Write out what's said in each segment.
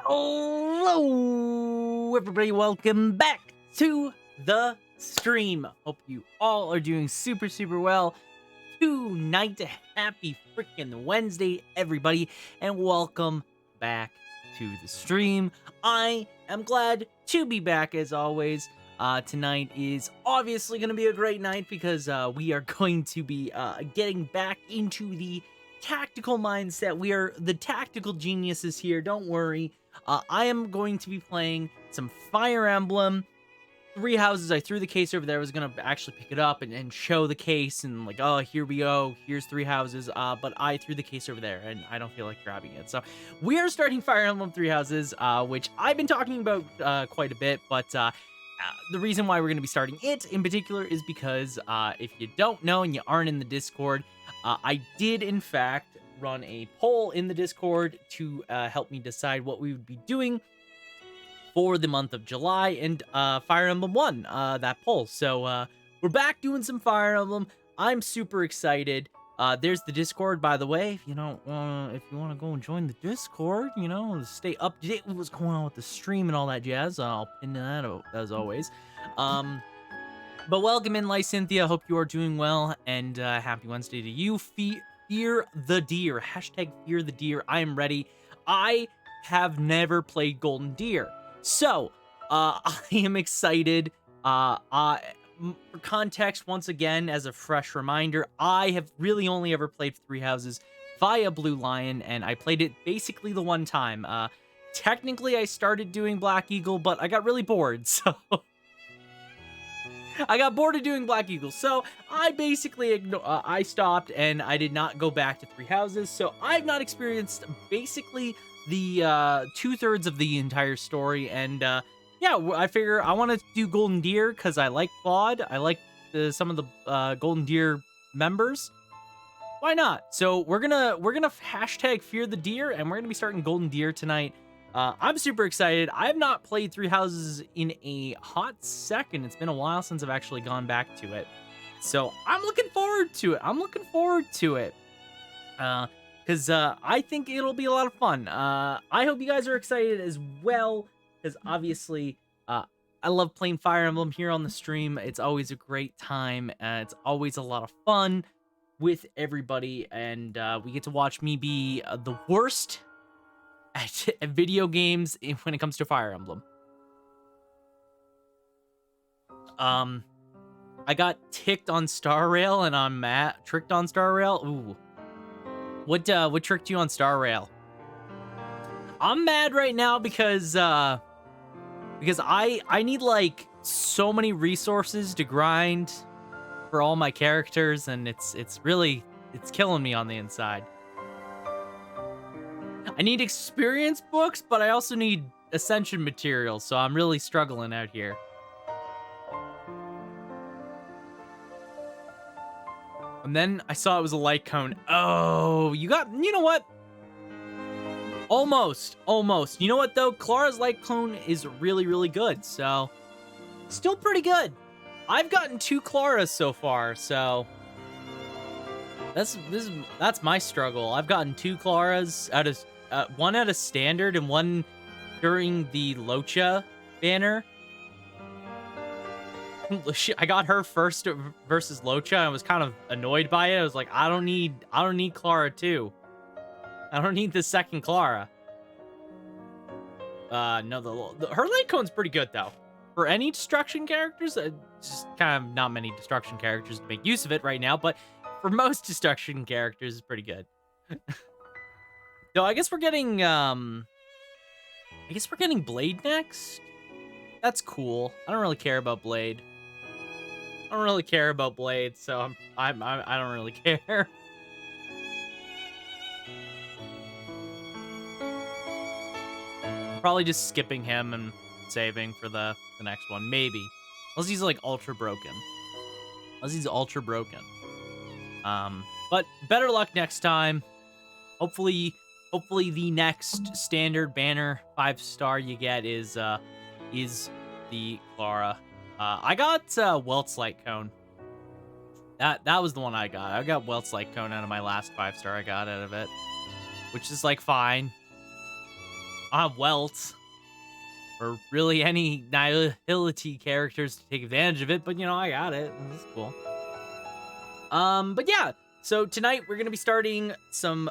Hello, everybody. Welcome back to the stream. Hope you all are doing super well tonight. Happy freaking Wednesday, everybody, and welcome back to the stream. I am glad to be back as always. Tonight is obviously going to be a great night because we are going to be getting back into the tactical mindset. We are the tactical geniuses here. Don't worry. I am going to be playing some Fire Emblem. Three Houses. I threw the case over there. I was going to actually pick it up and show the case and like, oh, here we go. Here's Three Houses. But I threw the case over there and I don't feel like grabbing it. So we are starting Fire Emblem Three Houses, which I've been talking about quite a bit. But the reason why we're going to be starting it in particular is because if you don't know and you aren't in the Discord, I did in fact run a poll in the Discord to help me decide what we would be doing for the month of July, and Fire Emblem won that poll. So we're back doing some Fire Emblem. I'm super excited. There's the Discord, by the way. If you want to go and join the Discord, stay up to date with what's going on with the stream and all that jazz, I'll pin that out as always. But welcome in, Lysynthia. Hope you are doing well, and happy Wednesday to you. Fear the deer. Hashtag fear the deer. I am ready. I have never played Golden Deer, so I am excited. For context, once again, as a fresh reminder, I have really only ever played Three Houses via Blue Lion, and I played it basically the one time. Technically, I started doing Black Eagle, but I got really bored, so I got bored of doing Black Eagle, so I basically I stopped and I did not go back to Three Houses. So I've not experienced basically the 2/3 of the entire story, and yeah, I figure I want to do Golden Deer because I like Claude. I like some of the Golden Deer members. Why not? So we're gonna hashtag fear the deer, and we're gonna be starting Golden Deer tonight. I'm super excited. I have not played Three Houses in a hot second. It's been a while since I've actually gone back to it. So I'm looking forward to it. Because I think it'll be a lot of fun. I hope you guys are excited as well, because obviously I love playing Fire Emblem here on the stream. It's always a great time. It's always a lot of fun with everybody, and we get to watch me be the worst at video games when it comes to Fire Emblem. I got ticked on Star Rail and I'm tricked on Star Rail. Ooh. What tricked you on Star Rail? I'm mad right now because I need like so many resources to grind for all my characters, and it's killing me on the inside. I need experience books, but I also need ascension materials, so I'm really struggling out here. And then I saw it was a light cone. Oh, you know what? Almost. You know what, though? Clara's light cone is really good, so still pretty good. I've gotten 2 Claras so far, so that's my struggle. I've gotten 2 Claras out of one out of standard and one during the Locha banner. I got her first versus Locha. I was kind of annoyed by it. I was like, I don't need Clara 2. I don't need the second Clara. No, her light cone's pretty good though. For any destruction characters, just kind of not many destruction characters to make use of it right now, but for most destruction characters, it's pretty good. So I guess we're getting Blade next. That's cool. I don't really care about Blade. So I don't really care. Probably just skipping him and saving for the next one, maybe. Unless he's like ultra broken. But better luck next time. Hopefully the next standard banner 5-star you get is the Clara. I got Welt's Light Cone. That was the one I got. I got Welt's Light Cone out of my last 5-star I got out of it, which is like fine. Welt, or really any Nihility characters to take advantage of it, but you know, I got it. This is cool. But yeah, so tonight we're gonna be starting some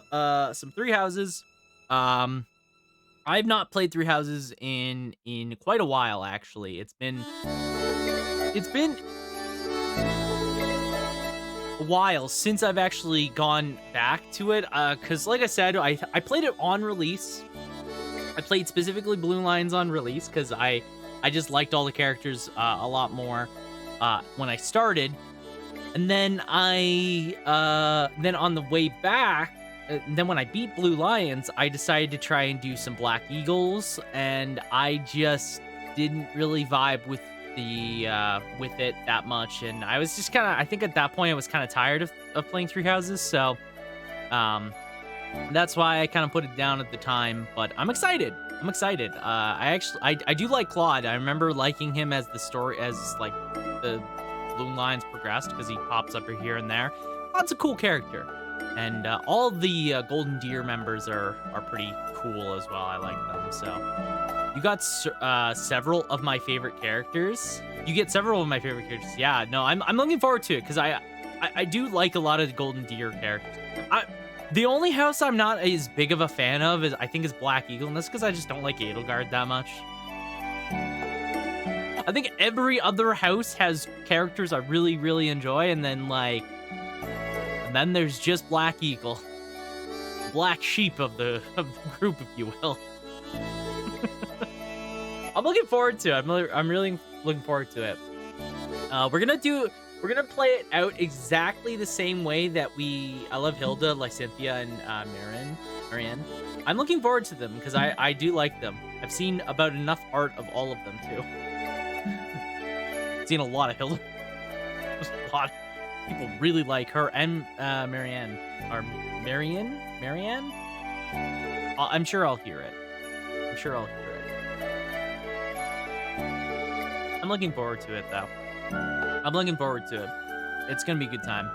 Three Houses. I've not played Three Houses in quite a while, actually. It's been a while since I've actually gone back to it, because like I said, I played it on release. I played specifically Blue Lions on release because I just liked all the characters a lot more when I started. And then then on the way back, then when I beat Blue Lions, I decided to try and do some Black Eagles, and I just didn't really vibe with with it that much, and I was just kind of, I think at that point I was kind of tired of playing Three Houses, so that's why I kind of put it down at the time. But I'm excited. I do like Kloqdq. I remember liking him as the story, as like the Blue Lions progressed, because he pops up here and there. Kloqdq's a cool character. And all the Golden Deer members are pretty cool as well. I like them. So you got several of my favorite characters. You get several of my favorite characters. Yeah, no, I'm looking forward to it because I do like a lot of the Golden Deer characters. The only house I'm not as big of a fan of is Black Eagle, and that's because I just don't like Edelgard that much. I think every other house has characters I really, really enjoy, and then then there's just Black Eagle, black sheep of the group, if you will. I'm looking forward to it. I'm really looking forward to it. We're gonna play it out exactly the same way that I love Hilda, Lysynthia, and Marianne. I'm looking forward to them because I do like them. I've seen about enough art of all of them too. I've seen a lot of Hilda. There's a lot. People really like her and Marianne. Or Marianne? I'm sure I'll hear it. I'm looking forward to it, though. It's gonna be a good time.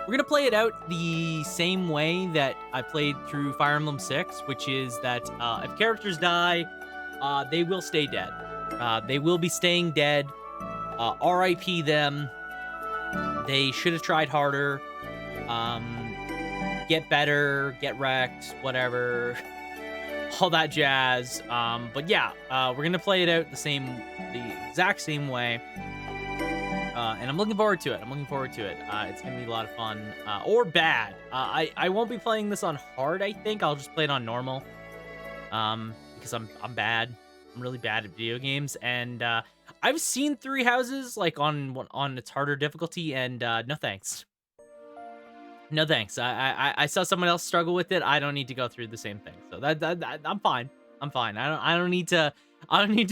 We're gonna play it out the same way that I played through Fire Emblem 6, which is that if characters die, they will stay dead. They will be staying dead. RIP them. They should have tried harder. Get better, get wrecked, whatever. All that jazz. But yeah, we're gonna play it out the exact same way. And I'm looking forward to it. It's gonna be a lot of fun. Or bad. I won't be playing this on hard, I think. I'll just play it on normal. Because I'm bad. I'm really bad at video games, and I've seen Three Houses on its harder difficulty, and no thanks. No thanks. I saw someone else struggle with it. I don't need to go through the same thing. So that I'm fine. I don't need to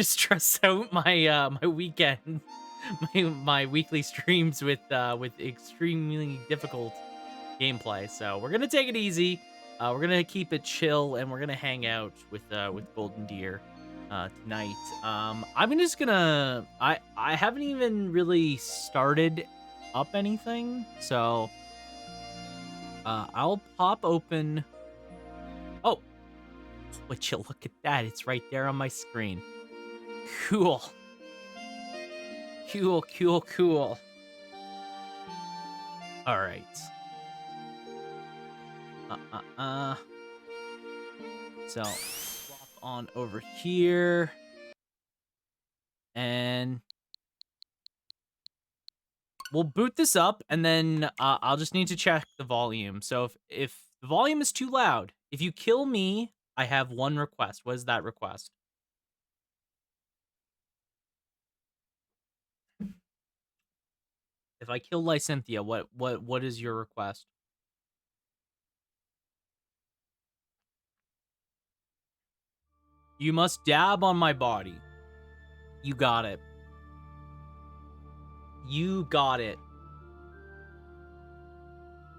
stress out my my weekend, my weekly streams with extremely difficult gameplay. So we're gonna take it easy. We're gonna keep it chill, and we're gonna hang out with Golden Deer tonight. I'm just gonna I haven't even really started up anything, so I'll pop open. Oh, would you look at that? It's right there on my screen. Cool. All right. So swap on over here, and we'll boot this up, and then I'll just need to check the volume. So if the volume is too loud, if you kill me, I have one request. What is that request? If I kill Lysynthia, what is your request? You must dab on my body. You got it.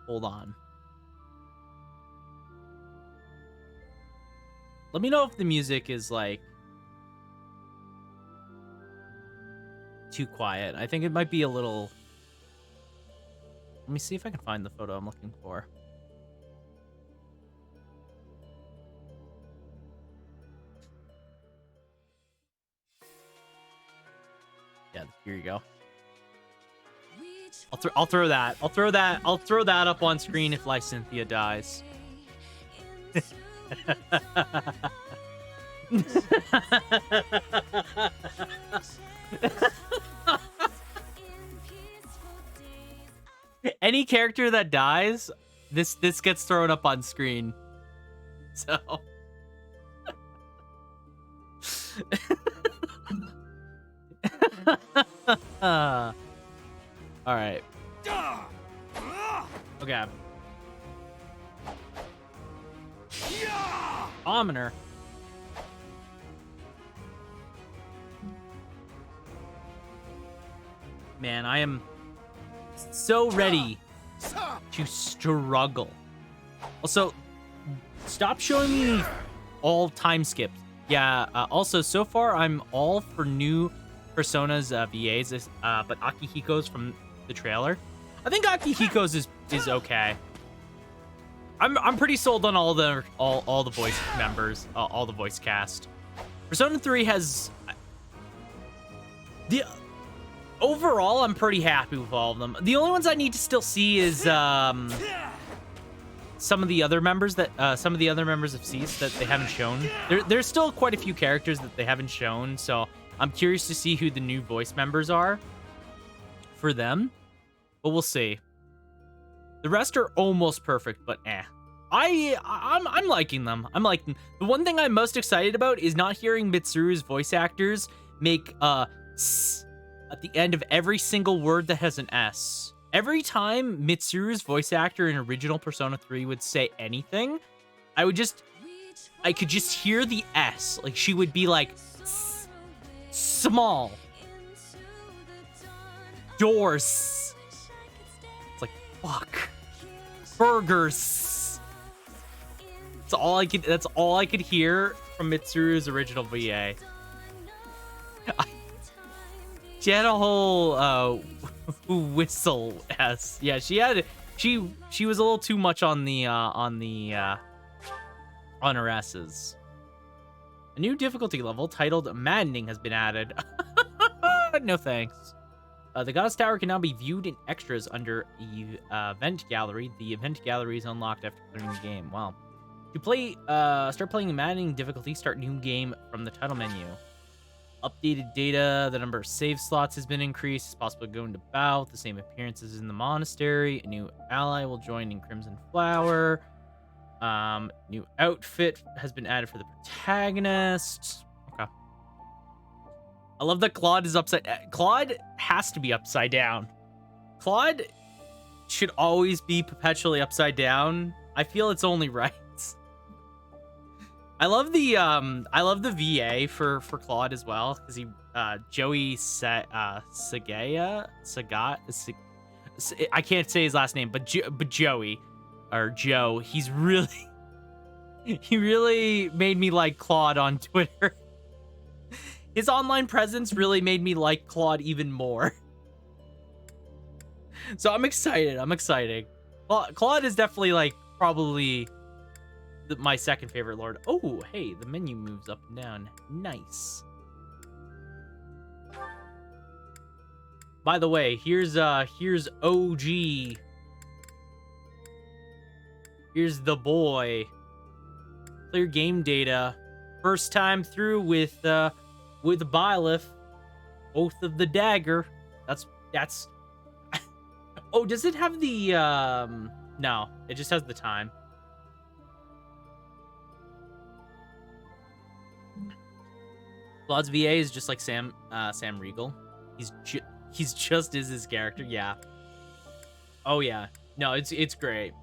Hold on. Let me know if the music is too quiet. I think it might be a little. Let me see if I can find the photo I'm looking for. Here you go. I'll throw that. I'll throw that up on screen if Lysynthia dies. Any character that dies, this gets thrown up on screen. So all right. Okay. Commoner. Man, I am so ready to struggle. Also, stop showing me all time skips. Yeah, also, so far, I'm all for new Persona's VAs, but Akihiko's from the trailer. I think Akihiko's is okay. I'm pretty sold on all the voice members, all the voice cast. Persona 3 has the overall, I'm pretty happy with all of them. The only ones I need to still see is some of the other members of Cease that they haven't shown. There's still quite a few characters that they haven't shown, so I'm curious to see who the new voice members are for them. But we'll see. The rest are almost perfect, but eh. I'm liking them. I'm liking. The one thing I'm most excited about is not hearing Mitsuru's voice actors make s at the end of every single word that has an S. Every time Mitsuru's voice actor in original Persona 3 would say anything, I could just hear the S. Like, she would be like, small. Doors. It's like, fuck. Burgers. That's all I could hear from Mitsuru's original VA. She had a whole whistle S. Yeah, she was a little too much on her S's. A new difficulty level titled Maddening has been added. No thanks. The Goddess Tower can now be viewed in extras under Event Gallery. The Event Gallery is unlocked after clearing the game. Wow. To start playing Maddening difficulty, start new game from the title menu. Updated data, the number of save slots has been increased. It's possible to go into battle with the same appearances in the monastery. A new ally will join in Crimson Flower. New outfit has been added for the protagonist. Okay. I love that Claude is upside. Claude has to be upside down. Claude should always be perpetually upside down. I feel it's only right. I love the VA for Claude as well, because he Joey Sagaya. I can't say his last name, but Joey or Joe, he really made me like Claude on Twitter. His online presence really made me like Claude even more. So I'm excited. Claude is definitely like probably my second favorite lord. Oh, hey, the menu moves up and down. Nice. By the way, here's OG. Here's the boy. Clear game data. First time through with Byleth. Oath of the Dagger. That's Oh, does it have the no, it just has the time. Claude's VA is just like Sam Riegel. He's just is his character. Yeah. Oh yeah. No, it's great.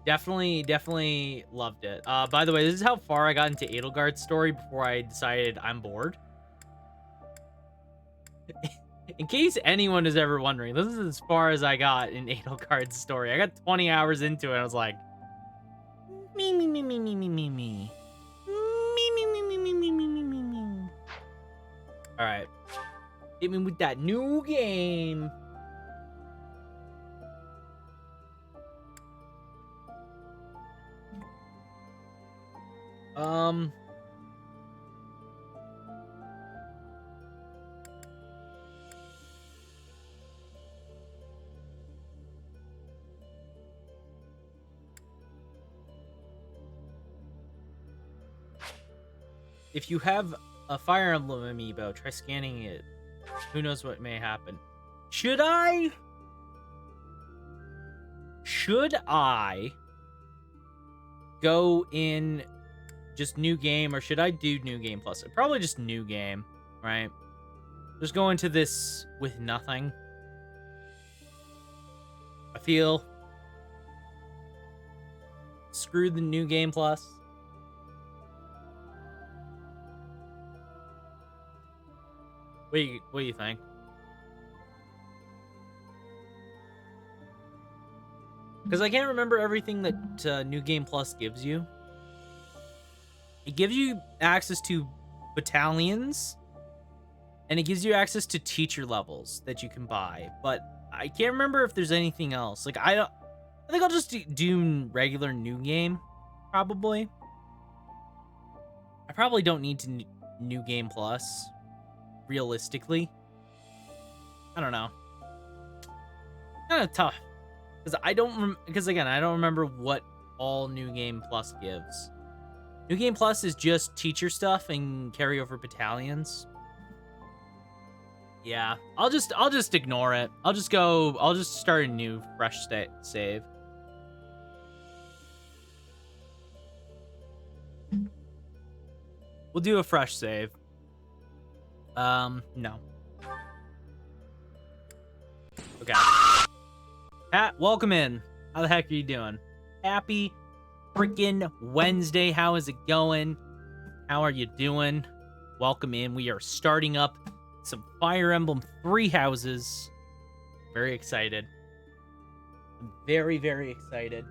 Definitely loved it. By the way, this is how far I got into Edelgard's story before I decided I'm bored. In case anyone is ever wondering, this is as far as I got in Edelgard's story. I got 20 hours into it. I was like, me. All right, hit me with that new game. if you have a Fire Emblem amiibo, try scanning it. Who knows what may happen. Should I go in just new game, or should I do new game plus? Probably just new game, right? Just go into this with nothing. I feel screw the new game plus. What do you think? Because I can't remember everything that New Game Plus gives you. It gives you access to battalions, and it gives you access to teacher levels that you can buy. But I can't remember if there's anything else. Like, I think I'll just do regular New Game, probably. I probably don't need to New Game Plus, realistically. I don't know. Kind of tough. Because again, I don't remember what all New Game Plus gives. New Game Plus is just teacher stuff and carryover battalions. Yeah, I'll just ignore it. I'll just start a new fresh save. We'll do a fresh save. No. Okay. Pat, welcome in. How the heck are you doing? Happy freaking Wednesday. How is it going? How are you doing? Welcome in. We are starting up some Fire Emblem 3 houses. Very excited. I'm very, very excited.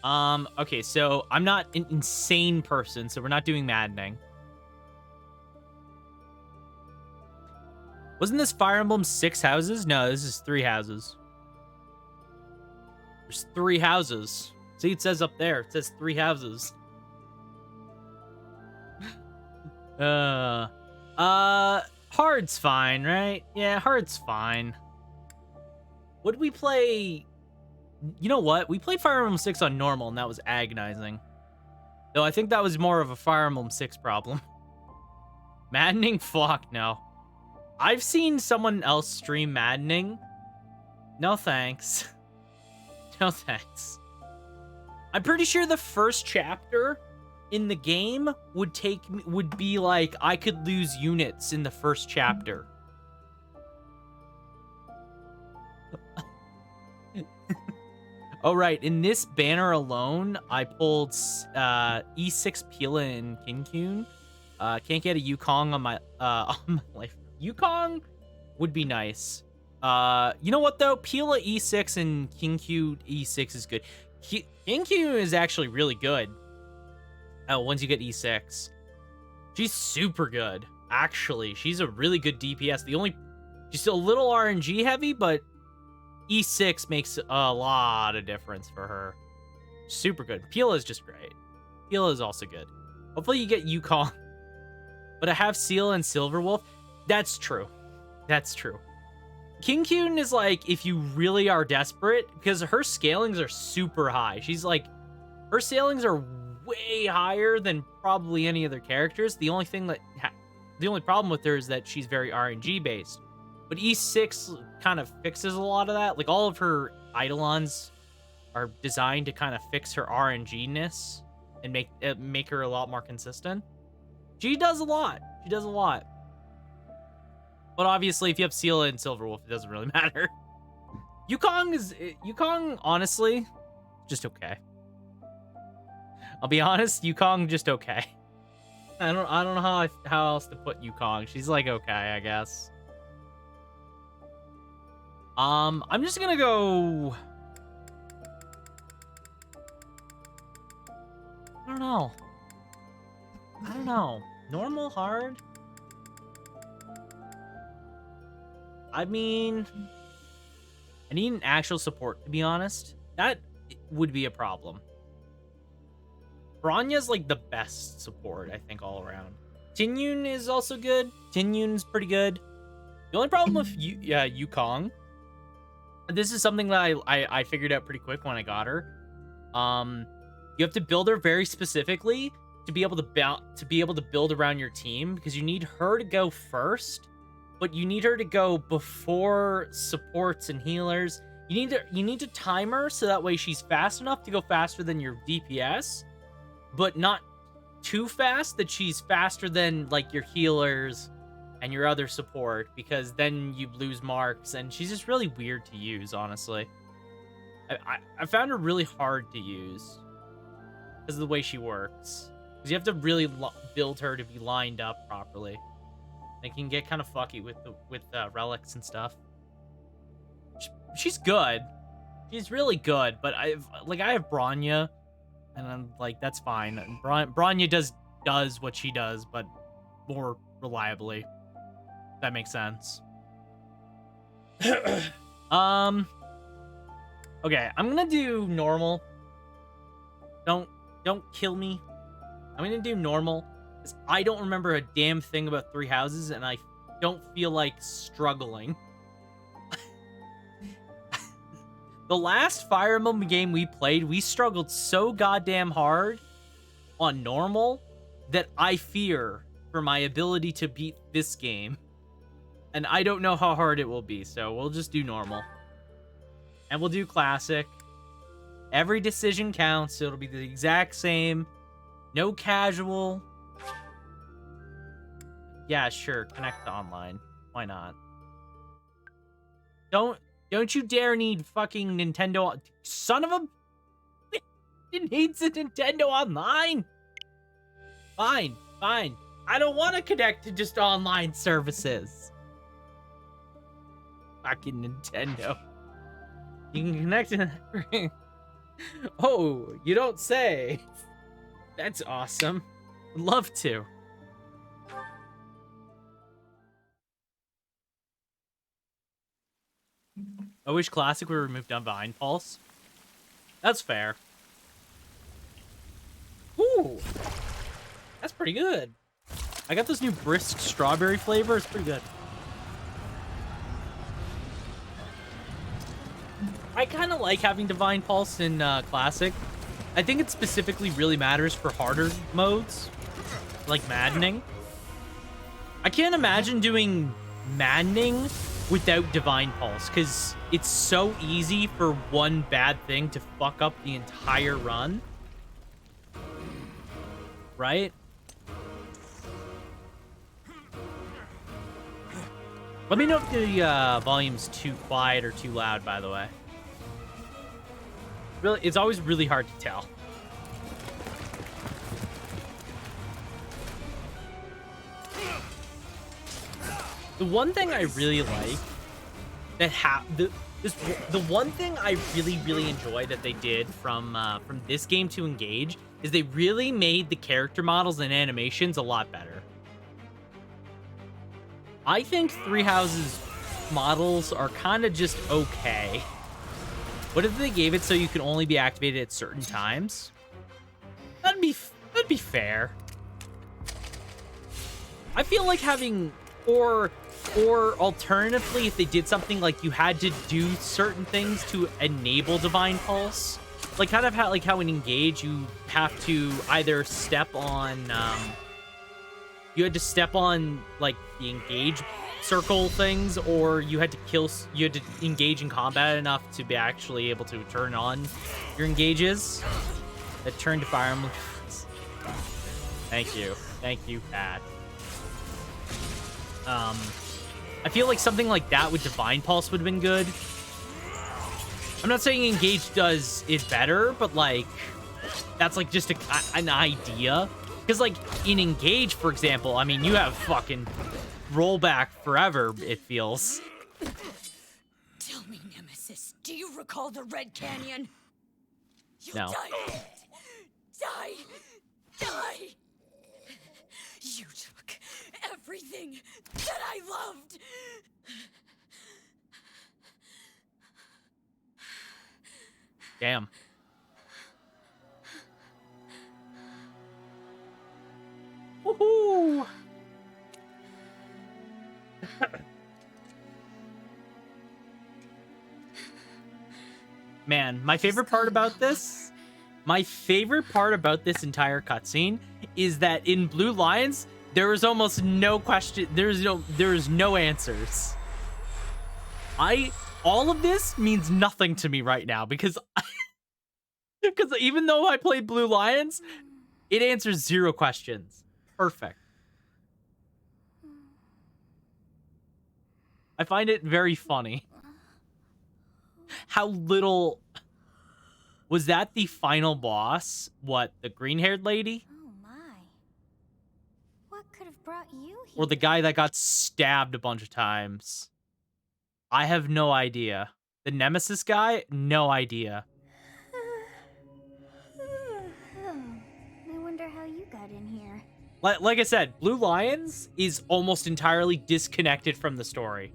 Okay, so I'm not an insane person, so we're not doing maddening. Wasn't this Fire Emblem 6 houses? No, this is 3 houses. There's 3 houses. See, it says up there. It says 3 houses. Hard's fine, right? Yeah, hard's fine. What did we play? You know what? We played Fire Emblem 6 on normal, and that was agonizing. Though I think that was more of a Fire Emblem 6 problem. Maddening? Fuck, no. I've seen someone else stream maddening. No thanks. No thanks. I'm pretty sure the first chapter in the game would be like I could lose units in the first chapter. Oh right, in this banner alone, I pulled E6 Pila and Kinkun. Can't get a Yukong on my life. Yukong would be nice. You know what though? Pila E6 and Kinkun E6 is good. Kinkun is actually really good. Once you get E6, she's super good. Actually, she's a really good DPS. She's a little RNG heavy, but E6 makes a lot of difference for her. Super good. Pila is just great. Pila is also good. Hopefully you get Yukong. But I have Seal and Silverwolf. That's true. That's true. Kinkun is like, if you really are desperate, because her scalings are super high. She's like, her scalings are way higher than probably any other characters. The only problem with her is that she's very RNG based. But E6 kind of fixes a lot of that. Like, all of her Eidolons are designed to kind of fix her RNG-ness and make her a lot more consistent. She does a lot. She does a lot. But obviously, if you have Seal and Silverwolf, it doesn't really matter. Yukong, honestly, just okay. I'll be honest, Yukong just okay. I don't know how else to put Yukong. She's like okay, I guess. I'm just gonna go. I don't know. Normal, hard. I mean, I need an actual support, to be honest. That would be a problem. Bronya's like the best support, I think, all around. Tinyun is also good. Tinyun's pretty good. The only problem with Yukong, this is something that I figured out pretty quick when I got her. You have to build her very specifically to be able to build around your team, because you need her to go first, but you need her to go before supports and healers. You need to time her so that way she's fast enough to go faster than your DPS, but not too fast that she's faster than like your healers and your other support, because then you lose marks, and she's just really weird to use, honestly. I found her really hard to use because of the way she works. Because you have to really build her to be lined up properly. It can get kind of fucky with relics and stuff. She's good. She's really good, but I have Bronya, and I'm like, that's fine. Bronya does what she does, but more reliably. If that makes sense. Okay, I'm gonna do normal. Don't kill me. I'm gonna do normal, because I don't remember a damn thing about Three Houses, and I don't feel like struggling. The last Fire Emblem game we played, we struggled so goddamn hard on normal that I fear for my ability to beat this game. And I don't know how hard it will be, so we'll just do normal. And we'll do classic. Every decision counts, so it'll be the exact same. No casual. Yeah, sure, connect to online. Why not? Don't you dare need fucking Nintendo... Son of a... It needs a Nintendo Online! Fine. I don't want to connect to just online services. Fucking Nintendo. You can connect to... Oh, you don't say. That's awesome. Would love to. I wish Classic would remove Divine Pulse. That's fair. Ooh. That's pretty good. I got this new brisk strawberry flavor. It's pretty good. I kind of like having Divine Pulse in Classic. I think it specifically really matters for harder modes, like Maddening. I can't imagine doing Maddening without Divine Pulse, because it's so easy for one bad thing to fuck up the entire run. Right? Let me know if the volume's too quiet or too loud, by the way. Really, it's always really hard to tell. The one thing I really like that the one thing I really enjoy that they did from this game to Engage is they really made the character models and animations a lot better. I think Three Houses models are kind of just okay. What if they gave it so you can only be activated at certain times? That'd be fair. I feel like having, or alternatively, if they did something like you had to do certain things to enable Divine Pulse, like kind of how in Engage you have to either step on, you had to step on like the engage circle things, or you had to engage in combat enough to be actually able to turn on your engages that turn to Fire Emblem. Thank you, Pat. I feel like something like that with Divine Pulse would have been good. I'm not saying Engage does it better, but like that's like just an idea. Because like in Engage, for example, I mean, you have fucking rollback forever, it feels. Tell me, Nemesis, do you recall the Red Canyon? You No. Die! You took everything that I loved! Damn. Woohoo! Man, my favorite part about this My favorite part about this entire cutscene is that in Blue Lions, there is almost no question. There is no answers. All of this means nothing to me right now because even though I played Blue Lions, it answers 0 questions. Perfect. I find it very funny. How little... Was that the final boss? What, the green-haired lady? Oh my. What could have brought you here? Or the guy that got stabbed a bunch of times? I have no idea. The Nemesis guy? No idea. I wonder how you got in here. Like I said, Blue Lions is almost entirely disconnected from the story.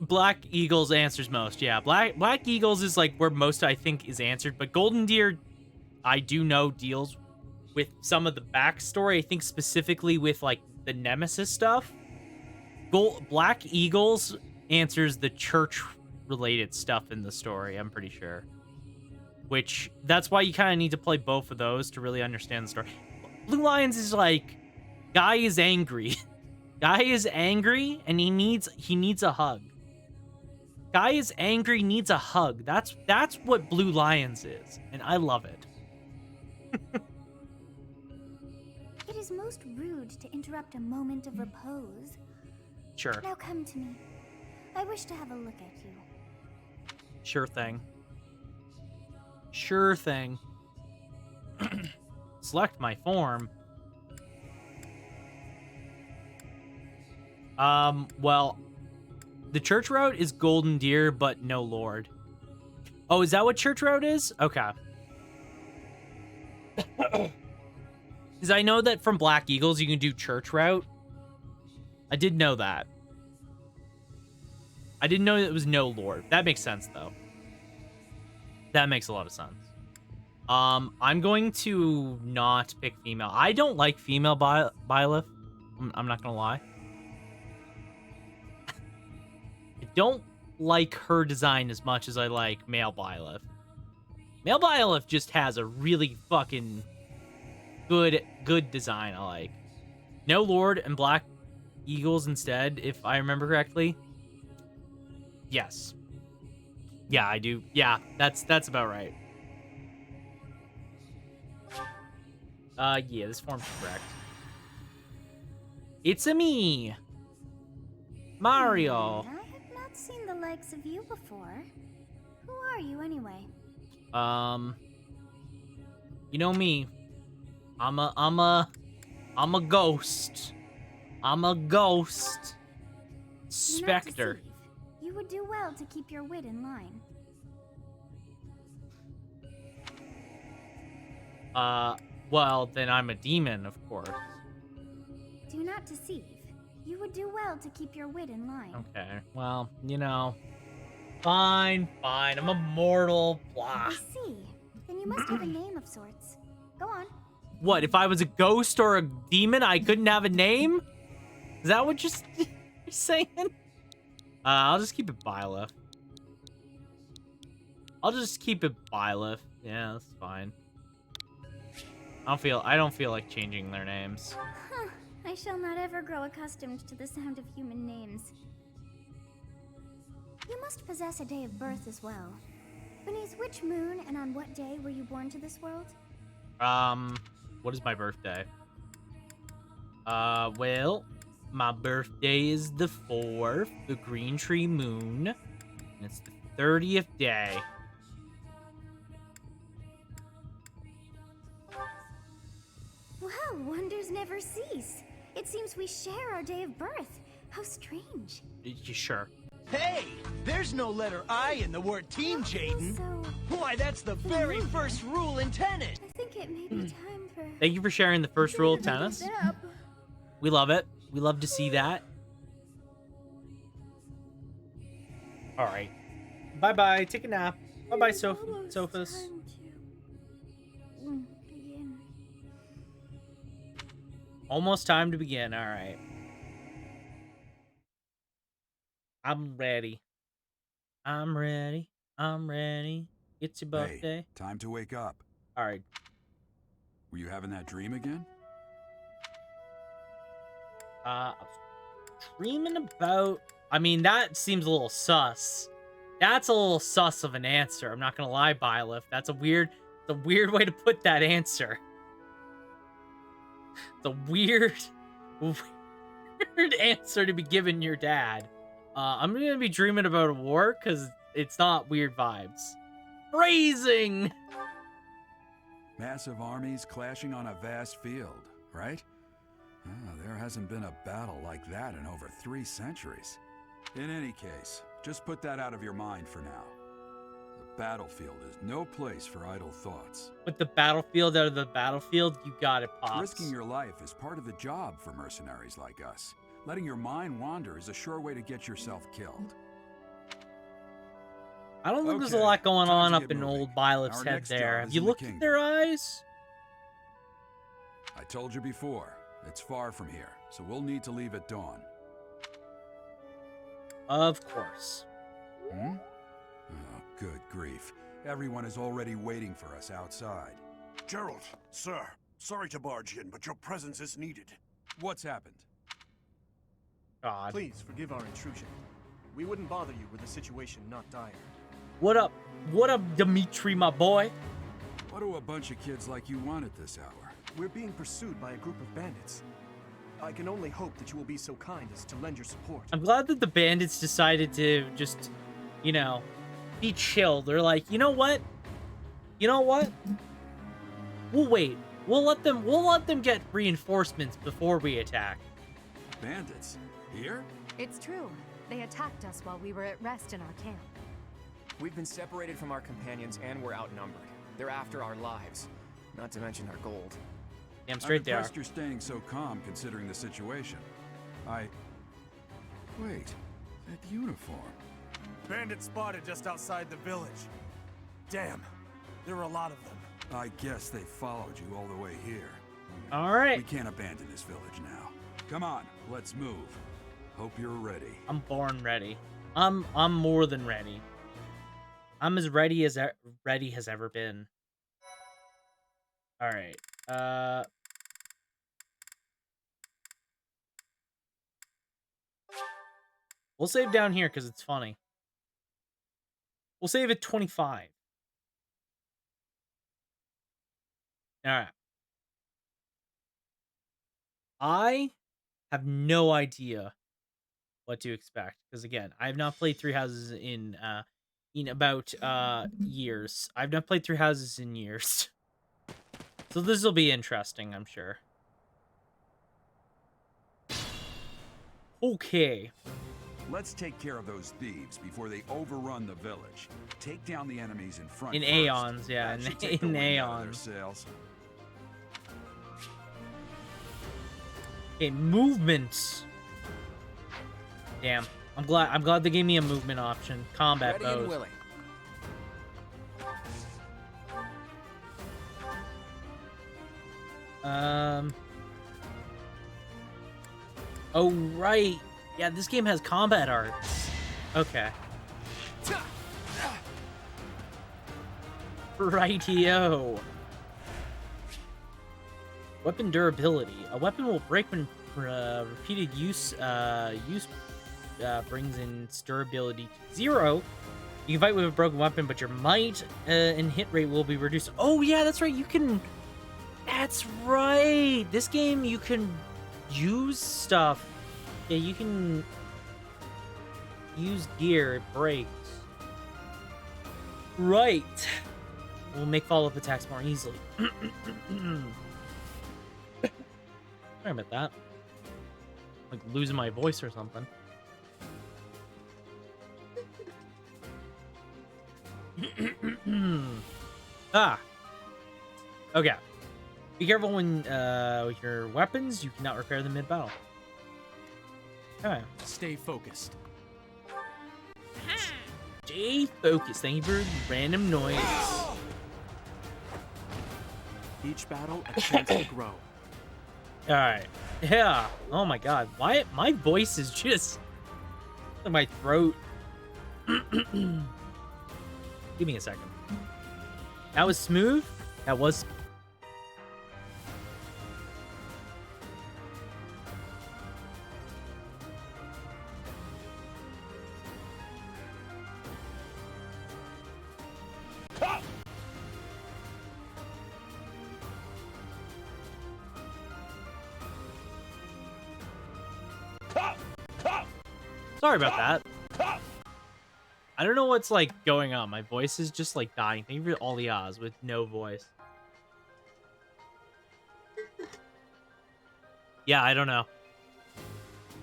Black Eagles answers most. Yeah, Black Eagles is like where most I think is answered, but Golden Deer, I do know, deals with some of the backstory. I think specifically with like the Nemesis stuff. Black Eagles answers the church related stuff in the story, I'm pretty sure. Which, that's why you kind of need to play both of those to really understand the story. Blue Lions is like, guy is angry. Guy is angry and he needs a hug. Guy is angry, needs a hug. That's what Blue Lions is, and I love it. It is most rude to interrupt a moment of repose. Sure. Now come to me. I wish to have a look at you. Sure thing. Sure thing. Select my form. Well, the church route is Golden Deer, but no Lord. Oh, is that what church route is? Okay. Because I know that from Black Eagles, you can do church route. I did know that. I didn't know it was no Lord. That makes sense, though. That makes a lot of sense. I'm going to not pick female. I don't like female Byleth. I'm not gonna lie. I don't like her design as much as I like male Byleth. Male Byleth just has a really fucking good design I like. No Lord and Black Eagles instead, if I remember correctly. Yes. Yeah, I do. Yeah, that's about right. Yeah, this form's correct. It's-a me, Mario. I have not seen the likes of you before. Who are you anyway? You know me. I'm a ghost. I'm a ghost. Do not Spectre. deceive. You would do well to keep your wit in line. Well, then I'm a demon, of course. Do not deceive. You would do well to keep your wit in line. Okay, well, you know. Fine. I'm a mortal. Blah. I see. Then you must have a name of sorts. Go on. What, if I was a ghost or a demon, I couldn't have a name? Is that what you're saying? I'll just keep it Byleth. Yeah, that's fine. I don't feel like changing their names. Huh. I shall not ever grow accustomed to the sound of human names. You must possess a day of birth as well. Beneath which moon and on what day were you born to this world? What is my birthday? Well, my birthday is the 4th, the green tree moon, and it's the 30th day. Well, wonders never cease. It seems we share our day of birth. How strange. Sure. Hey, there's no letter I in the word team, Jaden. So, Why, that's the very first rule in tennis. I think it may be time for... Thank you for sharing the first rule of tennis. We love it. We love to see that. All right. Bye-bye. Take a nap. Bye-bye, Almost sofas. time to begin. Almost time to begin. All right. I'm ready. I'm ready. It's your birthday. Hey, time to wake up. All right. Were you having that dream again? I was dreaming about. I mean, that seems a little sus. That's a little sus of an answer. I'm not gonna lie, Byleth. That's a weird way to put that answer. It's a weird answer to be giving your dad. I'm gonna be dreaming about a war because it's not weird vibes. Phrasing. Massive armies clashing on a vast field, right? There hasn't been a battle like that in over 3 centuries. In any case, just put that out of your mind for now. The battlefield is no place for idle thoughts. Put the battlefield out of the battlefield, you got it, Pops. Risking your life is part of the job for mercenaries like us. Letting your mind wander is a sure way to get yourself killed. I don't think there's a Okay, lot going time on to up get in moving. old Byleth's Our head next there. job Have is you in the looked at their eyes? I told you before, it's far from here, so we'll need to leave at dawn. Of course. Hmm? Oh, good grief. Everyone is already waiting for us outside. Gerald, sir, sorry to barge in, but your presence is needed. What's happened? God. Please forgive our intrusion. We wouldn't bother you with a situation not dire. What up? What up, Dimitri, my boy? What do a bunch of kids like you want at this hour? We're being pursued by a group of bandits. I can only hope that you will be so kind as to lend your support. I'm glad that the bandits decided to just, you know, be chill. They're like, you know what? You know what? We'll wait. We'll let them get reinforcements before we attack. Bandits? Here? It's true. They attacked us while we were at rest in our camp. We've been separated from our companions and we're outnumbered. They're after our lives, not to mention our gold. Damn straight I'm they are. impressed you're staying so calm considering the situation. Wait, that uniform. Bandits spotted just outside the village. Damn, there were a lot of them. I guess they followed you all the way here. All right. We can't abandon this village now. Come on, let's move. Hope you're ready. I'm born ready. I'm more than ready. I'm as ready as ready has ever been. All right. We'll save down here because it's funny. We'll save at 25. All right. I have no idea what to expect because again, I have not played Three Houses in about years. I've not played Three Houses in years. So this will be interesting, I'm sure. Okay. Let's take care of those thieves before they overrun the village. Take down the enemies in front In first. aeons, yeah, That should take the in wind out of their aeons. sails. Okay, movement. Damn. I'm glad they gave me a movement option. Combat Ready and bows. willing. Oh right. Yeah, this game has combat arts. Okay. Rightio. Weapon durability. A weapon will break when repeated use brings in its durability to 0. You can fight with a broken weapon, but your might and hit rate will be reduced. Oh yeah, that's right. You can. That's right. This game you can use stuff. Yeah, you can use gear. It breaks. Right. We'll make follow-up attacks more easily. Sorry about that. Like losing my voice or something. Ah. Okay. Be careful when with your weapons. You cannot repair them mid-battle. Okay. Stay focused. Stay focused. Thank you for the random noise. Each battle, a chance to grow. All right. Yeah. Oh my God. Why my voice is just in my throat. Give me a second. That was smooth. That was. Sorry about that. I don't know what's like going on. My voice is just like dying. Thank you for all the Oz with no voice. Yeah, I don't know.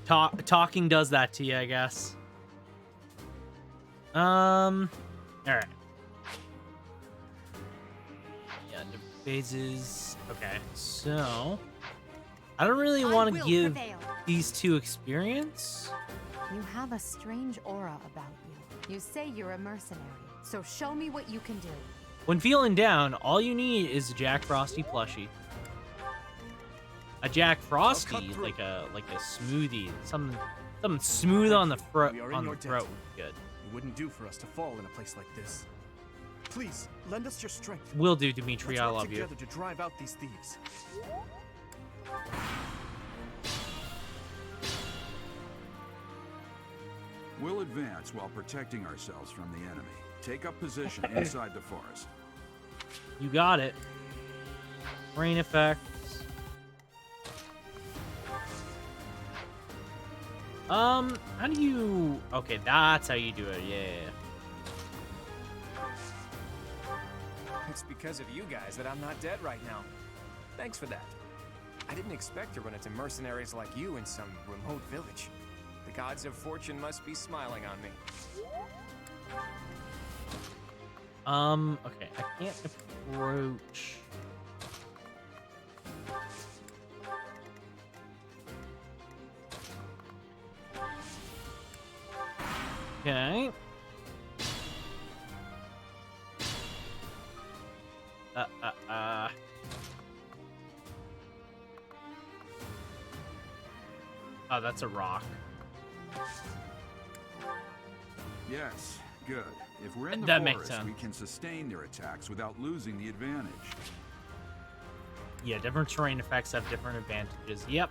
Talking does that to you, I guess. All right. Yeah, different phases. Okay, so I don't really want to give these two experience. You have a strange aura about you. You say you're a mercenary, so show me what you can do. When feeling down, all you need is a Jack Frosty plushie. A Jack Frosty, like a smoothie, something smooth on the throat. Would be good. It wouldn't do for us to fall in a place like this. Please lend us your strength. Will do, Dimitri. Let's I work love you. together to drive out these thieves. We'll advance while protecting ourselves from the enemy. Take up position inside the forest. You got it. Rain effects. How do you... Okay, that's how you do it. Yeah. It's because of you guys that I'm not dead right now. Thanks for that. I didn't expect to run into mercenaries like you in some remote village. The gods of fortune must be smiling on me. Okay, I can't approach. Okay. Oh, that's a rock. Yes, good. If we're in the That makes forest, sense. we can sustain their attacks without losing the advantage. Yeah, different terrain effects have different advantages. Yep.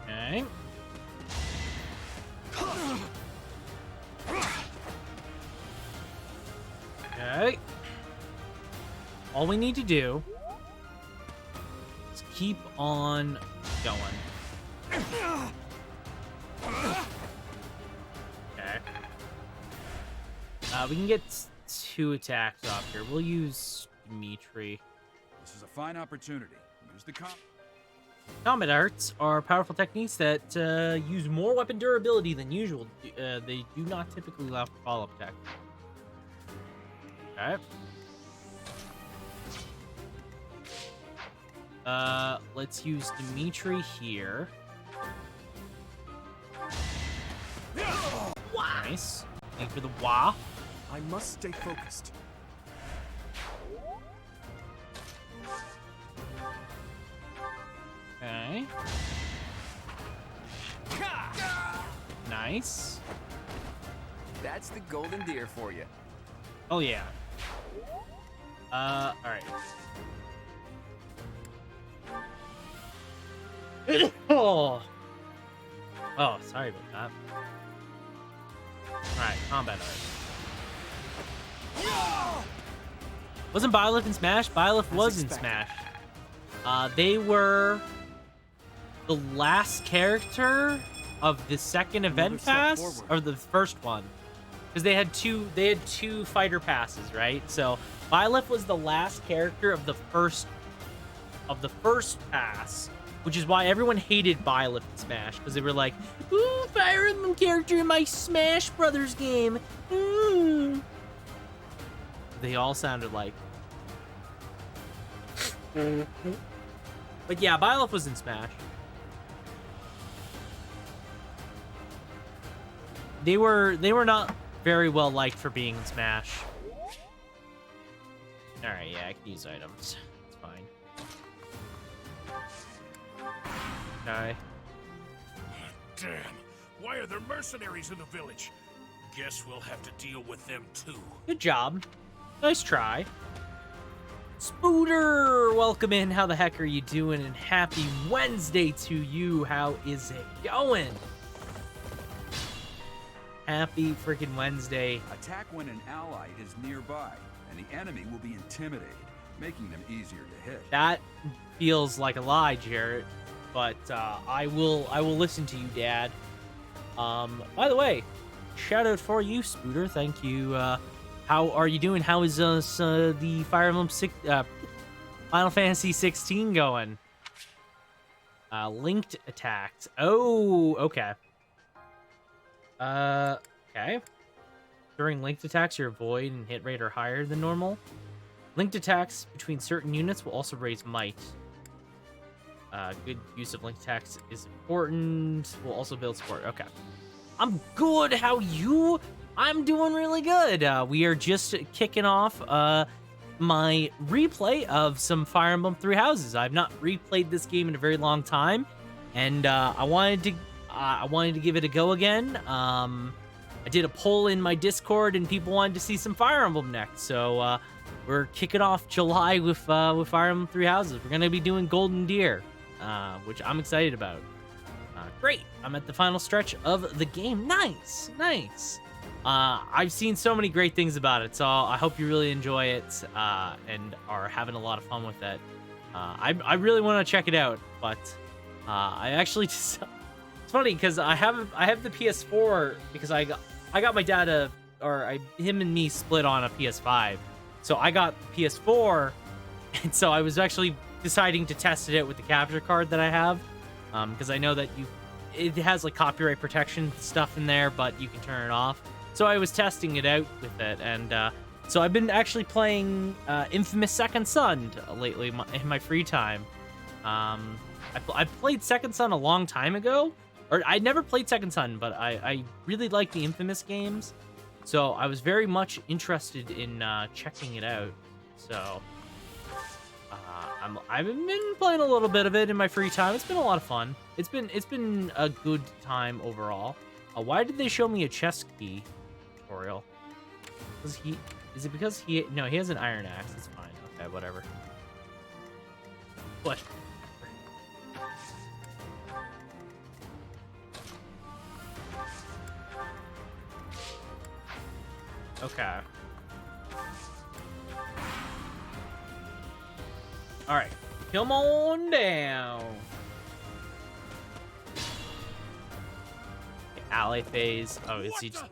Okay. Okay. All we need to do is keep on going. Okay. We can get 2 attacks off here. We'll use Dimitri. This is a fine opportunity. Use the Combat arts are powerful techniques that use more weapon durability than usual. They do not typically allow for follow-up attack. Okay. Let's use Dimitri here. Nice. Thank you for the wah. I must stay focused. Okay. Nice. That's the golden deer for you. Oh yeah. All right. Oh, sorry about that. Alright, combat art. Wasn't Byleth in Smash? Byleth was in Smash. They were the last character of the second event pass, or the first one. Because they had two fighter passes, right? So Byleth was the last character of the first pass. Which is why everyone hated Byleth in Smash, because they were like, ooh, Fire Emblem character in my Smash Brothers game. Ooh. They all sounded like. But yeah, Byleth was in Smash. They were not very well liked for being in Smash. Alright, yeah, I can use items. It's fine. Okay. Damn. Why are there mercenaries in the village? Guess we'll have to deal with them too. Good job. Nice try. Spooter, welcome in. How the heck are you doing? And happy Wednesday to you. How is it going? Happy freaking Wednesday. Attack when an ally is nearby, and the enemy will be intimidated, making them easier to hit. That feels like a lie, Jarrett, but I will listen to you, Dad. By the way, shout out for you, Spooter. Thank you. How are you doing? How is the Fire Emblem Final Fantasy 16 going? Linked attacks. Oh, okay. Okay. During linked attacks, your avoid and hit rate are higher than normal. Linked attacks between certain units will also raise might. Good use of linked attacks is important. Will also build support. Okay. I'm good. How you? I'm doing really good. We are just kicking off my replay of some Fire Emblem Three Houses. I've not replayed this game in a very long time, and I wanted to give it a go again. I did a poll in my Discord, and people wanted to see some Fire Emblem next, so we're kicking off July with Fire Emblem Three Houses. We're gonna be doing Golden Deer, which I'm excited about. Great. I'm at the final stretch of the game. Nice. I've seen so many great things about it, so I hope you really enjoy it and are having a lot of fun with it. I really want to check it out, but I actually just... It's funny because I have the PS4 because I got my dad him and me split on a PS5, so I got the PS4, and so I was actually deciding to test it out with the capture card that I have, because I know that it has like copyright protection stuff in there, but you can turn it off. So I was testing it out with it, and so I've been actually playing Infamous Second Son lately in my free time. I played Second Son a long time ago, or I never played Second Son, but I really like the Infamous games, so I was very much interested in checking it out. So I've been playing a little bit of it in my free time. It's been a lot of fun. It's been a good time overall. Why did they show me a chest key tutorial? Is it because he has an iron axe? It's fine. Okay, whatever. What? Okay. All right, come on down. Ally phase. Oh, is he just...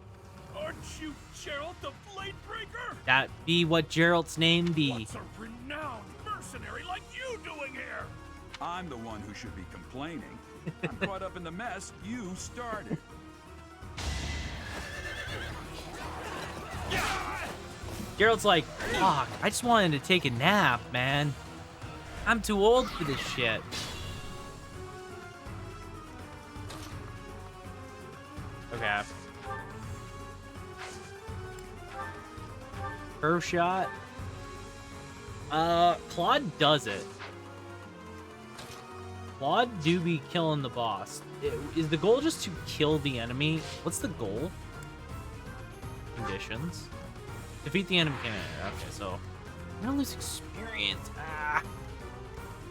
Aren't you Gerald the Bladebreaker? That be what Gerald's name be. What's a renowned mercenary like you doing here? I'm the one who should be complaining. I'm caught up in the mess you started. Gerald's like, fuck, I just wanted to take a nap, man. I'm too old for this shit. Okay. Curve shot. Claude does it. Claude do be killing the boss. Is the goal just to kill the enemy? What's the goal? Conditions. Defeat the enemy candidate. Okay, so I'm gonna lose experience.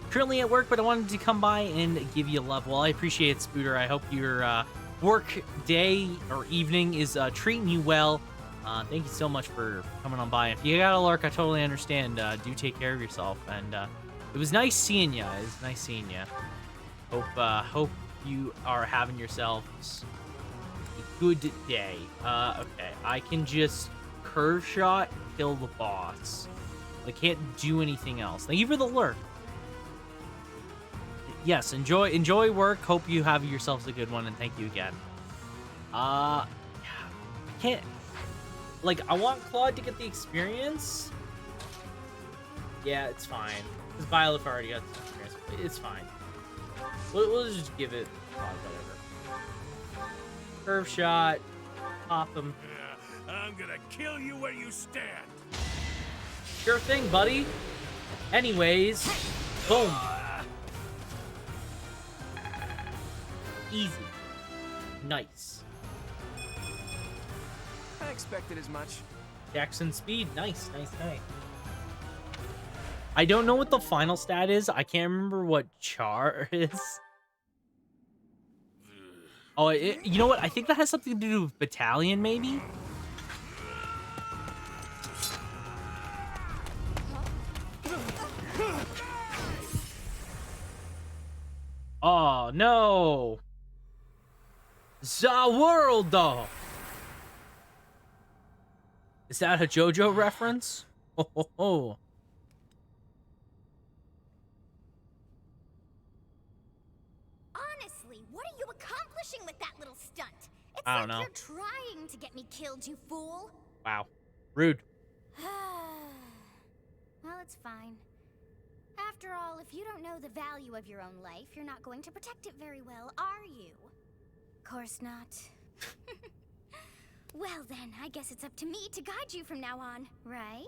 Currently at work, but I wanted to come by and give you a love. Well, I appreciate it, Spooter. I hope your work day or evening is treating you well. Thank you so much for coming on by. If you got a lurk, I totally understand. Do take care of yourself. And it was nice seeing you. It was nice seeing you. Hope you are having yourselves a good day. Okay, I can just curve shot, kill the boss. I can't do anything else. Thank you for the lurk. Yes, enjoy work. Hope you have yourselves a good one, and thank you again. I can't. Like, I want Claude to get the experience. Yeah, it's fine. Because Byleth already got the experience. It's fine. We'll just give it whatever. Curve shot. Pop him. I'm gonna kill you where you stand. Sure thing, buddy. Anyways, boom. Easy. Nice. I expected as much. Jackson speed. Nice, nice, nice. I don't know what the final stat is. I can't remember what char is. Oh, you know what? I think that has something to do with battalion, maybe? Oh, no. The world, though. Is that a JoJo reference? Oh, ho, ho. Honestly, what are you accomplishing with that little stunt? It's I don't like know. you're trying to get me killed, you fool. Wow. Rude. Well, it's fine. After all, if you don't know the value of your own life, you're not going to protect it very well, are you? Course not. Well then, I guess it's up to me to guide you from now on, right?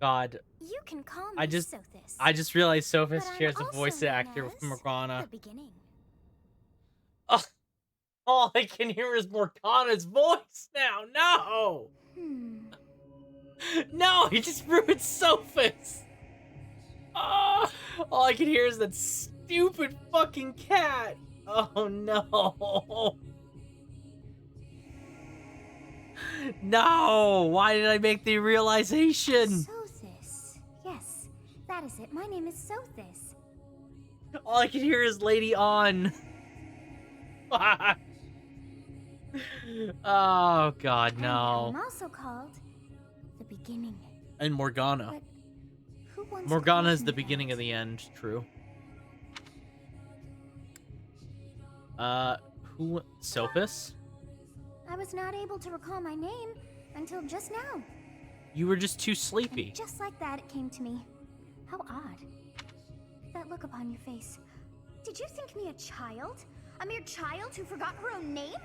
God. You can call me I just Sothis. realized Sophis But I'm shares a also voice known actor with as Morgana. The beginning. Oh, all I can hear is Morgana's voice now. No! No, he just ruined Sophis! Oh, all I can hear is that stupid fucking cat. Oh no. No! Why did I make the realization? Sothis. Yes, that is it. My name is Sothis. All I can hear is Lady On. Fuck. Oh god, And no. I'm also called the beginning. And Morgana. But who wants Morgana to is call the me beginning that? of the end, true. Who? Sophis? I was not able to recall my name until just now. You were just too sleepy. And just like that, it came to me. How odd. That look upon your face. Did you think me a child? A mere child who forgot her own name?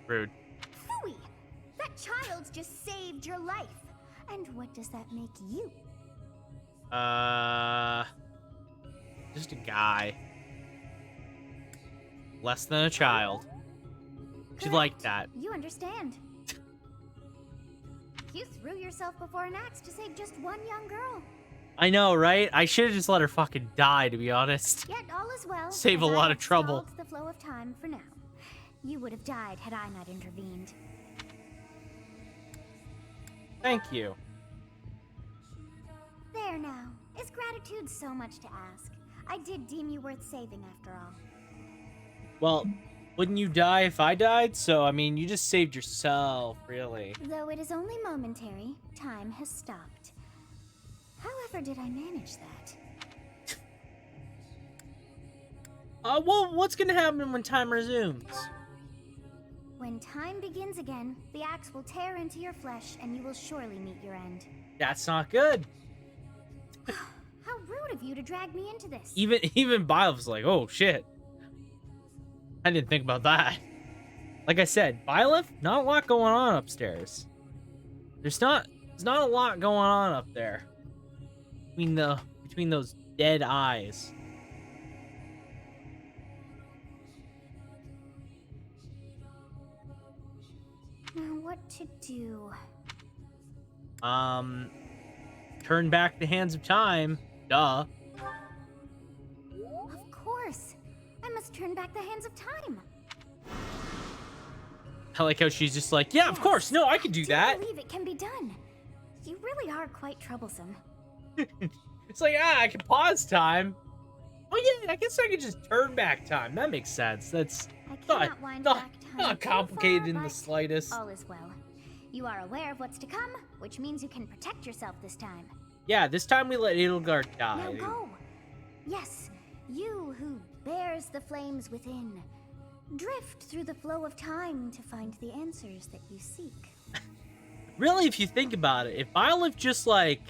Rude. Phooey! That child just saved your life. And what does that make you? Just a guy. Less than a child. She liked that. You understand. You threw yourself before an axe to save just one young girl. I know, right? I should have just let her fucking die, to be honest. Yet all is well. Save a as I lot of have trouble. stalled the flow of time for now. You would have died had I not intervened. Thank you. There now. Is gratitude so much to ask? I did deem you worth saving after all. Well, wouldn't you die if I died? So, I mean, you just saved yourself, really. Though it is only momentary, time has stopped. However did I manage that? Well, what's gonna happen when time resumes? When time begins again, the axe will tear into your flesh and you will surely meet your end. That's not good. How rude of you to drag me into this. Even Byleth's like, oh shit. I didn't think about that. Like I said, Byleth, not a lot going on upstairs. There's not a lot going on up there. Between those dead eyes. Now what to do? Turn back the hands of time. Duh. Of course. I must turn back the hands of time. I like how she's just like, yeah, of course. No, I can do that. I believe it can be done. You really are quite troublesome. It's like, I can pause time. Oh yeah, I guess I could just turn back time. That makes sense. That's I cannot wind back time not too complicated far, in the but slightest. All is well. You are aware of what's to come, which means you can protect yourself this time. Yeah, this time we let Edelgard die. Now go. Yes, you who bears the flames within. Drift through the flow of time to find the answers that you seek. Really, if you think about it, if Byleth just, like,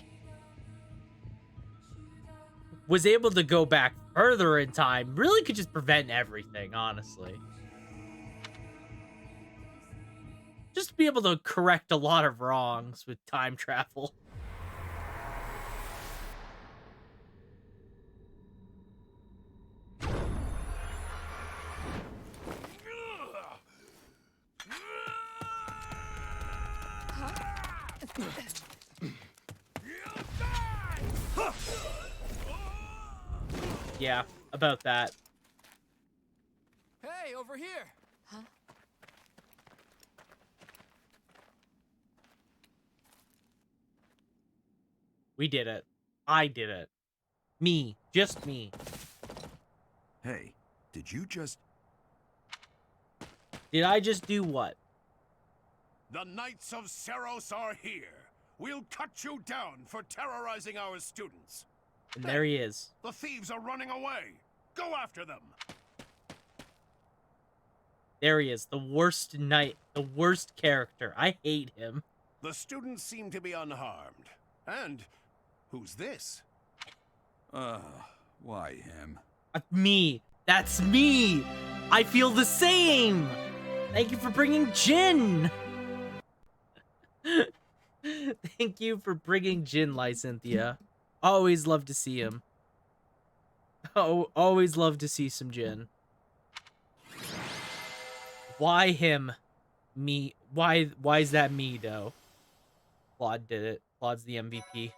was able to go back further in time, really could just prevent everything, honestly. Just be able to correct a lot of wrongs with time travel. Yeah, about that. Hey, over here! Huh? We did it. I did it. Me. Just me. Hey, did you just... Did I just do what? The Knights of Seros are here. We'll cut you down for terrorizing our students. And there he is. The thieves are running away. Go after them. There he is. The worst knight. The worst character. I hate him. The students seem to be unharmed. And who's this? Why him? Me. That's me. I feel the same. Thank you for bringing Jin. Thank you for bringing Jin, Lysynthia. Always love to see him. Oh, always love to see some Jin. Why him? Me. Why is that me, though? Claude did it. Claude's the MVP.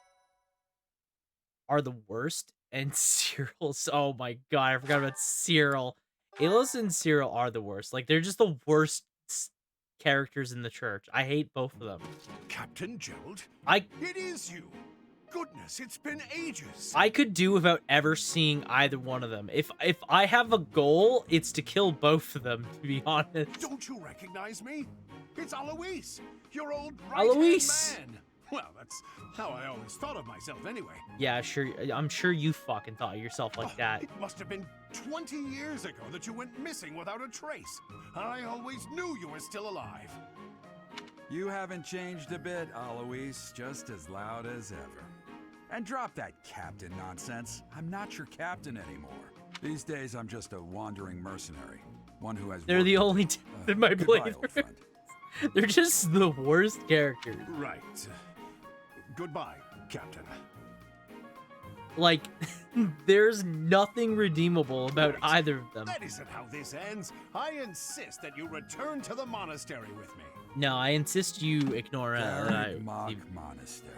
Are the worst. And Cyril's. Oh my god, I forgot about Cyril. Alos and Cyril are the worst. Like, they're just the worst characters in the church. I hate both of them. Captain Gerald? It is you. Goodness, it's been ages. I could do without ever seeing either one of them. If I have a goal, it's to kill both of them, to be honest. Don't you recognize me? It's Alois, your old Alois! right-hand man. Well, that's how I always thought of myself anyway. Yeah, sure. I'm sure you fucking thought of yourself like that. It must have been 20 years ago that you went missing without a trace. I always knew you were still alive. You haven't changed a bit, Alois. Just as loud as ever. And drop that captain nonsense. I'm not your captain anymore. These days, I'm just a wandering mercenary. One who has... They're the only two in my goodbye, old playthrough. friend. They're just the worst characters. Right. Goodbye, Captain. Like, there's nothing redeemable about either of them. That isn't how this ends. I insist that you return to the monastery with me. No, I insist you ignore Garreg Mach Monastery.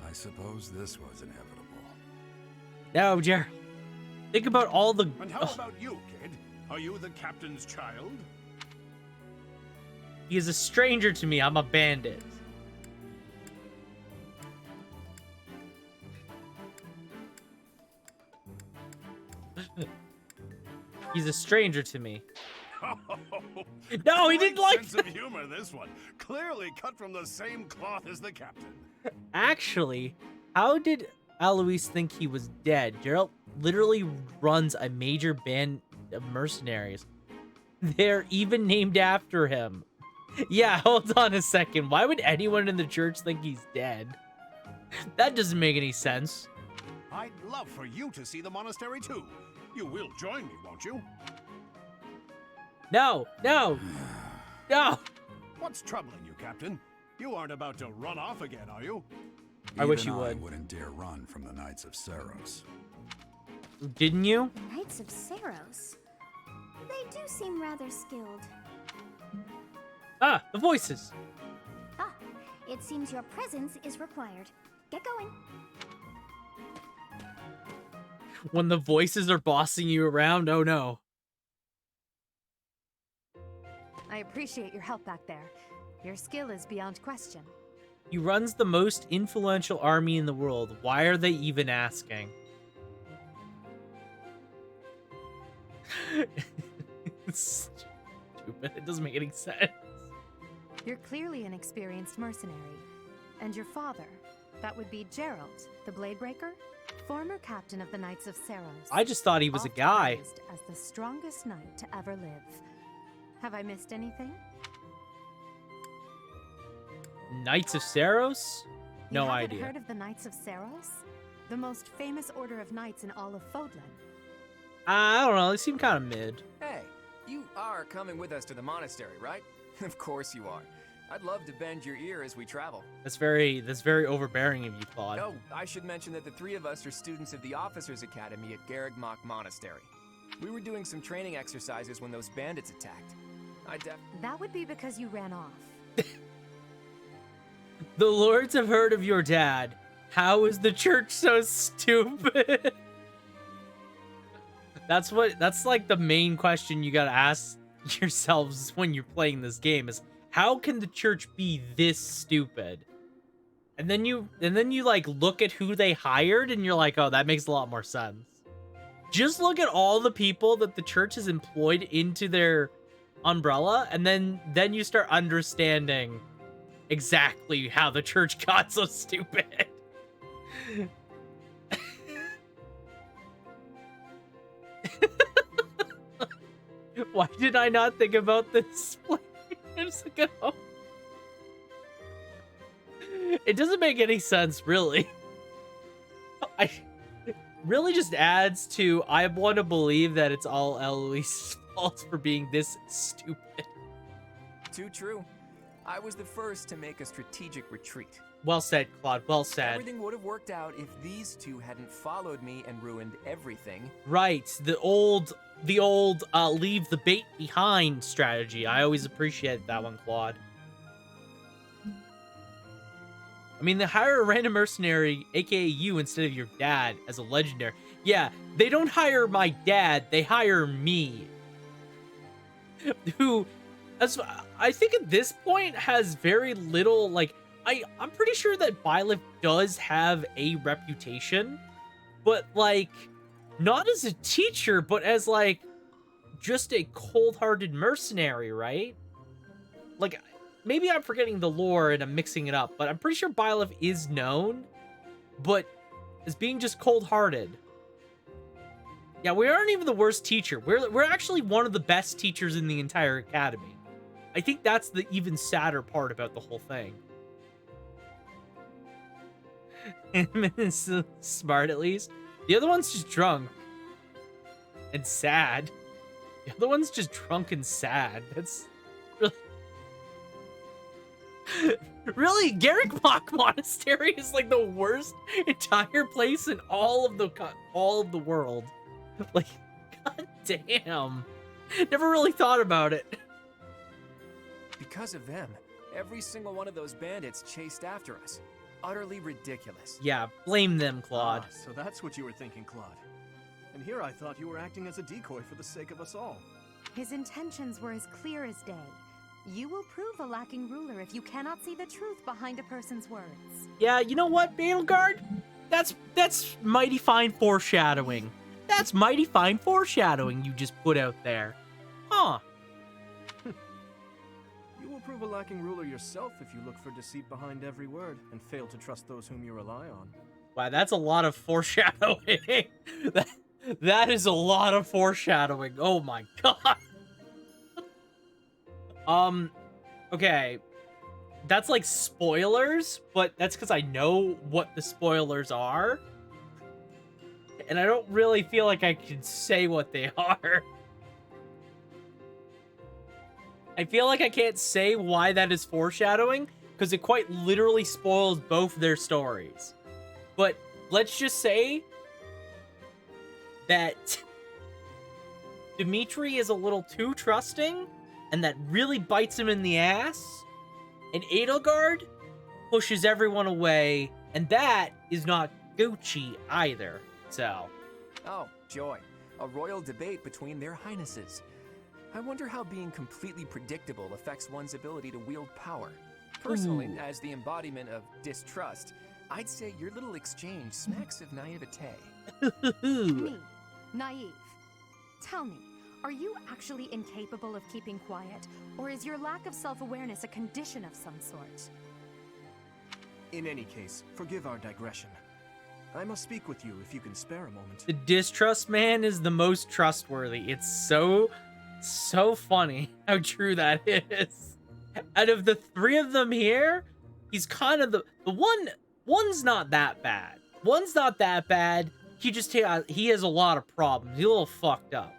I suppose this was inevitable. No, Gerald. Think about all the... And how about you, kid? Are you the captain's child? He is a stranger to me. I'm a bandit. He's a stranger to me. No, he didn't like sense of humor, this one. Clearly cut from the same cloth as the captain. Actually, how did Alois think he was dead? Gerald literally runs a major band of mercenaries. They're even named after him. Yeah, hold on a second. Why would anyone in the church think he's dead? That doesn't make any sense. I'd love for you to see the monastery too. You will join me, won't you? No, no, no. What's troubling you, Captain? You aren't about to run off again, are you? I wish Even you would. I wouldn't dare run from the Knights of Seros. Didn't you? The Knights of Seros. They do seem rather skilled. Ah, the voices. Ah, it seems your presence is required. Get going. When the voices are bossing you around, oh no. I appreciate your help back there. Your skill is beyond question. He runs the most influential army in the world. Why are they even asking? It's stupid. It doesn't make any sense. You're clearly an experienced mercenary. And your father, that would be Gerald, the Bladebreaker, former captain of the Knights of Seros. I just thought he was a oft guy. praised as the strongest knight to ever live. Have I missed anything? Knights of Seros? No You haven't idea. heard of the Knights of Seros? The most famous order of knights in all of Fodlan. I don't know. They seem kind of mid. Hey, you are coming with us to the monastery, right? Of course you are. I'd love to bend your ear as we travel. That's very overbearing of you, Claude. Oh, I should mention that the three of us are students of the Officers Academy at Garreg Mach Monastery. We were doing some training exercises when those bandits attacked. That would be because you ran off. The lords have heard of your dad. How is the church so stupid? That's like the main question you gotta ask yourselves when you're playing this game is, how can the church be this stupid? And then you like look at who they hired and you're like, oh, that makes a lot more sense. Just look at all the people that the church has employed into their umbrella, and then you start understanding exactly how the church got so stupid. Why did I not think about this years ago? It doesn't make any sense, really. It really just adds to, I want to believe that it's all Eloise's fault for being this stupid. Too true. I was the first to make a strategic retreat. Well said, Claude. Well said. Everything would have worked out if these two hadn't followed me and ruined everything. Right. The old leave the bait behind strategy. I always appreciate that one, Claude. I mean, they hire a random mercenary, aka you, instead of your dad as a legendary. Yeah, they don't hire my dad, they hire me. Who, as I think at this point, has very little, like, I'm pretty sure that Byleth does have a reputation, but, like, not as a teacher, but as, like, just a cold-hearted mercenary, right? Like, maybe I'm forgetting the lore and I'm mixing it up, but I'm pretty sure Byleth is known, but as being just cold-hearted. Yeah, we aren't even the worst teacher. We're actually one of the best teachers in the entire academy. I think that's the even sadder part about the whole thing. Inman is smart, at least. The other one's just drunk. And sad. The other one's just drunk and sad. That's really... Really, Garrickbach Monastery is like the worst entire place in all of the world. Like, god damn. Never really thought about it. Because of them, every single one of those bandits chased after us. Utterly ridiculous. Yeah, blame them, Claude. Ah, so that's what you were thinking, Claude. And here I thought you were acting as a decoy for the sake of us all. His intentions were as clear as day. You will prove a lacking ruler if you cannot see the truth behind a person's words. Yeah, you know what, Battleguard? That's mighty fine foreshadowing. That's mighty fine foreshadowing you just put out there. Huh. You will prove a lacking ruler yourself if you look for deceit behind every word and fail to trust those whom you rely on. Wow, that's a lot of foreshadowing. That is a lot of foreshadowing. Oh my god. Okay. That's like spoilers, but that's because I know what the spoilers are. And I don't really feel like I can say what they are. I feel like I can't say why that is foreshadowing, because it quite literally spoils both their stories. But let's just say that Dimitri is a little too trusting, and that really bites him in the ass. And Edelgard pushes everyone away, and that is not Gucci either. So. Oh, joy. A royal debate between their highnesses. I wonder how being completely predictable affects one's ability to wield power. Personally, as the embodiment of distrust, I'd say your little exchange smacks of naivete. Me, naive. Tell me, are you actually incapable of keeping quiet, or is your lack of self-awareness a condition of some sort? In any case, forgive our digression. I must speak with you if you can spare a moment. The distrust man is the most trustworthy. It's so funny how true that is. Out of the three of them here, he's kind of the one's not that bad. One's not that bad. He has a lot of problems. He's a little fucked up.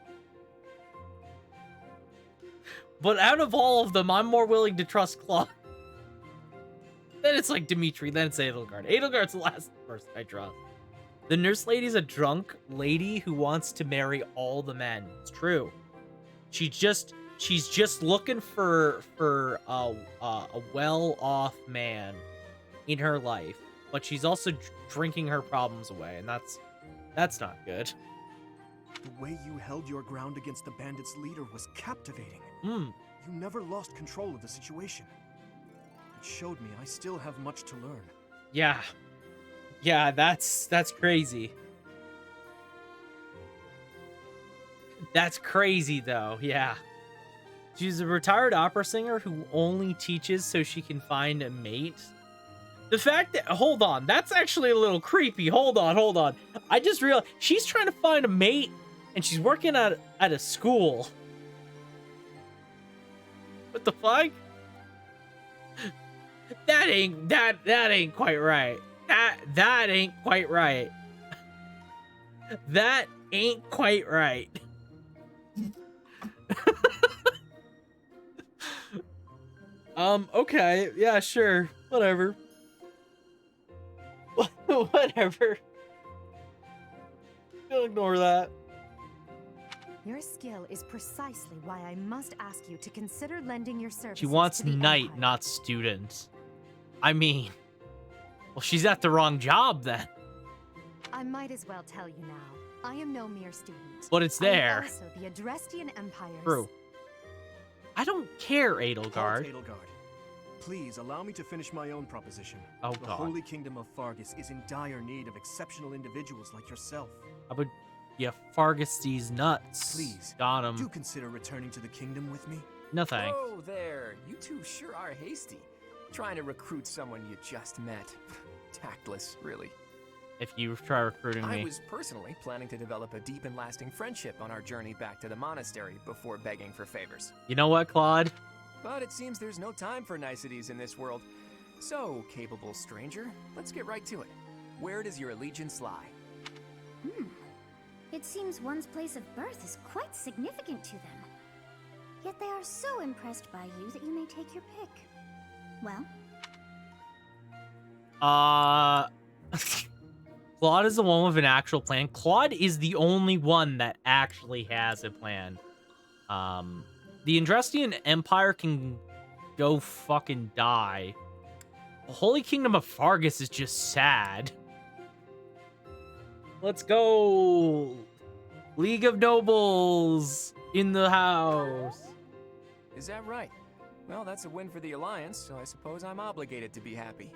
But out of all of them, I'm more willing to trust Kloqdq. Then it's like Dimitri, then it's Edelgard. Edelgard's the last person I trust. The nurse lady's a drunk lady who wants to marry all the men. It's true. She's just looking for a well-off man in her life, but she's also drinking her problems away, and that's not good. The way you held your ground against the bandits' leader was captivating. Hmm. You never lost control of the situation. It showed me I still have much to learn. Yeah. Yeah, that's crazy. That's crazy, though. Yeah. She's a retired opera singer who only teaches so she can find a mate. The fact that... Hold on. That's actually a little creepy. Hold on. I just realized she's trying to find a mate, and she's working at a school. What the fuck? That ain't quite right. That ain't quite right. That ain't quite right. Okay, yeah, sure, whatever. Whatever. I'll ignore that. Your skill is precisely why I must ask you to consider lending your services She wants to the knight, Empire. not student. I mean, well, she's at the wrong job then. I might as well tell you now. I am no mere student. But it's I am there. also the Adrestian Empire's... True. I don't care, Halt, Edelgard. Edelgard. Please allow me to finish my own proposition. Oh, The God. Holy Kingdom of Fargus is in dire need of exceptional individuals like yourself. How about you Fargus these nuts? Please, Got do him. consider returning to the kingdom with me. No thanks. Oh, there. You two sure are hasty. Trying to recruit someone you just met. Tactless, really. If you try recruiting I me. was personally planning to develop a deep and lasting friendship on our journey back to the monastery before begging for favors. You know what, Claude? But it seems there's no time for niceties in this world. So, capable stranger, let's get right to it. Where does your allegiance lie? It seems one's place of birth is quite significant to them. Yet they are so impressed by you that you may take your pick. Well, Claude is the one with an actual plan. Claude is the only one that actually has a plan. The Adrestian Empire can go fucking die. The Holy Kingdom of Fargus is just sad. Let's go! League of Nobles in the house. Is that right? Well, that's a win for the Alliance, so I suppose I'm obligated to be happy.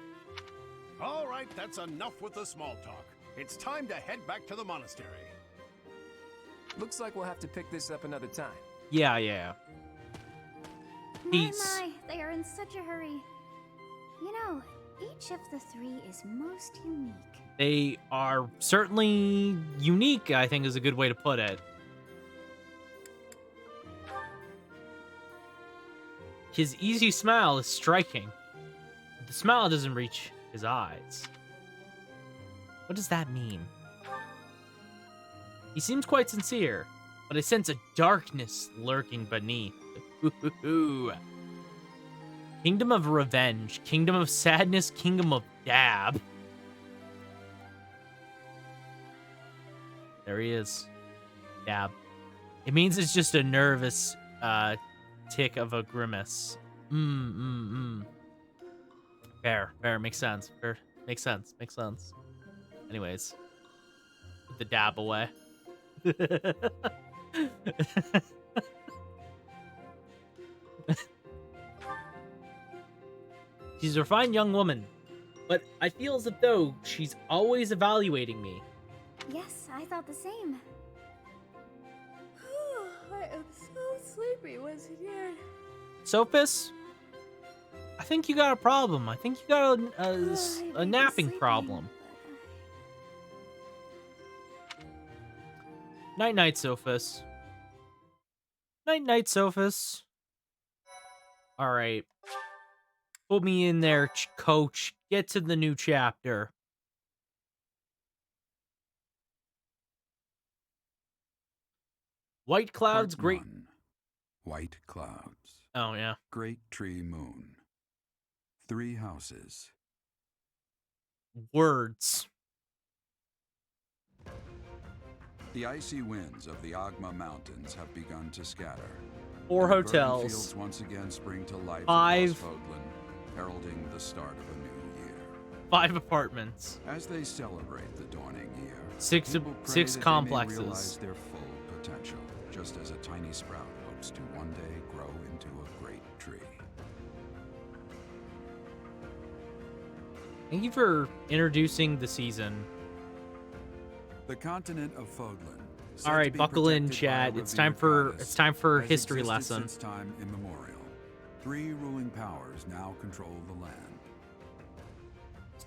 All right, that's enough with the small talk. It's time to head back to the monastery. Looks like we'll have to pick this up another time. Yeah. Peace. my, they are in such a hurry. You know, each of the three is most unique. They are certainly unique, I think is a good way to put it. His easy smile is striking. But the smile doesn't reach his eyes. What does that mean? He seems quite sincere, but I sense a darkness lurking beneath. Kingdom of Revenge, Kingdom of Sadness, Kingdom of Dab. There he is. Dab. It means it's just a nervous tick of a grimace. Fair. Makes sense. Fair. Makes sense. Anyways. Put the dab away. She's a refined young woman, but I feel as if though she's always evaluating me. Yes, I thought the same. I am so sleepy once again. Sophus, I think you got a problem. I think you got a napping problem. Night, Sophus. Night, Sophus. All right. Put me in there, coach. Get to the new chapter. White clouds, Part great. 1. White clouds. Oh, yeah. Great tree moon. 3 houses. Words. The icy winds of the Agma Mountains have begun to scatter. 4 And the burning hotels. fields once again spring to life 5. across Fodlan, heralding the start of a new year. 5 apartments. As they celebrate the dawning year, Six people pray six that they may complexes. realize their full potential, just as a tiny sprout hopes to one day grow into a great tree. Thank you for introducing the season. The continent of Fodlan. said All to right, be buckle in, protected by a chat. It's time revered for goddess, has history existed lesson. Since time immemorial. 3 ruling powers now control the land.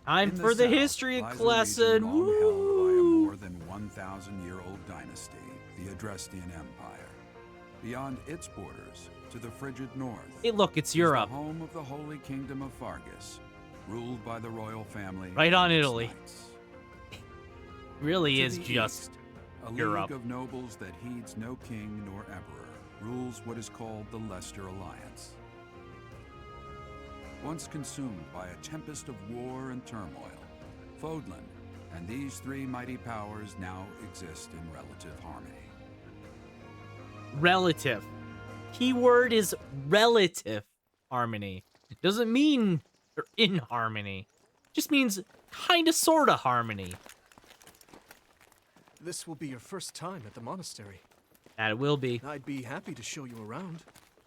Time In for the south history lies a lesson. region long held by a Woo! more than 1,000-year-old dynasty, the Adrestian Empire. Beyond its borders, to the frigid north, Hey, look, it's is Europe. the home of the Holy Kingdom of Fargus, ruled by the royal family. Right on and its Italy. knights. Really To is the just east, a Europe. league of nobles that heeds no king nor emperor rules what is called the Leicester Alliance. Once consumed by a tempest of war and turmoil, Fodlan and these 3 mighty powers now exist in relative harmony. relative. Keyword is relative harmony. It doesn't mean they're in harmony. It just means kinda sorta harmony. This will be your first time at the monastery. That it will be. I'd be happy to show you around.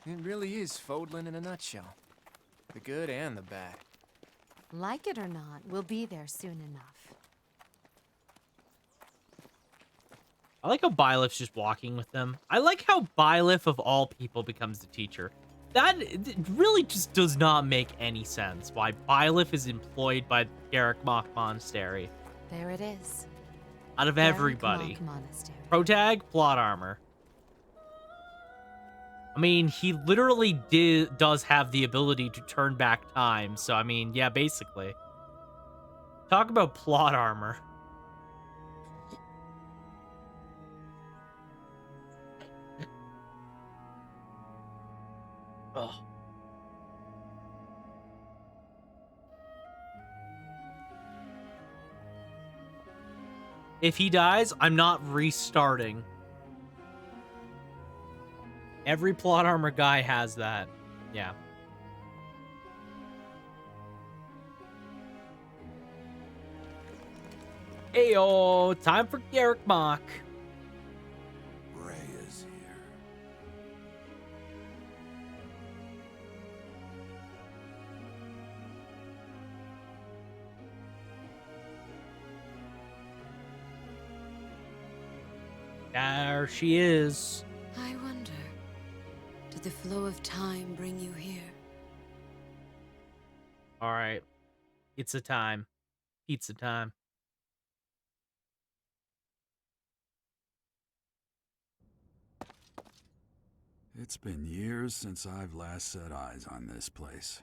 It really is Fodlan in a nutshell. The good and the bad. Like it or not, we'll be there soon enough. I like how Bylif's just walking with them. I like how Bylif, of all people, becomes the teacher. That it really just does not make any sense why Bylif is employed by Garrick-Mach Monastery. There it is. Out of everybody. Garrick-Mach Monastery. Protag, plot armor. I mean, he literally does have the ability to turn back time, so I mean, yeah, basically. Talk about plot armor. Ugh. If he dies, I'm not restarting. Every plot armor guy has that. Yeah. Ayo, time for Garrick-Mach. Ray is here. There she is. I wonder, did the flow of time bring you here? All right. It's a time. Pizza time. It's been years since I've last set eyes on this place.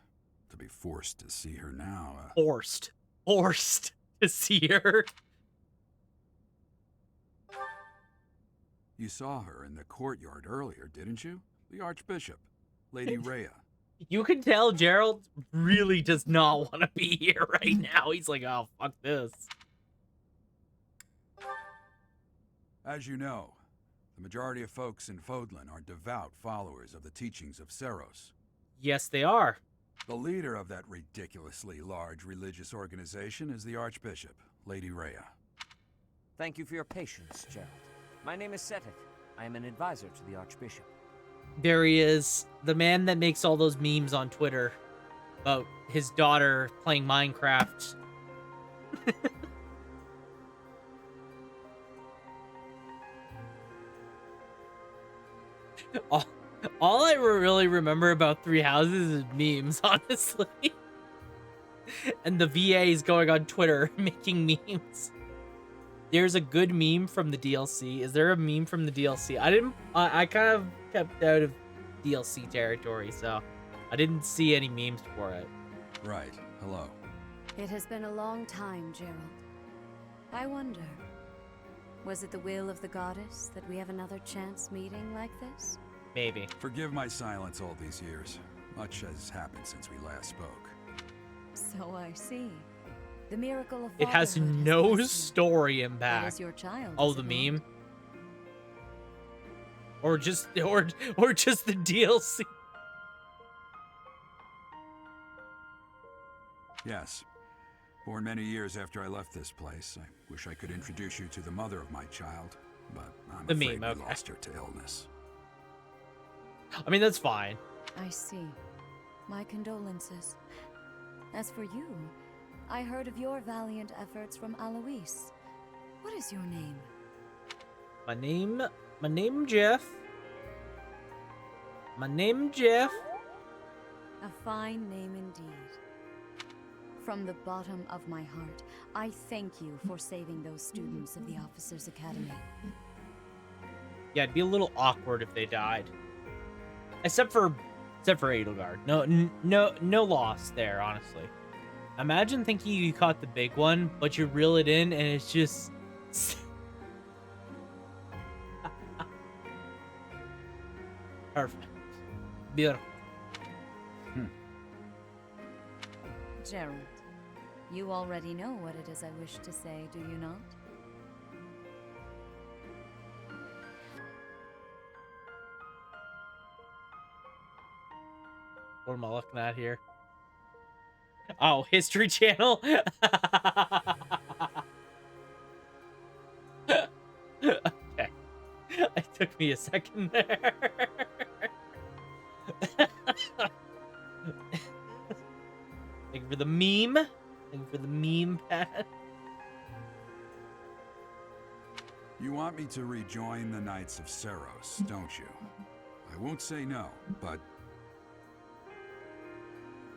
To be forced to see her now, Forced to see her. You saw her in the courtyard earlier, didn't you? The Archbishop, Lady Rhea. You can tell Gerald really does not want to be here right now. He's like, oh, fuck this. As you know, the majority of folks in Fodlan are devout followers of the teachings of Seros. Yes, they are. The leader of that ridiculously large religious organization is the Archbishop, Lady Rhea. Thank you for your patience, Gerald. My name is Seteth. I am an advisor to the Archbishop. There he is. The man that makes all those memes on Twitter about his daughter playing Minecraft. all I really remember about Three Houses is memes, honestly. And the VAs going on Twitter making memes. There's a good meme from the DLC. Is there a meme from the DLC? I kind of kept out of DLC territory, so I didn't see any memes for it. Right. Hello. It has been a long time, Gerald. I wonder, was it the will of the goddess that we have another chance meeting like this? Maybe. Forgive my silence all these years. Much has happened since we last spoke. So I see. The miracle of It has fatherhood no blessed you. story That impact. is your child, Oh, is the it not? meme? Or just the DLC. Yes. Born many years after I left this place. I wish I could introduce you to the mother of my child, but I'm The afraid meme, we okay. lost her to illness. I mean, that's fine. I see. My condolences. As for you, I heard of your valiant efforts from Alois. What is your name? My name Jeff. My name Jeff. A fine name indeed. From the bottom of my heart, I thank you for saving those students of the Officers Academy. Yeah, it'd be a little awkward if they died. Except for Edelgard. No loss there, honestly. Imagine thinking you caught the big one, but you reel it in and it's just... Perfect. Beautiful. Gerald, you already know what it is I wish to say, do you not? What am I looking at here? Oh, History Channel. Okay. It took me a second there. Thank you for the meme. Thank you for the meme, Pat. You want me to rejoin the Knights of Seros, don't you? I won't say no, but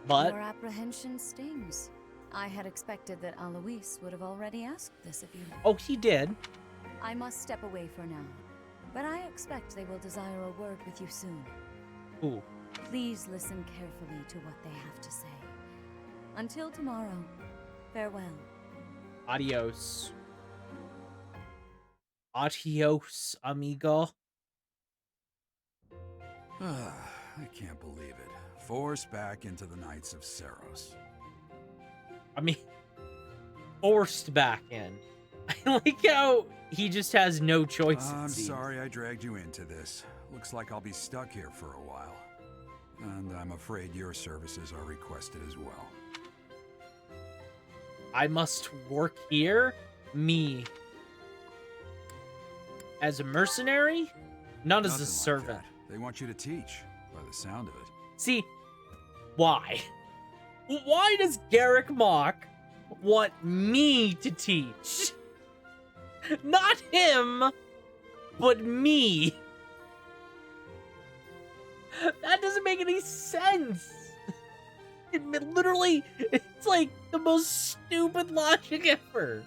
Your apprehension stings. I had expected that Alois would have already asked this of you. Oh, he did. I must step away for now, but I expect they will desire a word with you soon. Ooh. Please listen carefully to what they have to say. Until tomorrow, farewell. Adios. Adios, amigo. I can't believe it. Forced back into the Knights of Seros. I mean, forced back in. I like how he just has no choice. I'm sorry I dragged you into this. Looks like I'll be stuck here for a while. And I'm afraid your services are requested as well. I must work here? Me. As a mercenary? Not as a servant. They want you to teach, by the sound of it. See, why? Why does Garrick Mock want me to teach? Not him, but me. That doesn't make any sense. It literally, it's like the most stupid logic ever.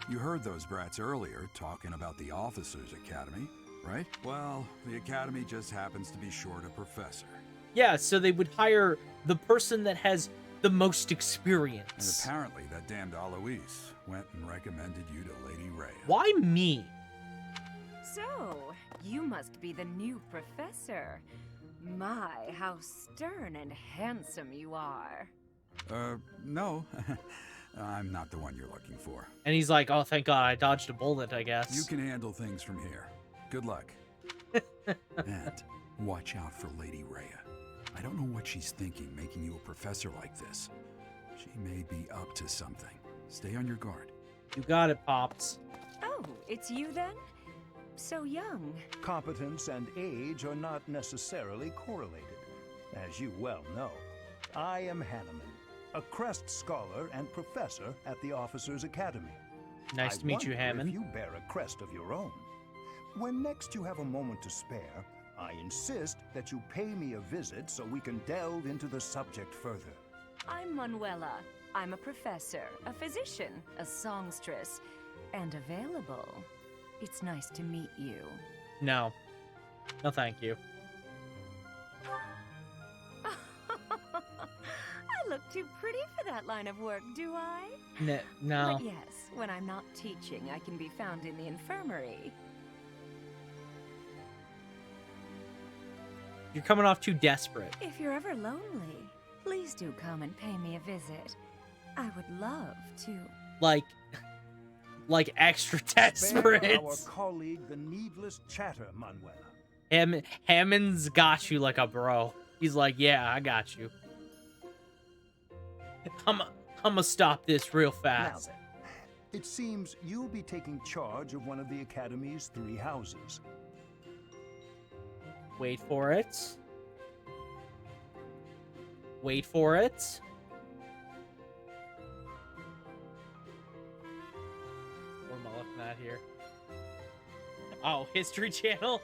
You heard those brats earlier talking about the Officers Academy, right? Well, the Academy just happens to be short a professor. Yeah, so they would hire the person that has the most And experience. apparently that damned Alois went and recommended you to Lady Rhea. Why me? So, you must be the new professor. My, how stern and handsome you are. No. I'm not the one you're looking for. And he's like, oh, thank God I dodged a bullet, I guess. You can handle things from here. Good luck. And watch out for Lady Rhea. I don't know what she's thinking making you a professor like this. She may be up to something. Stay on your guard. You got it, Pops. Oh, it's you then? So young. Competence and age are not necessarily correlated. As you well know, I am Hanneman, a Crest Scholar and Professor at the Officers Academy. Nice to meet you, wonder Hammond. If you bear a crest of your own. When next you have a moment to spare, I insist that you pay me a visit so we can delve into the subject further. I'm Manuela. I'm a professor, a physician, a songstress, and available. It's nice to meet you. No. No, thank you. I look too pretty for that line of work, do I? No. But yes, when I'm not teaching, I can be found in the infirmary. You're coming off too desperate. If you're ever lonely, please do come and pay me a visit. I would love to. Like extra Spare desperate. our colleague the needless chatter, Manuela. Hammond's got you like a bro. He's like, yeah, I got you. I'm gonna stop this real Now fast. then, it seems you'll be taking charge of one of the Academy's 3 houses. Wait for it. Wait for it. What am I looking at here? Oh, History Channel.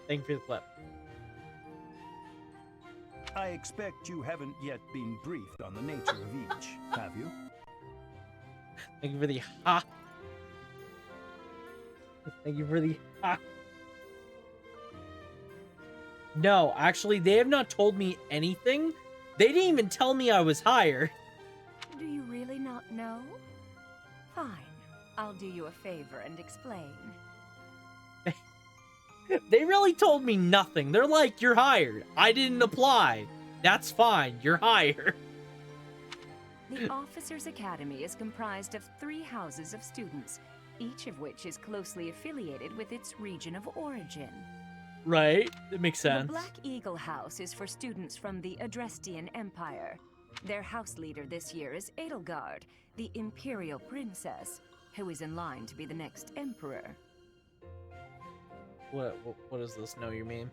Thank you for the clip. I expect you haven't yet been briefed on the nature of each, have you? Thank you for the ha. Thank you for the ha. No, actually, they have not told me anything. They didn't even tell me I was hired. Do you really not know? Fine. I'll do you a favor and explain. They really told me nothing. They're like, you're hired. I didn't apply. That's fine. You're hired. The Officers' Academy is comprised of 3 houses of students, each of which is closely affiliated with its region of origin. Right? That makes sense. The Black Eagle House is for students from the Adrestian Empire. Their house leader this year is Edelgard, the Imperial Princess, who is in line to be the next Emperor. What does this know you mean?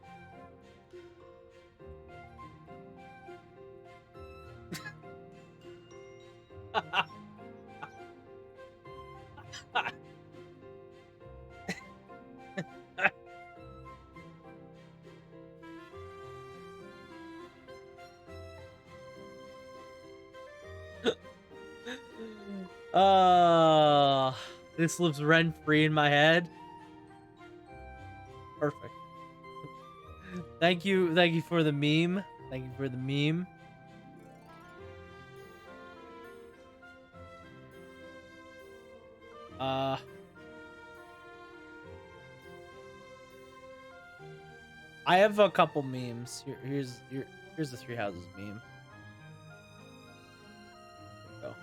This lives rent-free in my head. Perfect. Thank you for the meme. Thank you for the meme. I have a couple memes. Here's the 3 houses meme. There you go.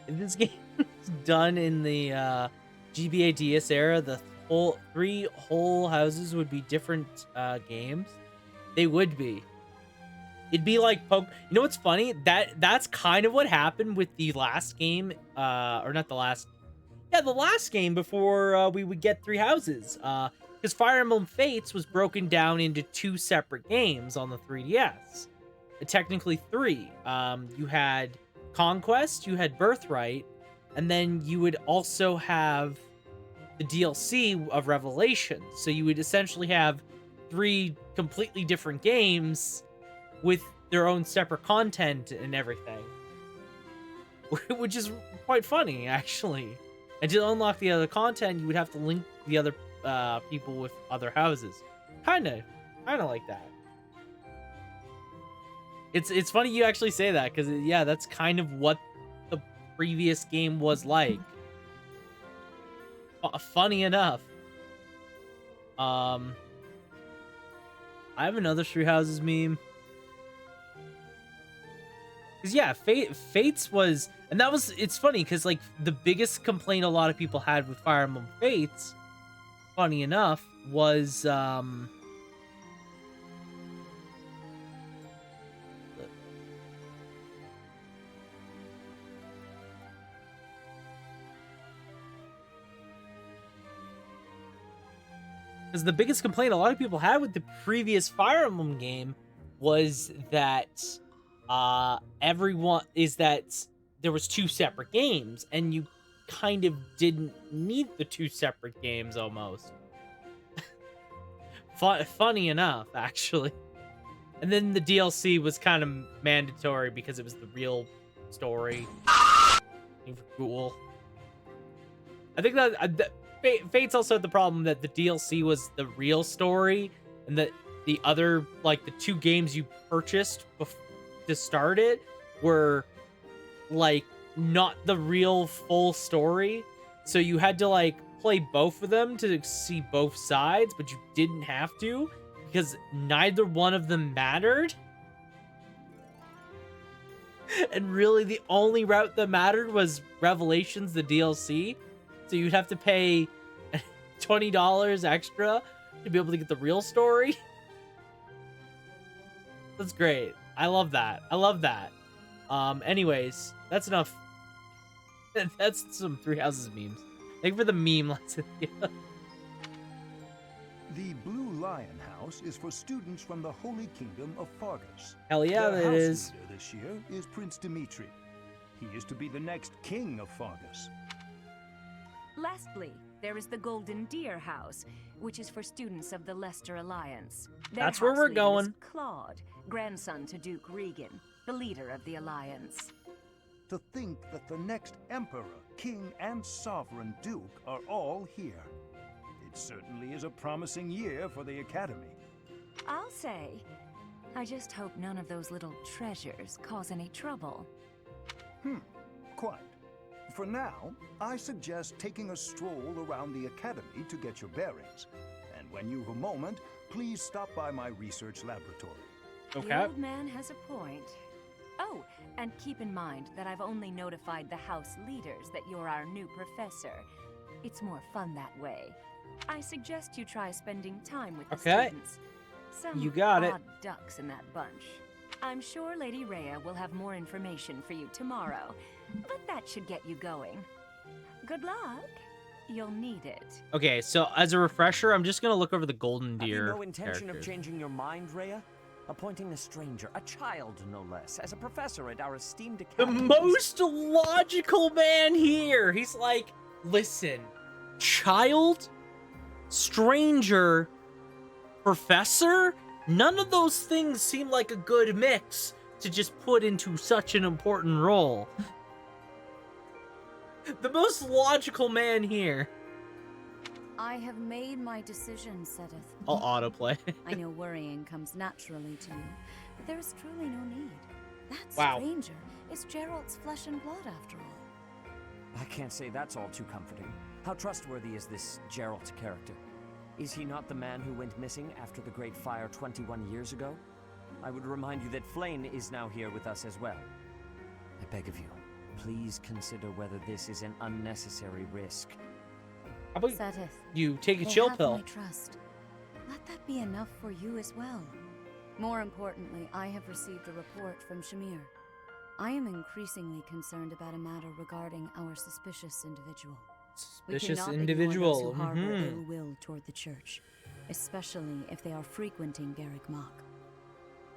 This game is done in the GBA DS era. The whole 3 whole houses would be different games. They would be. It'd be like You know what's funny? That's kind of what happened with the last game, or not the last. Yeah, the last game before we would get 3 houses. Because Fire Emblem Fates was broken down into 2 separate games on the 3DS. Technically 3. You had Conquest, you had Birthright, and then you would also have the DLC of Revelation. So you would essentially have 3 completely different games with their own separate content and everything. Which is quite funny, actually. And to unlock the other content, you would have to link the other people with other houses. Kinda like that. It's funny you actually say that, because yeah, that's kind of what the previous game was like. Funny enough. I have another 3 houses meme. Because yeah, Fates was, and that was, it's funny because like the biggest complaint a lot of people had with Fire Emblem Fates, funny enough, was because the biggest complaint a lot of people had with the previous Fire Emblem game was that there was 2 separate games, and you kind of didn't need the 2 separate games almost. Funny enough, actually. And then the DLC was kind of mandatory because it was the real story. Cool. I think that Fates also had the problem that the DLC was the real story, and that the other, like, the 2 games you purchased to start it were, like, not the real full story. So you had to, like, play both of them to see both sides, but you didn't have to because neither one of them mattered. And really the only route that mattered was Revelations, the DLC. So you'd have to pay $20 extra to be able to get the real story. That's great. I love that. I love that. Anyways, that's enough. That's some Three Houses memes. Thank you for the meme, Cynthia. The Blue Lion House is for students from the Holy Kingdom of Fargus. Hell yeah, Their it house is. leader this year is Prince Dimitri. He is to be the next king of Fargus. Lastly, there is the Golden Deer House, which is for students of the Leicester Alliance. Their That's where house we're leader going. is Claude, grandson to Duke Regan, the leader of the Alliance. To think that the next emperor, king, and sovereign duke are all here. It certainly is a promising year for the Academy. I'll say. I just hope none of those little treasures cause any trouble. Quite. For now, I suggest taking a stroll around the Academy to get your bearings. And when you've a moment, please stop by my research laboratory. The old man has a point. Oh, and keep in mind that I've only notified the house leaders that you're our new professor. It's more fun that way. I suggest you try spending time with the students. Some You got it. odd ducks in that bunch. I'm sure Lady Rhea will have more information for you tomorrow, but that should get you going. Good luck. You'll need it. Okay, so as a refresher, I'm just gonna look over the Golden Have you Deer no intention of characters. changing your mind, Rhea? Appointing a stranger, a child no less, as a professor at our esteemed The academy. most logical man here. He's like, listen, child, stranger, professor, none of those things seem like a good mix to just put into such an important role. The most logical man here. I have made my decision, Sedith. I'll autoplay. I know worrying comes naturally to you, but there is truly no need. That Wow. stranger is Gerald's flesh and blood, after all. I can't say that's all too comforting. How trustworthy is this Geralt character? Is he not the man who went missing after the Great Fire 21 years ago? I would remind you that Flayn is now here with us as well. I beg of you, please consider whether this is an unnecessary risk. How about Sedith, you take a they chill have pill? my trust. Let that be enough for you as well. More importantly, I have received a report from Shamir. I am increasingly concerned about a matter regarding our suspicious individual. Suspicious we cannot individual. Ignore those who harbor Mhm. ill will toward the church, especially if they are frequenting Garrick Mach.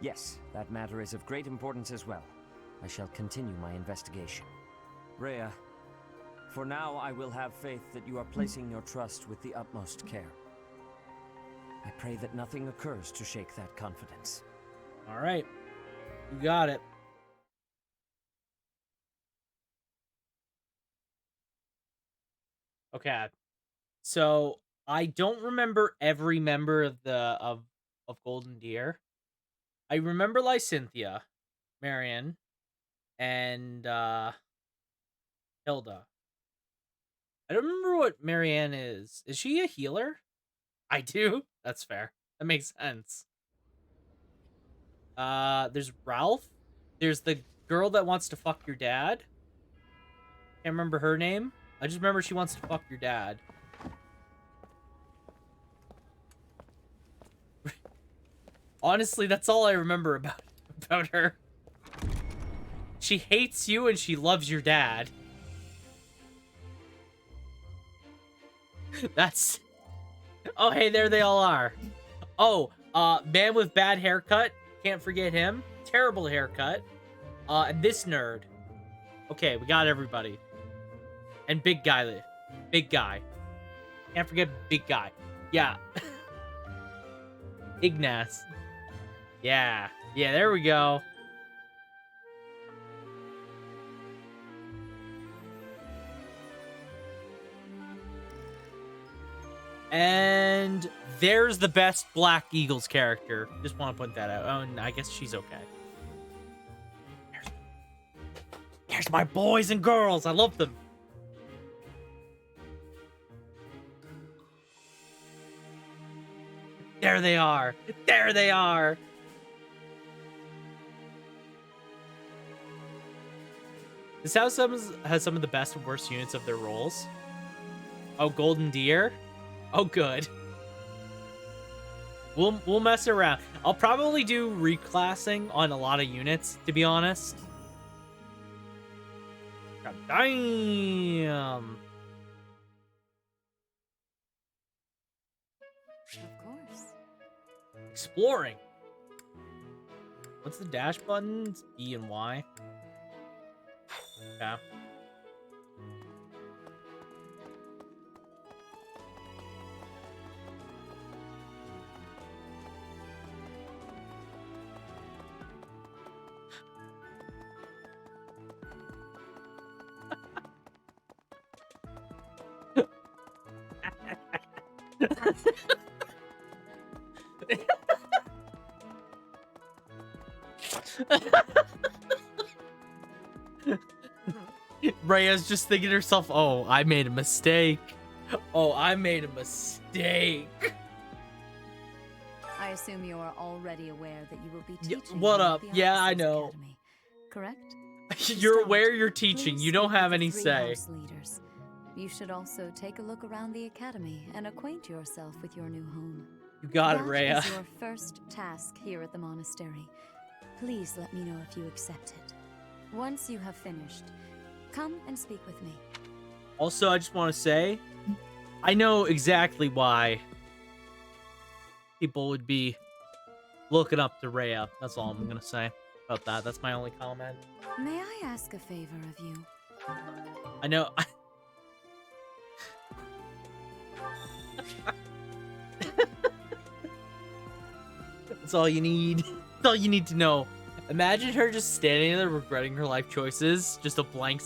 Yes, that matter is of great importance as well. I shall continue my investigation. Rhea, for now I will have faith that you are placing your trust with the utmost care. I pray that nothing occurs to shake that confidence. All right, you got it. Okay, so I don't remember every member of of Golden Deer. I remember Lysynthia, Marion, and Hilda. I don't remember what Marianne is. Is she a healer? I do. That's fair. That makes sense. There's Ralph. There's the girl that wants to fuck your dad. Can't remember her name. I just remember she wants to fuck your dad. Honestly, that's all I remember about her. She hates you and she loves your dad. That's... Oh, hey, there they all are. Oh, man with bad haircut. Can't forget him. Terrible haircut. And this nerd. Okay, we got everybody. And big guy. Big guy. Can't forget big guy. Yeah. Ignace. Yeah. Yeah, there we go. And there's the best Black Eagles character. Just want to point that out. Oh, and I guess she's okay. There's my boys and girls. I love them. There they are. There they are. This house has some of the best and worst units of their roles. Oh, Golden Deer. Oh, good. We'll mess around. I'll probably do reclassing on a lot of units, to be honest. God damn. Of course. Exploring. What's the dash button? It's B and Y. Yeah. Rhea's just thinking to herself, oh, I made a mistake. Oh, I made a mistake. I assume you are already aware that you will be teaching. What at up? the Yeah, I Officers know. Academy, correct? You're Start. aware you're teaching. Please You don't speak with have the any 3 say. house leaders. You should also take a look around the academy and acquaint yourself with your new home. You got it, That Rhea. is your first task here at the monastery. Please let me know if you accept it. Once you have finished, come and speak with me. Also, I just want to say, I know exactly why people would be looking up to Rhea. That's all I'm going to say about that. That's my only comment. May I ask a favor of you? I know. That's all you need. That's all you need to know. Imagine her just standing there regretting her life choices. Just a blank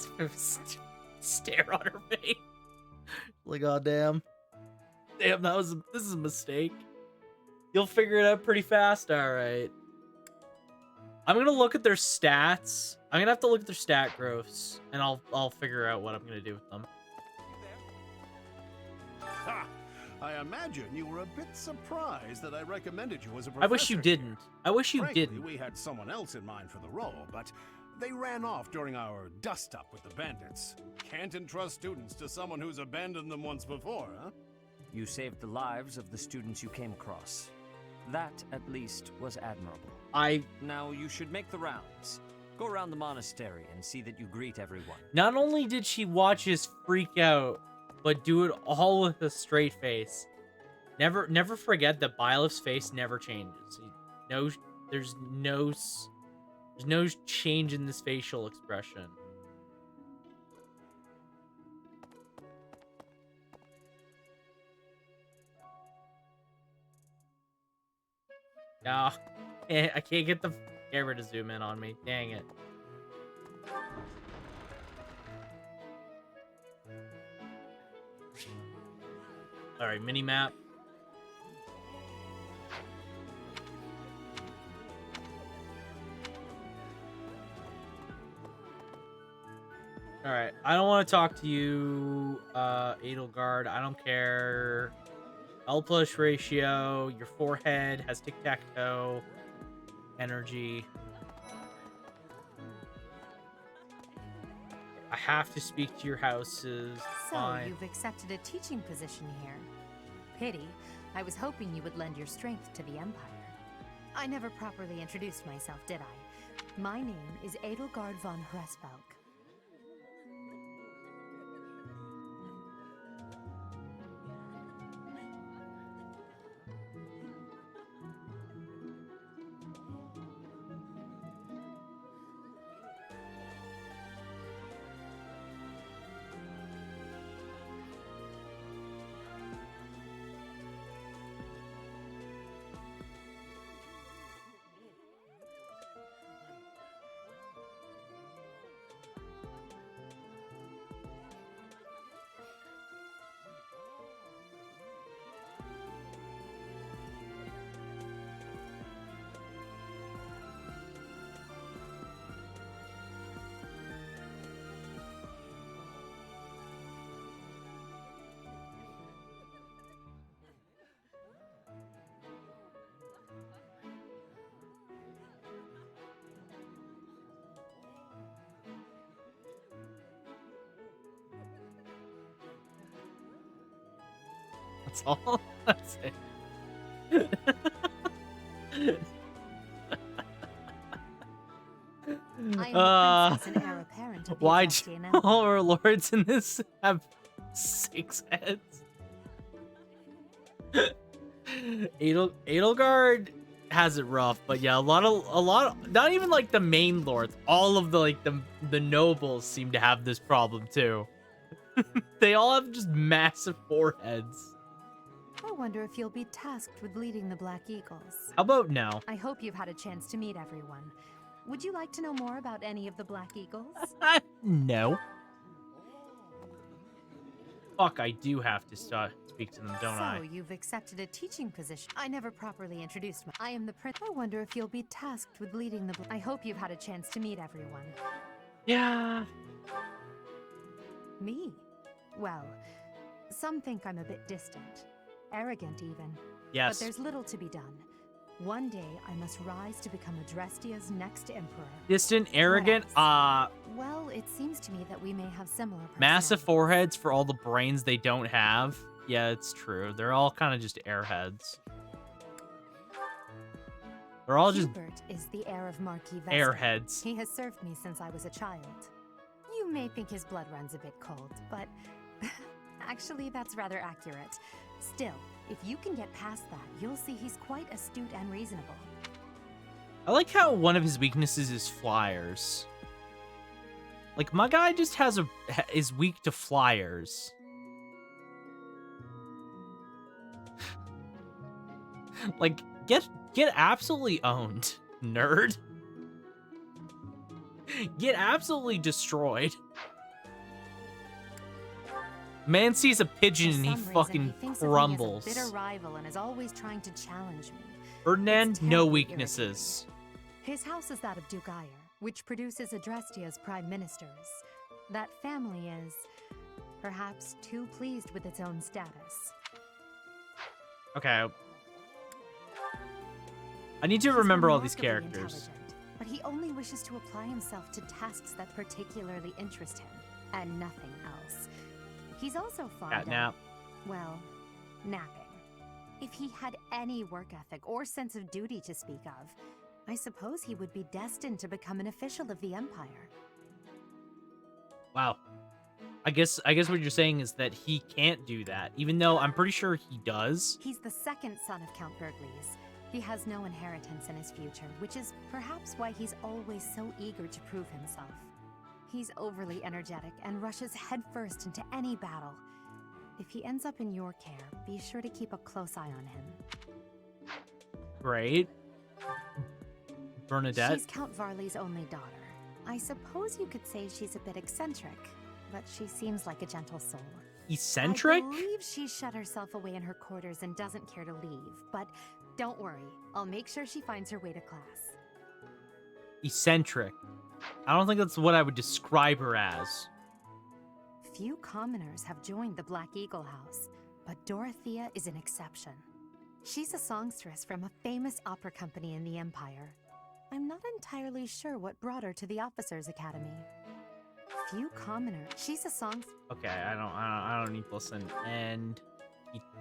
stare on her face. Like, oh, damn. Damn, this is a mistake. You'll figure it out pretty fast, alright. I'm gonna look at their stats. I'm gonna have to look at their stat growths, and I'll figure out what I'm gonna do with them. Ha! I imagine you were a bit surprised that I recommended you as a professor. I wish you didn't. I wish you Frankly, didn't. we had someone else in mind for the role, but they ran off during our dust-up with the bandits. Can't entrust students to someone who's abandoned them once before, huh? You saved the lives of the students you came across. That, at least, was admirable. Now you should make the rounds. Go around the monastery and see that you greet everyone. Not only did she watch us freak out, but do it all with a straight face. Never forget that Byleth's face never changes. There's no change in this facial expression. No, I can't get the camera to zoom in on me. Dang it. Alright, mini-map. Alright, I don't want to talk to you, Edelgard. I don't care. L plus ratio, your forehead has tic-tac-toe, energy. I have to speak to your houses. So, Fine. you've accepted a teaching position here. Pity. I was hoping you would lend your strength to the Empire. I never properly introduced myself, did I? My name is Edelgard von Hresbalk. That's all. That's it. I am the princess and heir apparent of the Why Kloqdq do all our lords in this have 6 heads? Edelgard has it rough, but yeah, a lot of, not even like the main lords, all of the like the nobles seem to have this problem too. They all have just massive foreheads. I wonder if you'll be tasked with leading the Black Eagles. How about now? I hope you've had a chance to meet everyone. Would you like to know more about any of the Black Eagles? No. Fuck, I do have to speak to them, don't I? So, you've accepted a teaching position. I never properly introduced I am the prince. I wonder if you'll be tasked with leading the... I hope you've had a chance to meet everyone. Yeah. Me? Well, some think I'm a bit distant. Arrogant, even. Yes. But there's little to be done. One day, I must rise to become Adrestia's next emperor. Distant, arrogant, Well, it seems to me that we may have similar massive foreheads for all the brains they don't have. Yeah, it's true. They're all kind of just airheads. They're all just Hubert is the heir of Marquis Vesta. airheads. He has served me since I was a child. You may think his blood runs a bit cold, but actually that's rather accurate. Still, if you can get past that, you'll see he's quite astute and reasonable. I like how one of his weaknesses is flyers. Like, my guy just is weak to flyers. Like, get absolutely owned, nerd. Get absolutely destroyed. Man sees a pigeon and he fucking crumbles. He thinks of me as a bitter rival and is always trying to challenge me. Ferdinand, no weaknesses. His house is that of Duke Ire, which produces Adrestia's prime ministers. That family is perhaps too pleased with its own status. Okay. I need to remember all these characters. But he only wishes to apply himself to tasks that particularly interest him, and nothing else. He's also fond of, well, napping. If he had any work ethic or sense of duty to speak of, I suppose he would be destined to become an official of the Empire. Wow. I guess what you're saying is that he can't do that, even though I'm pretty sure he does. He's the second son of Count Bergles. He has no inheritance in his future, which is perhaps why he's always so eager to prove himself. He's overly energetic and rushes headfirst into any battle. If he ends up in your care, be sure to keep a close eye on him. Great. Bernadette? She's Count Varley's only daughter. I suppose you could say she's a bit eccentric, but she seems like a gentle soul. Eccentric? I believe she shut herself away in her quarters and doesn't care to leave, but don't worry, I'll make sure she finds her way to class. Eccentric. I don't think that's what I would describe her as. Few commoners have joined the Black Eagle House, but Dorothea is an exception. She's a songstress from a famous opera company in the Empire. I'm not entirely sure what brought her to the Officers' Academy. Few commoners. She's a song. Okay, I don't need to listen. And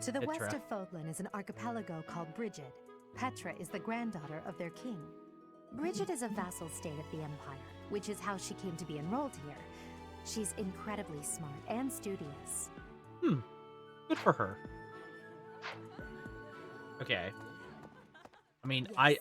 to the west of Fodlan is an archipelago called Brigid. Petra is the granddaughter of their king. Brigid is a vassal state of the Empire, which is how she came to be enrolled here. She's incredibly smart and studious. Good for her. Okay. I mean, yes.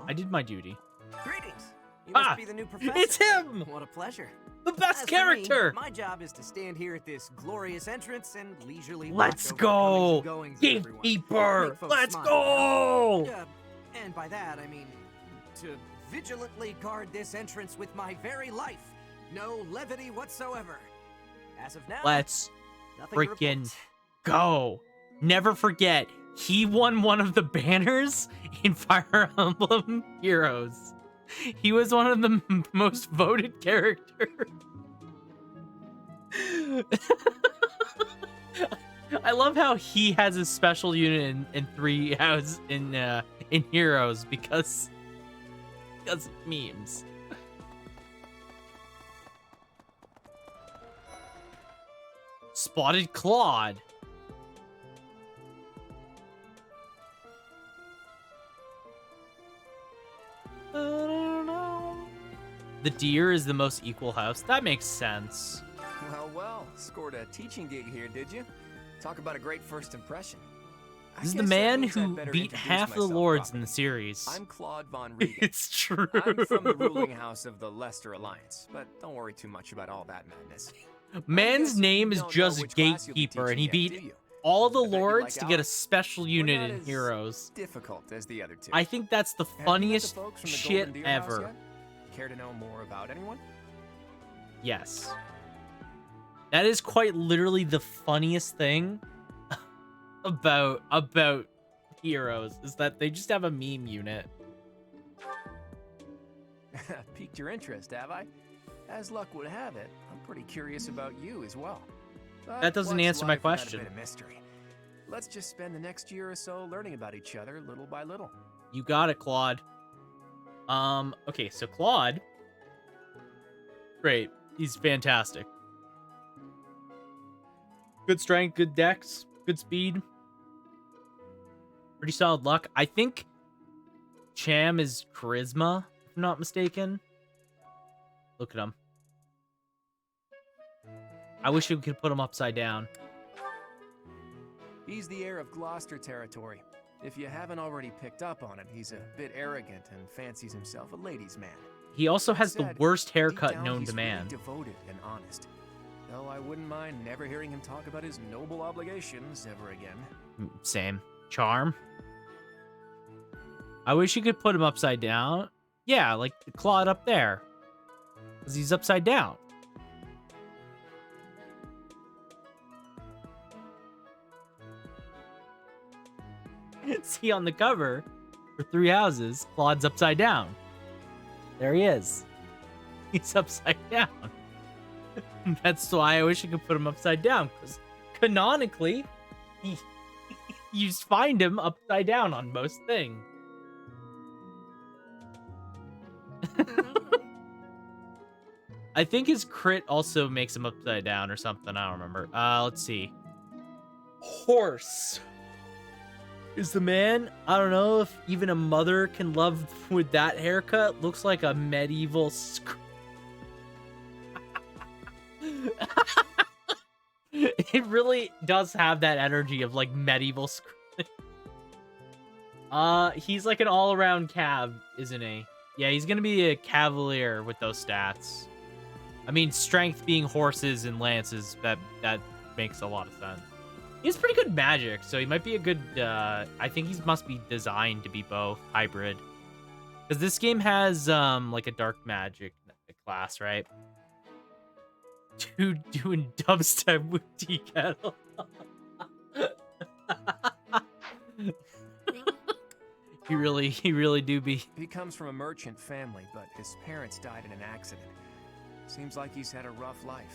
I did my duty. Greetings. You must be the new professor. It's him! What a pleasure. The best character! Me, my job is to stand here at this glorious entrance and leisurely Let's go! Gatekeeper! Let's go! And by that, I mean to vigilantly guard this entrance with my very life. No levity whatsoever. As of now, let's freaking go. Never forget, he won one of the banners in Fire Emblem Heroes. He was one of the most voted characters. I love how he has a special unit in Heroes because of memes. Spotted Claude. The deer is the most equal house. That makes sense. Well, scored a teaching gig here, did you? Talk about a great first impression. This is the man who beat half the lords in the series. I'm Claude von Regan. It's true. I'm from the ruling house of the Lester Alliance, but don't worry too much about all that madness. Man's name is just Gatekeeper, and he beat all the lords to get a special unit in Heroes. Difficult as the other two. I think that's the funniest shit ever. Care to know more about anyone? Yes. That is quite literally the funniest thing about Heroes, is that they just have a meme unit. Piqued your interest, have I? As luck would have it, I'm pretty curious about you as well. But that doesn't answer my question. A bit of mystery. Let's just spend the next year or so learning about each other little by little. You got it, Claude. Okay, so Claude, great. He's fantastic. Good strength, good dex, good speed. Pretty solid luck. I think Cham is charisma, if I'm not mistaken. Look at him. I wish we could put him upside down. He's the heir of Gloucester territory. If you haven't already picked up on it, he's a bit arrogant and fancies himself a ladies' man. He also has the worst haircut known to He's man. really devoted and honest. Though I wouldn't mind never hearing him talk about his noble obligations ever again. Same. Charm. I wish you could put him upside down. Yeah, like the Claude up there. Because he's upside down. See on the cover for Three Houses, Claude's upside down. There he is. He's upside down. That's why I wish I could put him upside down, because canonically, you just find him upside down on most things. I think his crit also makes him upside down or something. I don't remember. Let's see. Horse is the man. I don't know if even a mother can love with that haircut. Looks like a medieval It really does have that energy of like medieval he's like an all-around cav, isn't he? Yeah, he's gonna be a cavalier with those stats. I mean, strength being horses and lances, that makes a lot of sense. He has pretty good magic, so he might be a good, I think he must be designed to be both hybrid. Because this game has, like a dark magic class, right? Dude doing dubstep with tea kettle. He really do be. He comes from a merchant family, but his parents died in an accident. Seems like he's had a rough life.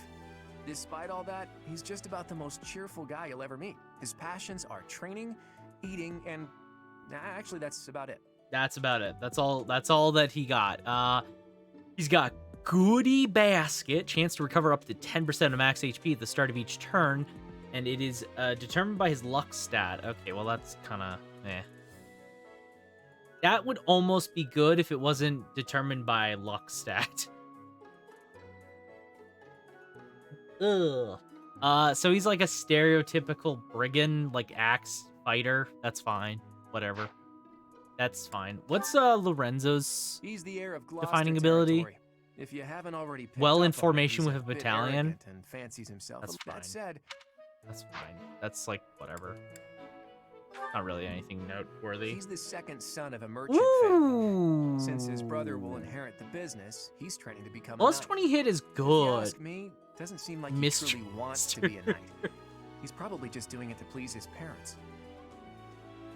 Despite all that, he's just about the most cheerful guy you'll ever meet. His passions are training, eating, and actually that's about it. That's about it. That's all that he got. He's got Goodie Basket, chance to recover up to 10% of max HP at the start of each turn, and it is determined by his luck stat. Okay, well that's kind of eh. That would almost be good if it wasn't determined by luck stat. Ugh. So he's like a stereotypical brigand, like axe fighter. That's fine. Whatever. That's fine. What's Lorenzo's He's the heir of Gloucester defining ability? territory. If you haven't already picked Well up in on it, formation he's with a bit battalion. arrogant and fancies himself. That's fine. That said, That's fine. That's like whatever. Not really anything noteworthy. he's the second son of a merchant family. Since his brother will inherit the business, he's training to become Plus a knight. 20 hit is If you good. ask me, doesn't seem like he Mr. truly wants to be a knight. He's probably just doing it to please his parents.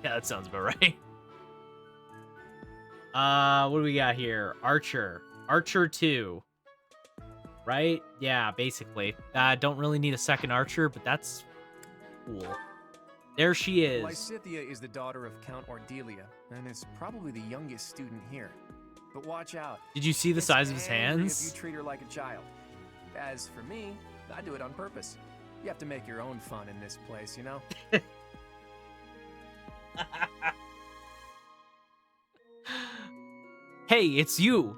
Yeah, that sounds about right. What do we got here? Archer. Archer 2. Right? Yeah, basically. Don't really need a second Archer, but that's cool. There she is. Lysithea is the daughter of Count Ordelia, and is probably the youngest student here. But watch out. Did you see the It's size of his angry hands? If you treat her like a child. As for me, I do it on purpose. You have to make your own fun in this place, you know? Hey, it's you.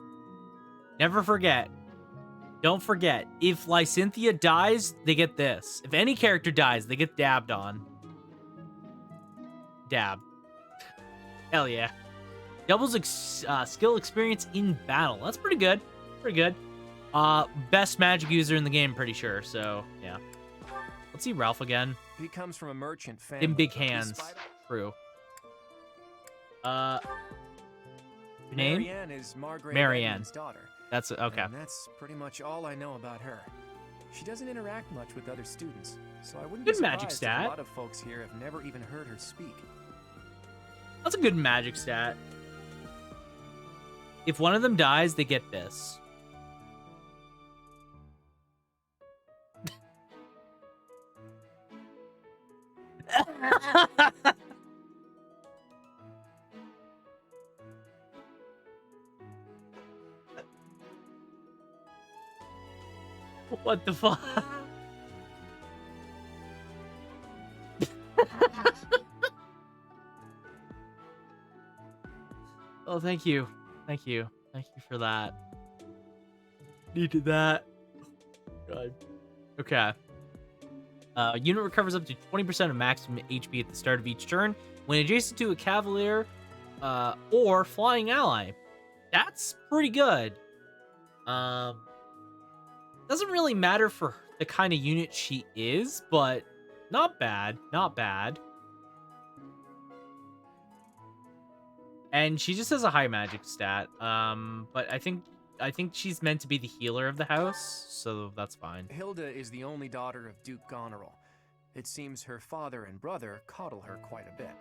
Never forget. Don't forget, if Lysynthia dies, they get this. If any character dies, they get dabbed on. Dab. Hell yeah. Doubles skill experience in battle. That's pretty good. Pretty good. Best magic user in the game, pretty sure. So, yeah. Let's see Ralph again. He comes from a merchant family. In big hands. True. Your name? Marianne is Margaret Marianne. Edmund's daughter. That's okay. And that's pretty much all I know about her. She doesn't interact much with other students, so I wouldn't Good be magic surprised stat. if a lot of folks here have never even heard her speak. That's a good magic stat. If one of them dies, they get this. What the fuck? Oh, thank you. Thank you. Thank you for that. Needed that. God. Okay. Unit recovers up to 20% of maximum HP at the start of each turn when adjacent to a cavalier or flying ally. That's pretty good. Doesn't really matter for the kind of unit she is, but not bad. Not bad. And she just has a high magic stat. But I think she's meant to be the healer of the house, so that's fine. Hilda is the only daughter of Duke Goneril. It seems her father and brother coddle her quite a bit.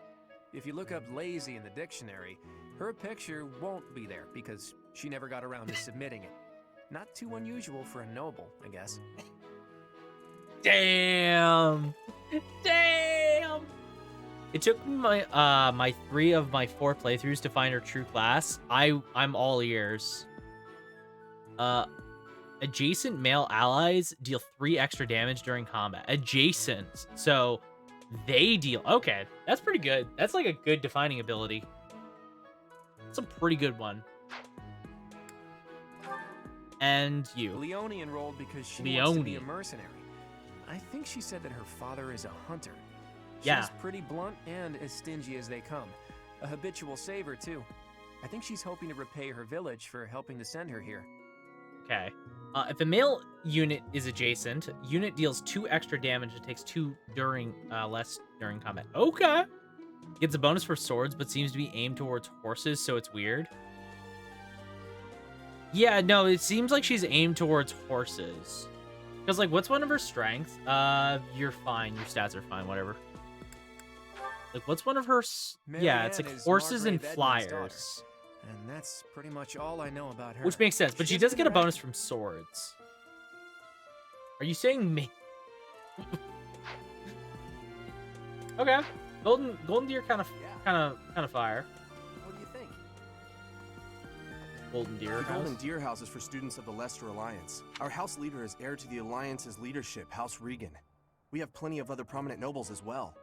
If you look up lazy in the dictionary, her picture won't be there because she never got around to submitting it. Not too unusual for a noble, I guess. Damn. Damn. It took me my 3 of my 4 playthroughs to find her true class. I'm all ears. Adjacent male allies deal 3 extra damage during combat. Adjacent. So they deal. Okay, that's pretty good. That's like a good defining ability. That's a pretty good one. And you. Leone enrolled because she wants to be a mercenary. I think she said that her father is a hunter. Yeah. She's pretty blunt and as stingy as they come. A habitual saver, too. I think she's hoping to repay her village for helping to send her here. Okay. If a male unit is adjacent, unit deals 2 extra damage and takes 2 during less during combat. Okay. Gets a bonus for swords, but seems to be aimed towards horses, so it's weird. Yeah, no, it seems like she's aimed towards horses. Because, like, what's one of her strengths? You're fine. Your stats are fine, whatever. Like, what's one of her... Yeah, it's like horses and flyers. And that's pretty much all I know about her. Which makes sense, but she does get a bonus from swords. Are you saying me? Okay. Golden Deer kind of fire. What do you think? Golden Deer The House. Golden Deer House is for students of the Leicester Alliance. Our house leader is heir to the Alliance's leadership, House Regan. We have plenty of other prominent nobles as well.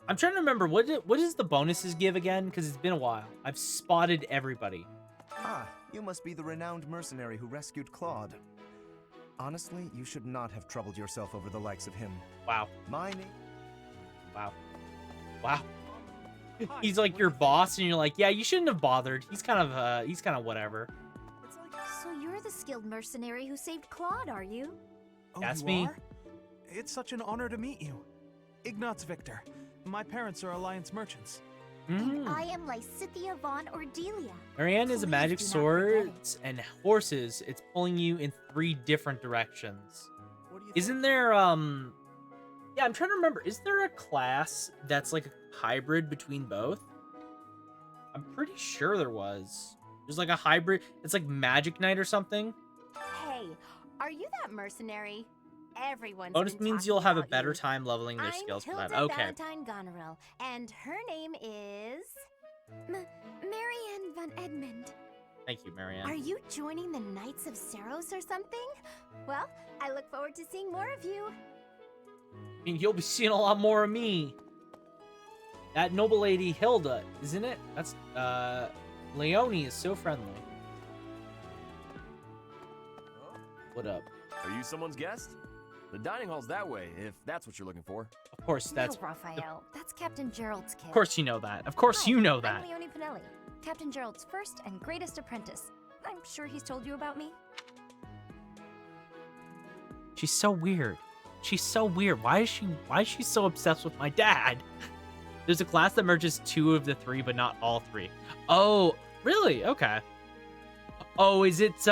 I'm trying to remember, what does the bonuses give again? Because it's been a while. I've spotted everybody. Ah, you must be the renowned mercenary who rescued Claude. Honestly, you should not have troubled yourself over the likes of him. Wow. My name... Wow. Wow. He's like your boss, and you're like, yeah, you shouldn't have bothered. He's kind of whatever. So you're the skilled mercenary who saved Claude, are you? Oh, That's you me. Are? It's such an honor to meet you. Ignatz Victor. My parents are Alliance merchants. And I am Lysithia von Ordelia. Marianne is a Please magic do not swords and horses. It's pulling you in 3 different directions. Isn't there, yeah, I'm trying to remember. Is there a class that's like a hybrid between both? I'm pretty sure there was. There's like a hybrid. It's like Magic Knight or something. Hey, are you that mercenary? Everyone's Bonus been means talking you'll have a about better you. time leveling their I'm skills for Hilda that. Okay. Valentine Goneril, and her name is... Marianne von Edmund. Thank you, Marianne. Are you joining the Knights of Saros or something? Well, I look forward to seeing more of you. I mean, you'll be seeing a lot more of me. That noble lady Hilda, isn't it? That's, Leone is so friendly. What up? Are you someone's guest? The dining hall's that way, if that's what you're looking for. Of course, that's... No, Raphael. That's Captain Gerald's kid. Of course you know that. Of course Hi, you know that. I'm Leone Pinelli, Captain Gerald's first and greatest apprentice. I'm sure he's told you about me. She's so weird. She's so weird. Why is she so obsessed with my dad? There's a class that merges 2 of the 3, but not all 3. Oh, really? Okay. Oh, is it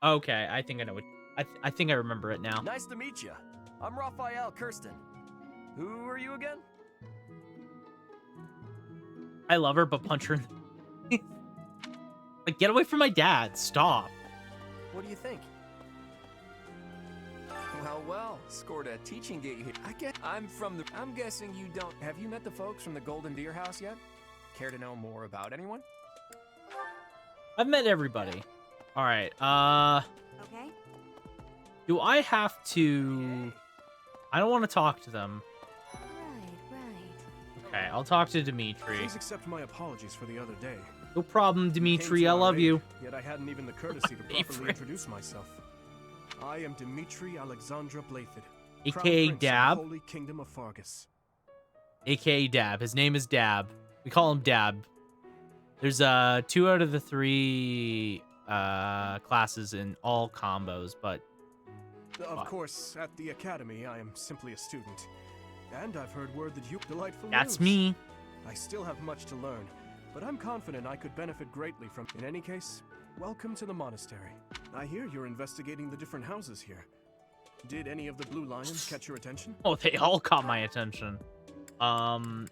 okay, I think I know what I think I remember it now. Nice to meet you. I'm Raphael Kirsten. Who are you again? I love her, but punch her in the... Like, get away from my dad. Stop. What do you think? Well, scored a teaching gig here. I'm guessing you don't... Have you met the folks from the Golden Deer House yet? Care to know more about anyone? I've met everybody. All right. Okay. Do I have to... I don't want to talk to them. Right. Okay, I'll talk to Dimitri. Please accept my apologies for the other day. No problem, Dimitri. I love you. Yet I hadn't even the courtesy to properly introduce myself. I am Dimitri Alexandra Blathid, AKA Dab. Holy Kingdom of Fargus. AKA Dab. His name is Dab. We call him Dab. There's 2 out of the 3 classes in all combos, but of course, at the academy, I am simply a student. And I've heard word that you delightful that's news. me. I still have much to learn, but I'm confident I could benefit greatly from... In any case, welcome to the monastery. I hear you're investigating the different houses here. Did any of the blue lions catch your attention? Oh, they all caught my attention. Annette,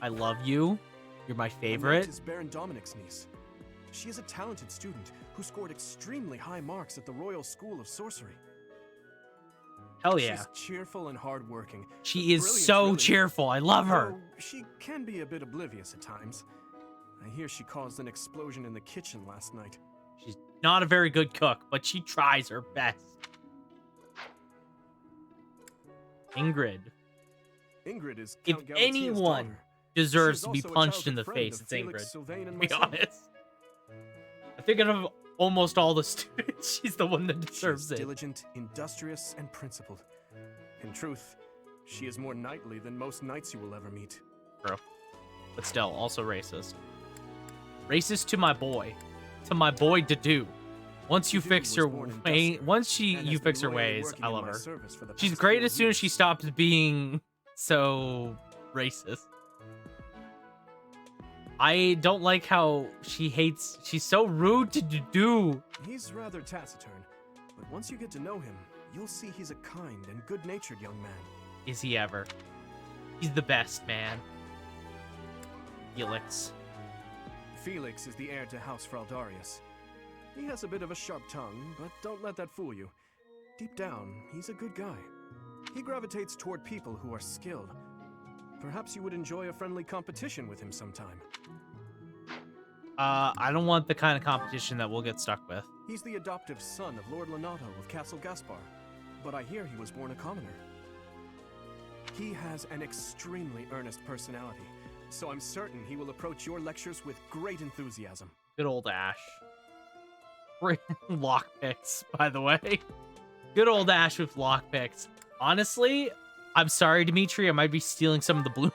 I love you. You're my favorite. Annette is Baron Dominic's niece. She is a talented student who scored extremely high marks at the Royal School of Sorcery. Hell yeah. She's cheerful and hardworking. She is so really. cheerful. I love her. Though she can be a bit oblivious at times. I hear she caused an explosion in the kitchen last night. She's not a very good cook, but she tries her best. Ingrid. Ingrid is If Count Galatia's anyone daughter. deserves She to is be also a punched in childhood the friend face, of it's Felix, Ingrid. Sylvain, and To be myself. honest. I think out of almost all the students, she's the one that deserves it. Diligent, industrious, and principled. In truth, she is more knightly than most knights you will ever meet. Bro. But still, also racist. Racist to my boy. To my boy Dadu. Once you fix her way, you fix her ways, I love her. She's great as soon as she stops being so racist. I don't like how she's so rude to Dadu. He's rather taciturn, but once you get to know him, you'll see he's a kind and good-natured young man. Is he ever? He's the best, man. Felix. Felix is the heir to House Fraldarius. He has a bit of a sharp tongue, but don't let that fool you. Deep down, he's a good guy. He gravitates toward people who are skilled. Perhaps you would enjoy a friendly competition with him sometime. I don't want the kind of competition that we'll get stuck with. He's the adoptive son of Lord Lenato of Castle Gaspar, but I hear he was born a commoner. He has an extremely earnest personality, so I'm certain he will approach your lectures with great enthusiasm. Good old Ash. Great lockpicks, by the way. Good old Ash with lockpicks. Honestly, I'm sorry, Dimitri, I might be stealing some of the blue.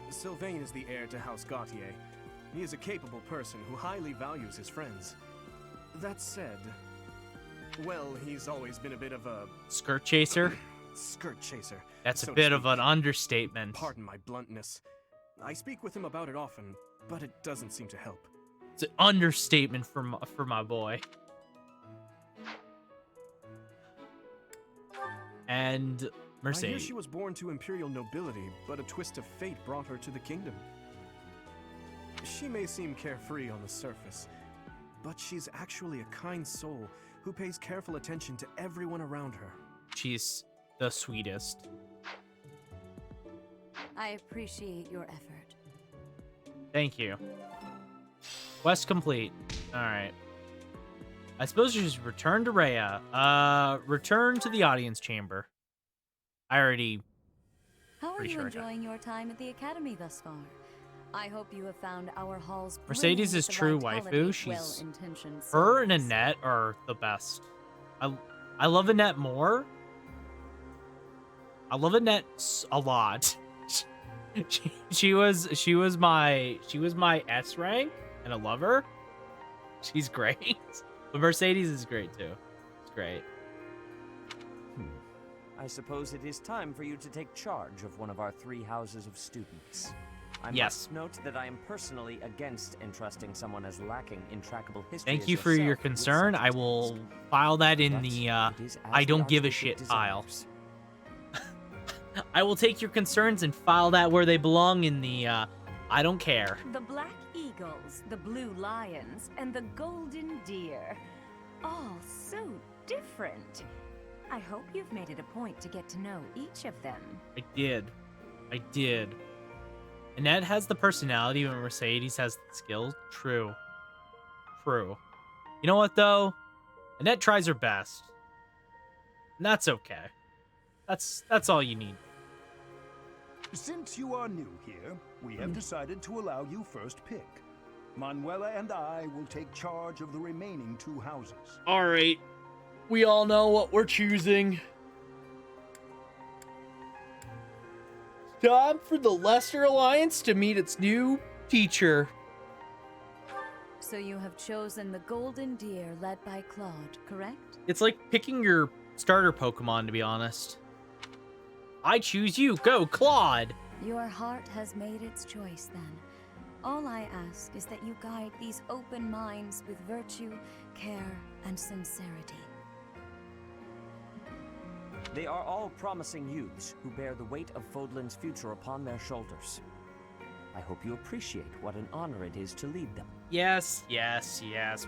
Sylvain is the heir to House Gautier. He is a capable person who highly values his friends. That said, well, he's always been a bit of a... Skirt chaser? Skirt chaser. That's so a bit to of speak. an understatement. Pardon my bluntness. I speak with him about it often, but it doesn't seem to help. It's an understatement for my boy. And Mercedes. I hear she was born to imperial nobility, but a twist of fate brought her to the kingdom. She may seem carefree on the surface, but she's actually a kind soul who pays careful attention to everyone around her. She's the sweetest. I appreciate your effort. Thank you. Quest complete. Alright. I suppose you just return to Rhea. Return to the audience chamber. I already... How are pretty you sure I got it. enjoying your time at the academy thus far? I hope you have found our halls. Mercedes is true waifu. She's her and Annette are the best. I love Annette more. I love Annette a lot. she was my S rank, and I love her. She's great. But Mercedes is great too. It's great. I suppose it is time for you to take charge of one of our 3 houses of students. I Yes. must note that I am personally against entrusting someone as lacking in trackable history. Thank as you for your yourself with concern. such I a will task. file that in But the it is as I the don't give a Archbishop shit pile. desires. I will take your concerns and file that where they belong in the I don't care. The black eagles, the blue lions, and the golden deer. All so different. I hope you've made it a point to get to know each of them. I did. Annette has the personality, but Mercedes has the skill. True. You know what, though? Annette tries her best. And that's okay. That's all you need. Since you are new here, we have decided to allow you first pick. Manuela and I will take charge of the remaining 2 houses. All right. We all know what we're choosing. Time for the Lesser Alliance to meet its new teacher. So you have chosen the golden deer led by Claude, correct? It's like picking your starter Pokemon, to be honest. I choose you. Go, Claude. Your heart has made its choice then. All I ask is that you guide these open minds with virtue, care, and sincerity. They are all promising youths who bear the weight of Fodlan's future upon their shoulders. I hope you appreciate what an honor it is to lead them. Yes.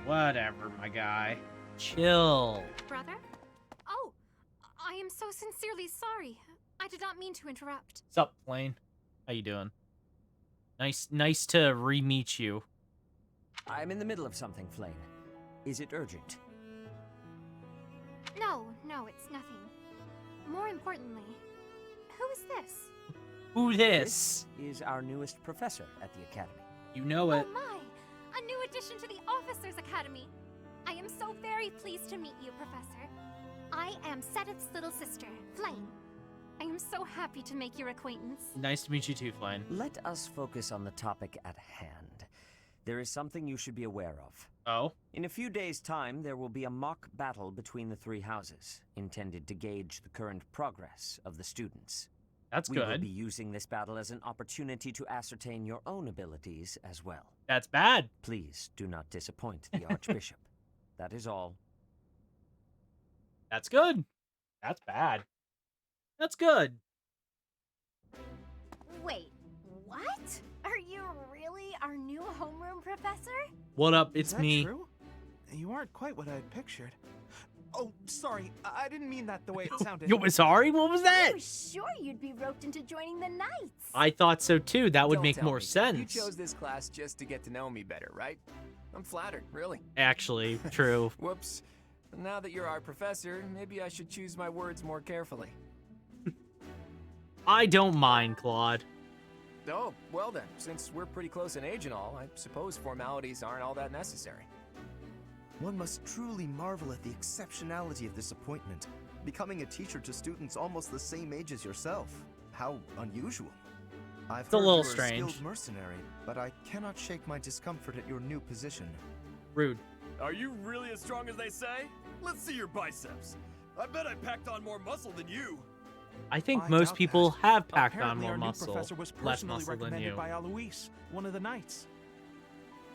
Whatever, my guy. Chill. Brother? Oh, I am so sincerely sorry. I did not mean to interrupt. What's up, Blaine? How you doing? Nice to re-meet you. I'm in the middle of something, Flane. Is it urgent? No, it's nothing. More importantly, who is this? Who this? Is our newest professor at the Academy. You know it. Oh my! A new addition to the Officers' Academy. I am so very pleased to meet you, Professor. I am Sedith's little sister, Flame. I am so happy to make your acquaintance. Nice to meet you too, Flame. Let us focus on the topic at hand. There is something you should be aware of. Oh? In a few days' time, there will be a mock battle between the 3 houses, intended to gauge the current progress of the students. That's We will good. be using this battle as an opportunity to ascertain your own abilities as well. That's bad. Please do not disappoint the Archbishop. That is all. That's good. That's bad. That's good. Wait, what? Are you really our new homeroom professor? What up? Is It's that me. True? You aren't quite what I had pictured. Oh, sorry. I didn't mean that the way it sounded. Yo, sorry? What was that? I was sure you'd be roped into joining the Knights. I thought so too. That would Don't make tell more me. sense. You chose this class just to get to know me better, right? I'm flattered, really. Actually, true. Whoops. Now that you're our professor, maybe I should choose my words more carefully. I don't mind, Claude. Oh, well then, since we're pretty close in age and all, I suppose formalities aren't all that necessary. One must truly marvel at the exceptionality of this appointment. Becoming a teacher to students almost the same age as yourself. How unusual. I've It's a heard little you're strange. a skilled mercenary, but I cannot shake my discomfort at your new position. Rude. Are you really as strong as they say? Let's see your biceps. I bet I packed on more muscle than you. I think I most doubt people that. have packed Apparently on our more new muscle. professor was Less personally muscle than recommended you. by Alois, one of the Knights.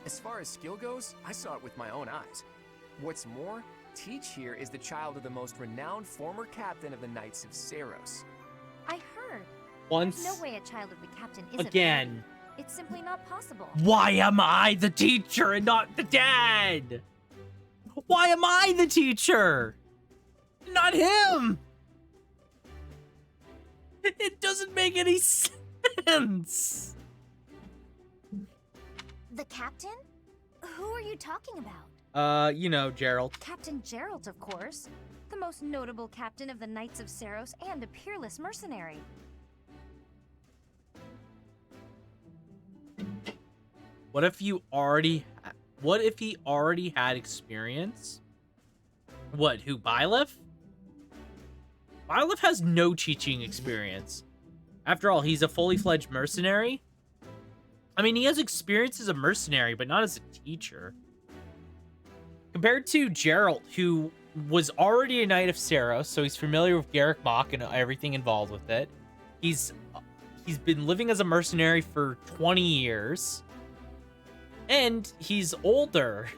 As far as skill goes, I saw it with my own eyes. What's more, Teach here is the child of the most renowned former captain of the Knights of Saros. I heard. Once. There's no way a child of the captain isn't Again. married. It's simply not possible. Why am I the teacher and not the dad? Why am I the teacher? Not him! It doesn't make any sense. The captain? Who are you talking about? You know, Gerald. Captain Gerald, of course. The most notable captain of the Knights of Saros and a peerless mercenary. What if he already had experience? What, who, Byleth? Byleth has no teaching experience. After all, he's a fully fledged mercenary. I mean, he has experience as a mercenary, but not as a teacher. Compared to Geralt, who was already a Knight of Sero, so he's familiar with Garrick Mach and everything involved with it. He's been living as a mercenary for 20 years. And he's older.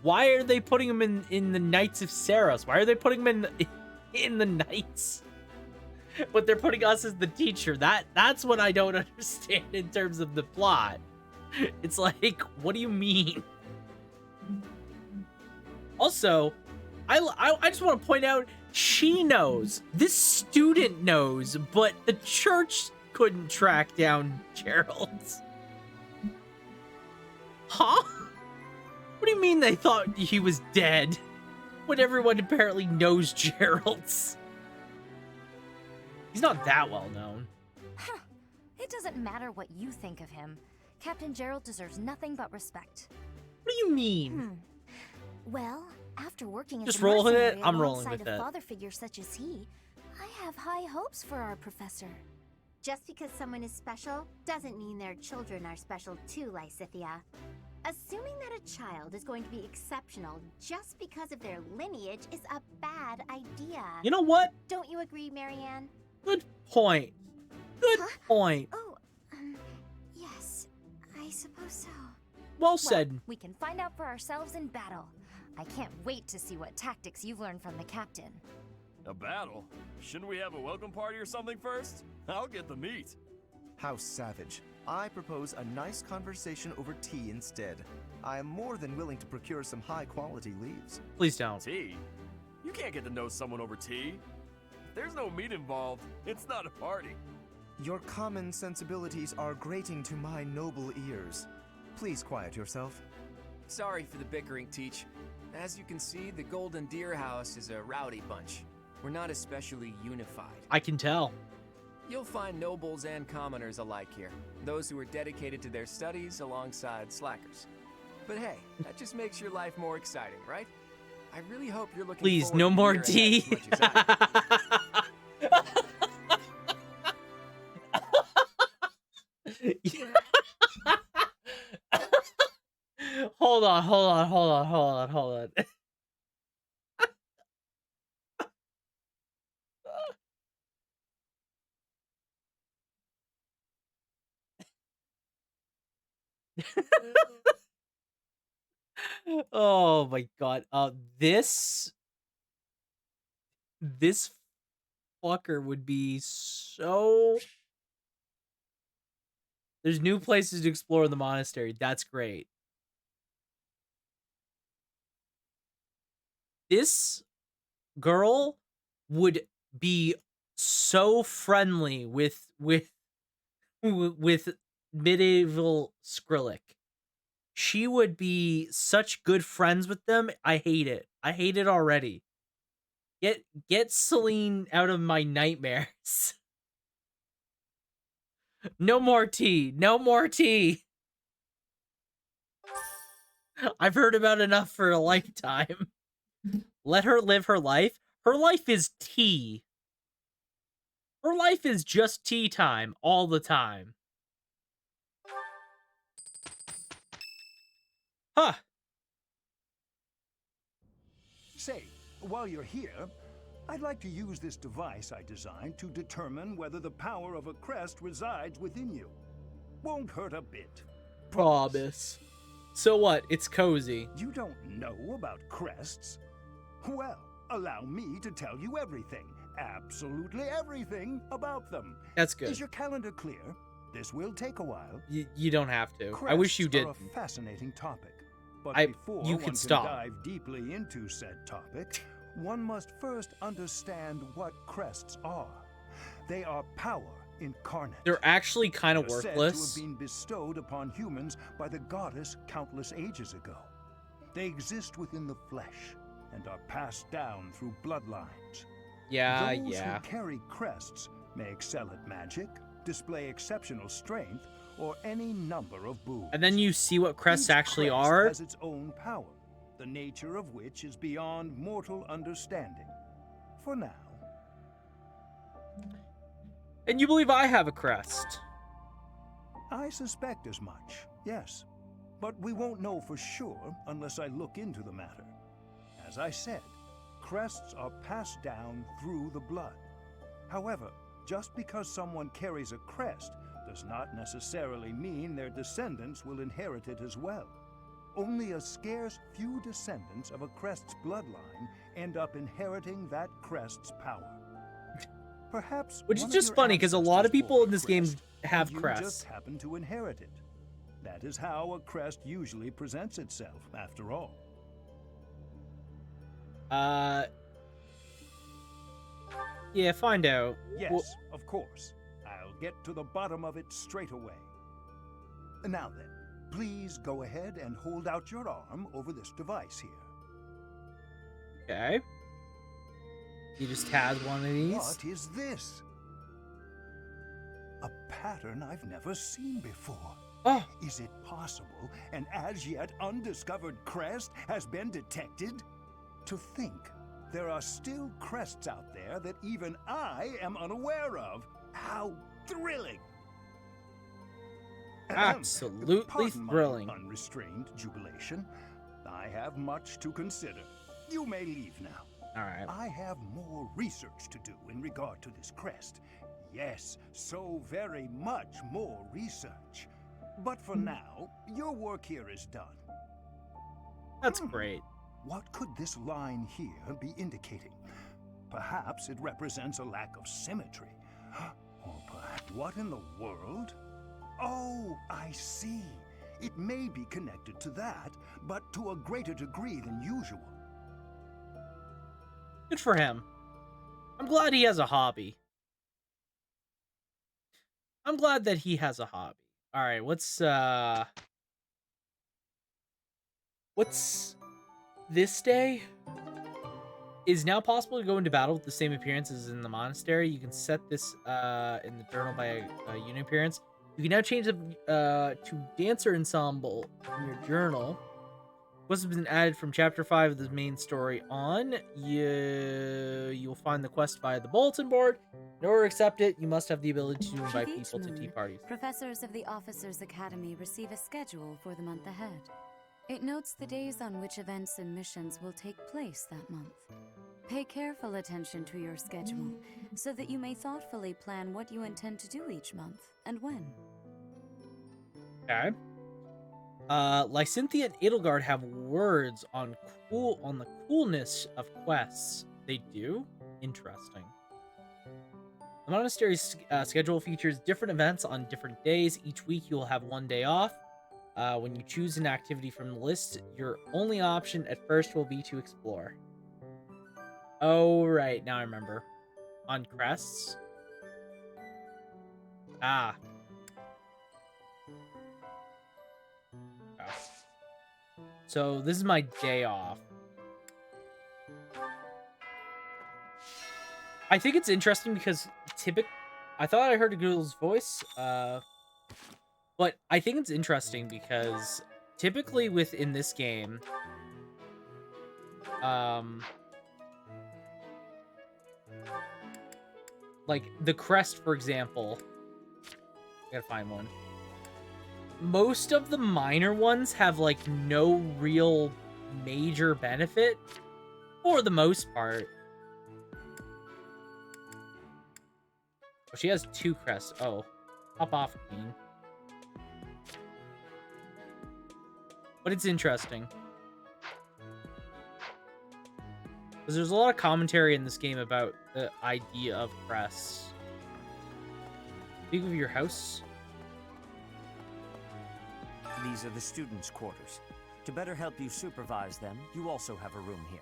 Why are they putting him in the Knights of Seros? Why are they putting him in the Knights? But they're putting us as the teacher. That's what I don't understand in terms of the plot. It's like, what do you mean? Also, I just want to point out, she knows. This student knows, but the church couldn't track down Gerald. Huh? What do you mean they thought he was dead? When everyone apparently knows Gerald's. He's not that well known. Huh. It doesn't matter what you think of him. Captain Gerald deserves nothing but respect. What do you mean? Well, after working Just as a roll with it? mercenary I'm rolling alongside with a it. father figure such as he, I have high hopes for our professor. Just because someone is special doesn't mean their children are special too, Lysithia. Assuming that a child is going to be exceptional just because of their lineage is a bad idea. You know what? Don't you agree, Marianne? Good point. Good point. Oh, yes, I suppose so. Well said. We can find out for ourselves in battle. I can't wait to see what tactics you've learned from the captain. A battle? Shouldn't we have a welcome party or something first? I'll get the meat. How savage. I propose a nice conversation over tea instead. I am more than willing to procure some high-quality leaves. Please don't. Tea? You can't get to know someone over tea. If there's no meat involved, it's not a party. Your common sensibilities are grating to my noble ears. Please quiet yourself. Sorry for the bickering, Teach. As you can see, the Golden Deer House is a rowdy bunch. We're not especially unified. I can tell. You'll find nobles and commoners alike here. Those who are dedicated to their studies alongside slackers. But hey, that just makes your life more exciting, right? I really hope you're looking Please, forward no to more the year ahead tea. as much as I am. Hold on. Oh my god. This fucker would be so... There's new places to explore in the monastery. That's great. This girl would be so friendly with medieval Skrillex. She would be such good friends with them. I hate it. I hate it already. Get Celine out of my nightmares. No more tea. No more tea. I've heard about enough for a lifetime. Let her live her life. Her life is tea. Her life is just tea time all the time. Huh. Say, while you're here, I'd like to use this device I designed to determine whether the power of a crest resides within you. Won't hurt a bit. Promise. So what? It's cozy. You don't know about crests? Well, allow me to tell you everything, absolutely everything about them. That's good. Is your calendar clear? This will take a while. You don't have to. I wish you did. Crests are a fascinating topic. But before you one could can stop. dive deeply into said topic, one must first understand what crests are. They are power incarnate. They're actually kind of They're said worthless. to have been bestowed upon humans by the goddess countless ages ago. They exist within the flesh and are passed down through bloodlines. Yeah, Those yeah. who carry crests may excel at magic, display exceptional strength, or any number of boons. And then you see what crests Each actually crest are. has its own power, the nature of which is beyond mortal understanding. For now. And you believe I have a crest? I suspect as much, yes. But we won't know for sure unless I look into the matter. As I said, crests are passed down through the blood. However, just because someone carries a crest does not necessarily mean their descendants will inherit it as well. Only a scarce few descendants of a crest's bloodline end up inheriting that crest's power. Perhaps Which is one of just your funny because a lot of ancestors people bore in this a game crest, have and you crests. just happen to inherit it. That is how a crest usually presents itself, after all. Yeah, find out. Yes, of course. I'll get to the bottom of it straight away. Now then, please go ahead and hold out your arm over this device here. Okay. He just has one of these. What is this? A pattern I've never seen before. Oh. Is it possible an as yet undiscovered crest has been detected? To think there are still crests out there that even I am unaware of. How thrilling! Absolutely Pardon thrilling. my unrestrained jubilation. I have much to consider. You may leave now. All right. I have more research to do in regard to this crest. Yes, so very much more research. But for now, your work here is done. That's great. What could this line here be indicating? Perhaps it represents a lack of symmetry. Or perhaps, what in the world? Oh, I see. It may be connected to that, but to a greater degree than usual. Good for him. I'm glad he has a hobby. I'm glad that he has a hobby. All right, what's this day? Is now possible to go into battle with the same appearances in the monastery. You can set this in the journal by a unit appearance. You can now change the to dancer ensemble in your journal. This has been added from chapter 5 of the main story on. You'll find the quest via the bulletin board. In order to accept it, you must have the ability to invite With each people to tea moon, parties. Professors of the Officers' Academy receive a schedule for the month ahead. It notes the days on which events and missions will take place that month. Pay careful attention to your schedule so that you may thoughtfully plan what you intend to do each month and when. Okay. Lysynthia and Edelgard have words on the coolness of quests. They do? Interesting. The monastery's schedule features different events on different days. Each week you will have one day off. When you choose an activity from the list, your only option at first will be to explore. Oh, right. Now I remember. On crests. Ah. So this is my day off. I think it's interesting because I thought I heard a girl's voice, but I think it's interesting because typically within this game, like the crest, for example, I gotta find one. Most of the minor ones have like no real major benefit for the most part. Oh, she has 2 crests. Oh, hop off, Queen. But it's interesting. Because there's a lot of commentary in this game about the idea of crests. Speak of your house. These are the students' quarters. To better help you supervise them, you also have a room here.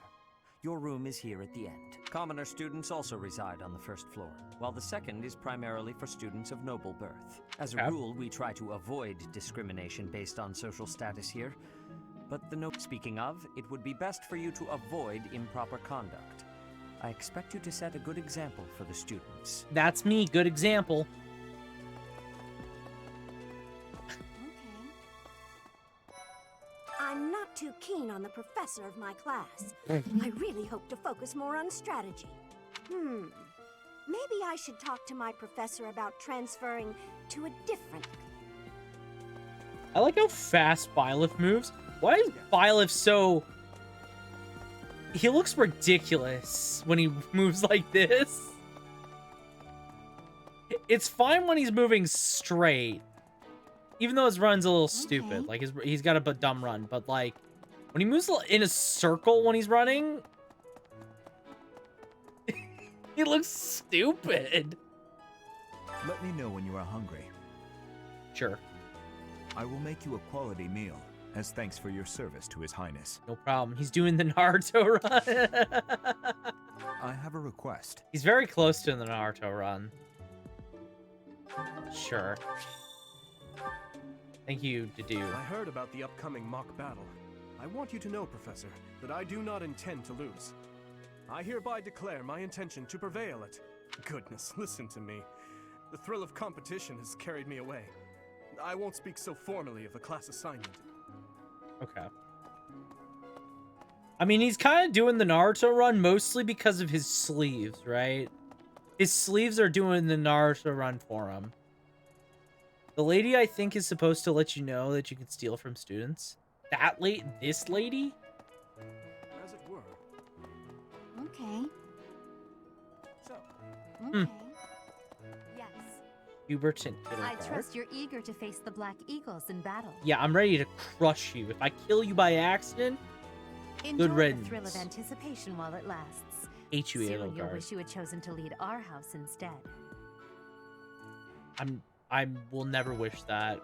Your room is here at the end. Commoner students also reside on the first floor, while the second is primarily for students of noble birth. As a rule, we try to avoid discrimination based on social status here. But speaking of, it would be best for you to avoid improper conduct. I expect you to set a good example for the students. That's me, good example. strain on the professor of my class. I really hope to focus more on strategy. Maybe I should talk to my professor about transferring to a different... I like how fast Byleth moves. Why is Byleth so... He looks ridiculous when he moves like this. It's fine when he's moving straight. Even though his run's a little stupid. Like, he's got a dumb run. But, like, when he moves in a circle when he's running... he looks stupid. Let me know when you are hungry. Sure. I will make you a quality meal, as thanks for your service to His Highness. No problem. He's doing the Naruto run. I have a request. He's very close to the Naruto run. Sure. Thank you, Dedu. I heard about the upcoming mock battle. I want you to know, Professor, that I do not intend to lose. I hereby declare my intention to prevail at... Goodness, listen to me. The thrill of competition has carried me away. I won't speak so formally of a class assignment. Okay. I mean, he's kind of doing the Naruto run mostly because of his sleeves, right? His sleeves are doing the Naruto run for him. The lady, I think, is supposed to let you know that you can steal from students. This lady? As it were. Okay. So. Okay. Yes. Hubert and I Hildegard. trust you're eager to face the Black Eagles in battle. Yeah, I'm ready to crush you. If I kill you by accident, Enjoy good the riddance. thrill of anticipation while it lasts. Hate you, Soon you'll Edelgard. wish you had chosen to lead our house instead. I will never wish that.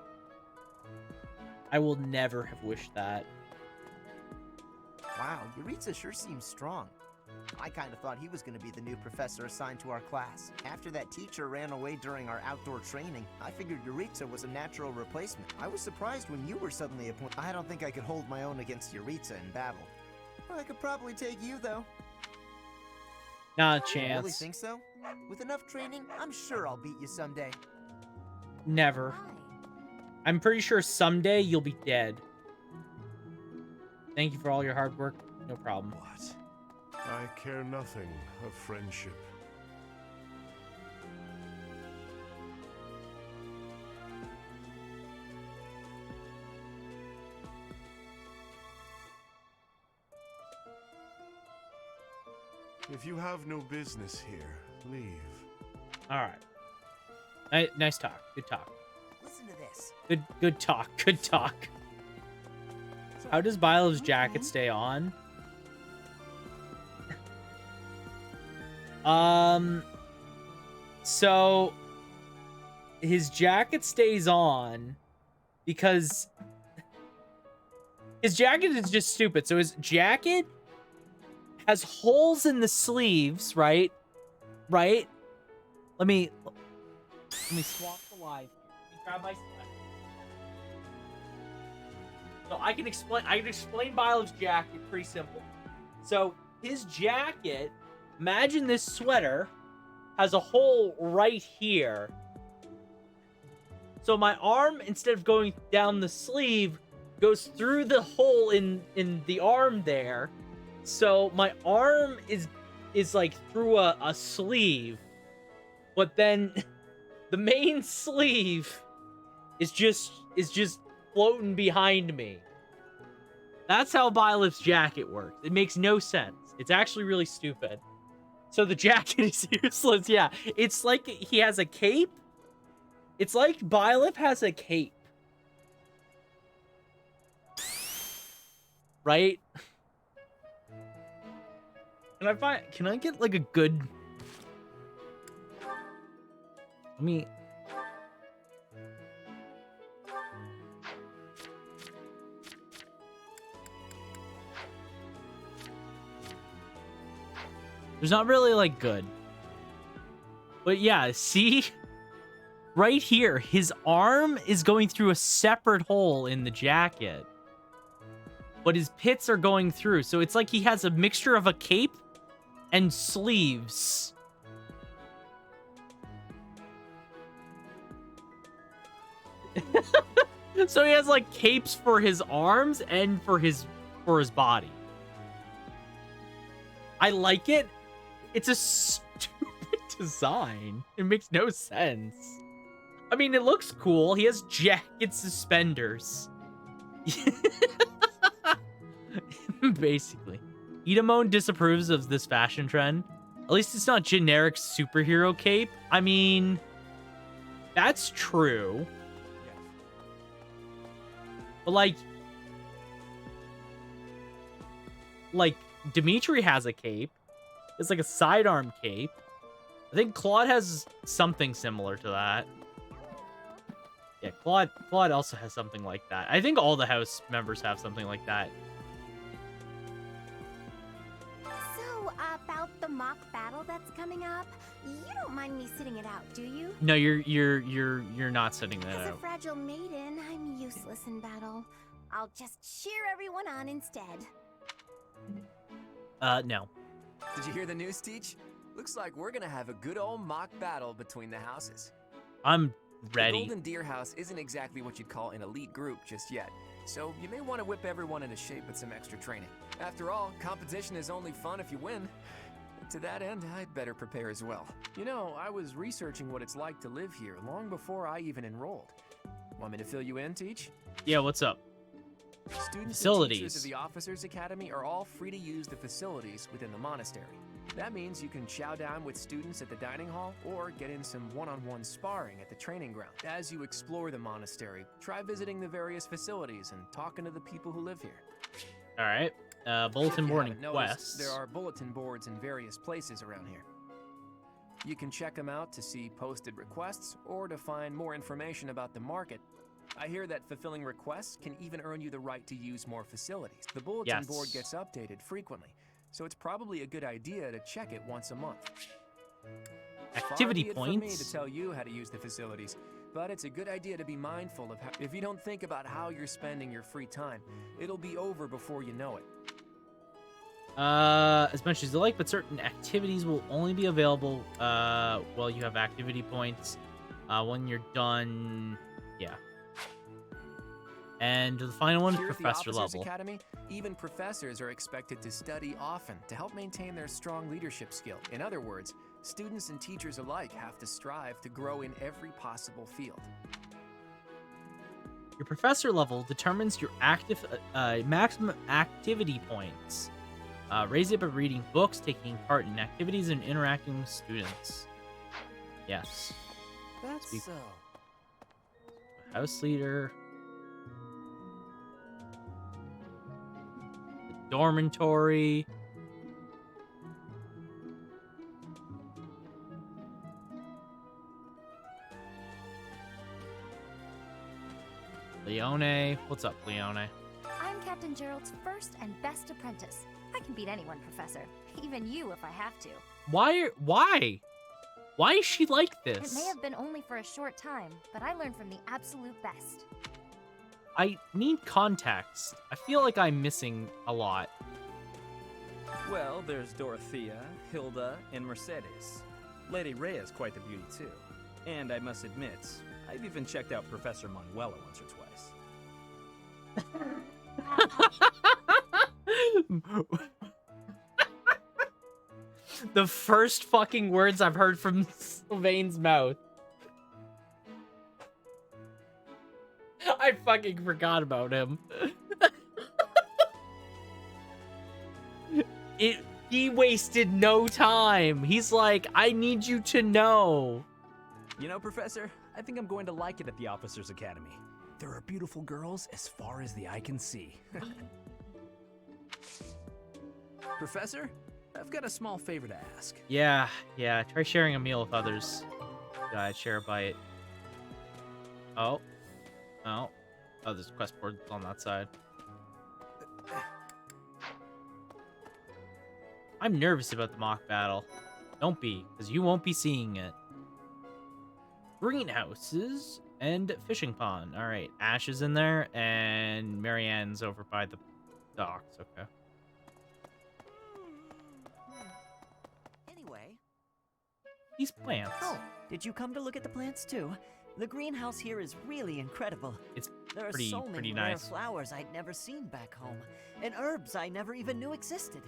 I will never have wished that. Wow, Yuritsa sure seems strong. I kind of thought he was going to be the new professor assigned to our class. After that teacher ran away during our outdoor training, I figured Yuritsa was a natural replacement. I was surprised when you were suddenly appointed. I don't think I could hold my own against Yuritsa in battle. I could probably take you, though. Not a You really chance. think so? With enough training, I'm sure I'll beat you someday. Never. I'm pretty sure someday you'll be dead. Thank you for all your hard work. No problem. What? I care nothing of friendship. If you have no business here, leave. All right. Nice talk. Good talk. Listen to this. Good talk. Good talk. How does Byleth's jacket stay on? So his jacket stays on because his jacket is just stupid. So his jacket has holes in the sleeves, right? Right? Let me swap the live here. Let me grab my sweater. So I can explain Byleth's jacket pretty simple. So his jacket, imagine this sweater has a hole right here. So my arm, instead of going down the sleeve, goes through the hole in the arm there. So my arm is like through a sleeve. But then the main sleeve is just floating behind me. That's how Byleth's jacket works. It makes no sense. It's actually really stupid. So the jacket is useless. Yeah, it's like he has a cape. It's like Byleth has a cape. Right? Can I get like a good... Let me... There's not really like good. But yeah, see? Right here, his arm is going through a separate hole in the jacket. But his pits are going through. So it's like he has a mixture of a cape and sleeves. So he has like capes for his arms and for his for his body. I like it. It's a stupid design. It makes no sense. I mean, it looks cool. He has jacket suspenders. Basically. Idamone disapproves of this fashion trend. At least it's not generic superhero cape. I mean, that's true. But like Dimitri has a cape. It's like a sidearm cape. I think Claude has something similar to that. Yeah, Claude also has something like that. I think all the house members have something like that. So, about the mock battle that's coming up, you don't mind me sitting it out, do you? No, you're not sitting that As a out. fragile maiden, I'm useless in battle. I'll just cheer everyone on instead. No. Did you hear the news, Teach? Looks like we're gonna have a good old mock battle between the houses. I'm ready. The Golden Deer House isn't exactly what you'd call an elite group just yet, so you may want to whip everyone into shape with some extra training. After all, competition is only fun if you win. To that end, I'd better prepare as well. You know, I was researching what it's like to live here long before I even enrolled. Want me to fill you in, Teach? Yeah, what's up? Students Facilities. and teachers of the Officers Academy are all free to use the facilities within the monastery. That means you can chow down with students at the dining hall or get in some one-on-one sparring at the training ground. As you explore the monastery, try visiting the various facilities and talking to the people who live here. All right. Bulletin board and Haven't noticed, quests. there are bulletin boards in various places around here. You can check them out to see posted requests or to find more information about the market. I hear that fulfilling requests can even earn you the right to use more facilities. The bulletin board gets updated frequently, so it's probably a good idea to check it once a month. Activity Far be it from me points. to tell you how to use the facilities, but it's a good idea to be mindful of how, if you don't think about how you're spending your free time, it'll be over before you know it. As much as you like, but certain activities will only be available while you have activity points. When you're done, yeah. And the final one, Here at the professor Officers level. Academy, even professors are expected to study often to help maintain their strong leadership skill. In other words, students and teachers alike have to strive to grow in every possible field. Your professor level determines your maximum activity points. Raise it by reading books, taking part in activities, and interacting with students. Yes. That's Speak- so. House leader. The dormitory. Leone. What's up, Leone? I'm Captain Gerald's first and best apprentice. I can beat anyone, Professor. Even you if I have to. Why? Why is she like It this? may have been only for a short time, but I learned from the absolute best. I need context. I feel like I'm missing a lot. Well, there's Dorothea, Hilda, and Mercedes. Lady Rhea's quite the beauty, too. And I must admit, I've even checked out Professor Manuela once or twice. The first fucking words I've heard from Sylvain's mouth. I fucking forgot about him. He wasted no time. He's like, I need you to know. You know, Professor, I think I'm going to like it at the Officers Academy. There are beautiful girls as far as the eye can see. Professor, I've got a small favor to ask. Yeah. Try sharing a meal with others. Guys, share a bite. Oh, there's a quest board on that side. I'm nervous about the mock battle. Don't be, because you won't be seeing it. Greenhouses and fishing pond. All right, Ash is in there, and Marianne's over by the docks. Okay. Anyway. These plants. Oh, did you come to look at the plants too? The greenhouse here is really incredible. It's There are pretty so many rare nice. flowers I'd never seen back home, and herbs I never even knew existed.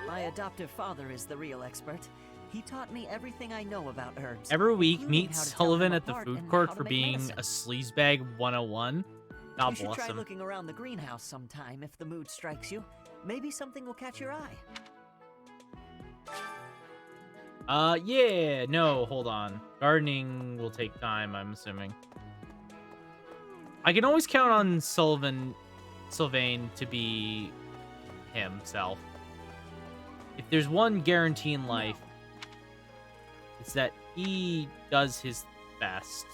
My adoptive father is the real expert. He taught me everything I know about herbs. Every week, including meet how to tell Sullivan them at the apart food and court how for to make being medicine. a sleazebag 101. God You should bless try him. looking around the greenhouse sometime if the mood strikes you. Maybe something will catch your eye. Yeah, no, hold on. Gardening will take time, I'm assuming. I can always count on Sylvain to be himself. If there's one guarantee in life, it's that he does his best.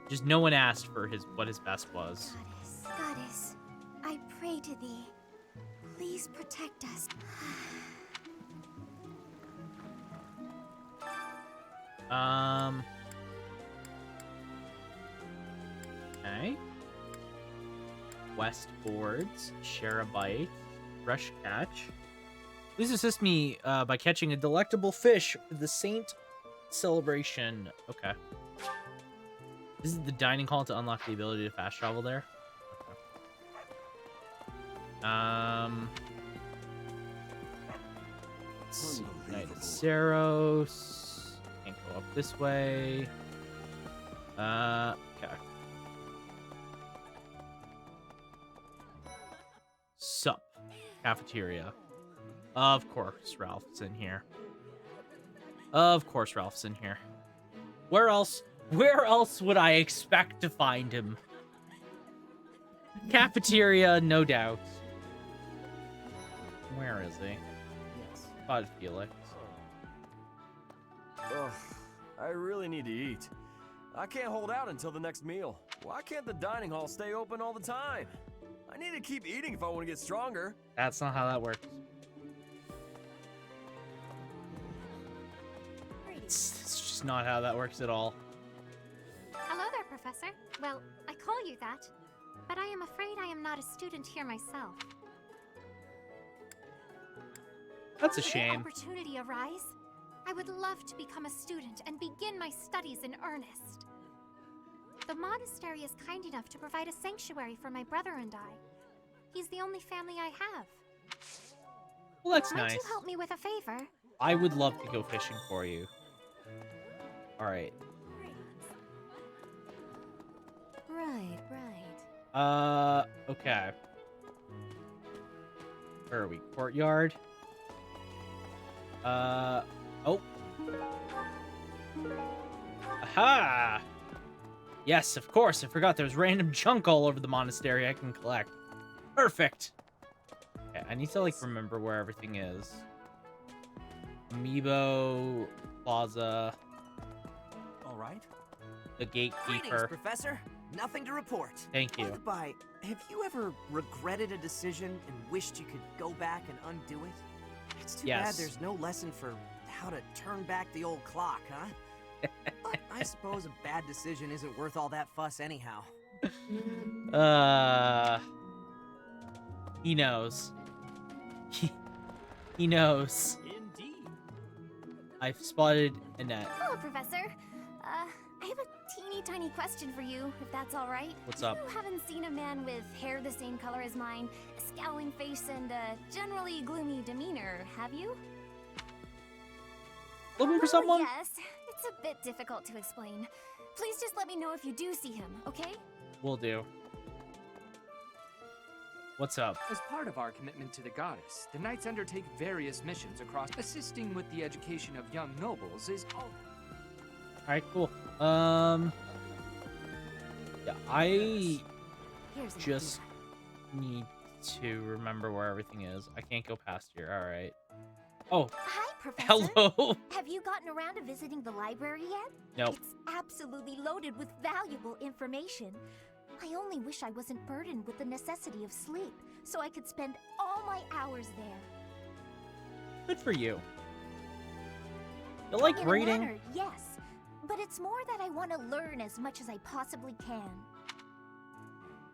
Just no one asked for what his best was. Goddess, I pray to thee. Please protect us. Okay. West boards, share a bite, fresh catch. Please assist me by catching a delectable fish for the Saint celebration. Okay. This is the dining hall to unlock the ability to fast travel there. Okay. Let's see. United Saros. Can't go up this way. Okay. Sup. Cafeteria. Of course Ralph's in here. Of course Ralph's in here. Where else would I expect to find him? Cafeteria, no doubt. Where is he? Yes. Pod Felix. Ugh, I really need to eat. I can't hold out until the next meal. Why can't the dining hall stay open all the time? I need to keep eating if I want to get stronger. That's not how that works. It's just not how that works at all. Hello there, Professor. Well, I call you that, but I am afraid I am not a student here myself. That's a Should shame. an opportunity arise, I would love to become a student and begin my studies in earnest. The monastery is kind enough to provide a sanctuary for my brother and I. He's the only family I have. Well, that's Might nice. you help me with a favor? I would love to go fishing for you. Alright. Right, right. Okay. Where are we? Courtyard? Oh. Aha! Yes, of course. I forgot there's random junk all over the monastery I can collect. Perfect! Okay, I need to, like, remember where everything is. Amiibo, Plaza. All right. The Greetings, gatekeeper. Professor. Nothing to report. Thank you. By the by, have you ever regretted a decision and wished you could go back and undo it? It's too bad there's no lesson for how to turn back the old clock, huh? But I suppose a bad decision isn't worth all that fuss anyhow. He knows. He knows. Indeed. I've spotted Annette. Hello, Professor. I have a teeny tiny question for you, if that's all right. What's up? You haven't seen a man with hair the same color as mine, a scowling face, and a generally gloomy demeanor, have you? Looking for someone? Yes. It's a bit difficult to explain. Please just let me know if you do see him, okay? Will do. What's up? As part of our commitment to the goddess, the knights undertake various missions across. Assisting with the education of young nobles is all. Alright, cool. Yeah, I Here's an just need to remember where everything is. I can't go past here. Alright. Oh. Hi, Professor. Hello. Have you gotten around to visiting the library yet? Nope. It's absolutely loaded with valuable information. I only wish I wasn't burdened with the necessity of sleep, so I could spend all my hours there. Good for you. You like In a reading? manner, yes. But it's more that I want to learn as much as I possibly can.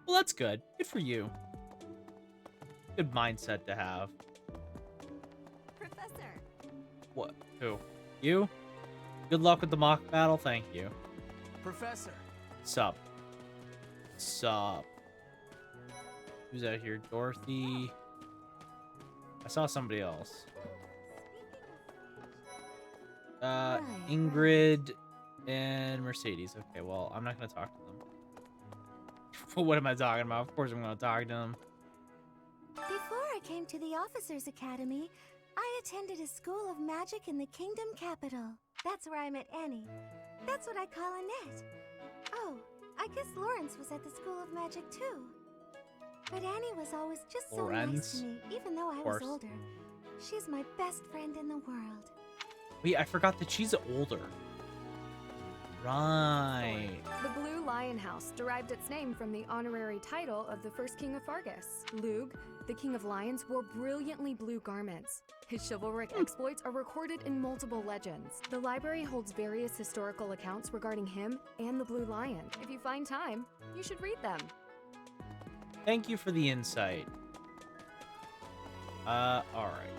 Well, that's good. Good for you. Good mindset to have. Professor. What? Who? You? Good luck with the mock battle. Thank you. Professor. Sup. Sup. Who's out here? Dorothy. I saw somebody else. Ingrid and Mercedes. Okay, well, I'm not going to talk to them. What am I talking about? Of course I'm going to talk to them. Before I came to the Officers Academy, I attended a school of magic in the Kingdom Capital. That's where I met Annie. That's what I call Annette. Oh, I guess Lawrence was at the School of Magic too. But Annie was always just so nice to me, even though I was older. She's my best friend in the world. Wait, I forgot that she's older. Right. The Blue Lion House derived its name from the honorary title of the first king of Fargus. Lug, the king of lions, wore brilliantly blue garments. His chivalric exploits are recorded in multiple legends. The library holds various historical accounts regarding him and the Blue Lion. If you find time, you should read them. Thank you for the insight. Alright.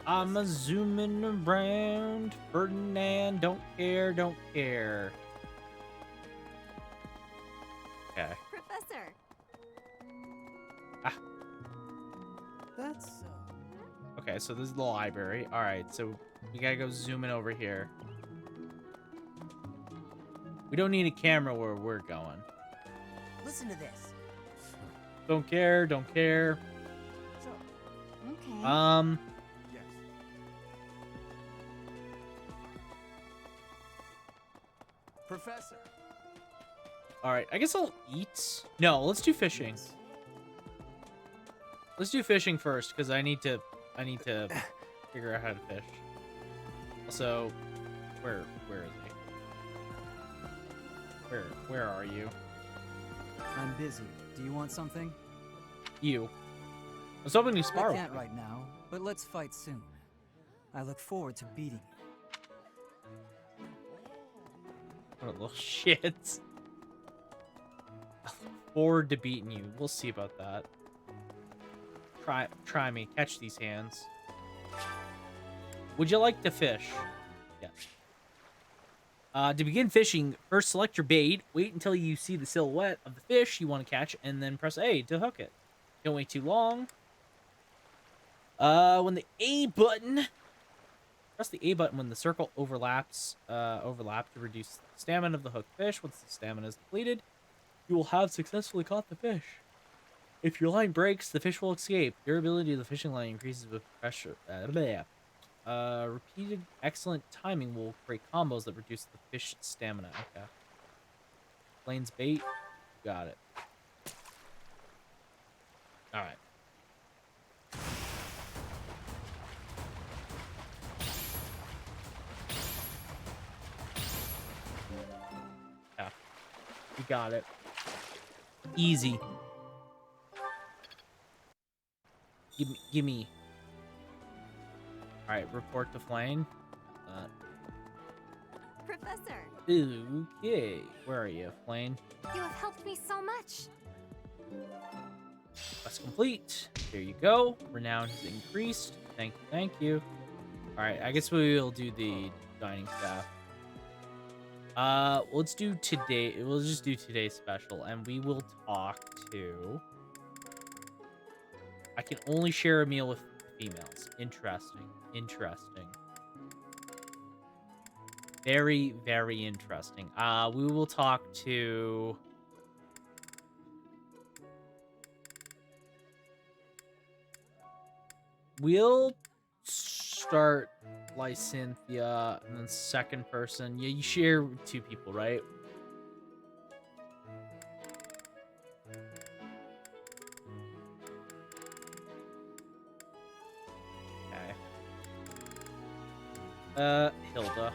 I'm a zooming around. Ferdinand, don't care, don't care. Okay. Professor! Ah. That's Okay, so this is the library. Alright, so we gotta go zooming over here. We don't need a camera where we're going. Listen to this. Don't care, don't care. Okay. Yes. Professor. Alright, I guess I'll eat. No, let's do fishing. Let's do fishing first, because I need to figure out how to fish. Also, where is he? Where are you? I'm busy. Do you want something? You. I was hoping to spar I with can't you. right now, but let's fight soon. I look forward to beating you. What a little shit. I look forward to beating you. We'll see about that. Try me. Catch these hands. Would you like to fish? Yes. To begin fishing, first select your bait. Wait until you see the silhouette of the fish you want to catch, and then press A to hook it. Don't wait too long. When the A button... Press the A button when the circle overlaps to reduce the stamina of the hooked fish. Once the stamina is depleted, you will have successfully caught the fish. If your line breaks, the fish will escape. Durability of the fishing line increases with pressure. Repeated excellent timing will create combos that reduce the fish's stamina. Okay. Plains bait. Got it. Alright. Yeah. We got it. Easy. Gimme. Alright, report to Flame. Professor! Okay. Where are you, Flame? You have helped me so much. Quest complete. There you go. Renown has increased. Thank you. Alright, I guess we will do the dining staff. Let's do today. We'll just do today's special, and we will talk to... I can only share a meal with females. Interesting. Very, very interesting. We will talk to... We'll start Lysynthia, and then second person. Yeah, you share with two people, right? Hilda.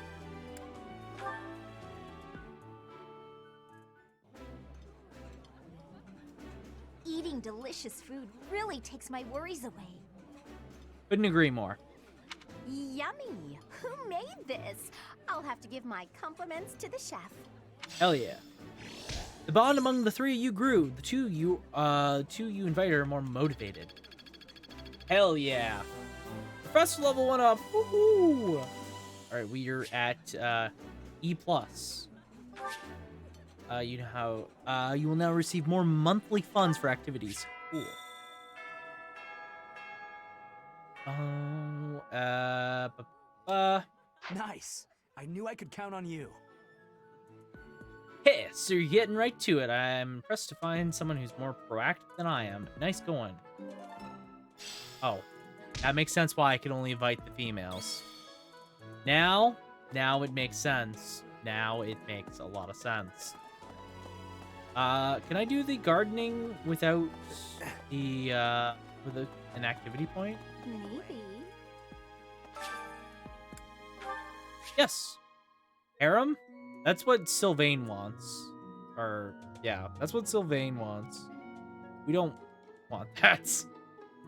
Eating delicious food really takes my worries away. Couldn't agree more. Yummy! Who made this? I'll have to give my compliments to the chef. Hell yeah. The bond among the three of you grew. The two you invited are more motivated. Hell yeah. Professor level 1 up. Woohoo! All right, we are at E+. You know how you will now receive more monthly funds for activities. Cool. Nice. I knew I could count on you. Hey, so you're getting right to it. I'm impressed to find someone who's more proactive than I am. Nice going. Oh, that makes sense why I can only invite the females. Now it makes sense. Now it makes a lot of sense. Can I do the gardening without the with an activity point? Maybe. Yes. Harem? That's what Sylvain wants. Or yeah, that's what Sylvain wants. We don't want that.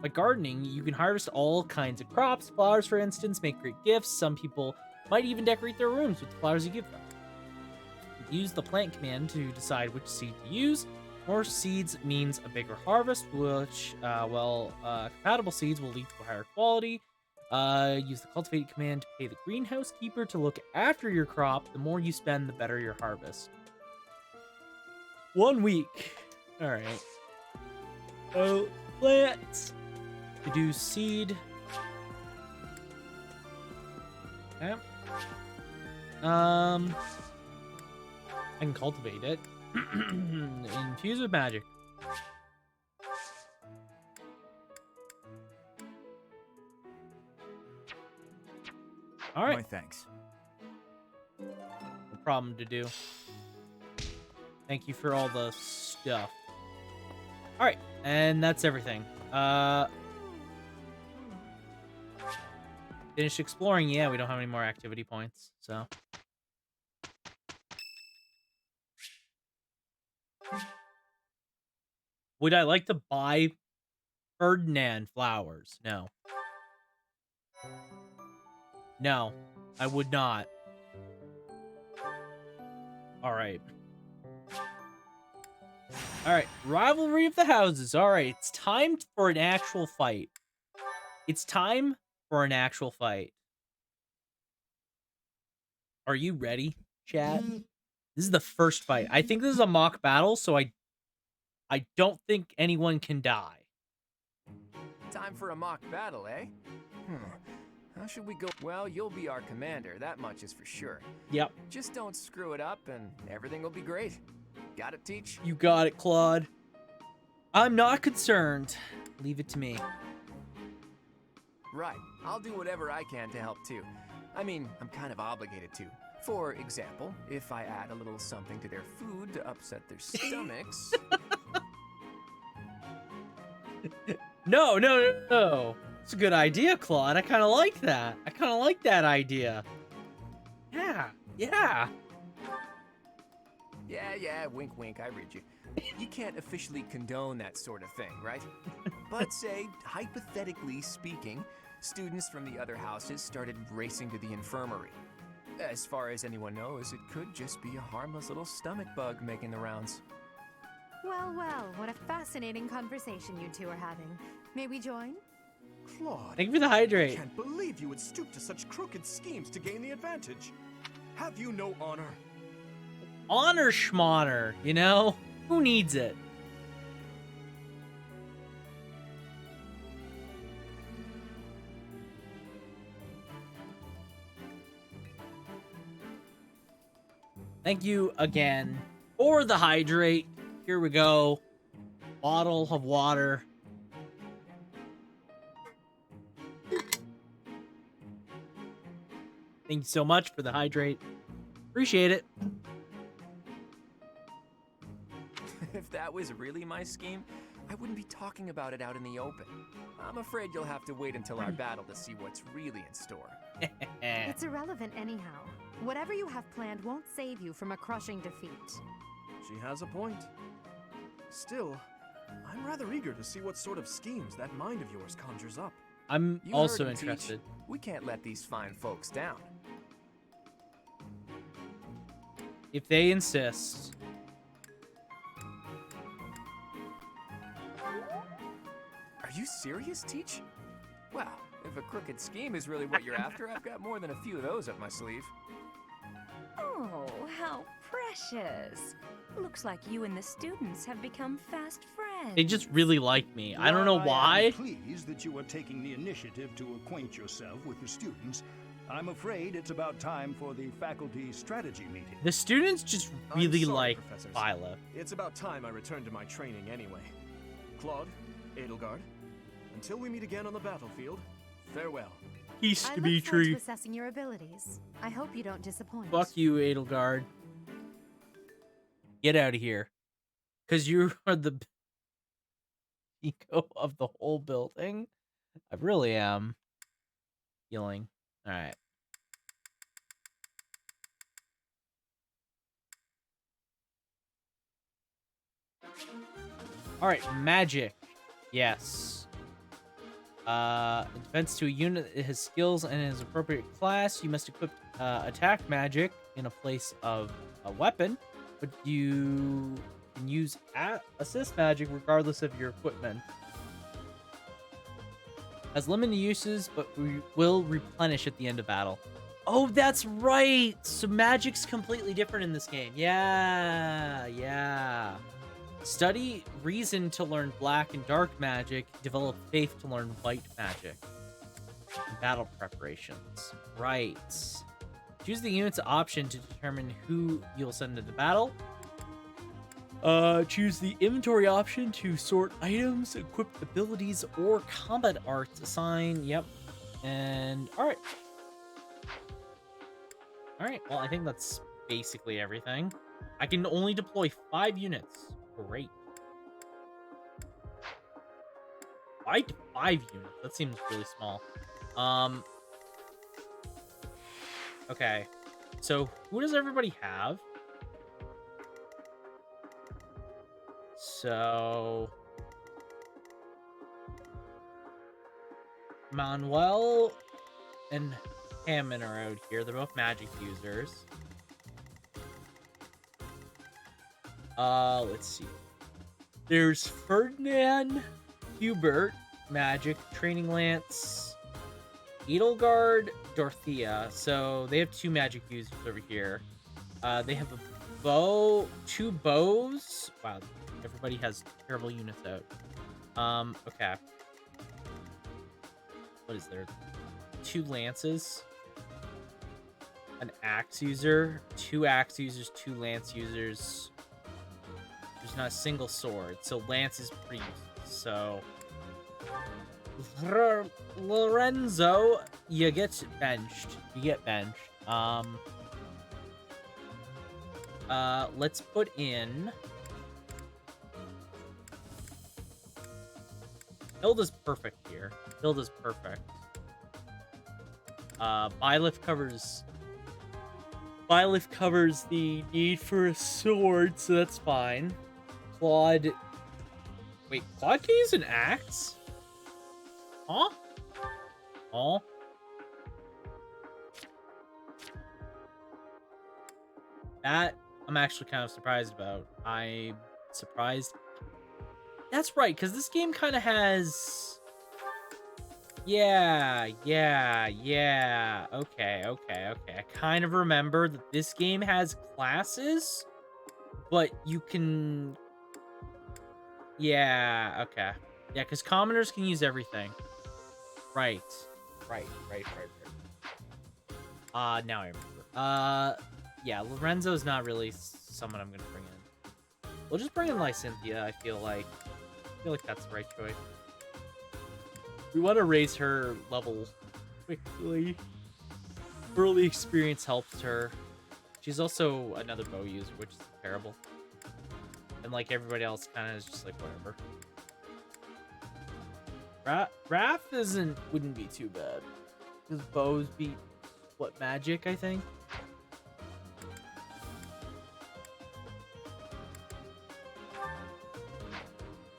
By gardening, you can harvest all kinds of crops, flowers for instance, make great gifts. Some people might even decorate their rooms with the flowers you give them. Use the plant command to decide which seed to use. More seeds means a bigger harvest, which, compatible seeds will lead to a higher quality. Use the cultivate command to pay the greenhouse keeper to look after your crop. The more you spend, the better your harvest. 1 week. All right. Oh, plants. To do seed. Okay. I can cultivate it. Infuse with magic. All right. My thanks. No problem to do. Thank you for all the stuff. All right, and that's everything. Finished exploring. Yeah, we don't have any more activity points, so. Would I like to buy Ferdinand flowers? No. No, I would not. All right. All right, rivalry of the houses. All right, it's time for an actual fight. It's time for an actual fight. Are you ready, chat? This is the first fight. I think this is a mock battle, so I don't think anyone can die. Time for a mock battle, eh? How should we go? Well, you'll be our commander, that much is for sure. Yep. Just don't screw it up and everything will be great. Got it, Teach? You got it, Claude. I'm not concerned. Leave it to me. Right. I'll do whatever I can to help too. I mean, I'm kind of obligated to. For example, if I add a little something to their food to upset their stomachs... No. It's a good idea, Claude. I kind of like that. I kind of like that idea. Yeah. Yeah, wink, wink, I read you. You can't officially condone that sort of thing, right? But say, hypothetically speaking, students from the other houses started racing to the infirmary. As far as anyone knows, it could just be a harmless little stomach bug making the rounds. Well, what a fascinating conversation you two are having. May we join? Claude, thank you for the hydrate. I can't believe you would stoop to such crooked schemes to gain the advantage. Have you no honor? Honor schmonner, you know? Who needs it? Thank you again for the hydrate. Here we go. Bottle of water. Thank you so much for the hydrate. Appreciate it. If that was really my scheme, I wouldn't be talking about it out in the open. I'm afraid you'll have to wait until our battle to see what's really in store. It's irrelevant anyhow. Whatever you have planned won't save you from a crushing defeat. She has a point. Still, I'm rather eager to see what sort of schemes that mind of yours conjures up. I'm You also heard it, Teach. interested. We can't let these fine folks down. If they insist. Are you serious, Teach? Well, if a crooked scheme is really what you're after, I've got more than a few of those up my sleeve. Oh, how precious. Looks like you and the students have become fast friends. They just really like me. I don't know why. I'm pleased that you are taking the initiative to acquaint yourself with the students. I'm afraid it's about time for the faculty strategy meeting. The students just really like professors. Violet. It's about time I returned to my training anyway. Claude, Edelgard, until we meet again on the battlefield, farewell. Peace, I Dimitri. look forward to assessing your abilities. I hope you don't disappoint. Fuck you, Edelgard. Get out of here. Because you are the eco of the whole building. I really am. Healing. Alright. Alright, magic. Yes. Defense to a unit that has skills and is appropriate class. You must equip attack magic in a place of a weapon, but you can use assist magic regardless of your equipment. Has limited uses, but will replenish at the end of battle. Oh, that's right! So magic's completely different in this game. Yeah. Study reason to learn black and dark magic. Develop faith to learn white magic. Battle preparations. Right. Choose the unit's option to determine who you'll send into battle. Choose the inventory option to sort items, equip abilities, or combat arts. Assign. Yep. And alright. Alright, well, I think that's basically everything. I can only deploy 5 units. Great. Why 5 units? That seems really small. Okay. So, who does everybody have? So... Manuel and Hammond are out here. They're both magic users. Let's see. There's Ferdinand, Hubert, magic, training lance, Edelgard, Dorothea. So they have 2 magic users over here. They have a bow, 2 bows. Wow, everybody has terrible units out. Okay. What is there? 2 lances, an axe user, 2 axe users, 2 lance users. There's not a single sword, so lance is pretty useless. So Lorenzo, you get benched. Let's put in Hilda's perfect here. Hilda's perfect. Byleth covers the need for a sword, so that's fine. Kloqdq is an axe? Huh? Oh. That I'm actually kind of surprised about. I'm surprised. That's right, because this game kind of has... Yeah. Okay. I kind of remember that this game has classes, but you can... Yeah, okay. Yeah, because commoners can use everything. Right. Now I remember. Yeah, Lorenzo's not really someone I'm gonna bring in. We'll just bring in Lysynthia, I feel like that's the right choice. We want to raise her level quickly. Early experience helps her. She's also another bow user, which is terrible. And like everybody else kind of is just like whatever. Wrath wouldn't be too bad. Because bows beat what, magic, I think?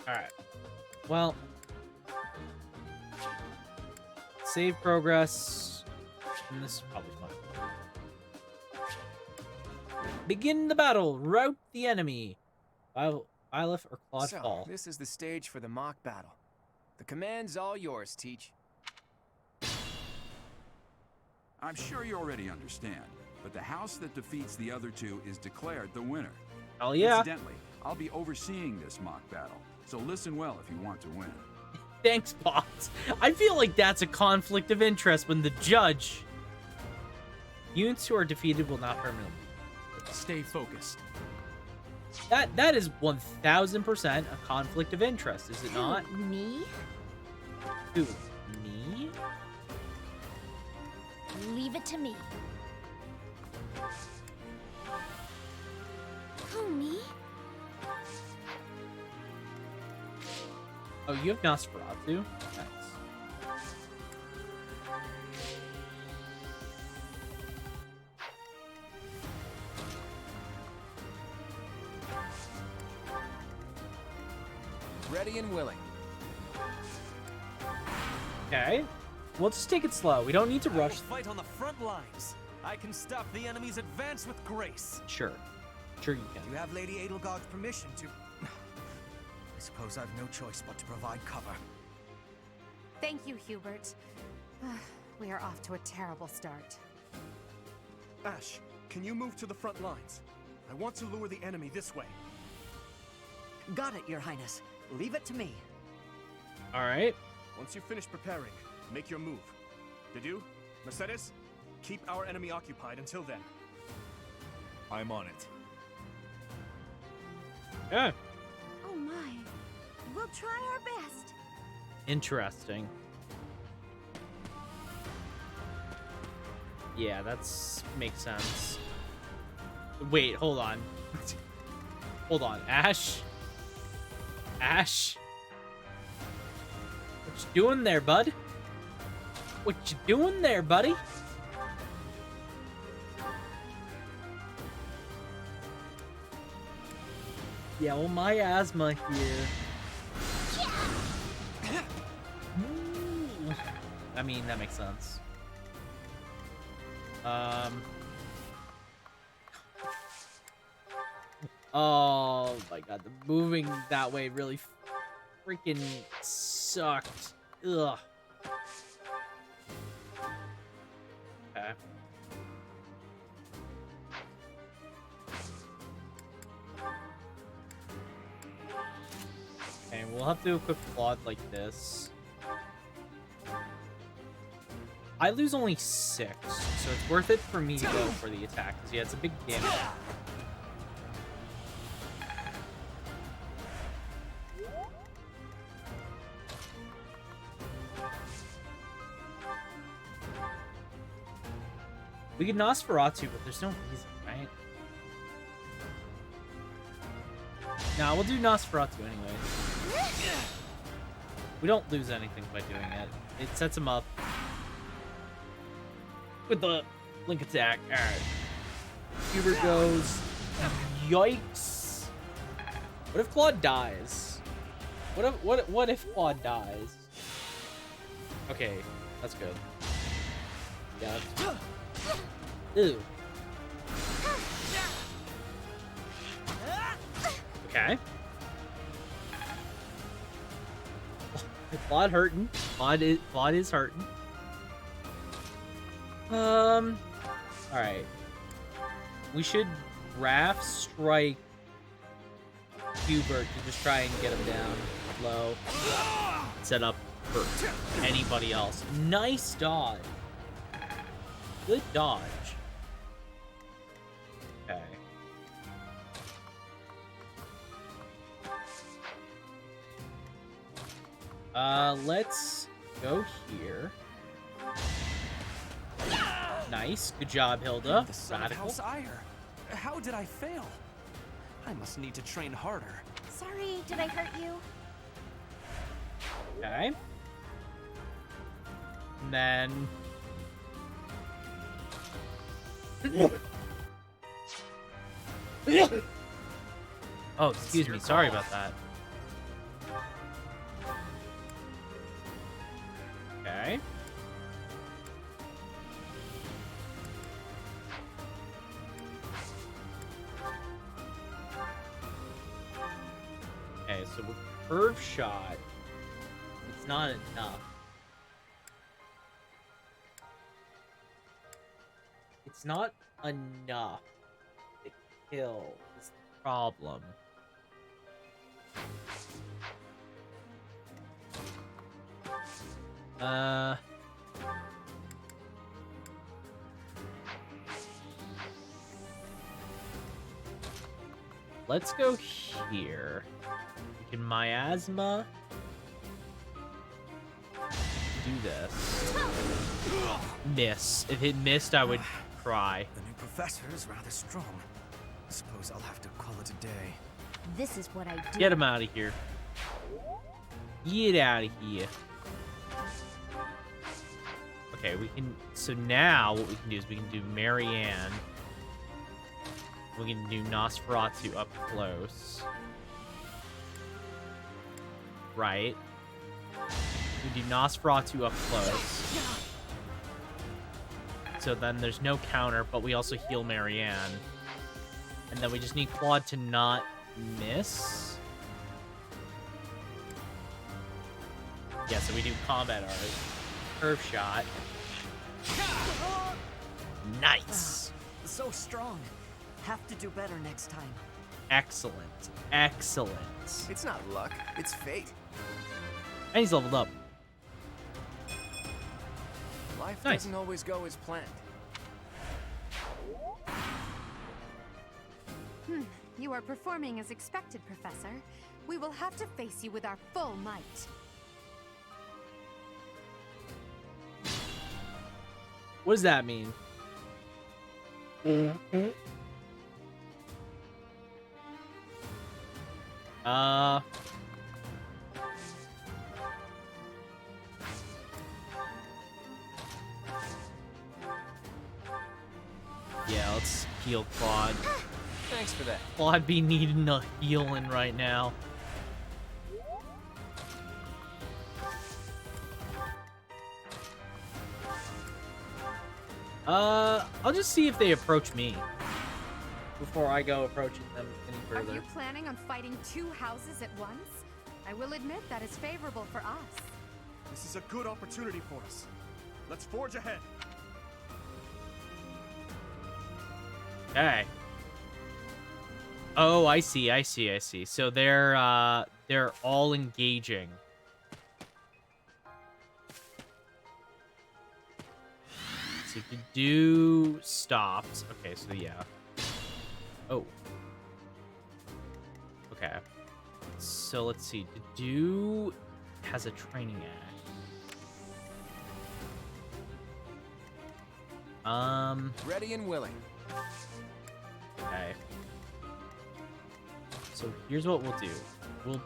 Alright. Well, save progress. And this is probably fun. Begin the battle. Rout the enemy. Byleth or Claude fall. This is the stage for the mock battle. The command's all yours, Teach. I'm sure you already understand, but the house that defeats the other two is declared the winner. Oh yeah. Incidentally, I'll be overseeing this mock battle, so listen well if you want to win. Thanks, boss. I feel like that's a conflict of interest when the judge... Units who are defeated will not permanently. Stay focused. That is 1000% a conflict of interest, is it not? Me? Who? Me? Leave it to me. Who, me? Oh, you have Nosferatu? Nice. Ready and willing. Okay. We'll just take it slow. We don't need to rush. Fight on the front lines. I can stop the enemy's advance with grace. Sure. Sure you can. You have Lady Edelgard's permission to... I suppose I've no choice but to provide cover. Thank you, Hubert. We are off to a terrible start. Ash, can you move to the front lines? I want to lure the enemy this way. Got it, Your Highness. Leave it to me. All right. Once you finish preparing, make your move. Did you? Mercedes? Keep our enemy occupied until then. I'm on it. Yeah. Oh my. We'll try our best. Interesting. Yeah, makes sense. Wait, hold on. Hold on, Ash? Ash? What you doing there, bud? What you doing there, buddy? Yeah, well, my asthma here. I mean, that makes sense. Oh my god, the moving that way really freaking sucked. Ugh. Okay. Okay, we'll have to equip Claude like this. I lose only 6, so it's worth it for me to go for the attack, because yeah, it's a big damage. We could Nosferatu, but there's no reason, right? Nah, we'll do Nosferatu anyway. We don't lose anything by doing it. It sets him up with the link attack. Alright. Hubert goes. Yikes. What if Claude dies? What if Claude dies? Okay, that's good. Yeah. Ew. Okay. Claude hurting. Claude is hurting. Alright. We should Raph strike Hubert to just try and get him down low. Set up for anybody else. Nice dodge. Good dodge. Okay. Let's go here. Nice. Good job, Hilda. The son of House Ire. How did I fail? I must need to train harder. Sorry, did I hurt you? Okay. And then... Oh, excuse me. Sorry about that. Okay. Okay, so with curve shot, it's not enough. it's not enough to kill is the problem. Let's go here. We can miasma. Do this. Miss. If it missed, I would cry. The new professor is rather strong. Suppose I'll have to call it a day. This is what I do. Get him out of here. Get out of here. Okay, we can... So now what we can do is we can do Marianne. We can do Nosferatu up close. Right. We do Nosferatu up close. So then there's no counter, but we also heal Marianne. And then we just need Claude to not miss. Yeah, so we do combat art. Curve shot. Nice. So strong. Have to do better next time. Excellent. Excellent. It's not luck, it's fate. And he's leveled up. Life Nice. doesn't always go as planned. You are performing as expected, Professor. We will have to face you with our full might. What does that mean? Yeah, let's heal Claude. Thanks for that. Claude be needing a healing right now. I'll just see if they approach me before I go approaching them any further. Are you planning on fighting two houses at once? I will admit that is favorable for us. This is a good opportunity for us. Let's forge ahead. Okay. Oh, I see. So they're all engaging. So to do stops. Okay, so yeah. Oh. Okay. So let's see. To do has a training act. Ready and willing. Okay. So here's what we'll do. We'll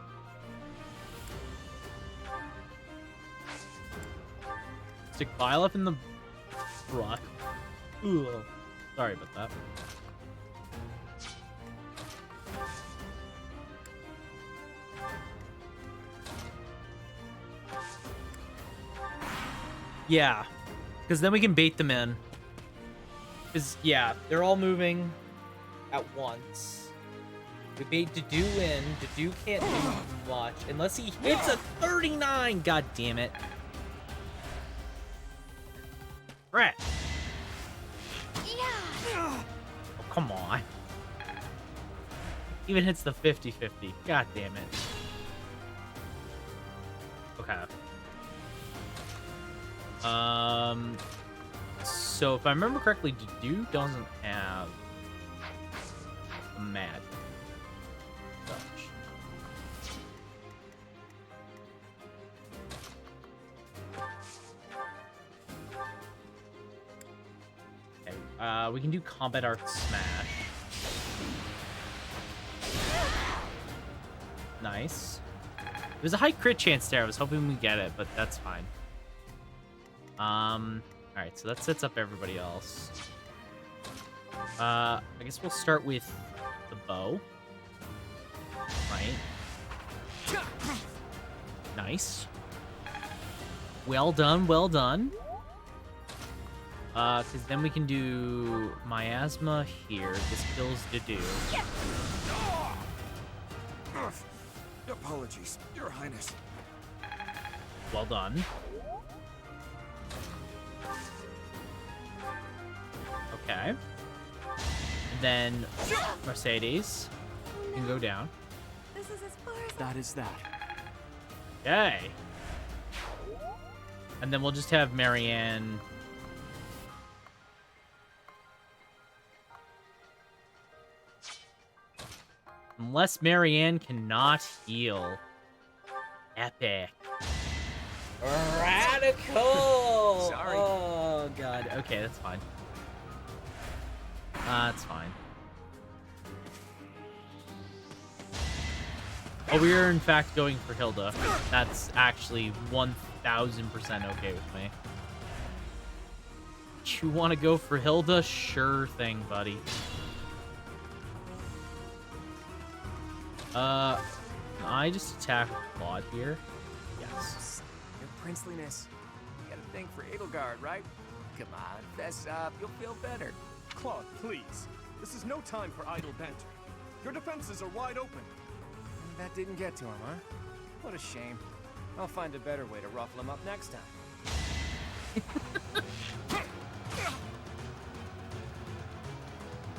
stick Byleth in the front. Ugh. Sorry about that. Yeah, because then we can bait them in. Because, yeah, they're all moving at once. We bait Dedue in. Dedue can't do much unless he hits a 39. God damn it. Right. Oh, come on. Even hits the 50-50. God damn it. Okay. So if I remember correctly, Dedue doesn't have a magic touch. Okay, we can do combat art smash. Nice. There's a high crit chance there. I was hoping we get it, but that's fine. Alright, so that sets up everybody else. I guess we'll start with the bow. Right. Nice. Well done, well done. Because then we can do miasma here. This kills Dedue. Apologies, Your Highness. Well done. Okay. And then Mercedes can go down. This is as far as That is that. Okay. And then we'll just have Marianne. Unless Marianne cannot heal. Epic. Radical! Sorry. Oh, God. Okay, that's fine. That's fine. Oh, we are in fact going for Hilda. That's actually 1000% okay with me. You want to go for Hilda? Sure thing, buddy. Can I just attack Claude here? Yes. Your princeliness. You gotta think for Edelgard, right? Come on, fess up. You'll feel better. Claude, please. This is no time for idle banter. Your defenses are wide open. That didn't get to him, huh? What a shame. I'll find a better way to ruffle him up next time.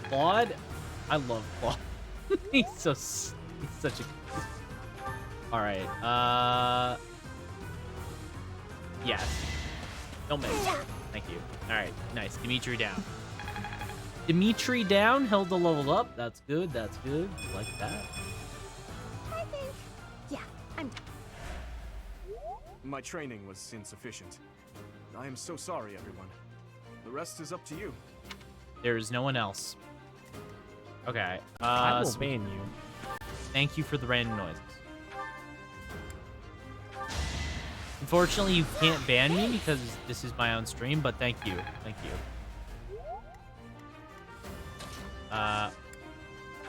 Claude? I love Claude. He's such a... Alright, yes. Don't miss. Thank you. Alright, nice. Dimitri down. Dimitri down. Hilda leveled up. That's good. That's good. Like that. I think... Yeah, I'm done. My training was insufficient. I am so sorry, everyone. The rest is up to you. There is no one else. Okay. I will so- ban you. Thank you for the random noises. Unfortunately, you can't ban me because this is my own stream, but thank you. Thank you.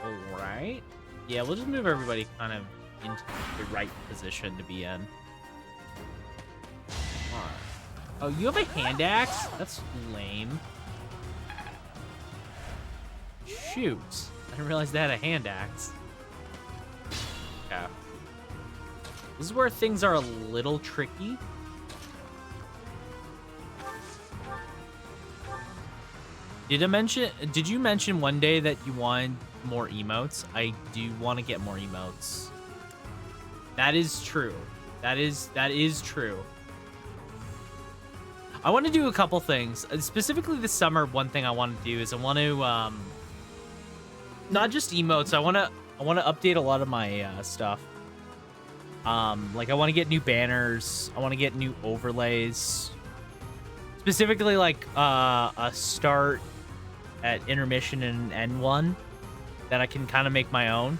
Alright. Yeah, we'll just move everybody kind of into the right position to be in. Alright. Oh, you have a hand axe? That's lame. Shoot. I didn't realize they had a hand axe. Okay. This is where things are a little tricky. Did you mention one day that you wanted more emotes? I do want to get more emotes. That is true. That is true. I want to do a couple things. Specifically this summer, one thing I want to do is I want to not just emotes. I want to update a lot of my stuff. Like I want to get new banners. I want to get new overlays. Specifically like a start at intermission and end one that I can kind of make my own.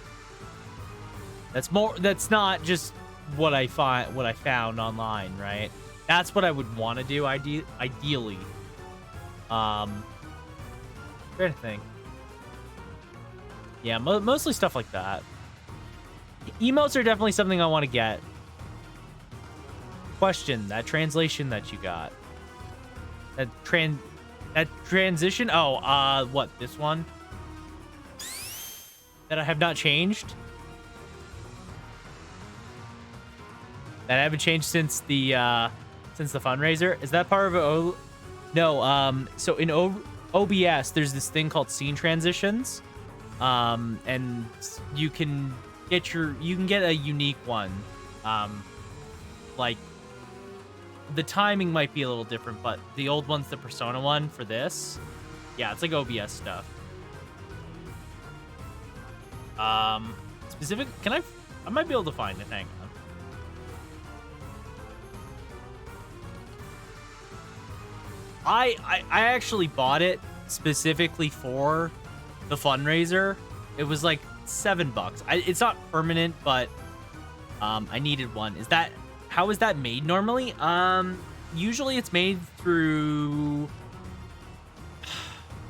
That's not just what I found online, right? That's what I would want to do ideally. Trying to think. Yeah, mostly stuff like that. Emotes are definitely something I want to get. Question, that translation that you got. That transition? Oh, what, this one? That I have not changed? That I haven't changed since the fundraiser? Is that part of No, so in OBS, there's this thing called scene transitions. And you can get a unique one. Like the timing might be a little different, but the old one's the Persona one for this. Yeah, it's like OBS stuff. Specific, I might be able to find it, hang on. I actually bought it specifically for the fundraiser. It was like $7. It's not permanent, but I needed one. How is that made normally? Usually it's made through...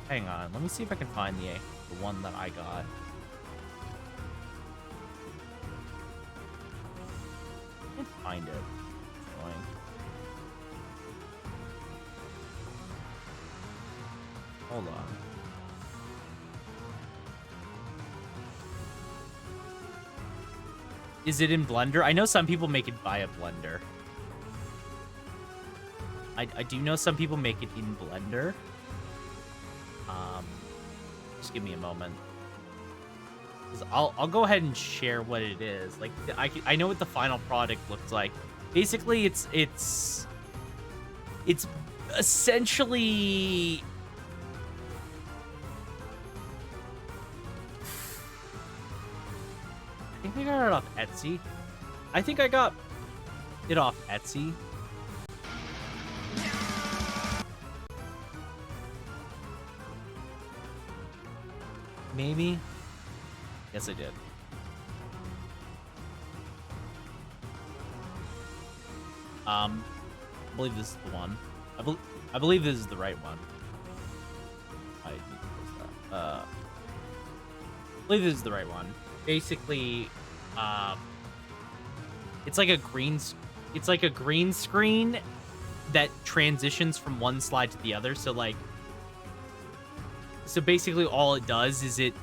Hang on, let me see if I can find the one that I got. I can't find it. It's annoying. Hold on. Is it in Blender? I know some people make it via Blender. I do know some people make it in Blender. Just give me a moment. 'Cause I'll go ahead and share what it is. Like I know what the final product looks like. Basically, it's essentially I think I got it off Etsy. I think I got it off Etsy. Maybe. Yes, I did. I believe this is the one. I believe this is the right one. I believe this is the right one. Basically, it's like a green screen that transitions from one slide to the other. So basically all it does is it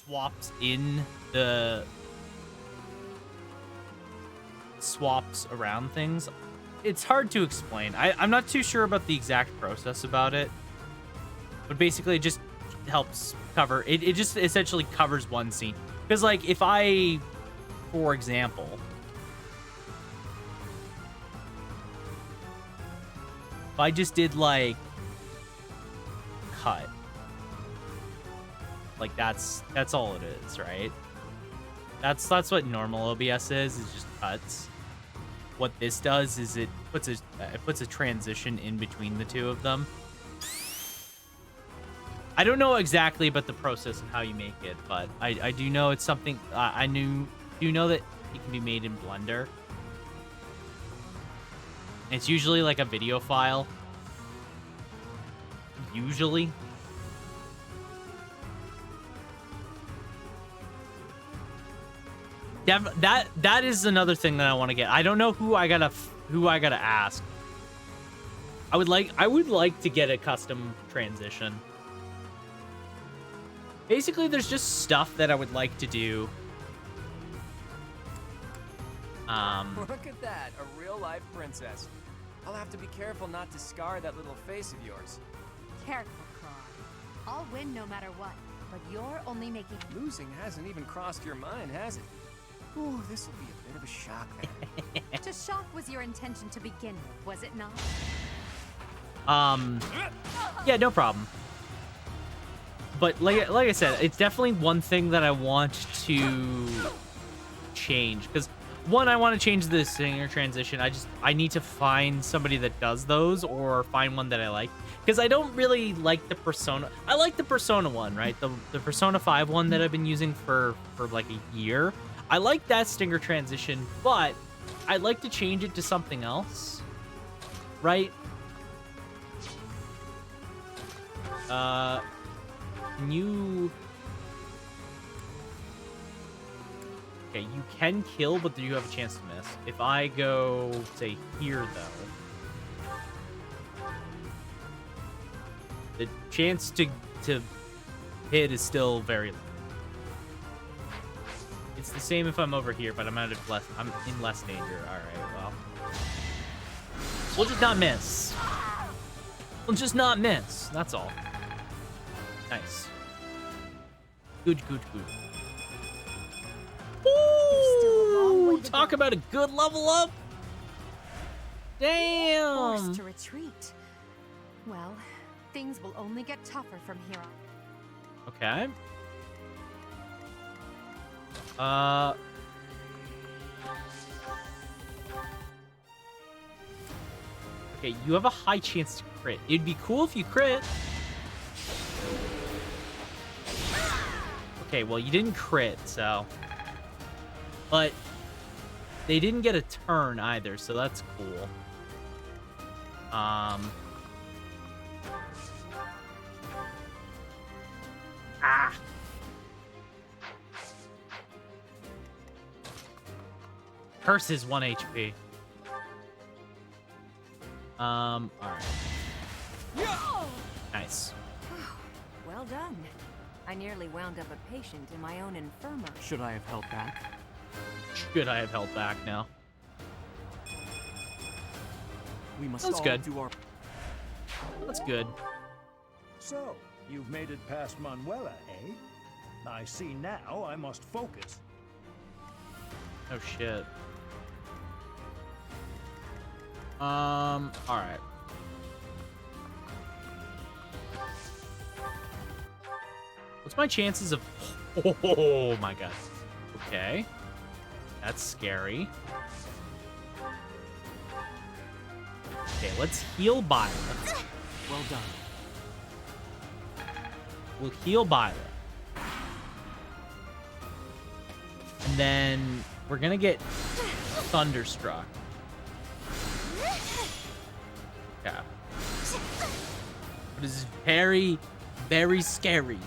swaps in the swaps around things. It's hard to explain. I'm not too sure about the exact process about it, but basically it just helps cover it. It just essentially covers one scene. Because like if I, for example, if I just did like cut, like that's all it is, right? That's what normal OBS is just cuts. What this does is it puts a transition in between the two of them. I don't know exactly about the process and how you make it, but I do know it's something do know that it can be made in Blender. It's usually like a video file. Usually. That is another thing that I want to get. I don't know who I gotta ask. I would like to get a custom transition. Basically, there's just stuff that I would like to do. Look at that, a real-life princess. I'll have to be careful not to scar that little face of yours. Careful, Claude. I'll win no matter what, but you're only making... Losing hasn't even crossed your mind, has it? Ooh, this'll be a bit of a shock then. To shock was your intention to begin with, was it not? Yeah, no problem. But like I said, it's definitely one thing that I want to change. Because one, I want to change the singer transition. I need to find somebody that does those or find one that I like. Because I don't really like the Persona. I like the Persona one, right? The Persona 5 one that I've been using for like a year. I like that stinger transition, but I'd like to change it to something else, right? Okay, you can kill, but you have a chance to miss. If I go, say, here, though, the chance to hit is still very low. It's the same if I'm over here, but I'm in less danger. All right, well, we'll just not miss. We'll just not miss. That's all. Nice. Good. Ooh, talk about a good level up. Damn. Forced to retreat. Well, things will only get tougher from here on. Okay. Okay, you have a high chance to crit. It'd be cool if you crit. Okay, well, you didn't crit, so... But they didn't get a turn either, so that's cool. Ah! Curse is 1 HP. Alright. Nice. Well done. I nearly wound up a patient in my own infirmary. Should I have held back? Should I have held back now? We must That's all good. do our... That's good. So, you've made it past Manuela, eh? I see now I must focus. Oh shit. Alright. What's my chances of... Oh my god. Okay. That's scary. Okay, let's heal Violet. Well done. We'll heal Violet. And then we're gonna get Thunderstruck. Yeah. It is very, very scary.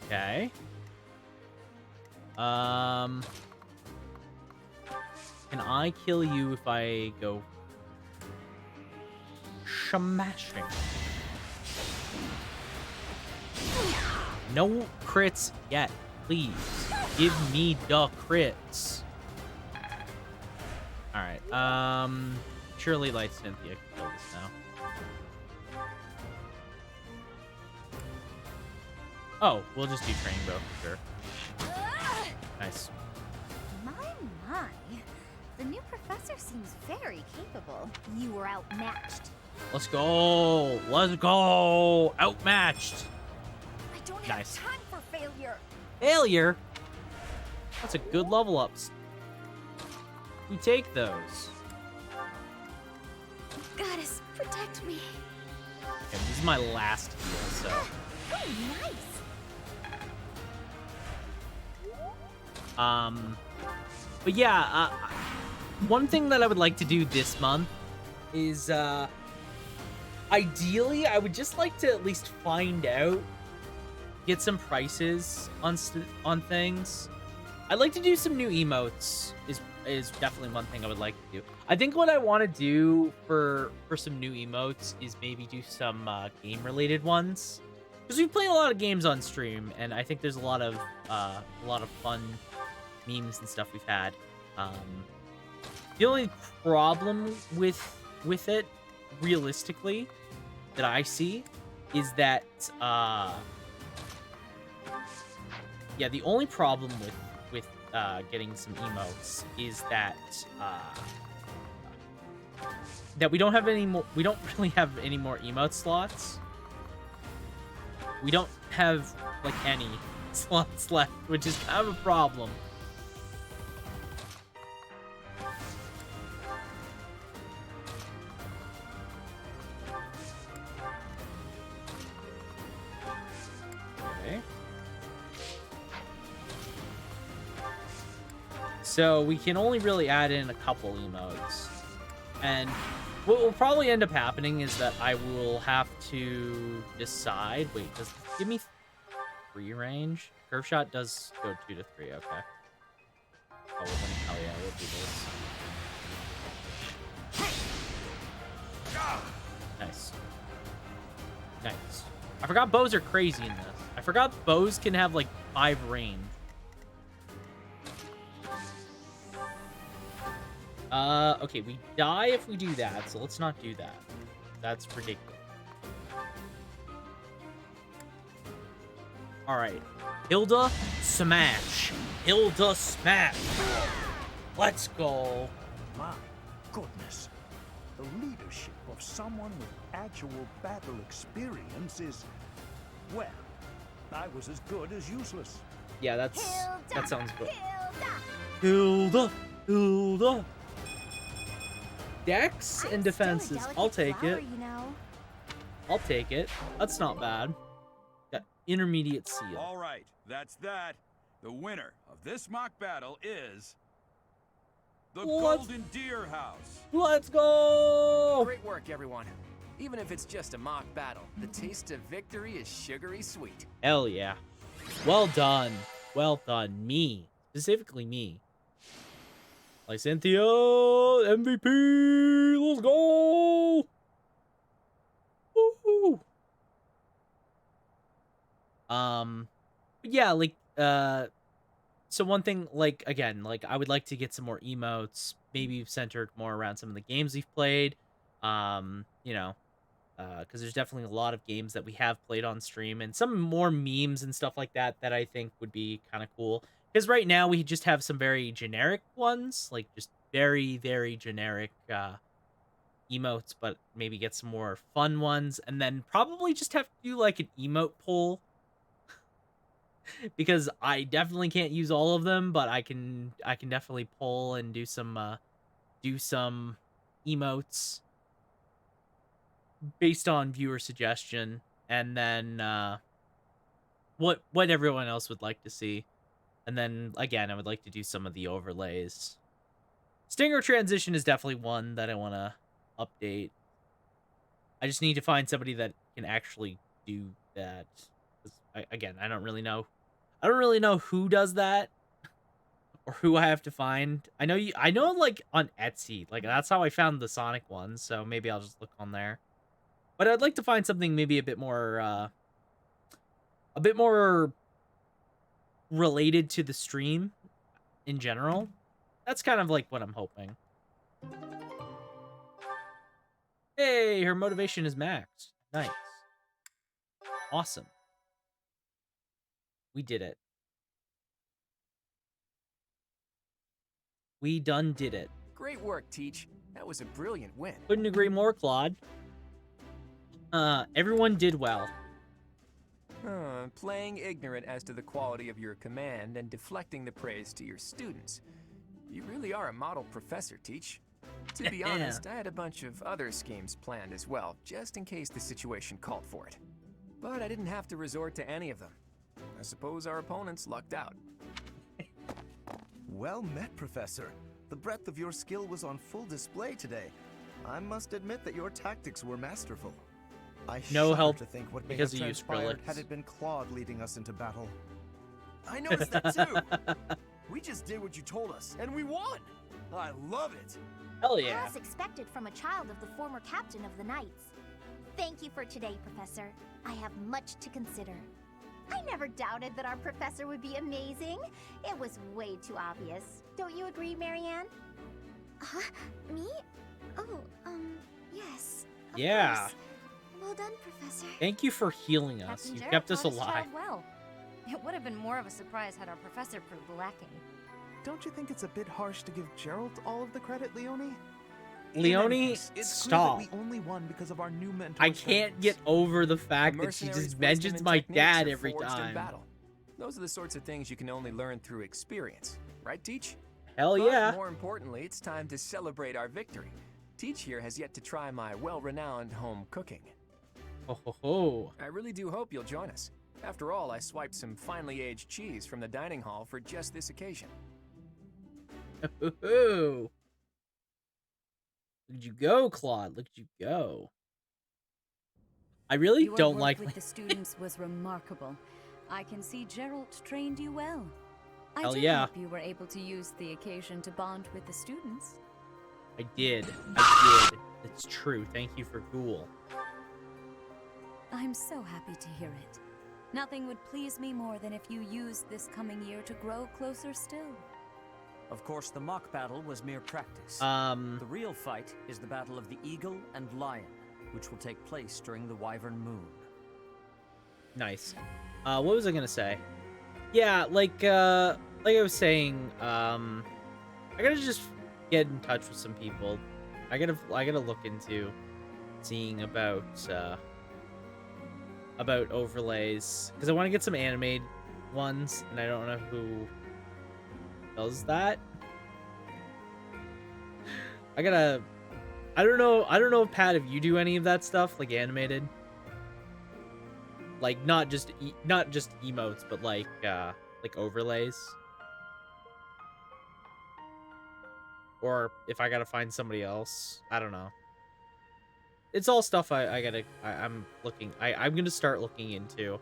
Okay. Can I kill you if I go smashing? No crits yet, please. Give me the crits. Alright, surely Light Cynthia can kill this now. Oh, we'll just do Training Bow for sure. Nice. My. The new professor seems very capable. You were outmatched. Let's go. Let's go. Outmatched. I don't Nice. have time for failure. Failure? That's a good level ups. We take those. Goddess, protect me. Okay, this is my last heal, so. Oh, nice. But yeah, one thing that I would like to do this month is, ideally, I would just like to at least find out, get some prices on things. I'd like to do some new emotes, is definitely one thing I would like to do. I think what I want to do for some new emotes is maybe do some game-related ones. Because we play a lot of games on stream, and I think there's a lot of fun memes and stuff we've had. The only problem with it, realistically, that I see, is that yeah, the only problem with getting some emotes is that we don't have any more. We don't really have any more emote slots. We don't have like any slots left, which is kind of a problem. Okay. So we can only really add in a couple emotes. And what will probably end up happening is that I will have to decide. Wait, does it give me 3 range? Curve shot does go 2 to 3. Okay. Oh, well, then, hell yeah, we'll do this. Nice. Nice. I forgot bows are crazy in this. I forgot bows can have like 5 range. Okay, we die if we do that, so let's not do that. That's ridiculous. Alright. Hilda, smash. Hilda, smash. Let's go. My goodness. The leadership of someone with actual battle experience is... well, I was as good as useless. Yeah, that sounds good. Hilda, Hilda. Dex and defenses. I'll take it. I'll take it. That's not bad. Got intermediate seal. All right, that's that. The winner of this mock battle is the Golden Deer House. Let's go! Great work, everyone. Even if it's just a mock battle, the taste of victory is sugary sweet. Hell yeah. Well done. Well done. Me. Specifically me. Like Cynthia, MVP, let's go! Woohoo! Yeah, like, So one thing, like, again, like, I would like to get some more emotes, maybe centered more around some of the games we've played. You know, because there's definitely a lot of games that we have played on stream, and some more memes and stuff like that that I think would be kind of cool. Because right now we just have some very generic ones, like just very, very generic emotes, but maybe get some more fun ones, and then probably just have to do like an emote poll because I definitely can't use all of them, but I can definitely poll and do some emotes based on viewer suggestion, and then what everyone else would like to see. And then again, I would like to do some of the overlays. Stinger transition is definitely one that I want to update. I just need to find somebody that can actually do that. Again, I don't really know. I don't really know who does that or who I have to find. I know like on Etsy. Like that's how I found the Sonic one, so maybe I'll just look on there. But I'd like to find something maybe a bit more related to the stream in general. That's kind of like what I'm hoping. Hey, her motivation is maxed. Nice. Awesome. We did it. We done did it. Great work, Teach. That was a brilliant win. Couldn't agree more, Claude. Everyone did well. Playing ignorant as to the quality of your command and deflecting the praise to your students. You really are a model professor, Teach. To be honest, I had a bunch of other schemes planned as well, just in case the situation called for it. But I didn't have to resort to any of them. I suppose our opponents lucked out. Well met, Professor. The breadth of your skill was on full display today. I must admit that your tactics were masterful. I no help to think what because may have you transpired had it been Claude leading us into battle. I noticed that too. We just did what you told us, and we won. I love it. Hell yeah. As expected from a child of the former captain of the Knights. Thank you for today, Professor. I have much to consider. I never doubted that our professor would be amazing. It was way too obvious. Don't you agree, Marianne? Huh? Me? Oh, yes. Yeah. Course. Well done, Professor. Thank you for healing us. Captain You Gerald kept us taught his alive. child well. It would have been more of a surprise had our professor proved lacking. Don't you think it's a bit harsh to give Gerald all of the credit, Leonie? Leonie, stop. We only won because of our new mentor. I can't get over the fact that she just mentions my dad every time. Those are the sorts of things you can only learn through experience, right, Teach? Hell yeah. But more importantly, it's time to celebrate our victory. Teach here has yet to try my well-renowned home cooking. Ho ho ho. I really do hope you'll join us. After all, I swiped some finely aged cheese from the dining hall for just this occasion. Look at you go, Claude. Look at you go. I really Your don't work like with the students was remarkable. I can see Gerald trained you well. Hell I do yeah. hope you were able to use the occasion to bond with the students. I did. It's true. Thank you for Ghoul. I'm so happy to hear it. Nothing would please me more than if you used this coming year to grow closer still. Of course, the mock battle was mere practice. The real fight is the battle of the Eagle and Lion, which will take place during the Wyvern Moon. Nice. What was I gonna say? Yeah, like I was saying, I gotta just get in touch with some people. I gotta look into seeing about overlays because I want to get some animated ones, and I don't know who does that. I don't know, Pat, if you do any of that stuff, like animated, like not just emotes, but like overlays, or if I gotta find somebody else. I don't know. It's all stuff I'm gonna start looking into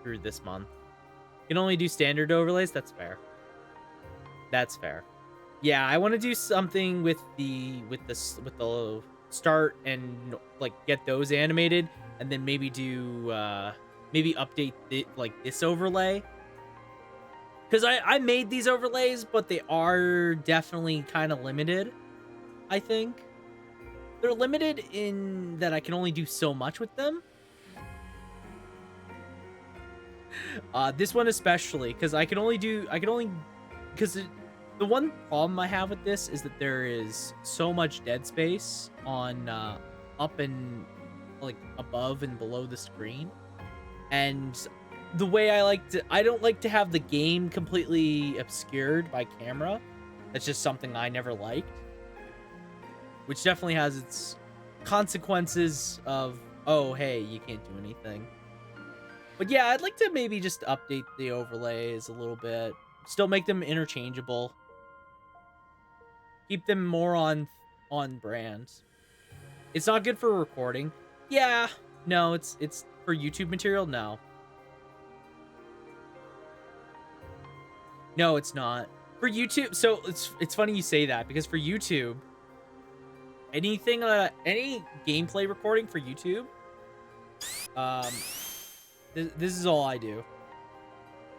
through this month. You can only do standard overlays. That's fair. That's fair. Yeah, I want to do something with the start and like get those animated, and then maybe do maybe update this overlay. Because I made these overlays, but they are definitely kind of limited, I think. They're limited in that I can only do so much with them. This one especially, because because the one problem I have with this is that there is so much dead space on up and like above and below the screen, and the way I don't like to have the game completely obscured by camera. That's just something I never liked, which definitely has its consequences of, oh hey, you can't do anything. But yeah, I'd like to maybe just update the overlays a little bit. Still make them interchangeable. Keep them more on brand. It's not good for recording. Yeah, no, it's for YouTube material. No, it's not for YouTube. So it's funny you say that, because for YouTube, any gameplay recording for YouTube, this is all I do.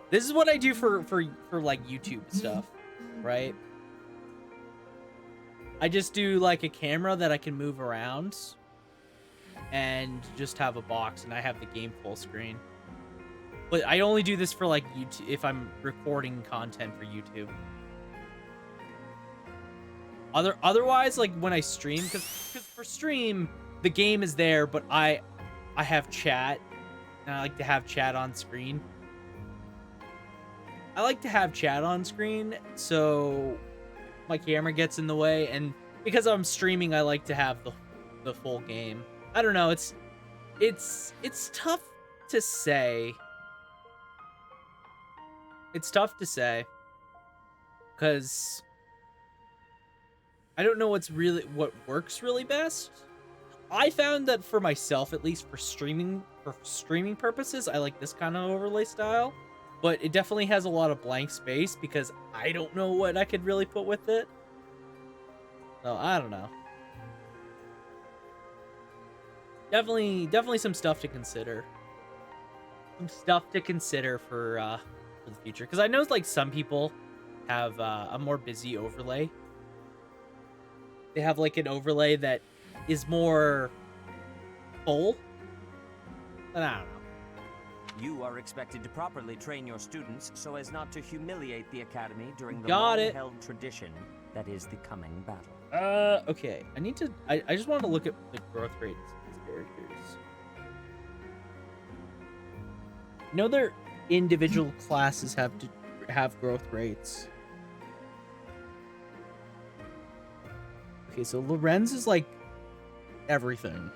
This is what I do for like YouTube stuff, right? I just do like a camera that I can move around and just have a box, and I have the game full screen. But I only do this for like YouTube if I'm recording content for YouTube. Otherwise, like when I stream, because for stream the game is there, but I have chat, and I like to have chat on screen. I like to have chat on screen, so my camera gets in the way, and because I'm streaming, I like to have the full game. I don't know, it's tough to say. It's tough to say, because I don't know what works really best. I found that for myself, at least for streaming purposes, I like this kind of overlay style. But it definitely has a lot of blank space because I don't know what I could really put with it. So I don't know. Definitely some stuff to consider. Some stuff to consider for the future, because I know like some people have a more busy overlay. They have like an overlay that is more full. And I don't know. You are expected to properly train your students so as not to humiliate the academy during the Got it. long-held tradition that is the coming battle. Okay. I just want to look at the growth rates of these characters. No, their individual classes have to have growth rates. Okay, so Lorenz is like everything.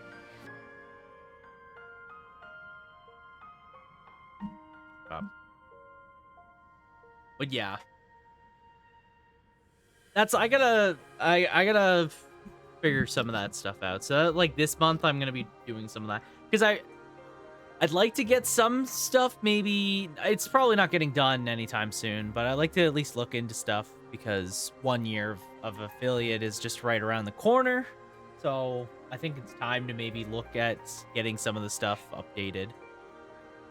But yeah, I gotta figure some of that stuff out. So like this month, I'm gonna be doing some of that, because I'd like to get some stuff. Maybe it's probably not getting done anytime soon, but I'd like to at least look into stuff, because 1 year of affiliate is just right around the corner. So I think it's time to maybe look at getting some of the stuff updated.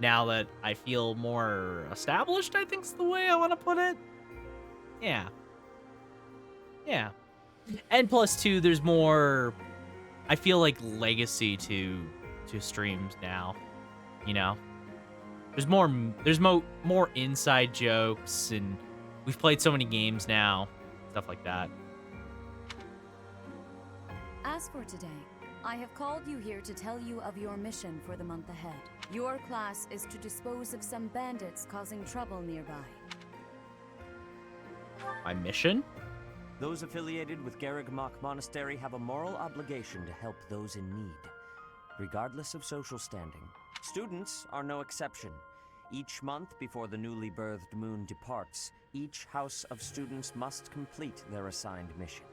Now that I feel more established, I think's the way I want to put it. Yeah. And plus two, there's more, I feel like, legacy to streams now. You know? There's more inside jokes, and we've played so many games now. Stuff like that. As for today, I have called you here to tell you of your mission for the month ahead. Your class is to dispose of some bandits causing trouble nearby. My mission? Those affiliated with Garrigmach Monastery have a moral obligation to help those in need, regardless of social standing. Students are no exception. Each month before the newly birthed moon departs, each house of students must complete their assigned mission.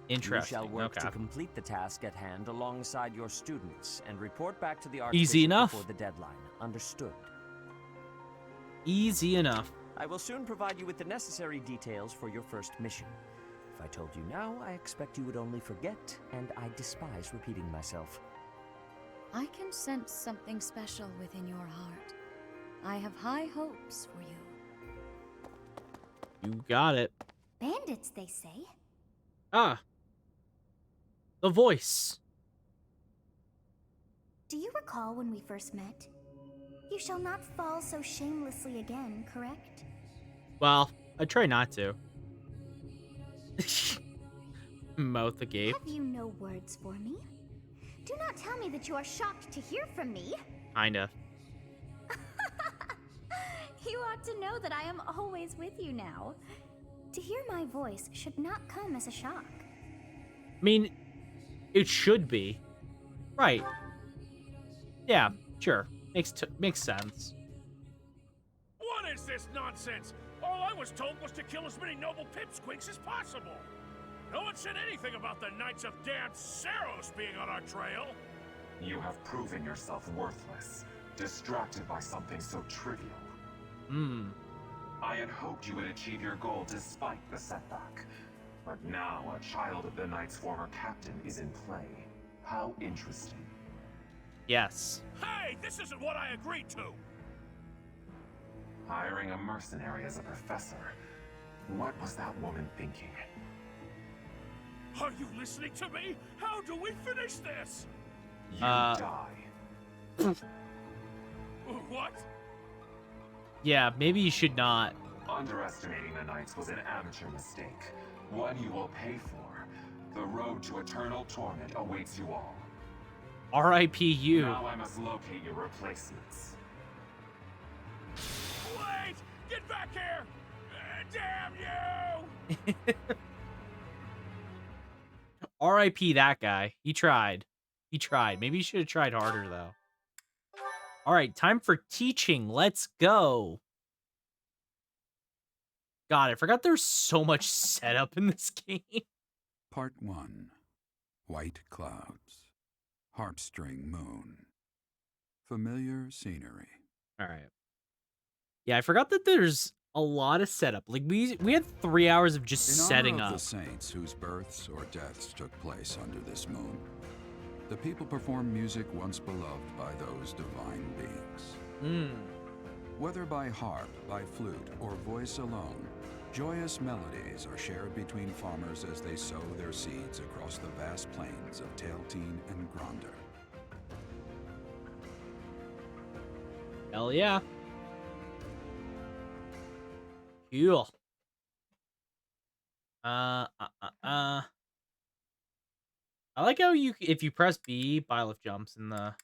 Interesting. You shall work Okay. to complete the task at hand alongside your students and report back to the Easy Archbishop enough. before the deadline. Understood? Easy enough. I will soon provide you with the necessary details for your first mission. If I told you now, I expect you would only forget, and I despise repeating myself. I can sense something special within your heart. I have high hopes for you. You got it. Bandits, they say. Ah. The voice. Do you recall when we first met? You shall not fall so shamelessly again, correct? Well, I try not to. Mouth agape. Have you no words for me? Do not tell me that you are shocked to hear from me. Kinda. You ought to know that I am always with you now. To hear my voice should not come as a shock. I mean, it should be. Right. Yeah, sure. Makes sense. What is this nonsense? All I was told was to kill as many noble pipsqueaks as possible. No one said anything about the Knights of Dan Saros being on our trail. You have proven yourself worthless, distracted by something so trivial. I had hoped you would achieve your goal despite the setback. But now a child of the Knight's former captain is in play. How interesting. Yes. Hey, this isn't what I agreed to! Hiring a mercenary as a professor. What was that woman thinking? Are you listening to me? How do we finish this? You die. What? Yeah, maybe you should not. Underestimating the Knights was an amateur mistake. One you will pay for. The road to eternal torment awaits you all. R.I.P. you. Now I must locate your replacements. Wait! Get back here! Damn you! R.I.P. that guy. He tried. He tried. Maybe he should have tried harder, though. All right, time for teaching. Let's go. God, I forgot there's so much setup in this game. Part 1. White Clouds. Heartstring Moon. Familiar scenery. All right. Yeah, I forgot that there's a lot of setup. Like, we had 3 hours of just setting In honor up. of the saints whose births or deaths took place under this moon, the people perform music once beloved by those divine beings. Whether by harp, by flute, or voice alone, joyous melodies are shared between farmers as they sow their seeds across the vast plains of Tailteen and Gronder. Hell yeah. Cool. I like how if you press B, Byleth jumps in the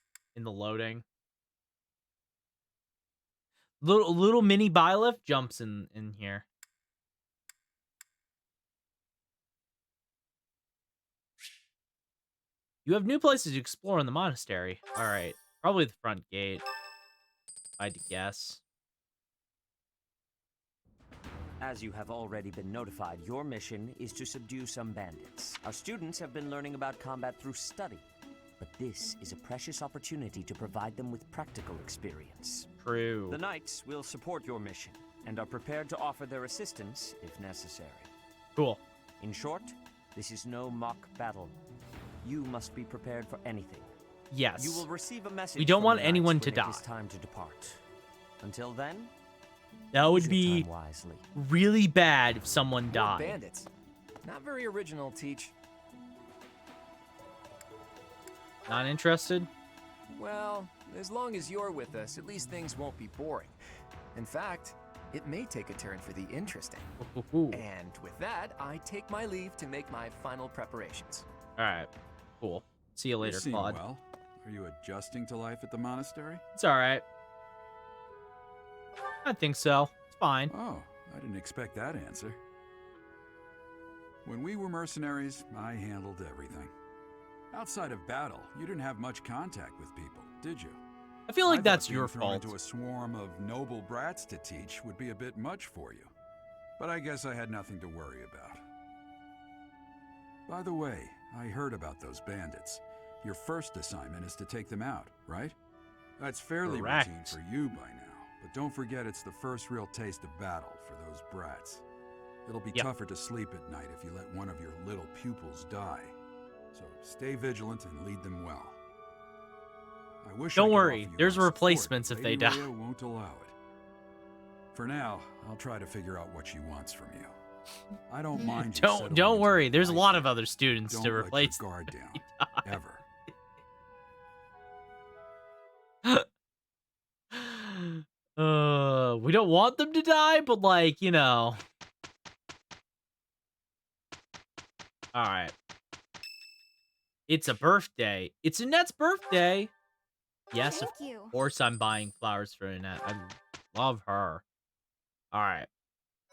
loading. Little mini Byleth jumps in here. You have new places to explore in the monastery. All right, probably the front gate. If I had to guess. As you have already been notified, your mission is to subdue some bandits. Our students have been learning about combat through study, but this is a precious opportunity to provide them with practical experience. True. The Knights will support your mission and are prepared to offer their assistance if necessary. Cool. In short, this is no mock battle. You must be prepared for anything. Yes. You will receive a message. We don't from want the anyone Knights to when die. It is time to depart. Until then, that would use your be time wisely. really bad if someone More died. bandits. Not very original, Teach. Not interested? Well, as long as you're with us, at least things won't be boring. In fact, it may take a turn for the interesting. And with that, I take my leave to make my final preparations. All right. Cool. See you later, You seem Claude. well. Are you adjusting to life at the monastery? It's all right. I think so. It's fine. Oh, I didn't expect that answer. When we were mercenaries, I handled everything. Outside of battle, you didn't have much contact with people, did you? I feel like thought that's being your thrown fault. Into a swarm of noble brats to teach would be a bit much for you. But I guess I had nothing to worry about. By the way, I heard about those bandits. Your first assignment is to take them out, right? That's fairly Correct. routine for you by now, but don't forget it's the first real taste of battle for those brats. It'll be tougher to sleep at night if you let one of your little pupils die. So stay vigilant and lead them well. I wish I Don't could worry, offer you there's my support, replacements but if they Lady die. Rhea won't allow it. For now, I'll try to figure out what she wants from you. I don't mind. Don't worry. There's a lot of other students don't to let replace. your guard down, ever. We don't want them to die, but like, you know. All right. It's a birthday. It's Annette's birthday. Yes, of course I'm buying flowers for Annette. I love her. All right.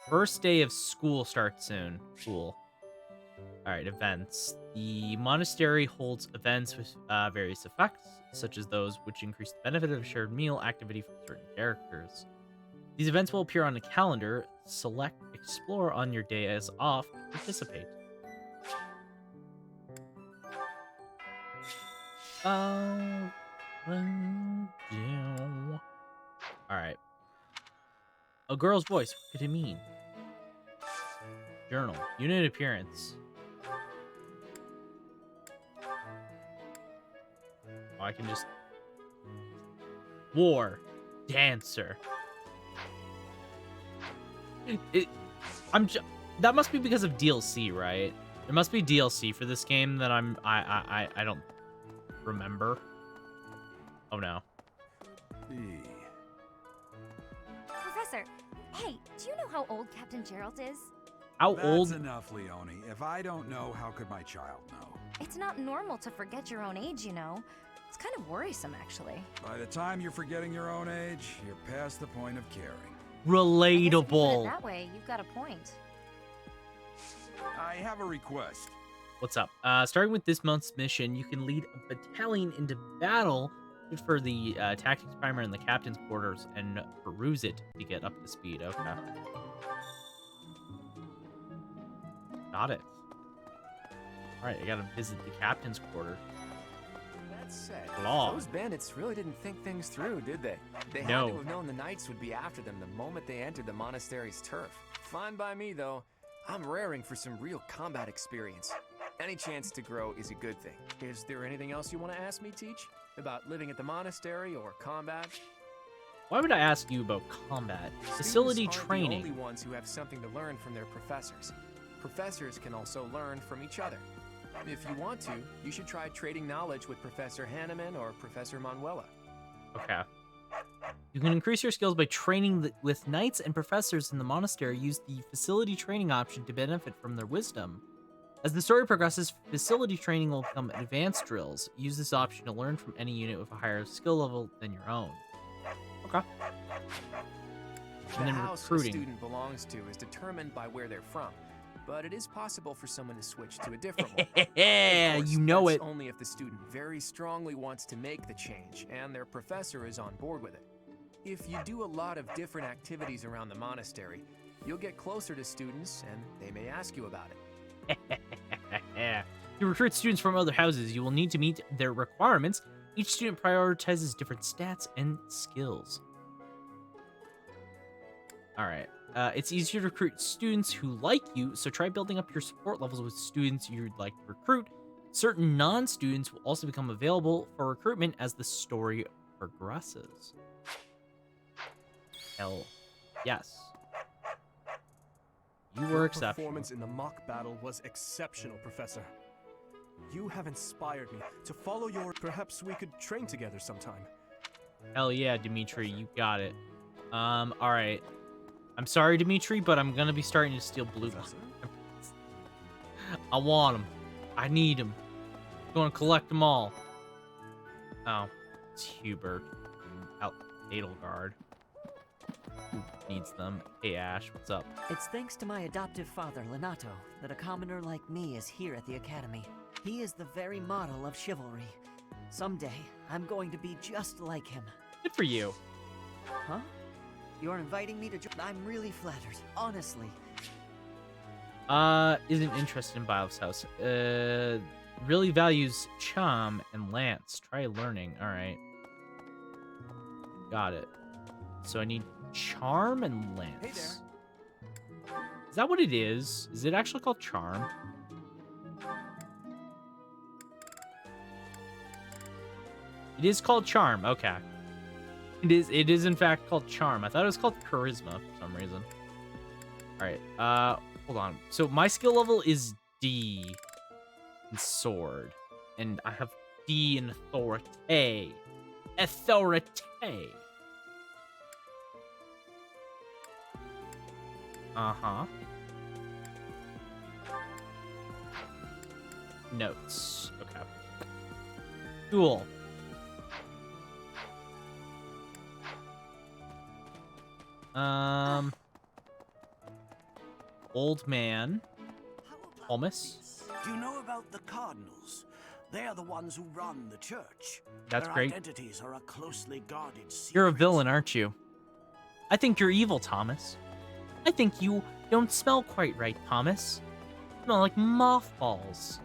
First day of school starts soon. Cool. All right, events. The monastery holds events with various effects, such as those which increase the benefit of a shared meal activity for certain characters. These events will appear on the calendar. Select Explore on your day as off to participate. Alright. A girl's voice. What could it mean? Journal. Unit appearance. Oh, I can just... War. Dancer. That must be because of DLC, right? There must be DLC for this game that I don't remember. Oh no. Professor, hey, do you know how old Captain Gerald is? How old? That's enough, Leone. If I don't know, how could my child know? It's not normal to forget your own age, you know. It's kind of worrisome, actually. By the time you're forgetting your own age, you're past the point of caring. Relatable. That way, you've got a point. I have a request. What's up? Starting with this month's mission, you can lead a battalion into battle for the tactics primer in the captain's quarters and peruse it to get up to speed. Okay. Got it. Alright, I gotta visit the captain's quarters. That said, Law. those bandits really didn't think things through, did they? They had No. to have known the knights would be after them the moment they entered the monastery's turf. Fine by me, though. I'm raring for some real combat experience. Any chance to grow is a good thing. Is there anything else you want to ask me, Teach? About living at the monastery or combat? Why would I ask you about combat? Facility Students aren't training. the only ones who have something to learn from their professors. Professors can also learn from each other. If you want to, you should try trading knowledge with Professor Hanneman or Professor Manuela. Okay. You can increase your skills by training with knights and professors in the monastery. Use the facility training option to benefit from their wisdom. As the story progresses, facility training will become advanced drills. Use this option to learn from any unit with a higher skill level than your own. Okay. And The then house recruiting. a student belongs to is determined by where they're from, but it is possible for someone to switch to a different one. Yeah, Of course, you know that's it. only if the student very strongly wants to make the change and their professor is on board with it. If you do a lot of different activities around the monastery, you'll get closer to students and they may ask you about it. To recruit students from other houses, you will need to meet their requirements. Each student prioritizes different stats and skills. Alright. It's easier to recruit students who like you, so try building up your support levels with students you'd like to recruit. Certain non-students will also become available for recruitment as the story progresses. Hell yes. You were Your exceptional. performance in the mock battle was exceptional, Professor. You have inspired me to follow your... Perhaps we could train together sometime. Hell yeah, Dimitri, you got it. Alright. I'm sorry, Dimitri, but I'm gonna be starting to steal blue. I want them. I need them. I'm gonna collect them all. Oh, it's Hubert. Edelgard. Who needs them? Hey, Ash, what's up? It's thanks to my adoptive father, Lenato, that a commoner like me is here at the Academy. He is the very model of chivalry. Someday, I'm going to be just like him. Good for you. Huh? You're inviting me to join? I'm really flattered, honestly. Isn't interested in Bile's house. Really values Chom and Lance. Try learning. Alright. Got it. So I need Charm and Lance. Hey there. Is that what it is? Is it actually called Charm? It is called Charm. Okay. It is in fact called charm. I thought it was called charisma for some reason. All right. Hold on. So my skill level is D in sword, and I have D in authority. Authority. Uh-huh. Notes. Okay. Cool. Old man. Thomas. Do you know about the Cardinals? They are the ones who run the church. That's Their great. identities are a closely guarded secret. You're a villain, aren't you? I think you're evil, Thomas. I think you don't smell quite right, Thomas. You smell like mothballs.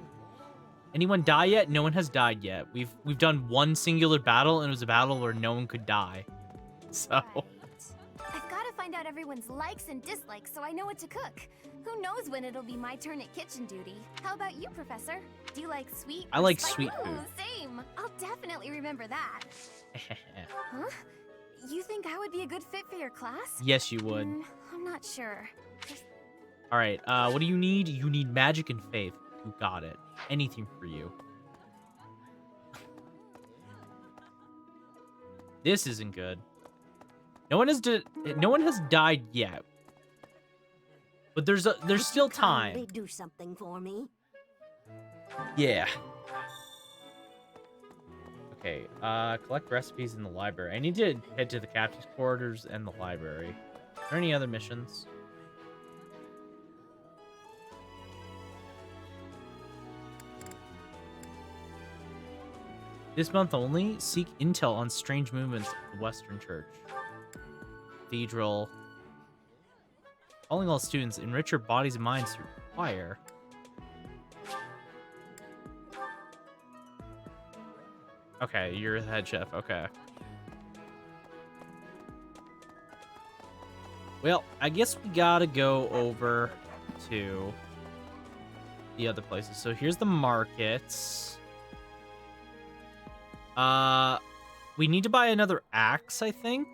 Anyone die yet? No one has died yet. We've done one singular battle, and it was a battle where no one could die. So I've got to find out everyone's likes and dislikes so I know what to cook. Who knows when it'll be my turn at kitchen duty? How about you, Professor? Do you like sweet? I or like spicy? sweet Ooh, food. Same. I'll definitely remember that. Huh? You think I would be a good fit for your class? Yes, you would. I'm not sure. All right. What do you need? You need magic and faith. You got it. Anything for you. This isn't good. No one has died yet. But there's still time. Kindly do something for me. Yeah. Okay, collect recipes in the library. I need to head to the captain's quarters and the library. Are there any other missions? This month only, seek intel on strange movements of the Western Church. Cathedral. Calling all students, enrich your bodies and minds through fire. Okay, you're the head chef. Okay. Well, I guess we gotta go over to the other places. So here's the markets. We need to buy another axe, I think.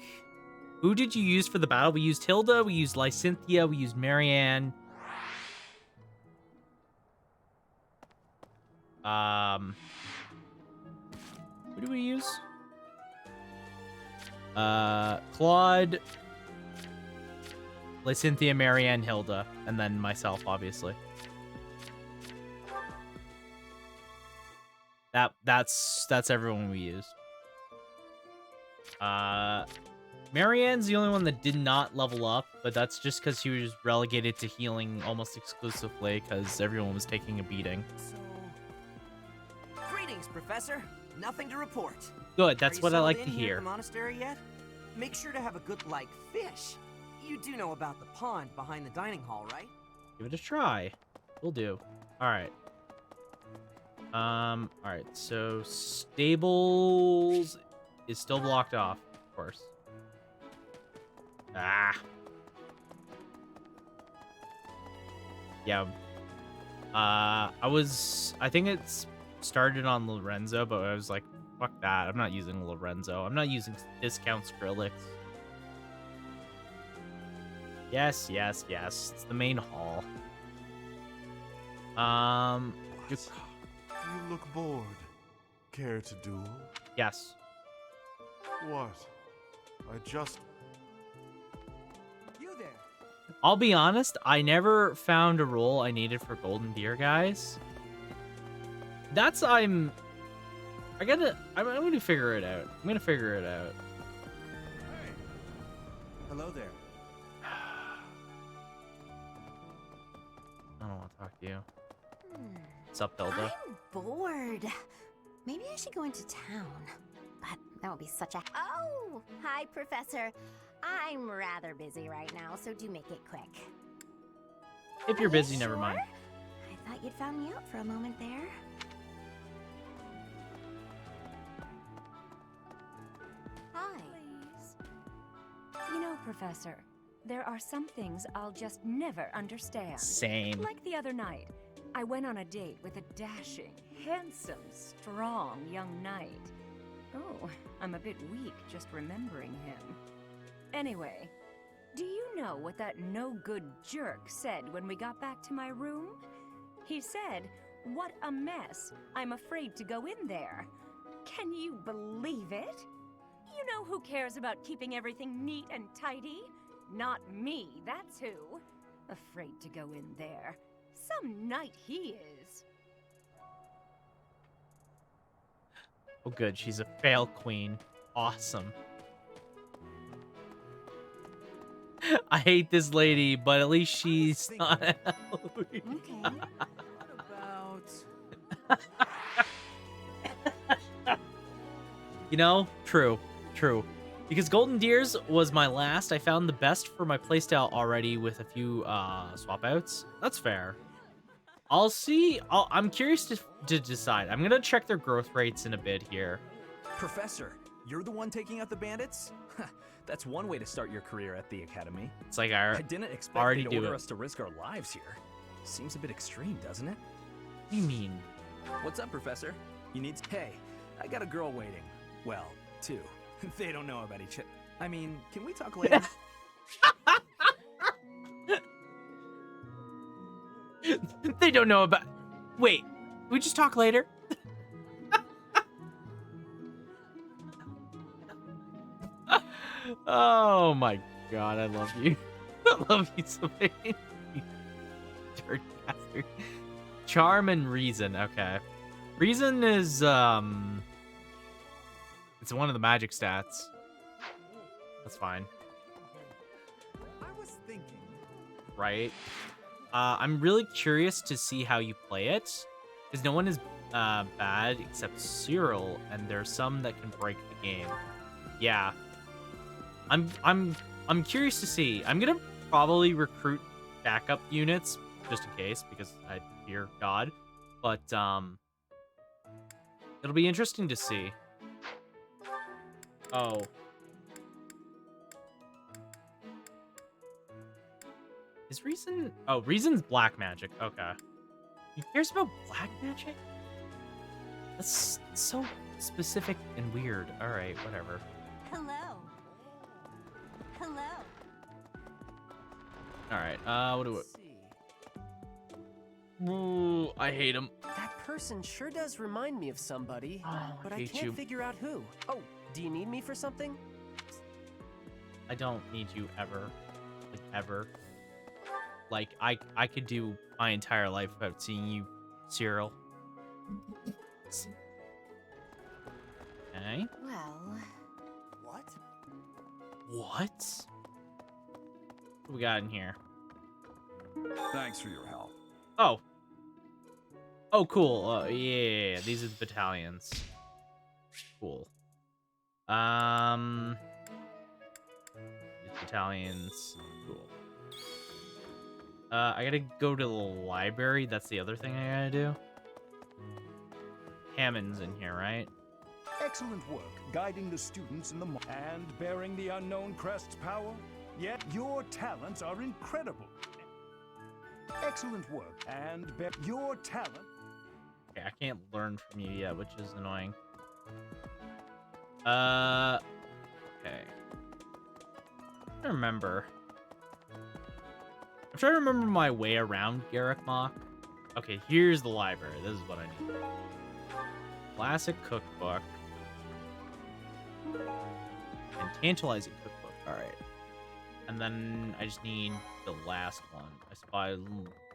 Who did you use for the battle? We used Hilda, we used Lysynthia, we used Marianne. Who do we use? Claude, Lysynthia, Marianne, Hilda, and then myself, obviously. That's everyone we used. Marianne's the only one that did not level up, but that's just because she was relegated to healing almost exclusively because everyone was taking a beating. So, greetings, Professor. Nothing to report. Good, that's what I like to Are you settled in hear. At the monastery yet? Make sure to have a good, fish. You do know about the pond behind the dining hall, right? Give it a try. We'll do. All right. All right. So stables is still blocked off, of course. Ah. Yeah. I think it's started on Lorenzo, but I was like, fuck that. I'm not using Lorenzo. I'm not using discount Skrillex. Yes. It's the main hall. You look bored. Care to duel? Yes. What? I just... You there. I'll be honest, I never found a role I needed for Golden Deer, guys. I'm gonna figure it out. I'm gonna figure it out. Hey. Hello there. I don't want to talk to you. What's up, Hilda? I'm bored. Maybe I should go into town. But that would be such a... Oh! Hi, Professor. I'm rather busy right now, so do make it quick. If you're busy, never mind. I thought you'd found me out for a moment there. Hi. You know, Professor, there are some things I'll just never understand. Same. Like the other night, I went on a date with a dashing, handsome, strong young knight. Oh, I'm a bit weak just remembering him. Anyway, do you know what that no-good jerk said when we got back to my room? He said, "What a mess. I'm afraid to go in there." Can you believe it? You know who cares about keeping everything neat and tidy? Not me, that's who. Afraid to go in there. Some knight he is. Oh, good. She's a fail queen. Awesome. I hate this lady, but at least she's not Halloween. Okay. What about... You know, true. Because Golden Deers was my last. I found the best for my playstyle already with a few swap outs. That's fair. I'll see. I'm curious to decide. I'm gonna check their growth rates in a bit here. Professor, you're the one taking out the bandits? That's one way to start your career at the academy. It's like I didn't expect already they'd do order it. us to risk our lives here. Seems a bit extreme, doesn't it? What do you mean? What's up, Professor? You need... Hey, I got a girl waiting. Well, two. They don't know about each other. I mean, can we talk later? They don't know about... Wait, can we just talk later? Oh my god, I love you. I love you so much. You dirty bastard. Charm and reason, okay. Reason is, it's one of the magic stats. That's fine. I was thinking... Right? I'm really curious to see how you play it, because no one is bad except Cyril, and there's some that can break the game. Yeah. I'm curious to see. I'm gonna probably recruit backup units just in case, because I fear God. But it'll be interesting to see. Oh. Is Reason... Oh, Reason's black magic. Okay. He cares about black magic? That's so specific and weird. Alright, whatever. Hello. Hello. Alright, what do we... Ooh, I hate him. That person sure does remind me of somebody, but I hate can't you. figure out who. Oh, do you need me for something? I don't need you ever. Like, ever. Like, I could do my entire life without seeing you, Cyril. Okay. Well... What? What? What do we got in here? Thanks for your help. Oh. Oh, cool. Yeah, these are the battalions. Cool. These battalions. Cool. I gotta go to the library. That's the other thing I gotta do. Hammond's in here, right? Excellent work guiding the students in the and bearing the unknown crest's power. Yet your talents are incredible. Excellent work and your talent. Okay, I can't learn from you yet, which is annoying. Okay. I remember. I'm trying to remember my way around Garrick Mock. Okay, here's the library. This is what I need. Classic cookbook. And tantalizing cookbook. Alright. And then I just need the last one. I spy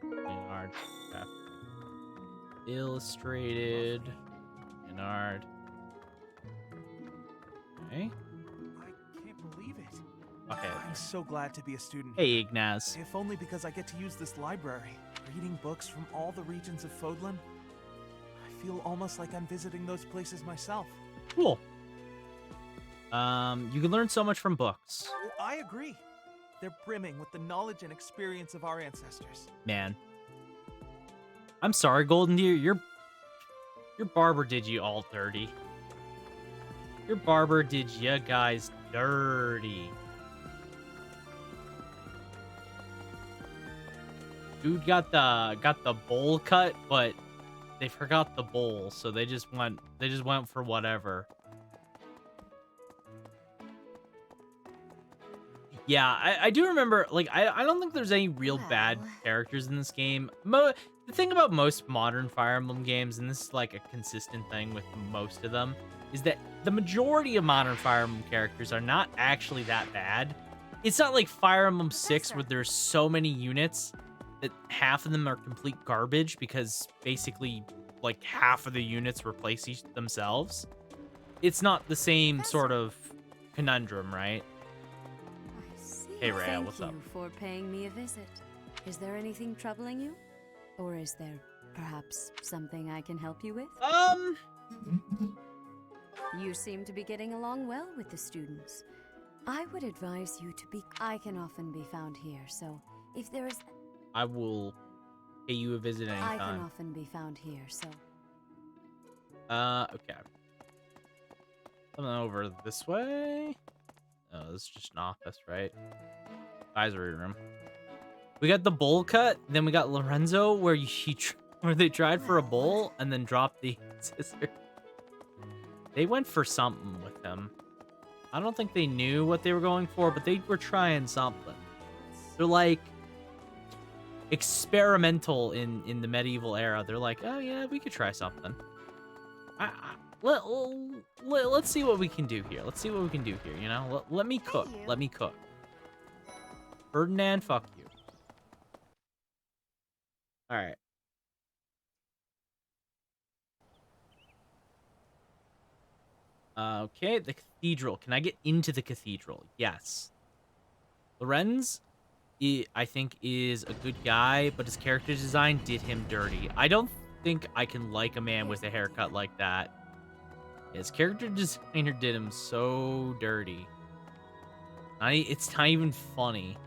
Leonard. Okay. Illustrated. Leonard. Okay. I can't believe it. Okay. I'm so glad to be a student. Hey, Ignaz. If only because I get to use this library, reading books from all the regions of Fodlan. I feel almost like I'm visiting those places myself. Cool. You can learn so much from books. I agree. They're brimming with the knowledge and experience of our ancestors. Man. I'm sorry, Golden Deer. Your barber did you all dirty. Your barber did you guys dirty. Dude got the bowl cut, but they forgot the bowl, so they just went for whatever. Yeah, I do remember, like, I don't think there's any real bad characters in this game. The thing about most modern Fire Emblem games, and this is like a consistent thing with most of them, is that the majority of modern Fire Emblem characters are not actually that bad. It's not like Fire Emblem 6 where there's so many units that half of them are complete garbage because basically like half of the units replace themselves. It's not the same sort of conundrum, right? Hey, Rhea, what's up? Thank you for paying me a visit. Is there anything troubling you? Or is there perhaps something I can help you with? You seem to be getting along well with the students. I would advise you to be... I can often be found here, so if there is... I will pay you a visit anytime. I can often be found here, so... Okay. Coming over this way. Oh, this is just an office, right? Advisory room. We got the bowl cut, then we got Lorenzo, where where they tried for a bowl and then dropped the scissors. They went for something with him. I don't think they knew what they were going for, but they were trying something. They're like experimental in the medieval era. They're like, oh yeah, we could try something. Let's see what we can do here. Let's see what we can do here, you know? Let me cook. Let me cook. Ferdinand, fuck you. All right. Okay, the cathedral. Can I get into the cathedral? Yes. Lorenz, I think, is a good guy, but his character design did him dirty. I don't think I can like a man with a haircut like that. His character designer did him so dirty. It's not even funny.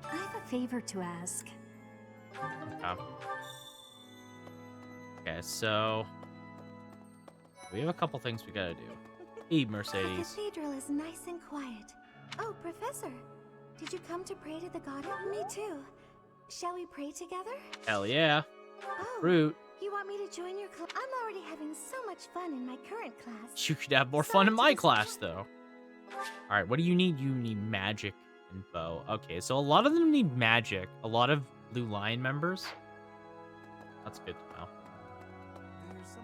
I have a favor to ask. Okay, so we have a couple things we gotta do. Hey, Mercedes. The cathedral is nice and quiet. Oh, Professor, did you come to pray to the goddess? Me too. Shall we pray together? Hell yeah. Oh, Fruit. You want me to join your class? I'm already having so much fun in my current class. You could have more fun in my class, though. All right, what do you need? You need magic info. Okay, so a lot of them need magic. A lot of Blue Lion members. That's good to know.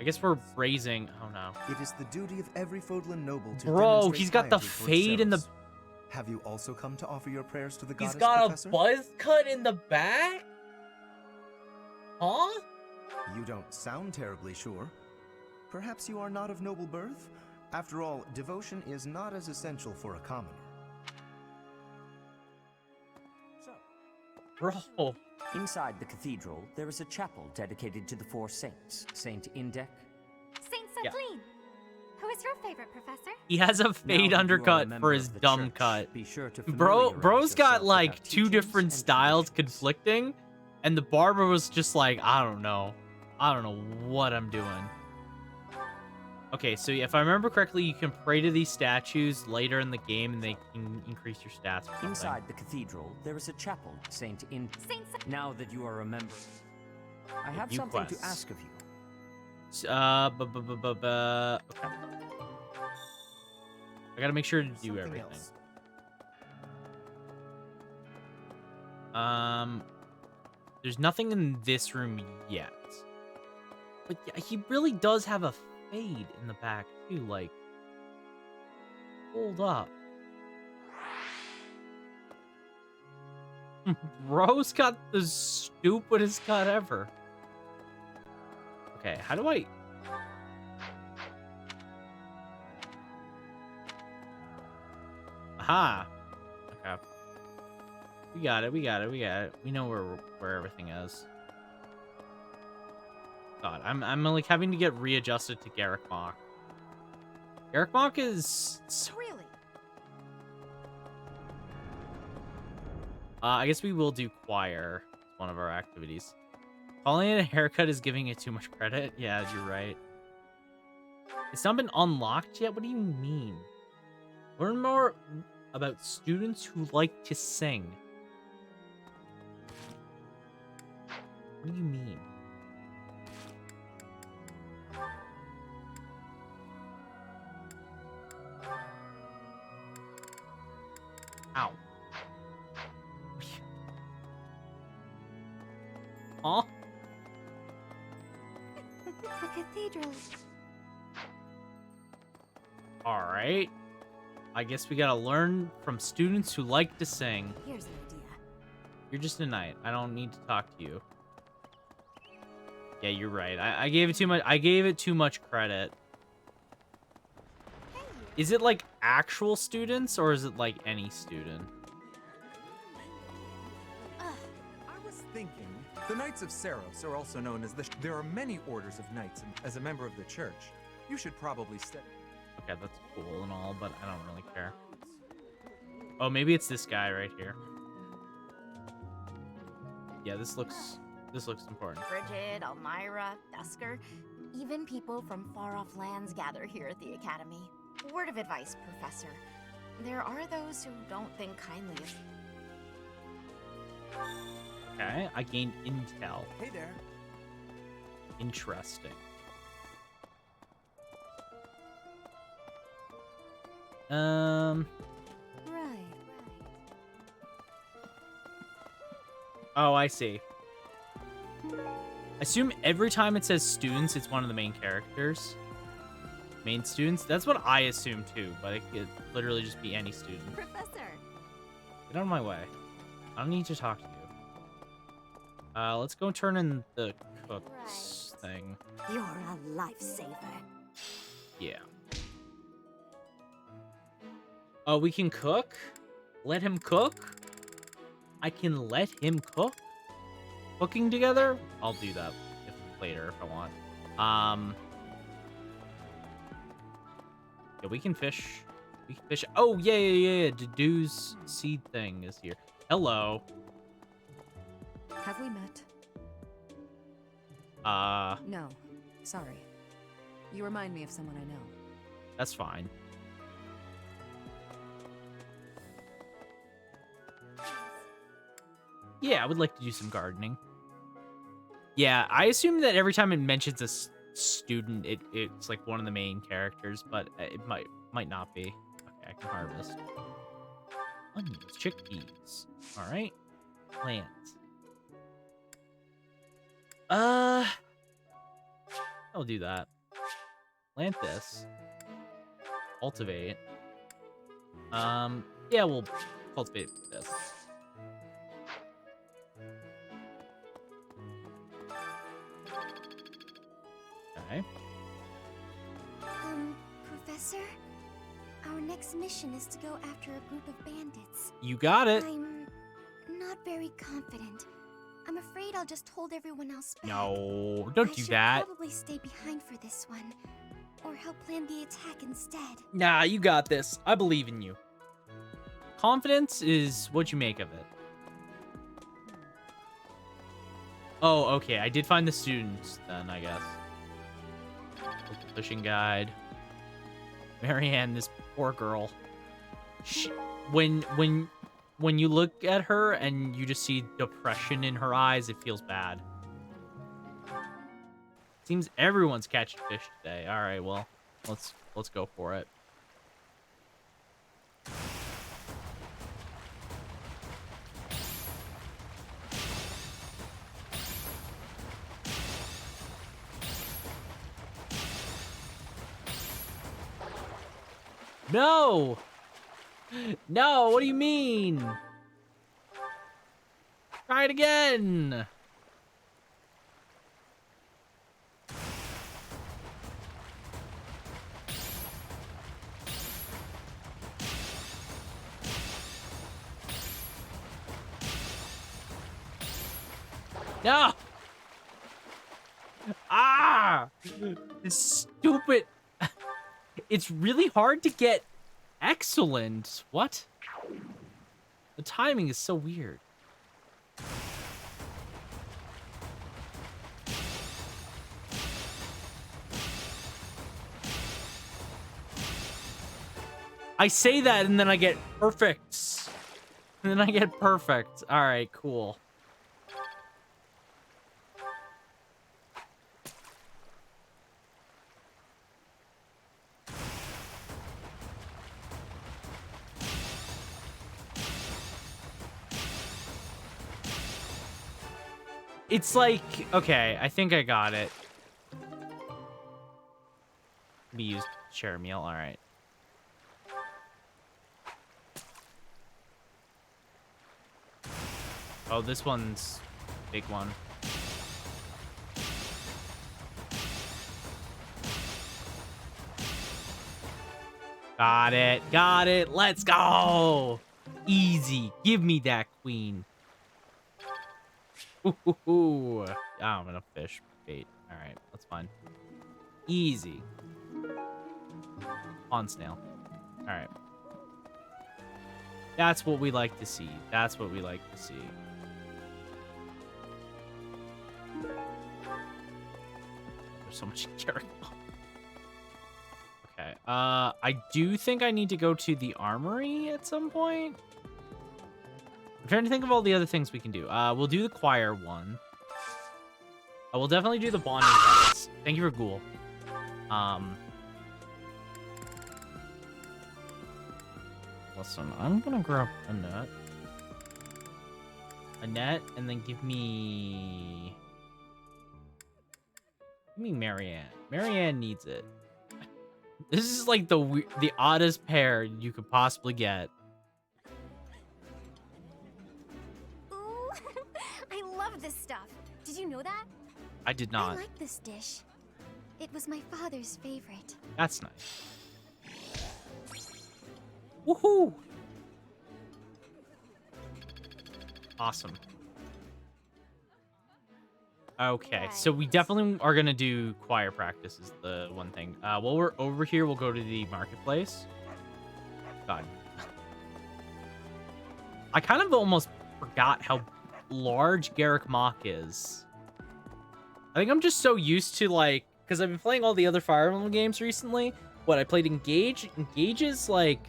I guess we're raising... Oh, no. It is the duty of every Fodlan noble to Bro, he's got the fade in the... Have you also come to offer your prayers to the goddess, Professor? He's got a buzz cut in the back? Huh? You don't sound terribly sure. Perhaps you are not of noble birth? After all, devotion is not as essential for a commoner. Bro. Inside the cathedral, there is a chapel dedicated to the four saints. Saint Indek. Saint Celine. Who is your favorite, Professor? He has a fade undercut for his dumb cut. Be sure to Bro's got like two different styles conflicting, and the barber was just like, I don't know what I'm doing. Okay, so if I remember correctly, you can pray to these statues later in the game, and they can increase your stats. Inside the cathedral, there is a chapel, Saint Indek. Now that you are a member, I have something to ask of you. Okay. I gotta make sure to do everything. There's nothing in this room yet. But yeah, he really does have a fade in the back too, like, hold up. Bro's got the stupidest cut ever. Okay, how do I... Aha! Okay. We got it. We know where everything is. God, I'm like having to get readjusted to Garrick Mach. Garrick Mach is... Really? I guess we will do choir. It's one of our activities. Calling it a haircut is giving it too much credit. Yeah, you're right. It's not been unlocked yet? What do you mean? Learn more about students who like to sing. What do you mean? Ow. Huh? The cathedral. All right. I guess we gotta learn from students who like to sing. Here's an idea. You're just a knight. I don't need to talk to you. Yeah, you're right. I gave it too much. I gave it too much credit. Is it like actual students or is it like any student? I was thinking, the Knights of Saros are also known as the... There are many orders of knights, and as a member of the church, you should probably study. Okay, that's cool and all, but I don't really care. Oh, maybe it's this guy right here. Yeah, this looks important. Bridget, Elmira, Dusker, even people from far-off lands gather here at the Academy. Word of advice, Professor. There are those who don't think kindly of... Okay, I gained intel. Hey there. Interesting. Right. Oh, I see. I assume every time it says students, it's one of the main characters. Main students? That's what I assume too, but it could literally just be any student. Professor! Get out of my way. I don't need to talk to you. Let's go turn in the cooks thing. You're a lifesaver. Yeah. Oh, we can cook? Let him cook? I can let him cook? Cooking together? I'll do that later if I want. Yeah, we can fish. We can fish. Oh, yeah. Dedu's seed thing is here. Hello. Have we met? No. Sorry. You remind me of someone I know. That's fine. Yeah, I would like to do some gardening. Yeah, I assume that every time it mentions a student, it's like one of the main characters, but it might not be. Okay, I can harvest. Onions, chickpeas. All right. Plants. I'll do that. Plant this. Cultivate. Yeah, we'll cultivate this. Okay. Professor? Our next mission is to go after a group of bandits. You got it. I'm not very confident. I'm afraid I'll just hold everyone else back. No, don't do that. I should probably stay behind for this one, or help plan the attack instead. Nah, you got this. I believe in you. Confidence is what you make of it. Oh, okay. I did find the students then, I guess. Fishing guide. Marianne, this poor girl. When you look at her and you just see depression in her eyes, it feels bad. Seems everyone's catching fish today. All right, well, let's go for it. No! No, what do you mean? Try it again! No! Ah! This stupid... It's really hard to get excellent. What? The timing is so weird. I say that and then I get perfect. And then I get perfect. All right, cool. It's like, okay, I think I got it. We used share a meal, all right. Oh, this one's big one. Got it, got it. Let's go. Easy. Give me that queen. Ooh, ooh, ooh. Oh, I'm gonna fish bait. All right, that's fine. Easy. On snail. All right. That's what we like to see. That's what we like to see. There's so much character. Okay. I do think I need to go to the armory at some point. I'm trying to think of all the other things we can do. We'll do the choir one. I will definitely do the bonding class. Thank you for Ghoul. Listen, I'm gonna grab a net. A net, and then give me Marianne. Marianne needs it. This is like the oddest pair you could possibly get. Ooh, I love this stuff. Did you know that? I did not. I like this dish. It was my father's favorite. That's nice. Woohoo! Awesome. Okay, so we definitely are gonna do choir practice is the one thing. While we're over here, we'll go to the marketplace. God. I kind of almost forgot how large Garrick Mach is. I think I'm just so used to, like, because I've been playing all the other Fire Emblem games recently. What, I played Engage? Engage is, like... What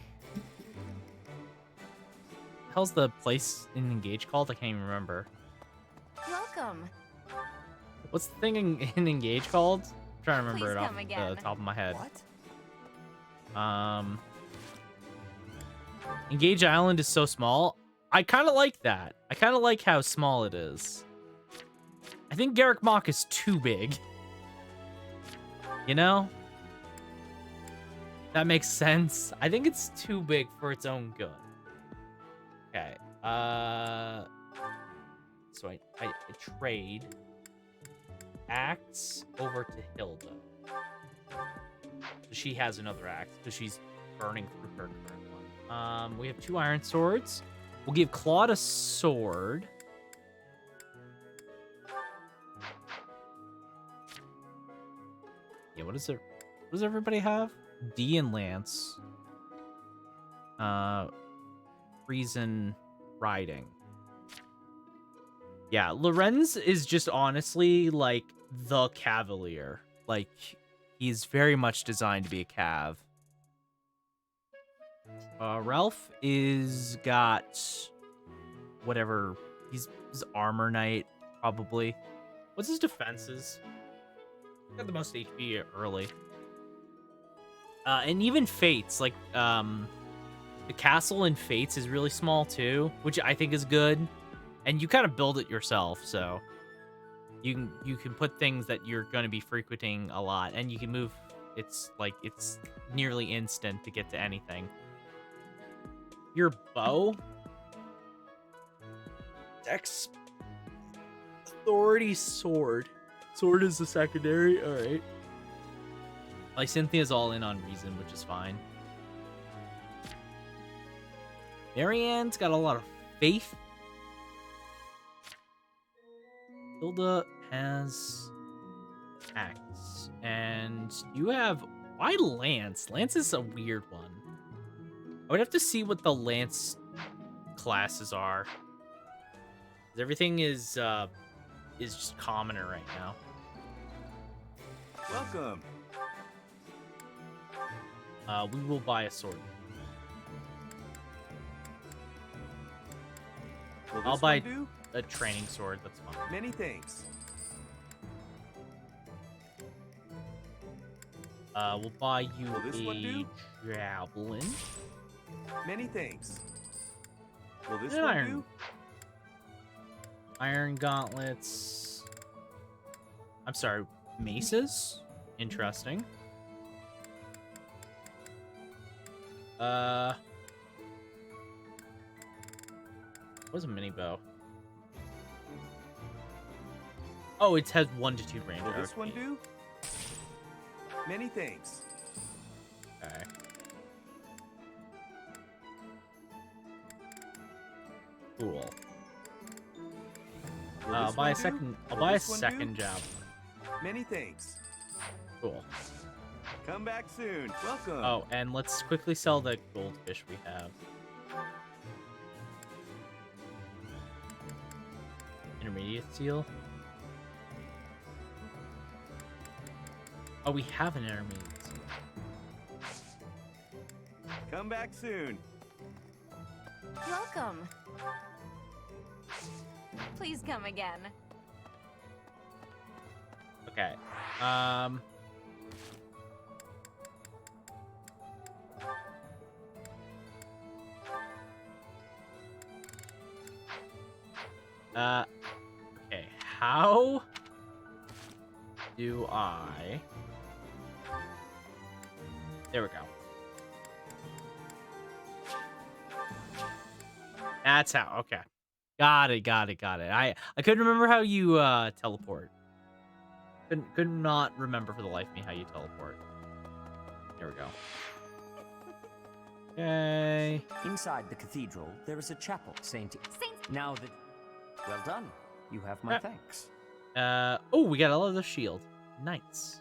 the hell's the place in Engage called? I can't even remember. Welcome. What's the thing in Engage called? I'm trying to remember Please it off come again. the top of my head. What? Engage Island is so small. I kind of like that. I kind of like how small it is. I think Garrick Mach is too big. You know? That makes sense. I think it's too big for its own good. Okay. So I trade axe over to Hilda. So she has another axe because she's burning through her current one. We have 2 iron swords. We'll give Claude a sword. Yeah, what does everybody have? D and Lance. Reason riding. Yeah, Lorenz is just honestly like the Cavalier. Like, he's very much designed to be a Cav. Ralph is got whatever. He's Armor Knight, probably. What's his defenses? Got the most HP early. And even Fates, like, the castle in Fates is really small too, which I think is good. And you kind of build it yourself, so you can put things that you're going to be frequenting a lot, and you can move. It's nearly instant to get to anything. Your bow, Dex, Authority, Sword. Sword is the secondary. All right. Like, Cynthia's all in on Reason, which is fine. Marianne's got a lot of faith. Hilda has axe. And you have... Why Lance? Lance is a weird one. I would have to see what the Lance classes are. 'Cause everything is just commoner right now. Welcome. We will buy a sword. I'll buy a training sword. That's fine. Many thanks. We'll buy you a javelin. Many thanks. Will this And one iron. do? Iron gauntlets. I'm sorry, maces? Interesting. What's a mini bow? Oh, it has 1 to 2 range. Will this one do? Many thanks. Okay. Cool. I'll buy a second. I'll buy a second javelin. Many thanks. Cool. Come back soon. Welcome. Oh, and let's quickly sell the goldfish we have. Intermediate seal. Oh, we have an intermediate seal. Come back soon. Welcome. Please come again. Okay. Okay. How do I... There we go. That's how. Okay. Got it. I couldn't remember how you teleport. Could not remember for the life of me how you teleport. There we go. Okay. Inside the cathedral, there is a chapel, Saint. Now that... Well done. You have my thanks. Oh, we got a leather shield. Nice.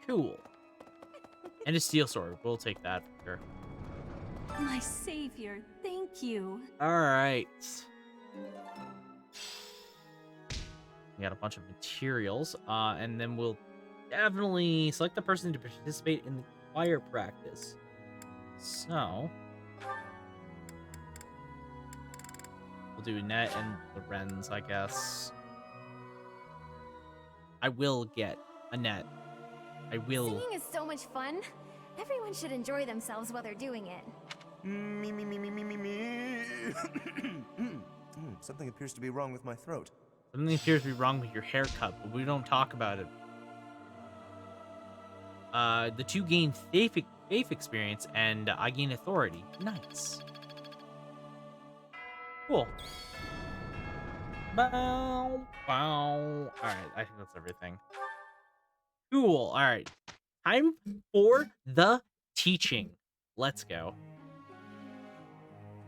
Cool. And a steel sword. We'll take that for sure. My savior, thank you. All right. We got a bunch of materials, and then we'll definitely select the person to participate in the choir practice. So we'll do Annette and Lorenz, I guess. I will get Annette. I will. Singing is so much fun. Everyone should enjoy themselves while they're doing it. Me. Something appears to be wrong with my throat. Something appears to be wrong with your haircut, but we don't talk about it. The two gain faith experience, and I gain authority. Nice. Cool. Bow, bow. Alright, I think that's everything. Cool. Alright. Time for the teaching. Let's go.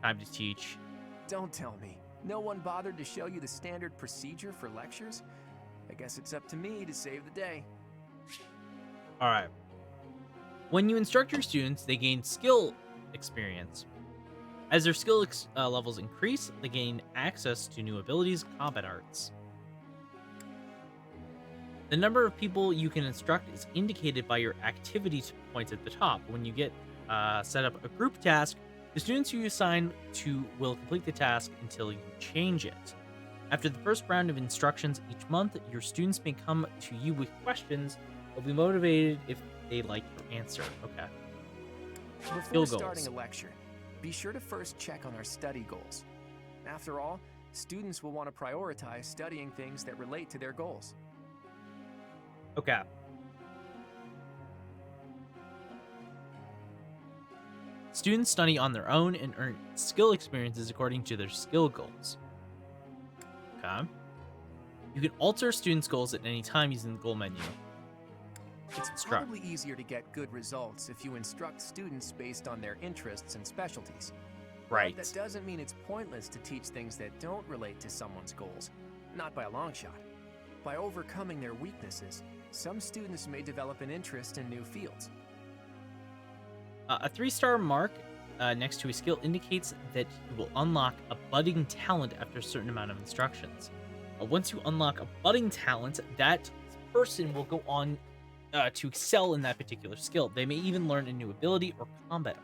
Time to teach. Don't tell me. No one bothered to show you the standard procedure for lectures? I guess it's up to me to save the day. Alright. When you instruct your students, they gain skill experience. As their skill levels increase, they gain access to new abilities, combat arts. The number of people you can instruct is indicated by your activity points at the top. When you get set up a group task, the students you assign to will complete the task until you change it. After the first round of instructions each month, your students may come to you with questions. They'll be motivated if they like your answer. Okay. Before starting a lecture, be sure to first check on our study goals. After all, students will want to prioritize studying things that relate to their goals. Okay. Students study on their own and earn skill experiences according to their skill goals. Okay. You can alter students' goals at any time using the goal menu. It's probably easier to get good results if you instruct students based on their interests and specialties. Right. But that doesn't mean it's pointless to teach things that don't relate to someone's goals. Not by a long shot. By overcoming their weaknesses, some students may develop an interest in new fields. A 3-star mark next to a skill indicates that you will unlock a budding talent after a certain amount of instructions. Once you unlock a budding talent, that person will go on to excel in that particular skill. They may even learn a new ability or combat.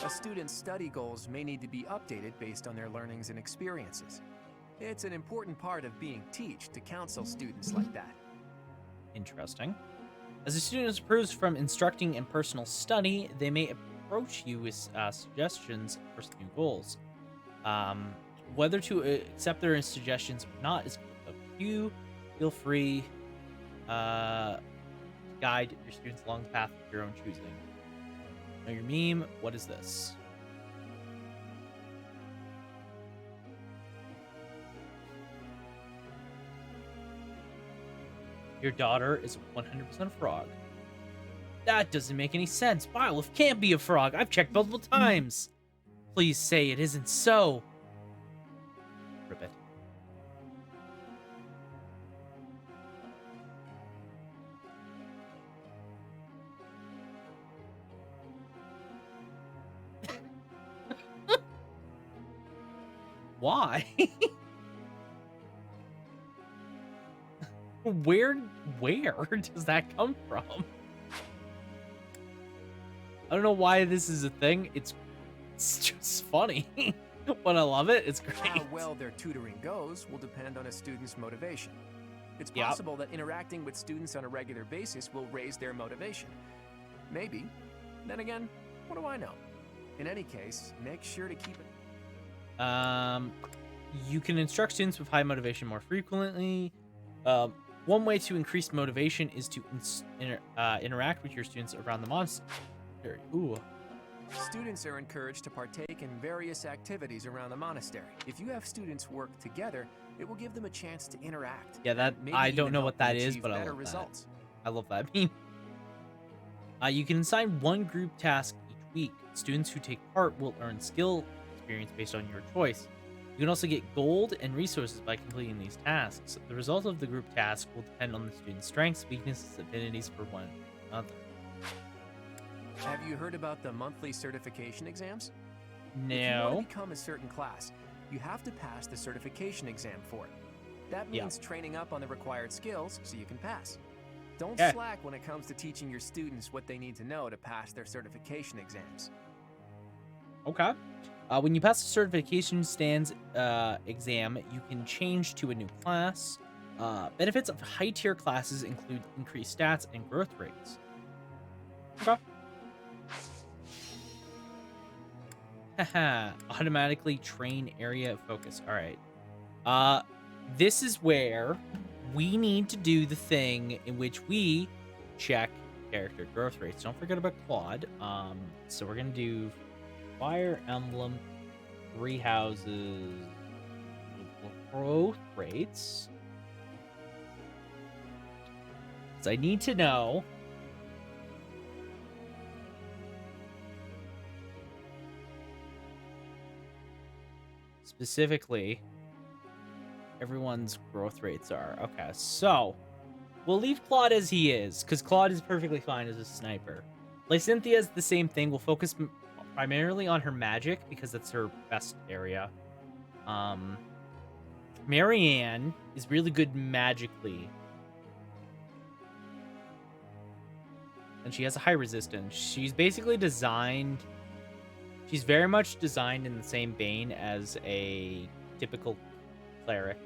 A student's study goals may need to be updated based on their learnings and experiences. It's an important part of being taught to counsel students like that. Interesting. As a student improves from instructing and personal study, they may approach you with suggestions for new goals. Whether to accept their suggestions or not is up to you. Feel free to guide your students along the path of your own choosing. Know your meme. What is this? Your daughter is 100% frog. That doesn't make any sense. Byleth can't be a frog. I've checked multiple times. Please say it isn't so. Rip it. Why? Where does that come from? I don't know why this is a thing. It's just funny. But I love it. It's great. How well their tutoring goes will depend on a student's motivation. It's possible that interacting with students on a regular basis will raise their motivation. Maybe. Then again, what do I know? In any case, make sure to keep it. You can instruct students with high motivation more frequently. One way to increase motivation is to interact with your students around the monastery. Ooh. Students are encouraged to partake in various activities around the monastery. If you have students work together, it will give them a chance to interact. Yeah, that Maybe I don't even know help what them that is, achieve but I better love results. that. I love that meme. You can assign one group task each week. Students who take part will earn skill experience based on your choice. You can also get gold and resources by completing these tasks. The result of the group task will depend on the student's strengths, weaknesses, affinities for one another. Have you heard about the monthly certification exams? No. If you want to become a certain class, you have to pass the certification exam for it. That means training up on the required skills so you can pass. Don't slack when it comes to teaching your students what they need to know to pass their certification exams. Okay. When you pass the certification exam, you can change to a new class. Benefits of high-tier classes include increased stats and growth rates. Okay. Haha. Automatically train area of focus. All right. This is where we need to do the thing in which we check character growth rates. Don't forget about Claude. So we're gonna do Fire Emblem, 3 houses, growth rates. So I need to know specifically everyone's growth rates are. Okay, so we'll leave Claude as he is, because Claude is perfectly fine as a sniper. Lysynthia is the same thing. We'll focus primarily on her magic, because that's her best area. Marianne is really good magically. And she has a high resistance. She's basically designed... She's very much designed in the same vein as a typical cleric.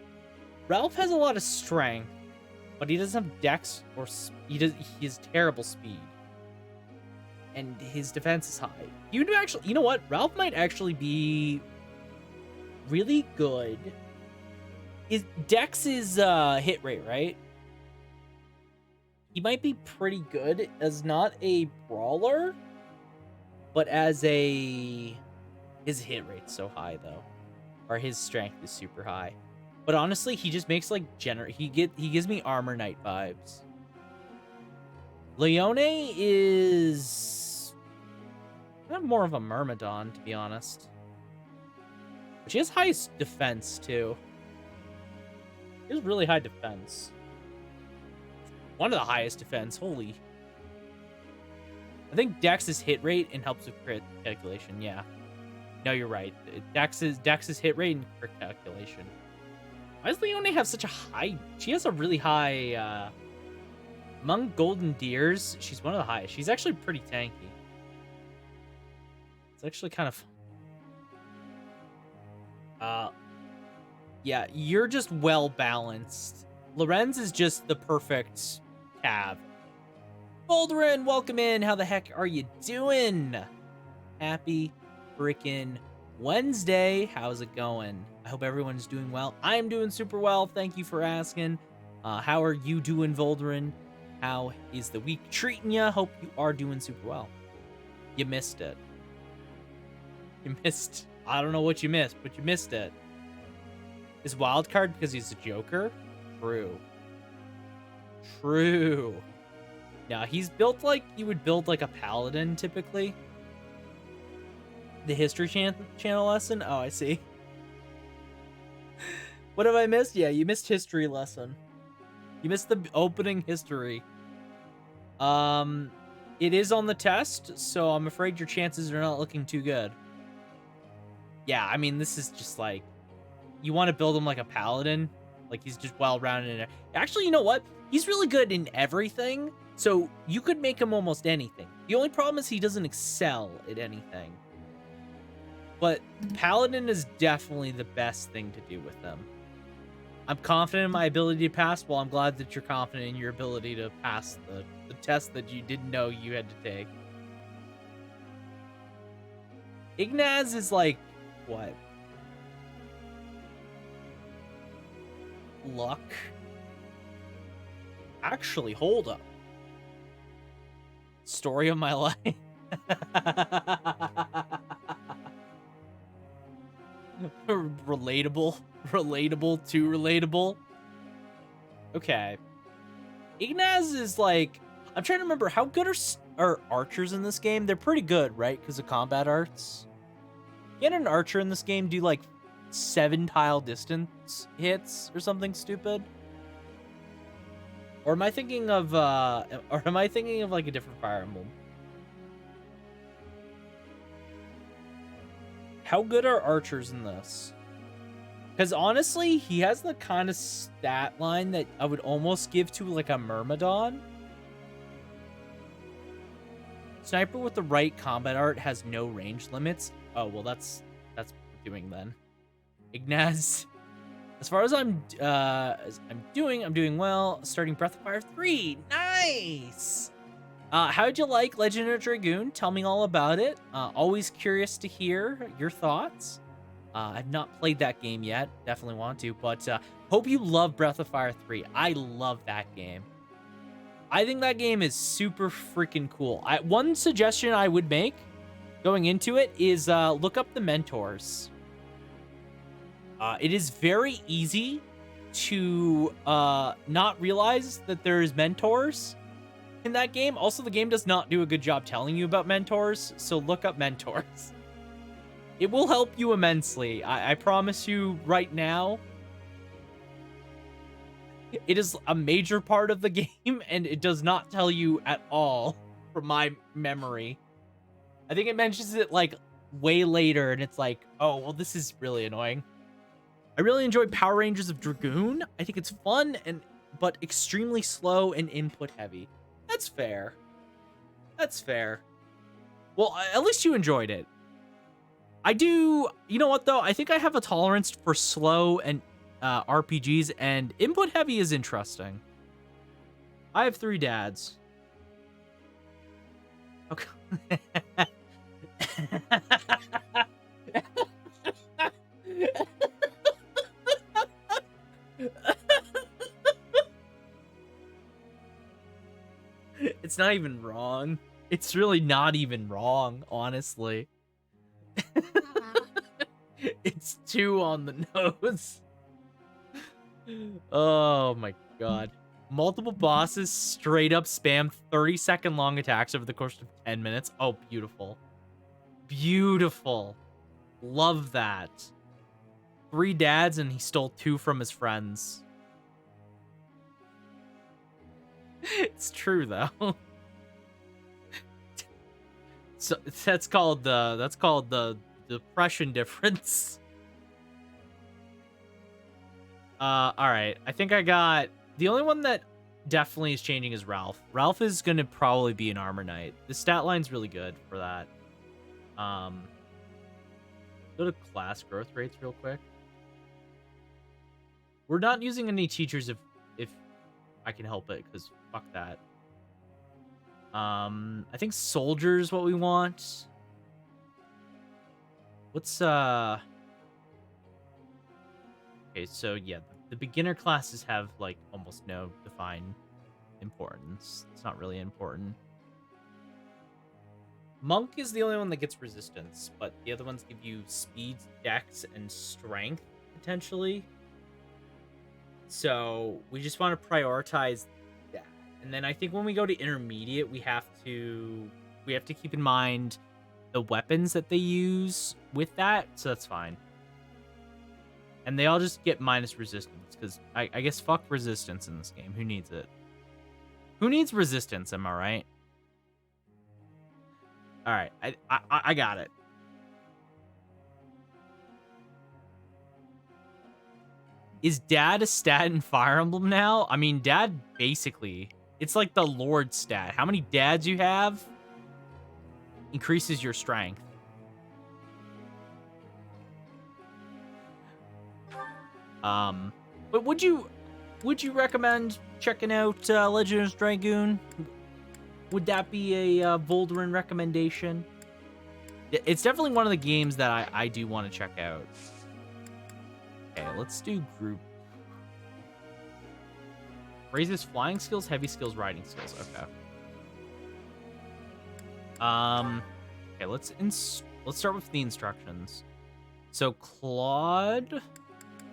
Ralph has a lot of strength, but he doesn't have dex or... He has terrible speed. And his defense is high. You know what? Ralph might actually be really good. His dex is hit rate, right? He might be pretty good as not a brawler, but as a... His hit rate's so high, though. Or his strength is super high. But honestly, he just makes, like, he gives me Armor Knight vibes. Leone is... kind of more of a Myrmidon, to be honest. But she has highest defense, too. She has really high defense. One of the highest defense, holy. I think Dex is hit rate and helps with crit calculation, yeah. No, you're right. Dex is hit rate and crit calculation. Why does Leone have such a high... She has a really high... Among Golden Deers, she's one of the highest. She's actually pretty tanky. It's actually kind of fun. Yeah, you're just well-balanced. Lorenz is just the perfect Cav. Baldwin, welcome in. How the heck are you doing? Happy freaking Wednesday. How's it going? I hope everyone's doing well. I am doing super well. Thank you for asking. How are you doing, Volderin? How is the week treating you? Hope you are doing super well. You missed it. You missed. I don't know what you missed, but you missed it. Is Wildcard because he's a Joker? True. True. Now, he's built like you would build like a paladin typically. The history channel lesson? Oh, I see. What have I missed? Yeah, you missed history lesson. You missed the opening history. It is on the test, so I'm afraid your chances are not looking too good. Yeah, I mean, this is just like, you want to build him like a paladin. Like, he's just well-rounded in. Actually, you know what? He's really good in everything, so you could make him almost anything. The only problem is he doesn't excel at anything. But paladin is definitely the best thing to do with them. I'm confident in my ability to pass. Well, I'm glad that you're confident in your ability to pass the test that you didn't know you had to take. Ignaz is like, what? Luck? Actually, hold up. Story of my life. Relatable. Relatable to relatable. Okay. Ignaz is like, I'm trying to remember, how good are archers in this game? They're pretty good, right? Because of combat arts. Can an archer in this game do like 7-tile distance hits or something stupid? Or am I thinking of like a different Fire Emblem? How good are archers in this? Because honestly, he has the kind of stat line that I would almost give to like a Myrmidon. Sniper with the right combat art has no range limits. Oh, well, that's doing then. Ignaz, as far as I'm doing well. Starting Breath of Fire 3. Nice. How'd you like Legend of Dragoon? Tell me all about it. Always curious to hear your thoughts. I've not played that game yet. Definitely want to, but hope you love Breath of Fire 3. I love that game. I think that game is super freaking cool. One suggestion I would make going into it is look up the mentors. It is very easy to not realize that there's mentors in that game. Also, the game does not do a good job telling you about mentors, so look up mentors. It will help you immensely. I promise you right now. It is a major part of the game, and it does not tell you at all from my memory. I think it mentions it like way later, and it's like, oh, well, this is really annoying. I really enjoy Power Rangers of Dragoon. I think it's fun but extremely slow and input heavy. That's fair. That's fair. Well, at least you enjoyed it. I do, you know what though? I think I have a tolerance for slow and RPGs, and input heavy is interesting. I have 3 dads. Okay. It's not even wrong. It's really not even wrong, honestly. It's 2 on the nose. Oh my god. Multiple bosses straight up spam 30-second long attacks over the course of 10 minutes. Oh, beautiful. Beautiful. Love that. 3 dads and he stole 2 from his friends. It's true though. So that's called the depression difference. All right. I think I got the only one that definitely is changing is Ralph. Ralph is going to probably be an armor knight. The stat line's really good for that. Go to class growth rates real quick. We're not using any teachers if I can help it, because fuck that. I think soldier is what we want. What's okay, so yeah, the beginner classes have like almost no defined importance. It's not really important. Monk is the only one that gets resistance, but the other ones give you speed, dex, and strength potentially. So we just want to prioritize that. And then I think when we go to intermediate, we have to keep in mind the weapons that they use with that, so that's fine. And they all just get minus resistance, because I guess fuck resistance in this game. Who needs it? Who needs resistance, am I right? Alright, I got it. Is Dad a stat in Fire Emblem now? I mean, Dad basically... It's like the Lord stat. How many dads you have increases your strength. But would you recommend checking out Legend of Dragoon? Would that be a Volderin recommendation? It's definitely one of the games that I do want to check out. Okay, let's do group. Raises flying skills, heavy skills, riding skills. Okay. Okay, let's start with the instructions. So Claude,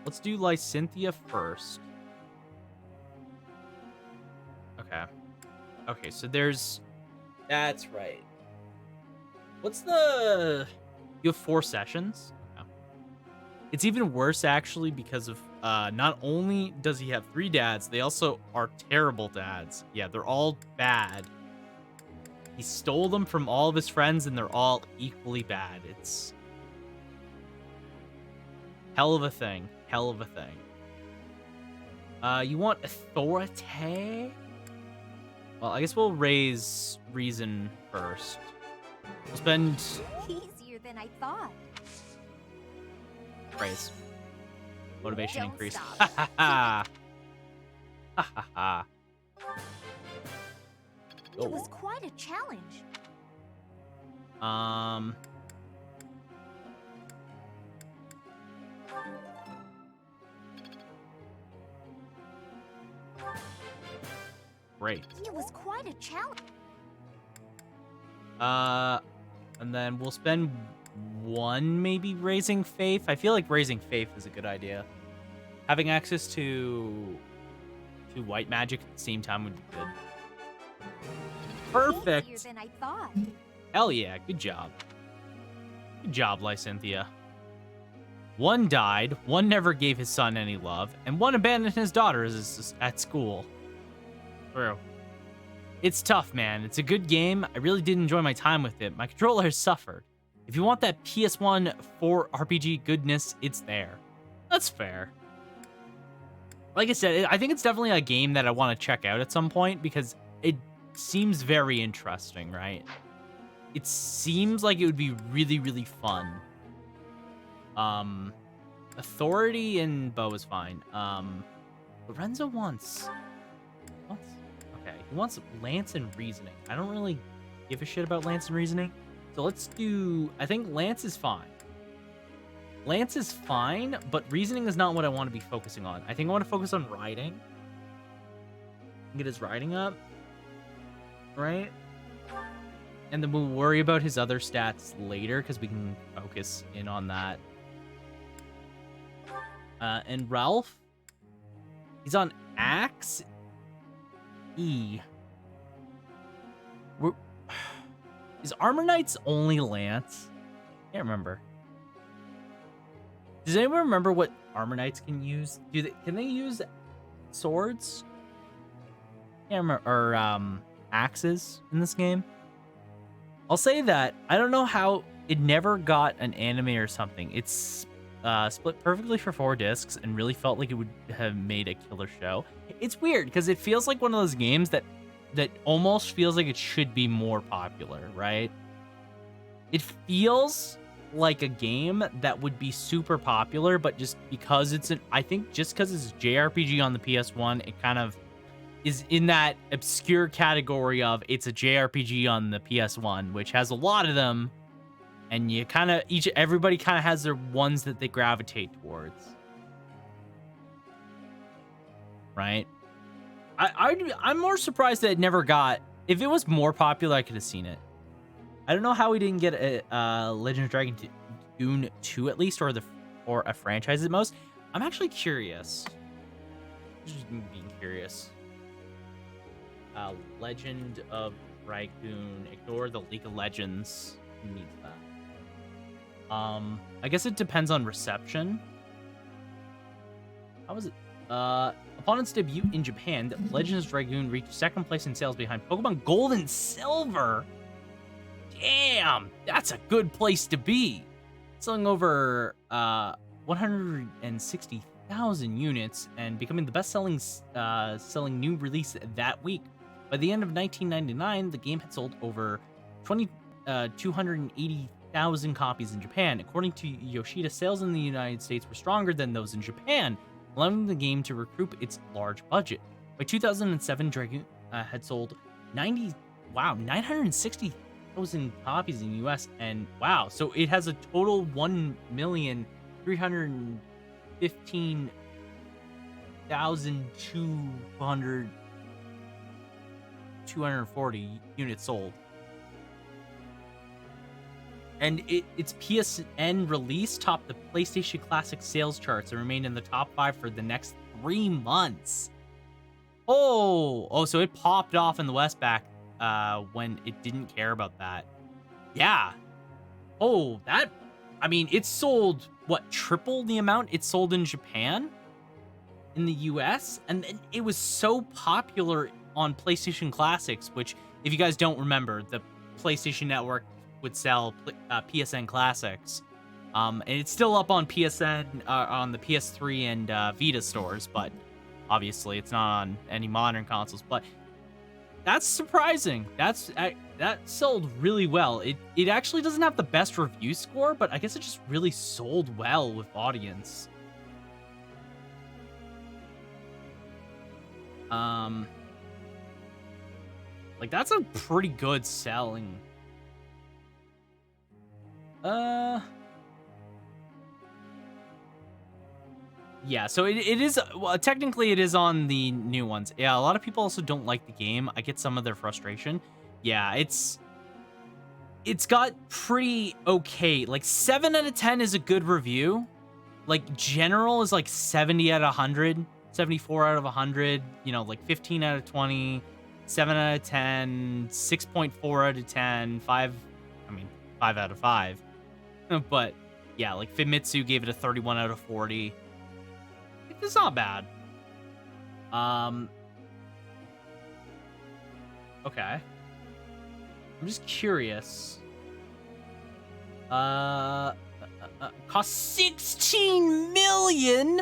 let's do Lysynthia first. Okay. Okay, so that's right. What's the... You have 4 sessions? Okay. It's even worse, actually, because of... not only does he have 3 dads, they also are terrible dads. Yeah, they're all bad. He stole them from all of his friends, and they're all equally bad. It's... hell of a thing. Hell of a thing. You want authority? Well, I guess we'll raise reason first. We'll spend... Easier than I thought. Praise. Motivation Don't increase. stop. Ha ha ha. Ha ha ha. It was quite a challenge. Great. It was quite a challenge. And then we'll spend 1 maybe raising faith. I feel like raising faith is a good idea. Having access to white magic at the same time would be good. Perfect. Easier than I thought. Hell yeah, good job. Good job, Lysynthia. 1 died, 1 never gave his son any love, and 1 abandoned his daughter at school. True. It's tough, man. It's a good game. I really did enjoy my time with it. My controller has suffered. If you want that PS1 4 RPG goodness, it's there. That's fair. Like I said, I think it's definitely a game that I want to check out at some point because it seems very interesting, right? It seems like it would be really, really fun. Authority and bow is fine. Lorenzo wants... Okay, he wants Lance and Reasoning. I don't really give a shit about Lance and Reasoning. So let's do... I think Lance is fine. Lance is fine, but Reasoning is not what I want to be focusing on. I think I want to focus on Riding. Get his Riding up. Right? And then we'll worry about his other stats later, because we can focus in on that. And Ralph, he's on Axe E. Is Armor Knight's only Lance? Can't remember. Does anyone remember what Armor Knights can use? Can they use swords? Can't remember. Or axes in this game? I'll say that I don't know how it never got an anime or something. It's split perfectly for 4 discs and really felt like it would have made a killer show. It's weird because it feels like one of those games that almost feels like it should be more popular, right? It feels like a game that would be super popular, but just because I think just because it's JRPG on the PS1, it kind of is in that obscure category of it's a JRPG on the PS1, which has a lot of them, And you everybody kind of has their ones that they gravitate towards. Right? I'm more surprised that it never got... If it was more popular, I could have seen it. I don't know how we didn't get a Legend of Dragoon 2 at least, or a franchise at most. I'm actually curious. Just being curious. Legend of Dragoon. Ignore the League of Legends. Who needs that? I guess it depends on reception. How was it? Upon its debut in Japan, Legends of Dragoon reached second place in sales behind Pokemon Gold and Silver. Damn, that's a good place to be. Selling over 160,000 units and becoming the best-selling selling new release that week. By the end of 1999, the game had sold over 280,000 copies in Japan. According to Yoshida, sales in the United States were stronger than those in Japan, allowing the game to recoup its large budget. By 2007, Dragoon had sold 960,000 copies in the US, and wow, so it has a total 1,315,240 units sold. And its PSN release topped the PlayStation Classic sales charts and remained in the top 5 for the next 3 months. Oh, so it popped off in the West back when it didn't care about that. Yeah. Oh, it sold, triple the amount it sold in Japan? In the US? And it was so popular on PlayStation Classics, which, if you guys don't remember, the PlayStation Network would sell PSN Classics. And it's still up on PSN, on the PS3 and Vita stores, but obviously it's not on any modern consoles. But that's surprising. That sold really well. It actually doesn't have the best review score, but I guess it just really sold well with audience. That's a pretty good selling. Yeah, so it is, technically it is on the new ones. Yeah, a lot of people also don't like the game. I get some of their frustration. Yeah, it's got pretty okay. 7 out of 10 is a good review. General is 70 out of 100, 74 out of 100, 15 out of 20, 7 out of 10, 6.4 out of 10, 5 out of 5. But yeah, Famitsu gave it a 31 out of 40. It's not bad. Okay. I'm just curious. Cost 16 million.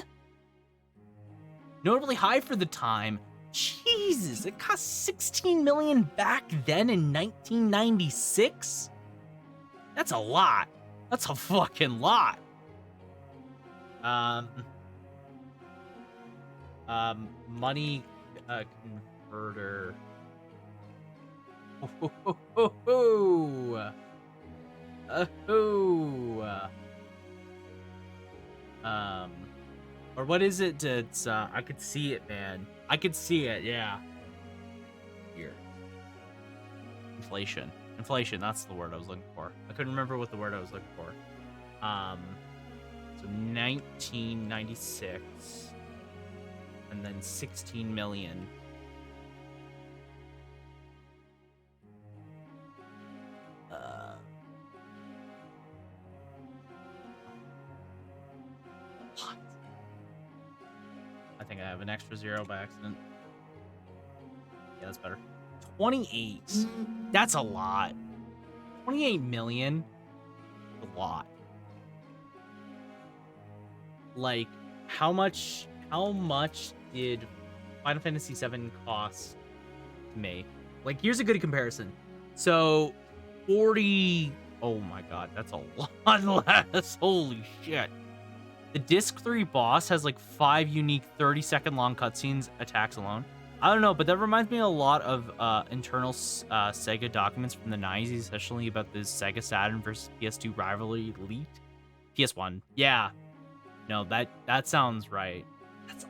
Notably high for the time. Jesus, it cost 16 million back then in 1996? That's a lot. That's a fucking lot. Money converter. Or what is it? It's I could see it, man. I could see it, yeah. Here. Inflation. Inflation, that's the word I was looking for. I couldn't remember what the word I was looking for. So 1996. And then 16 million. What? I think I have an extra zero by accident. Yeah, that's better. 28. That's a lot. 28 million. A lot. How much did Final Fantasy VII cost to make? Here's a good comparison. So 40, oh my god, that's a lot less. Holy shit. The Disc 3 boss has 5 unique 30-second long cutscenes, attacks alone. I don't know, but that reminds me a lot of internal Sega documents from the 90s, especially about the Sega Saturn versus PS2 rivalry elite. PS1. Yeah. No, that sounds right. That's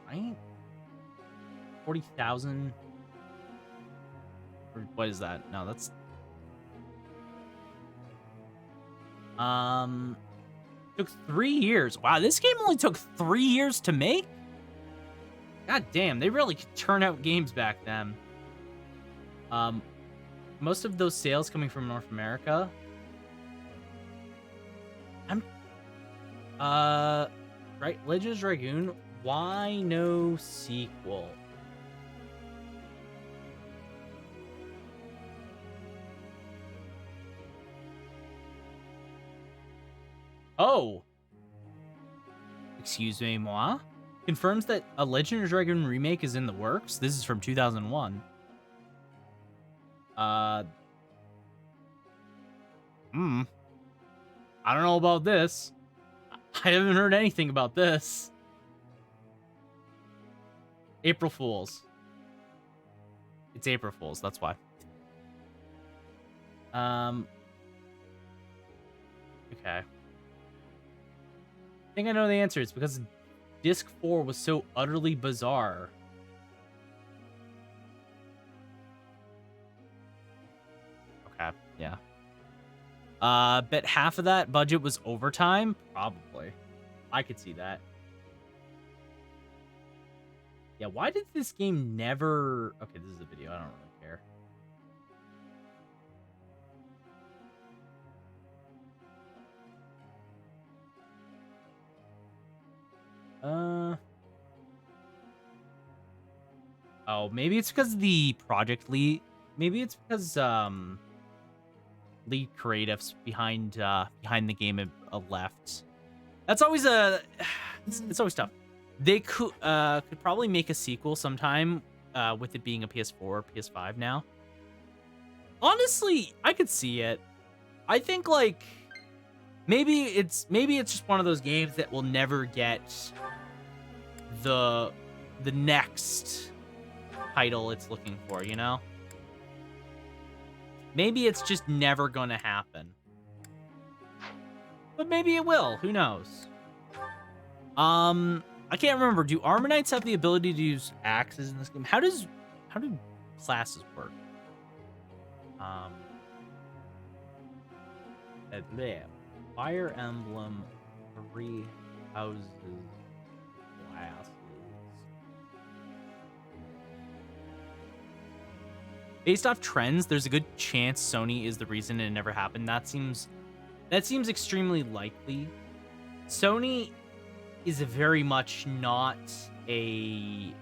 right? 40,000. What is that? No, that's took 3 years. Wow, this game only took 3 years to make? God damn, they really could turn out games back then. Most of those sales coming from North America. Right, Legends Dragoon, why no sequel? Oh. Excuse me, moi? Confirms that a Legend of Dragoon remake is in the works. This is from 2001. I don't know about this. I haven't heard anything about this. April Fools. It's April Fools, that's why. Okay. I think I know the answer. It's because Disc 4 was so utterly bizarre. Okay, yeah. Bet half of that budget was overtime? Probably. I could see that. Yeah, why did this game never... Okay, this is a video. I don't really care. Oh, maybe it's because the project lead... Maybe it's because, lead creatives behind the game have left. That's always it's always tough. They could probably make a sequel sometime, with it being a PS4, PS5 now. Honestly, I could see it. I think, like, maybe it's just one of those games that will never get the next title it's looking for, you know? Maybe it's just never gonna happen. But maybe it will. Who knows? I can't remember. Do Armor Knights have the ability to use axes in this game? How do classes work? Fire Emblem, 3 houses, classes. Based off trends, there's a good chance Sony is the reason it never happened. That seems extremely likely. Sony is very much not a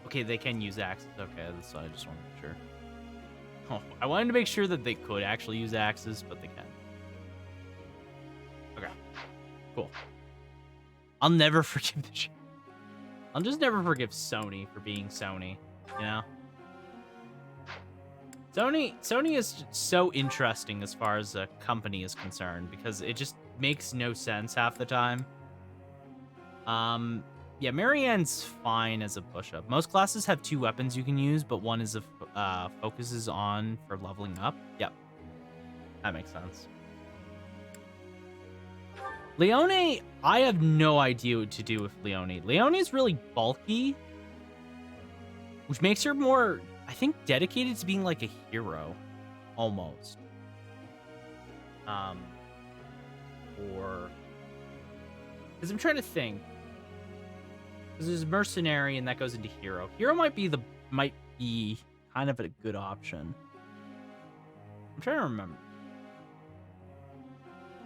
okay, they can use axes. Okay, that's what I just want to make sure. Oh, I wanted to make sure that they could actually use axes, but they can. Okay, cool. I'll never forgive the shit. I'll just never forgive Sony for being Sony, you know? Sony is so interesting as far as a company is concerned because it just makes no sense half the time. Yeah, Marianne's fine as a push-up. Most classes have 2 weapons you can use, but one is focuses on for leveling up. Yep, that makes sense. Leone, I have no idea what to do with Leone. Leone is really bulky, which makes her more, I think, dedicated to being like a hero, almost. Or, because I'm trying to think, because there's mercenary and that goes into hero. Hero might be kind of a good option. I'm trying to remember.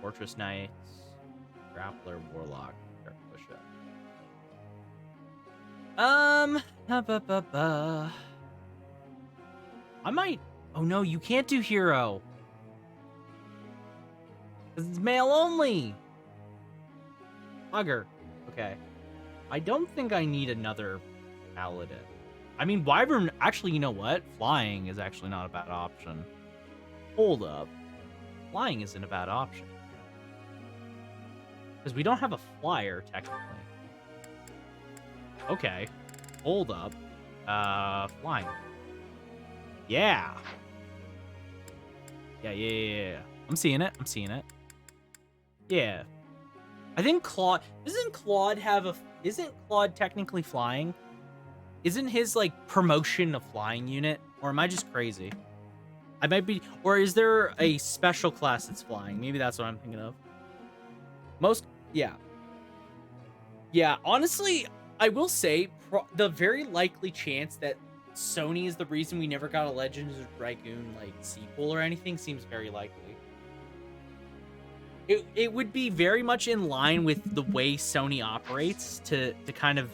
Fortress Knights, Grappler, Warlock, Push-Up. I might... Oh no, you can't do hero. It's male only. Bugger. Okay. I don't think I need another paladin. I mean, Wyvern... Actually, you know what? Flying is actually not a bad option. Hold up. Flying isn't a bad option. Because we don't have a flyer, technically. Okay. Hold up. Flying. Yeah. Yeah. I'm seeing it. Yeah. I think Claude... Isn't Claude technically flying? Isn't his, like, promotion a flying unit? Or am I just crazy? I might be... Or is there a special class that's flying? Maybe that's what I'm thinking of. Yeah. Yeah, honestly, I will say the very likely chance that Sony is the reason we never got a Legends of Dragoon, like, sequel or anything seems very likely. It would be very much in line with the way Sony operates to kind of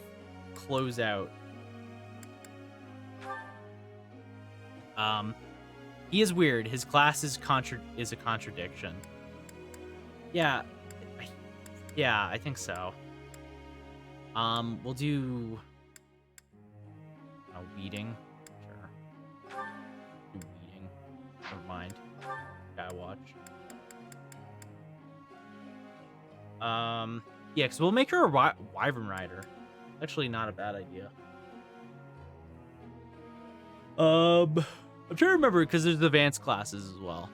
close out. He is weird. His class is a contradiction. Yeah. Yeah, I think so. We'll do... weeding. Sure. Do weeding. Never mind. Gotta watch. Yeah, because we'll make her a Wyvern Rider. Actually, not a bad idea. I'm trying to remember, because there's advanced classes as well.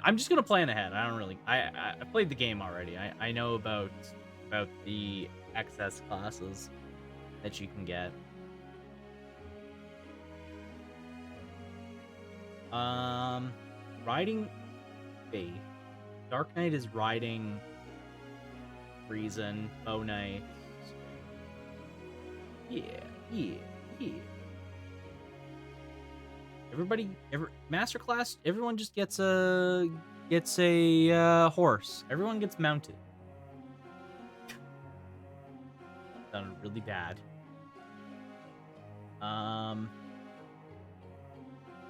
I'm just gonna plan ahead. I don't really... I played the game already. I know about the excess classes that you can get. Riding Faith. Dark Knight is riding Reason. Bow Knight. Yeah. Masterclass, everyone just gets a horse. Everyone gets mounted. Sounded really bad.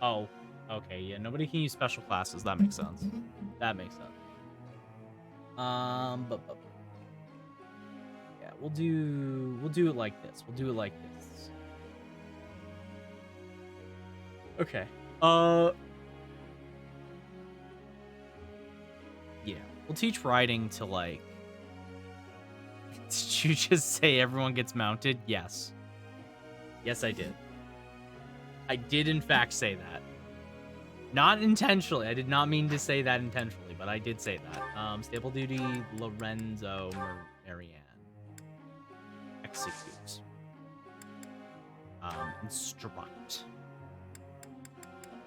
Oh, okay, yeah, nobody can use special classes. That makes sense. Yeah, we'll do it like this. Okay. Yeah, we'll teach riding to, like... Did you just say everyone gets mounted? Yes. Yes, I did. I did, in fact, say that. Not intentionally. I did not mean to say that intentionally, but I did say that. Staple duty, Lorenzo, Marianne. Execute. Instruct.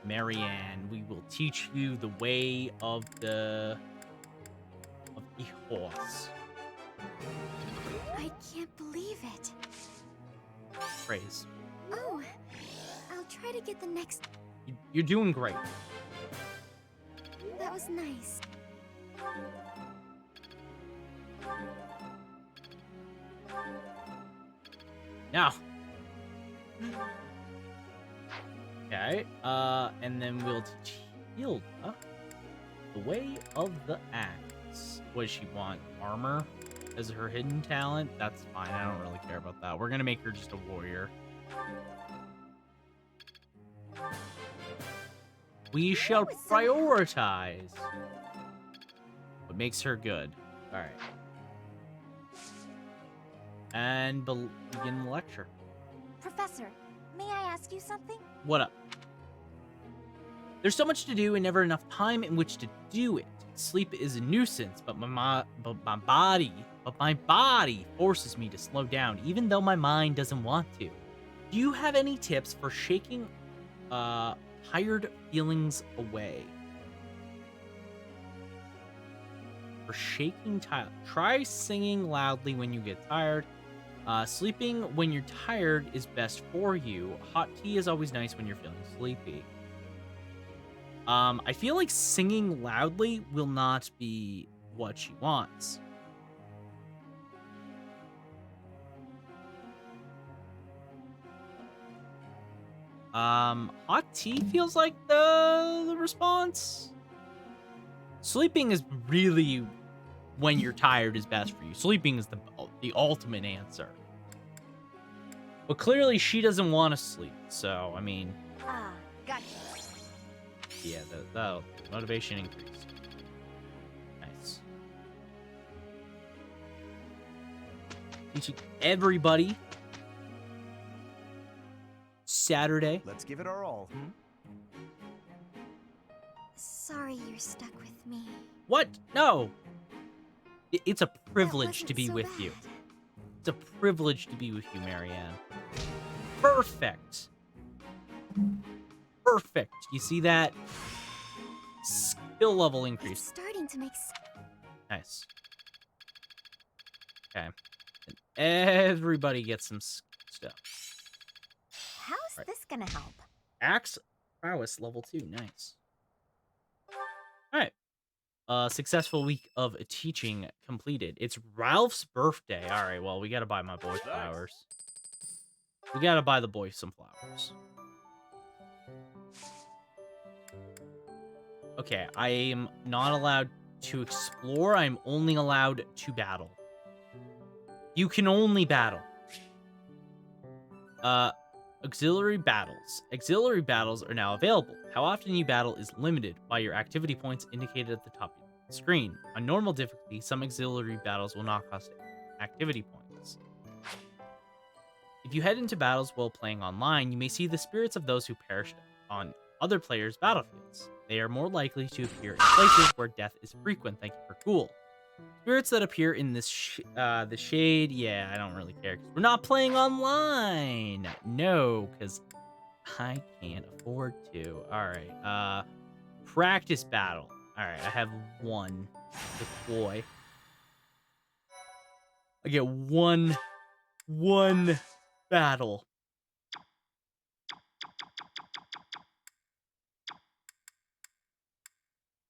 Marianne, we will teach you the way of the horse. I can't believe it. Praise. Oh, I'll try to get the next... You're doing great. That was nice. Now. Okay, and then we'll teach Hilda the way of the axe. What does she want? Armor as her hidden talent? That's fine. I don't really care about that. We're gonna make her just a warrior. We shall prioritize what makes her good. All right. And begin the lecture. Professor, may I ask you something? What up? There's so much to do and never enough time in which to do it. Sleep is a nuisance, but my body forces me to slow down, even though my mind doesn't want to. Do you have any tips for shaking tired feelings away? For shaking tired, try singing loudly when you get tired. Sleeping when you're tired is best for you. Hot tea is always nice when you're feeling sleepy. I feel like singing loudly will not be what she wants. Hot tea feels like the response. Sleeping is really when you're tired is best for you. Sleeping is the ultimate answer. But clearly she doesn't want to sleep, so I mean. Gotcha. Yeah, the motivation increased. Nice. Teaching everybody. Saturday. Let's give it our all, Sorry you're stuck with me. What? No. It's a privilege to be with you. It's a privilege to be with you, Marianne. Perfect. Perfect. You see that? Skill level increase. It's starting to make Nice. Okay. And everybody gets some stuff. How's this gonna help? Axe prowess level 2. Nice. Alright. Successful week of teaching completed. It's Ralph's birthday. Alright, well, we gotta buy my boy flowers. We gotta buy the boy some flowers. Okay, I am not allowed to explore. I'm only allowed to battle. You can only battle. Auxiliary battles. Auxiliary battles are now available. How often you battle is limited by your activity points indicated at the top of the screen. On normal difficulty, some auxiliary battles will not cost activity points. If you head into battles while playing online, you may see the spirits of those who perished on other players' battlefields. They are more likely to appear in places where death is frequent. Thank you for cool. Spirits that appear in this the shade, yeah, I don't really care, because we're not playing online. No, because I can't afford to. Alright, practice battle. Alright, I have one deploy. I get one battle.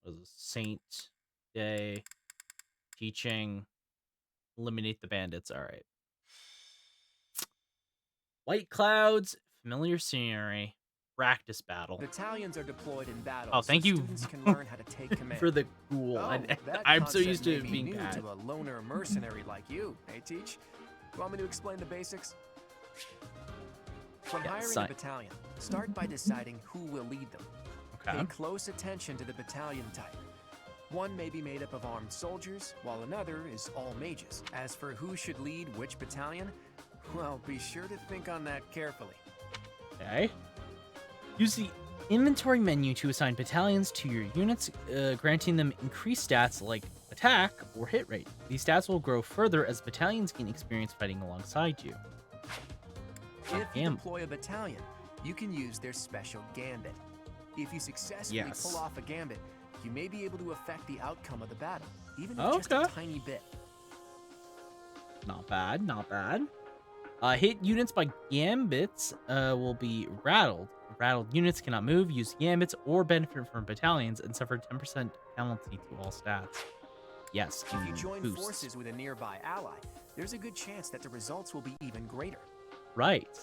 What is this? Saint Day. Teaching. Eliminate the bandits. Alright. White clouds. Familiar scenery. Practice battle. Battalions are deployed in battle. Oh, thank you Students can learn how to take command. for the cool. I'm so used to it being new bad. to a loner mercenary like you, eh, Teach? You want me to explain the basics? When hiring a battalion, start by deciding who will lead them. Okay. Pay close attention to the battalion type. One may be made up of armed soldiers, while another is all mages. As for who should lead which battalion, well, be sure to think on that carefully. Okay. Use the inventory menu to assign battalions to your units, granting them increased stats like attack or hit rate. These stats will grow further as battalions gain experience fighting alongside you. If you deploy a battalion, you can use their special gambit. If you successfully pull off a gambit, you may be able to affect the outcome of the battle, even if just a tiny bit. Not bad, not bad. Hit units by gambits will be rattled. Rattled units cannot move, use gambits, or benefit from battalions and suffer 10% penalty to all stats. Yes, if you join forces with a nearby ally, there's a good chance that the results will be even greater. Right.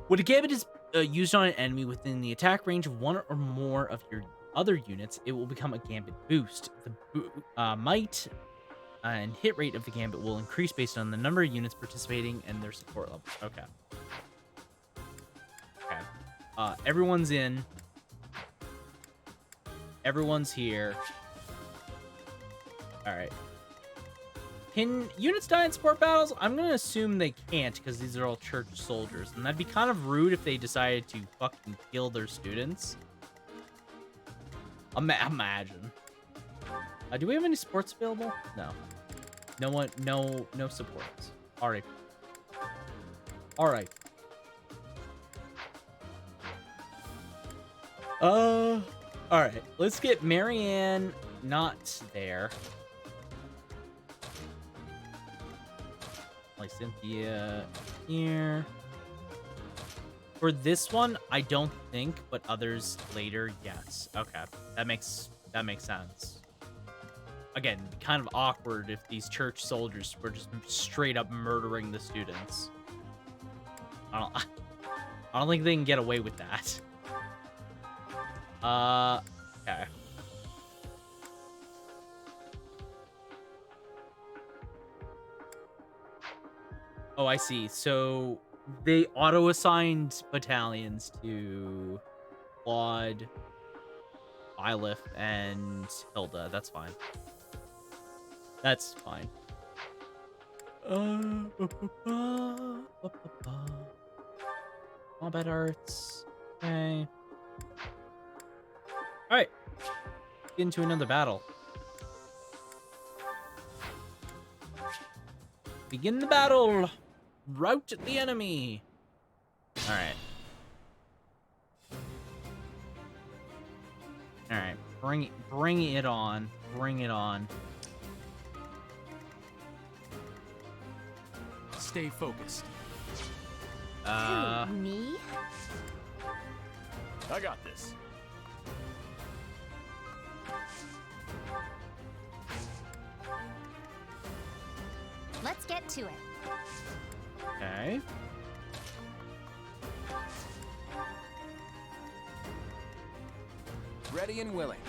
When a gambit is used on an enemy within the attack range of one or more of your other units, it will become a gambit boost. The might and hit rate of the gambit will increase based on the number of units participating and their support level. Okay. Okay. Everyone's in. Everyone's here. Alright. Can units die in support battles? I'm gonna assume they can't because these are all church soldiers. And that'd be kind of rude if they decided to fucking kill their students. Imagine. Do we have any sports available? No. No one, no supports. Alright. Alright. Alright. Let's get Marianne not there. Like Cynthia here. For this one, I don't think, but others later, yes. Okay. That makes sense. Again, kind of awkward if these church soldiers were just straight up murdering the students. I don't think they can get away with that. Okay. Oh, I see. So they auto-assigned battalions to Claude, Byleth, and Hilda. That's fine. That's fine. Combat arts. Okay. Alright. Get into another battle. Begin the battle. Rout the enemy. Alright. Alright. Bring it on. Bring it on. Stay focused. Me? I got this. Let's get to it. Okay. Ready and willing.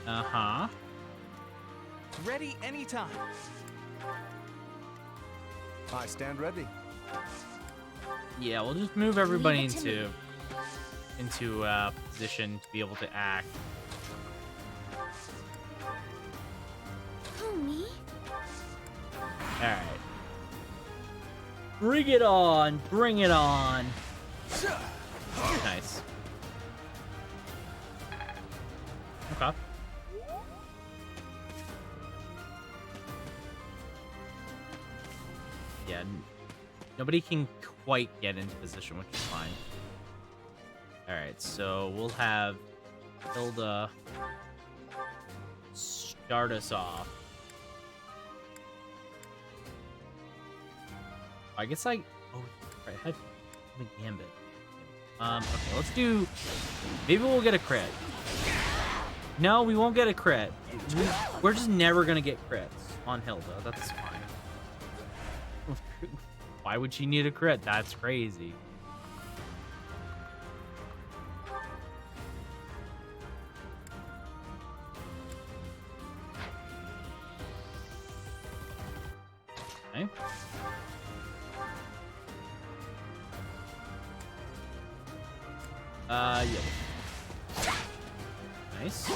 Uh-huh. Ready anytime. I stand ready. Yeah, we'll just move everybody into position to be able to act. Who, me? Alright. Bring it on! Bring it on! Nice. Okay. Yeah, nobody can quite get into position, which is fine. Alright, so we'll have Hilda start us off. I guess oh, right, I had the gambit. Okay, let's do, maybe we'll get a crit. No, we won't get a crit. We're just never gonna get crits on Hilda, that's fine. Why would she need a crit? That's crazy. Okay. Yeah. Nice.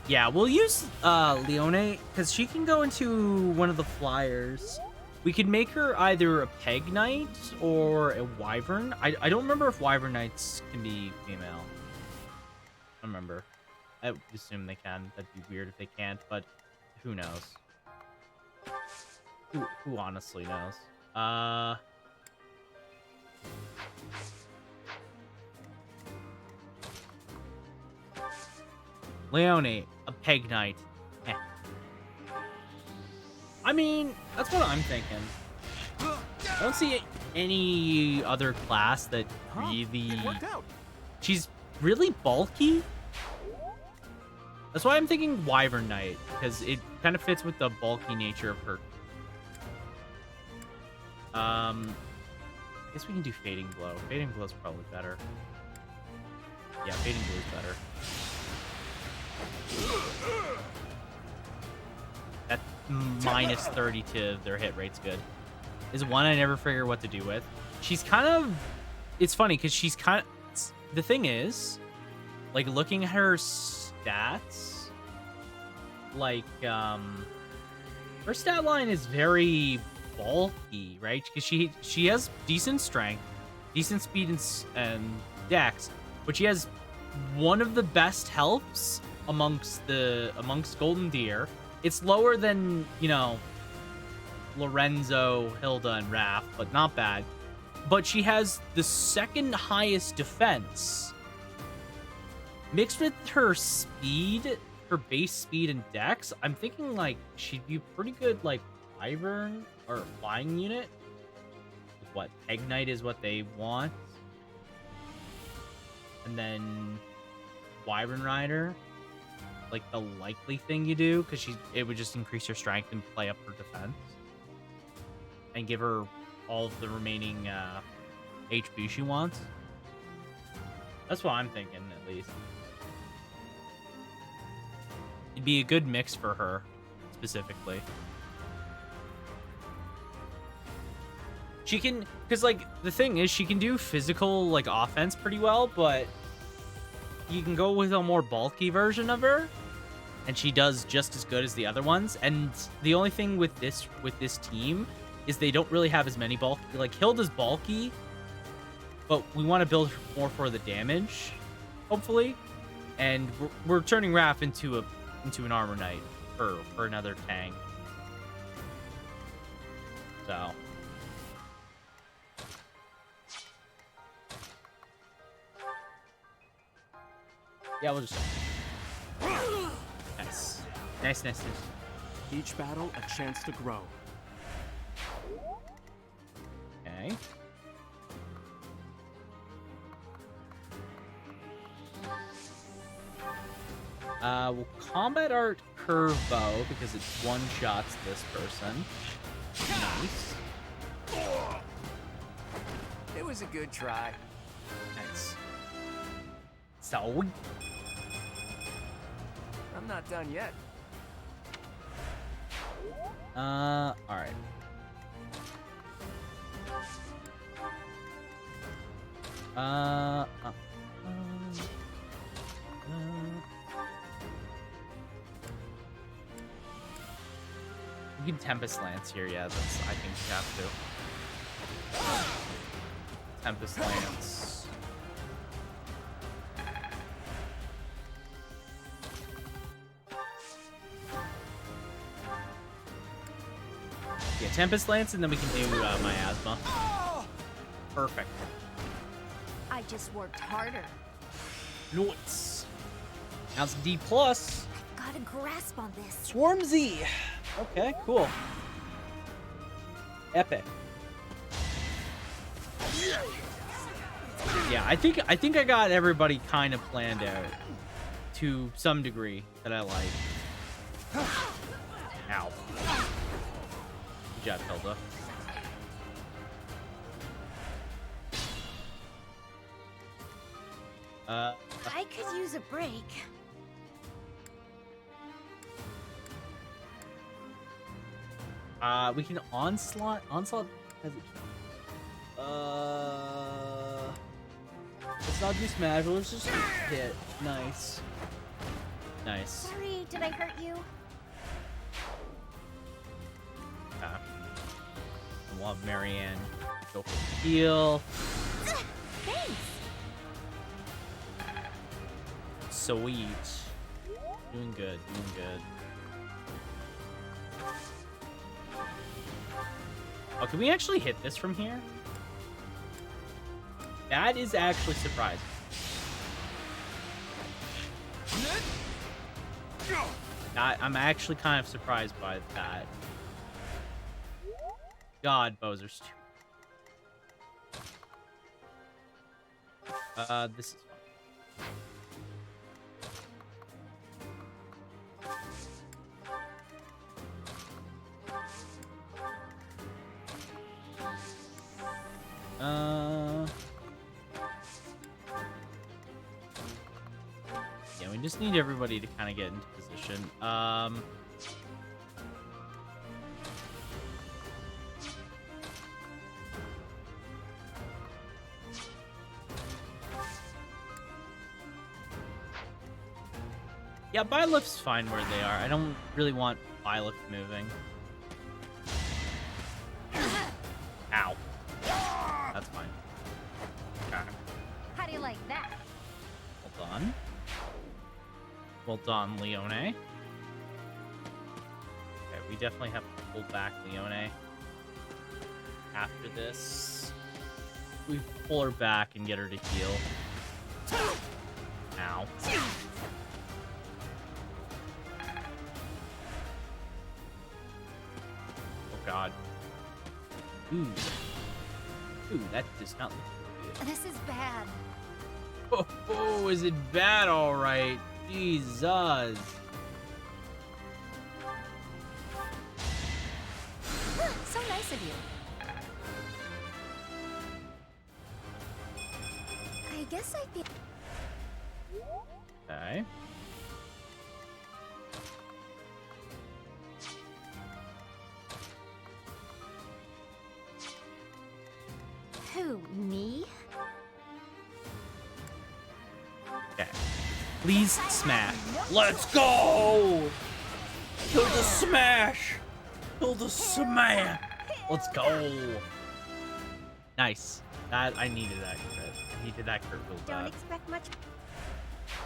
Yeah, we'll use Leone because she can go into one of the flyers. We could make her either a Peg Knight or a Wyvern. I don't remember if Wyvern Knights can be female. I don't remember. I would assume they can. That'd be weird if they can't, but who knows? Who honestly knows? Leone, a Peg Knight. Eh. I mean, that's what I'm thinking. I don't see any other class that really... She's really bulky. That's why I'm thinking Wyvern Knight, because it kind of fits with the bulky nature of her. I guess we can do Fading Blow. Fading Blow's probably better. Yeah, Fading Blow's better. That minus 30 to their hit rate's good. Is one I never figure what to do with. She's kind of... It's funny, because she's kind of... The thing is, like, looking at her stats, like, her stat line is very bulky, right? Because she has decent strength, decent speed and dex, but she has one of the best healths amongst Golden Deer. It's lower than, you know, Lorenzo, Hilda, and Raph, but not bad. But she has the second highest defense. Mixed with her speed, her base speed and dex, I'm thinking, like, she'd be pretty good, like, Wyvern or flying unit. What, Peg Knight is what they want. And then Wyvern Rider, like, the likely thing you do, because it would just increase her strength and play up her defense. And give her all of the remaining HP she wants. That's what I'm thinking, at least. It'd be a good mix for her, specifically. She can, because, like, the thing is, she can do physical, like, offense pretty well, but you can go with a more bulky version of her, and she does just as good as the other ones. And the only thing with this team is they don't really have as many bulky. Like, Hilda's bulky, but we want to build more for the damage, hopefully. And we're turning Raph into an armor knight for another tank. So. Yeah, we'll just. Nice. Nice. Each battle a chance to grow. Okay. We'll combat art curve bow because it one-shots this person. Nice. It was a good try. Nice. So. I'm not done yet. All right. We can Tempest Lance here, yeah, that's, I think we have to. Tempest Lance. Yeah, Tempest Lance, and then we can do Miasma. Perfect. I just worked harder. Nice. Now it's D+. Got a grasp on this. Swarmzy. Okay, cool. Epic. Yeah, I think I got everybody kind of planned out to some degree that I like. Ow. Good job, Hilda. I could use a break. We can onslaught. Onslaught has a. Let's not do smash. Let's just hit. Nice. Nice. Sorry, did I hurt you? We'll have Marianne go for the heal. Thanks. Sweet. Doing good. Doing good. Oh, can we actually hit this from here? That is actually surprising. I'm actually kind of surprised by that. God, Bowser's too. This is fun. Yeah, we just need everybody to kind of get into position. Yeah, Byleth's fine where they are. I don't really want Byleth moving. Ow. That's fine. Okay. How do you like that? Well done. Well done, Leone. Okay, we definitely have to pull back Leone. After this, we pull her back and get her to heal. Ow. Oh god. Ooh. Ooh, that does not look good. This is bad. Oh, is it bad? All right. Jesus. So nice of you. I guess I feel. Okay. Who, me? Okay. Please smash. Let's go! Hilda smash! Hilda smash! Let's go! Nice. That I needed that crit. I needed that crit real bad. Don't expect much.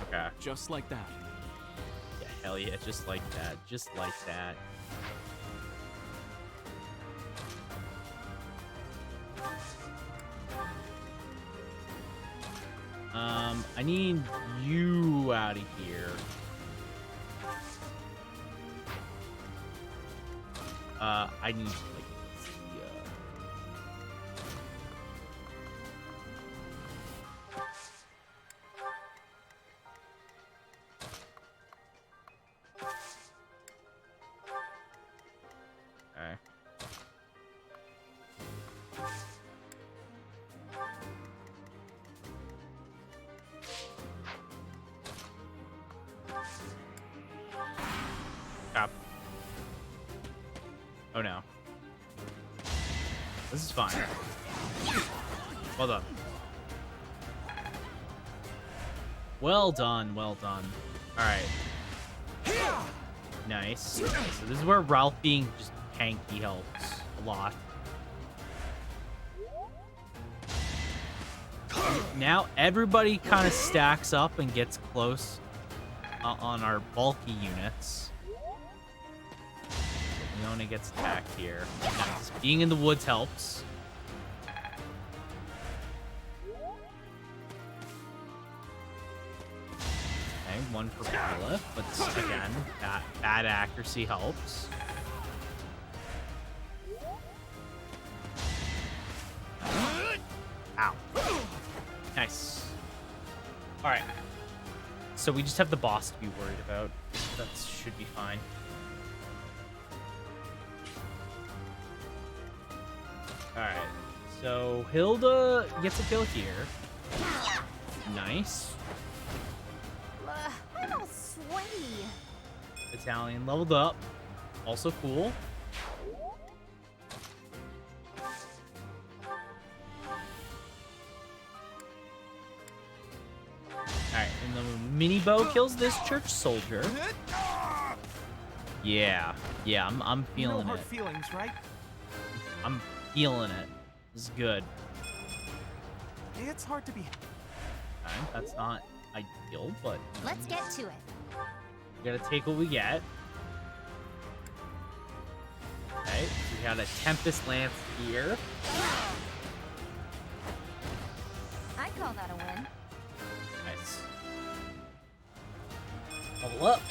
Okay. Just like that. Yeah, hell yeah, just like that. Just like that. I need you out of here. I need like okay. Stop. Oh no. This is fine. Well done. Well done, well done. Alright. Nice. So this is where Ralph being just tanky helps a lot. Now everybody kind of stacks up and gets close on our bulky units. Leona gets attacked here. Nice. Being in the woods helps. Okay, one for Bella, but again, that bad accuracy helps. Ow. Nice. Alright. So we just have the boss to be worried about. That should be fine. Alright. So Hilda gets a kill here. Nice. I'm all sweaty. Italian leveled up. Also cool. Alright, and the mini bow kills this church soldier. Yeah, I'm feeling hard it. feelings, right? I'm feeling it. This is good. It's hard to be. Okay, that's not ideal, but Let's get to it. we gotta take what we get. Okay, we got a Tempest Lance here. I call that a win. Nice. Level up.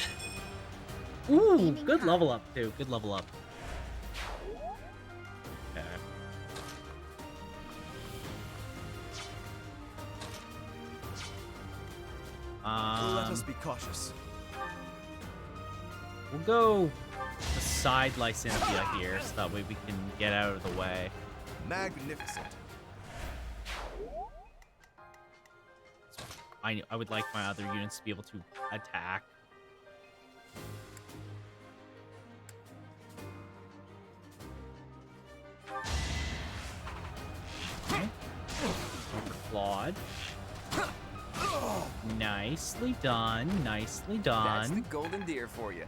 Ooh, good level up too. Good level up. Okay. Let us be cautious. We'll go beside Lycynthia here, so that way we can get out of the way. Magnificent. I would like my other units to be able to attack. Okay. Over Claude. Nicely done. Nicely That's the done. golden deer for you.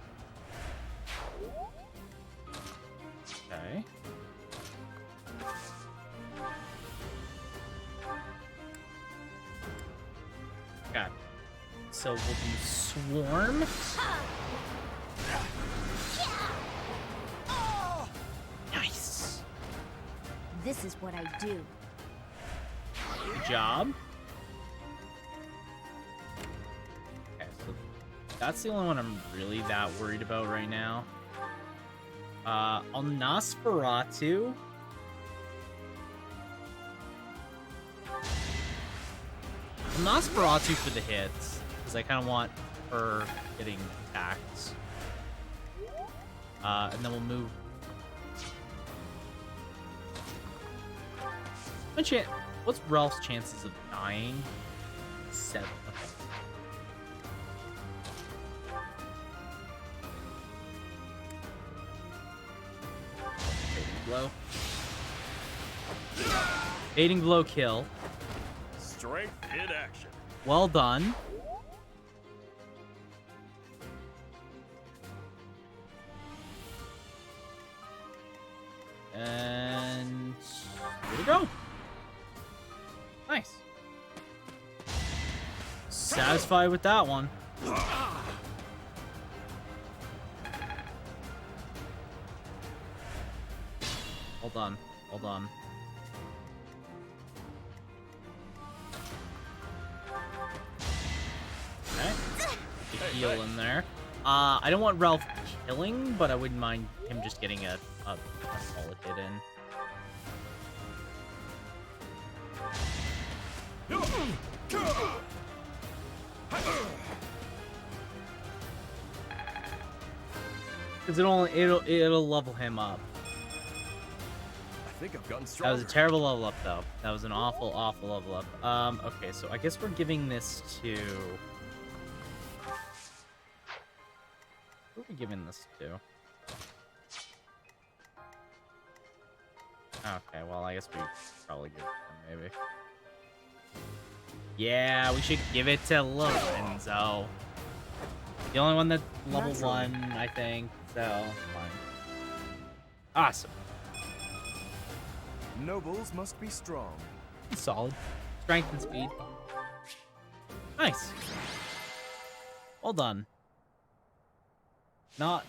Okay. Okay. So we'll do Swarm. Nice. This is what I do. Good job. Okay, so that's the only one I'm really that worried about right now. On Nosferatu. Nosferatu for the hits, because I kind of want her getting attacked. And then we'll move. What's Ralph's chances of dying? 7. Okay. Fading blow. Fading blow kill. Strength in action. Well done. satisfied with that one. Hold on. Hold on. Okay. Heal in there. I don't want Ralph killing, but I wouldn't mind him just getting a solid hit in. Because it'll level him up. I think I've gotten That stronger. was a terrible level up, though. That was an awful, awful level up. Okay, so I guess we're giving this to... Who are we giving this to? Okay, well, I guess we probably give it to him, maybe. Yeah, we should give it to Lorenzo. The only one that's level 1, I think, so fine. Awesome. Nobles must be strong. Solid. Strength and speed. Nice. Well done. Not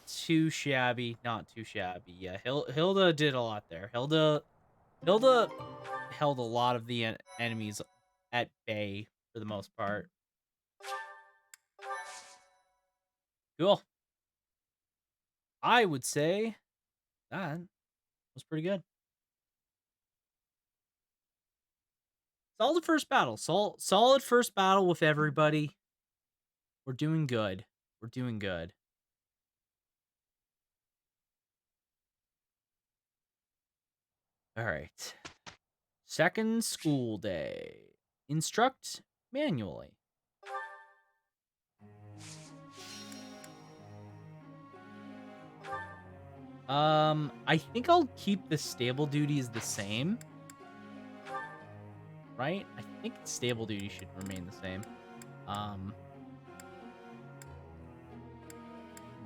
too shabby. Not too shabby. Yeah, Hilda did a lot there. Hilda held a lot of the enemies at bay for the most part. Cool. I would say that was pretty good. Solid first battle. Solid first battle with everybody. We're doing good. We're doing good. All right. Second school day. Instruct manually. I think I'll keep the stable duties the same. Right? I think stable duty should remain the same.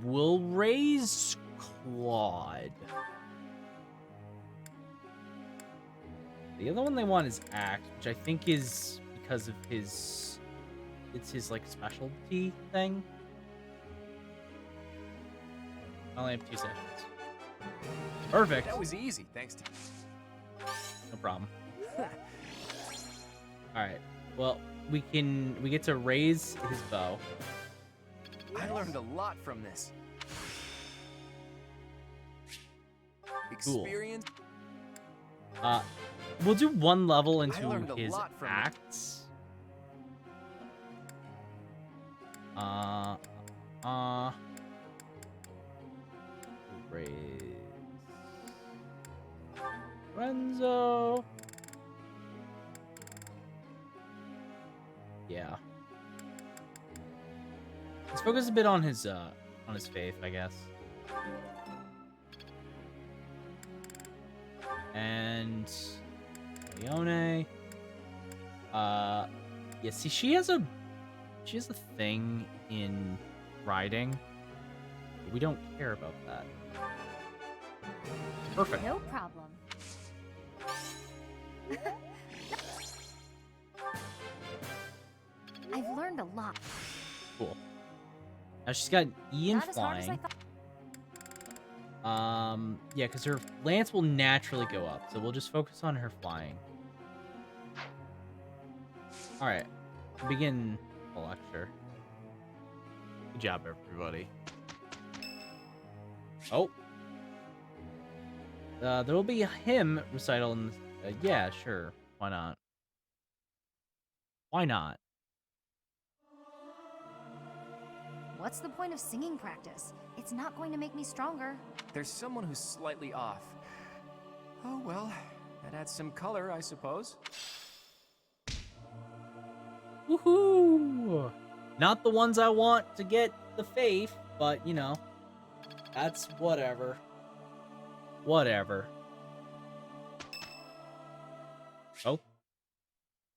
We'll raise Claude. The other one they want is Axe, which I think is because of his... It's his, like, specialty thing. I only have 2 sessions. Perfect. That was easy, thanks to... No problem. Alright. Well, we get to raise his bow. I learned a lot from this. Cool. Experience. We'll do 1 level into learned a his lot from acts. Raise Renzo. Yeah. Let's focus a bit on his faith, I guess. And Leone. Yeah, see, she has a thing in riding. But we don't care about that. Perfect. No problem. I've learned a lot. Cool. Now she's got an E in Not as hard as I flying. Yeah, because her lance will naturally go up, so we'll just focus on her flying. All right, begin the lecture. Good job, everybody. Oh, there will be a hymn recital. In yeah, sure. Why not? Why not? What's the point of singing practice? It's not going to make me stronger. There's someone who's slightly off. Oh well, that adds some color, I suppose. Woohoo! Not the ones I want to get the faith, but you know, that's whatever. Whatever. Oh.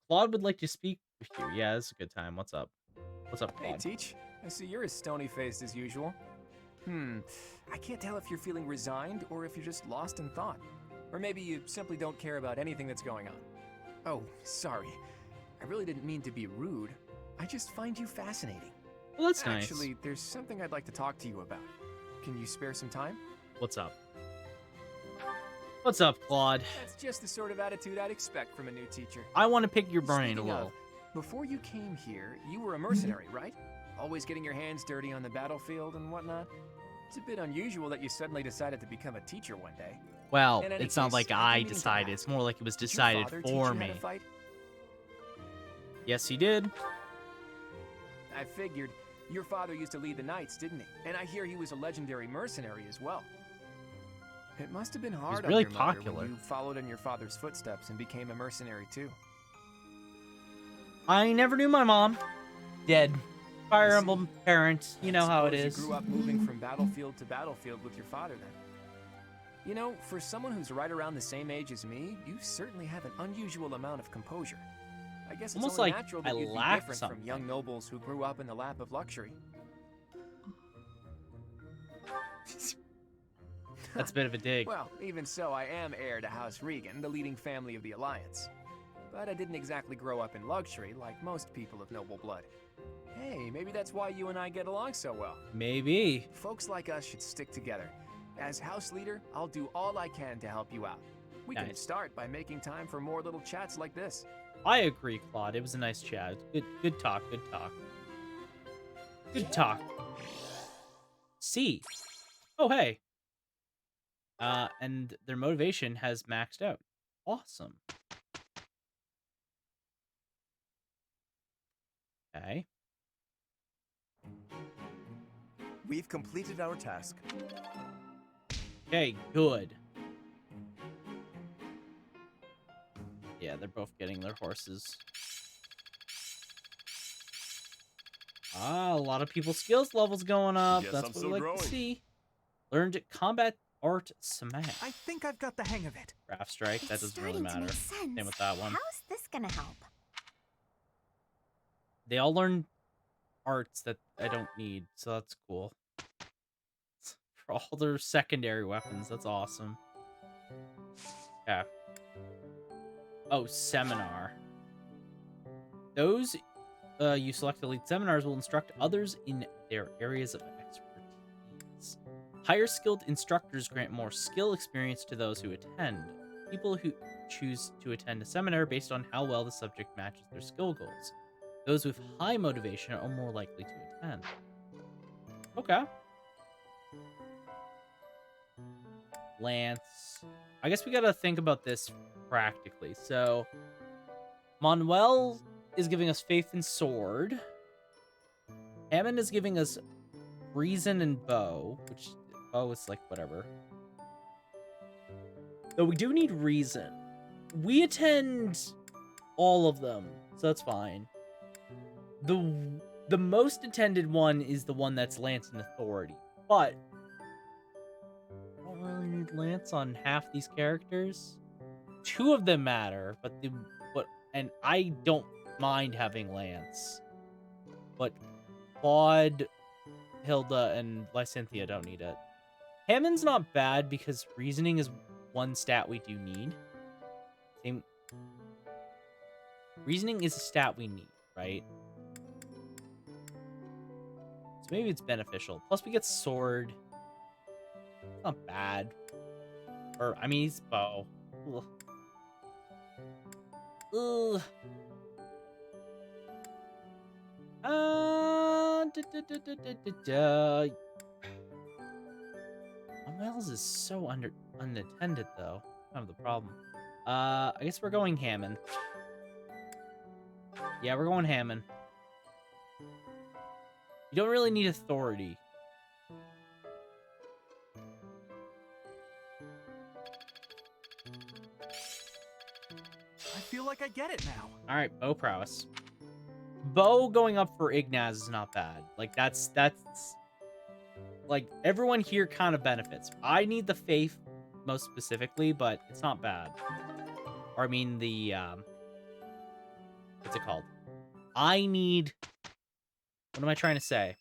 Claude would like to speak with you. Yeah, this is a good time. What's up? What's up, Claude? Hey, Teach. I see you're as stony-faced as usual. I can't tell if you're feeling resigned or if you're just lost in thought. Or maybe you simply don't care about anything that's going on. Oh, sorry. I really didn't mean to be rude. I just find you fascinating. Well, that's nice. Actually, there's something I'd like to talk to you about. Can you spare some time? What's up? What's up, Claude? That's just the sort of attitude I'd expect from a new teacher. I want to pick your brain a Speaking little. of, before you came here, you were a mercenary, right? Always getting your hands dirty on the battlefield and whatnot. It's a bit unusual that you suddenly decided to become a teacher one day. Well, In any it's not case, like I've been I meaning to decided. ask, It's more like it was did your decided father teach for you me. how to fight? Yes, he did. I figured. Your father used to lead the knights, didn't he? And I hear he was a legendary mercenary as well. It must have been hard really on your mother popular. when you followed in your father's footsteps and became a mercenary too. I never knew my mom. Dead. Fire Emblem parents. You know how it Suppose is. You grew up moving from battlefield to battlefield with your father then. You know, for someone who's right around the same age as me, you certainly have an unusual amount of composure. I guess it's Almost only like natural I that you'd be lack different something. from young nobles who grew up in the lap of luxury. That's a bit of a dig. Well, even so, I am heir to House Regan, the leading family of the Alliance. But I didn't exactly grow up in luxury like most people of noble blood. Hey, maybe that's why you and I get along so well. Maybe. Folks like us should stick together. As house leader, I'll do all I can to help you out. We can Nice. start by making time for more little chats like this. I agree, Claude. It was a nice chat. Good talk. Good talk. Good talk. C. Oh, hey. And their motivation has maxed out. Awesome. Okay. We've completed our task. Okay, good. Yeah, they're both getting their horses. Ah, a lot of people's skills levels going up. Guess That's I'm what still we like growing. to see. Learned combat art smash. I think I've got the hang of it. Craft strike, that doesn't really starting to matter. make sense. Same with that one. How's this gonna help? They all learn arts that I don't need, so that's cool. For all their secondary weapons, that's awesome. Yeah. Oh, seminar. Those you select elite seminars will instruct others in their areas of expertise. Higher skilled instructors grant more skill experience to those who attend. People who choose to attend a seminar based on how well the subject matches their skill goals. Those with high motivation are more likely to attend. Okay. Lance. I guess we gotta think about this practically. So, Manuel is giving us faith and sword. Hammond is giving us reason and bow, which bow is like whatever. Though we do need reason. We attend all of them, so that's fine. The most attended one is the one that's Lance and Authority, but I don't really need Lance on half these characters. Two of them matter, and I don't mind having Lance, but Claude, Hilda, and Lysynthia don't need it. Hammond's not bad because reasoning is one stat we do need. Reasoning is a stat we need, right? So maybe it's beneficial. Plus we get sword. It's not bad. Or, I mean, he's bow. Ugh. Ugh. Miles is so unattended though. Kind of the problem. I guess we're going Hammond. Yeah, we're going Hammond. You don't really need authority. I feel like I get it now. All right, bow prowess. Bow going up for Ignaz is not bad. Like that's like everyone here kind of benefits. I need the faith most specifically, but it's not bad. Or I mean the what's it called? I need, what am I trying to say?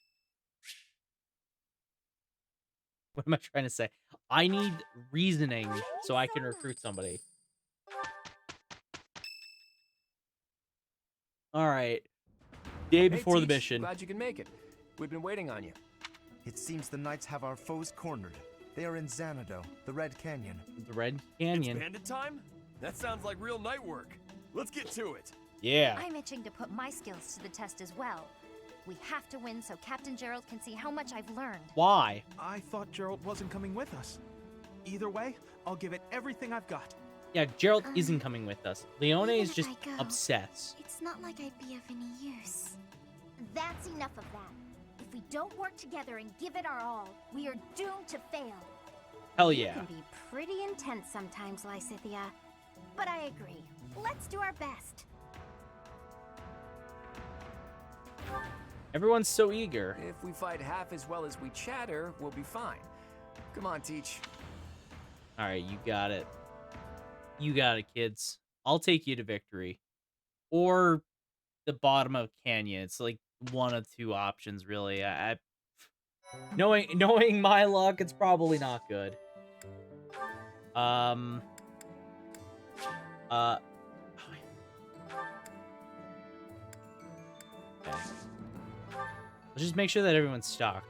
What am I trying to say? I need reasoning so I can recruit somebody. All right. Day Hey, before the Teach, mission. Glad you can make it. We've been waiting on you. It seems the knights have our foes cornered. They are in Xanadu, the Red Canyon. The Red Canyon. It's bandit time? That sounds like real night work. Let's get to it. Yeah. I'm itching to put my skills to the test as well. We have to win so Captain Gerald can see how much I've learned. Why? I thought Gerald wasn't coming with us. Either way, I'll give it everything I've got. Yeah, Gerald isn't coming with us. Leone even is if just I go, obsessed. It's not like I'd be of any use. That's enough of that. If we don't work together and give it our all, we are doomed to fail. Hell You yeah. can be pretty intense sometimes, Lysithia. But I agree. Let's do our best. Everyone's so eager. If we fight half as well as we chatter, we'll be fine. Come on, Teach. All right, you got it. You got it, kids. I'll take you to victory. Or the bottom of canyon. It's like one of two options, really. Knowing my luck, it's probably not good. Okay. Let's just make sure that everyone's stocked.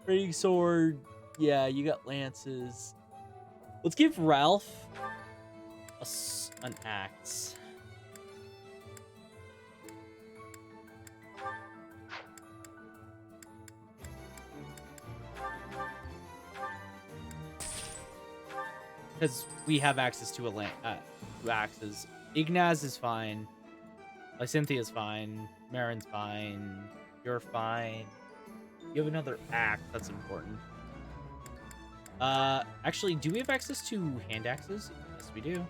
Raiding sword. Yeah, you got lances. Let's give Ralph an axe. Because we have access to two axes. Ignaz is fine. Lycynthia's fine. Marin's fine. You're fine. You have another axe. That's important. Actually, do we have access to hand axes? Yes, we do.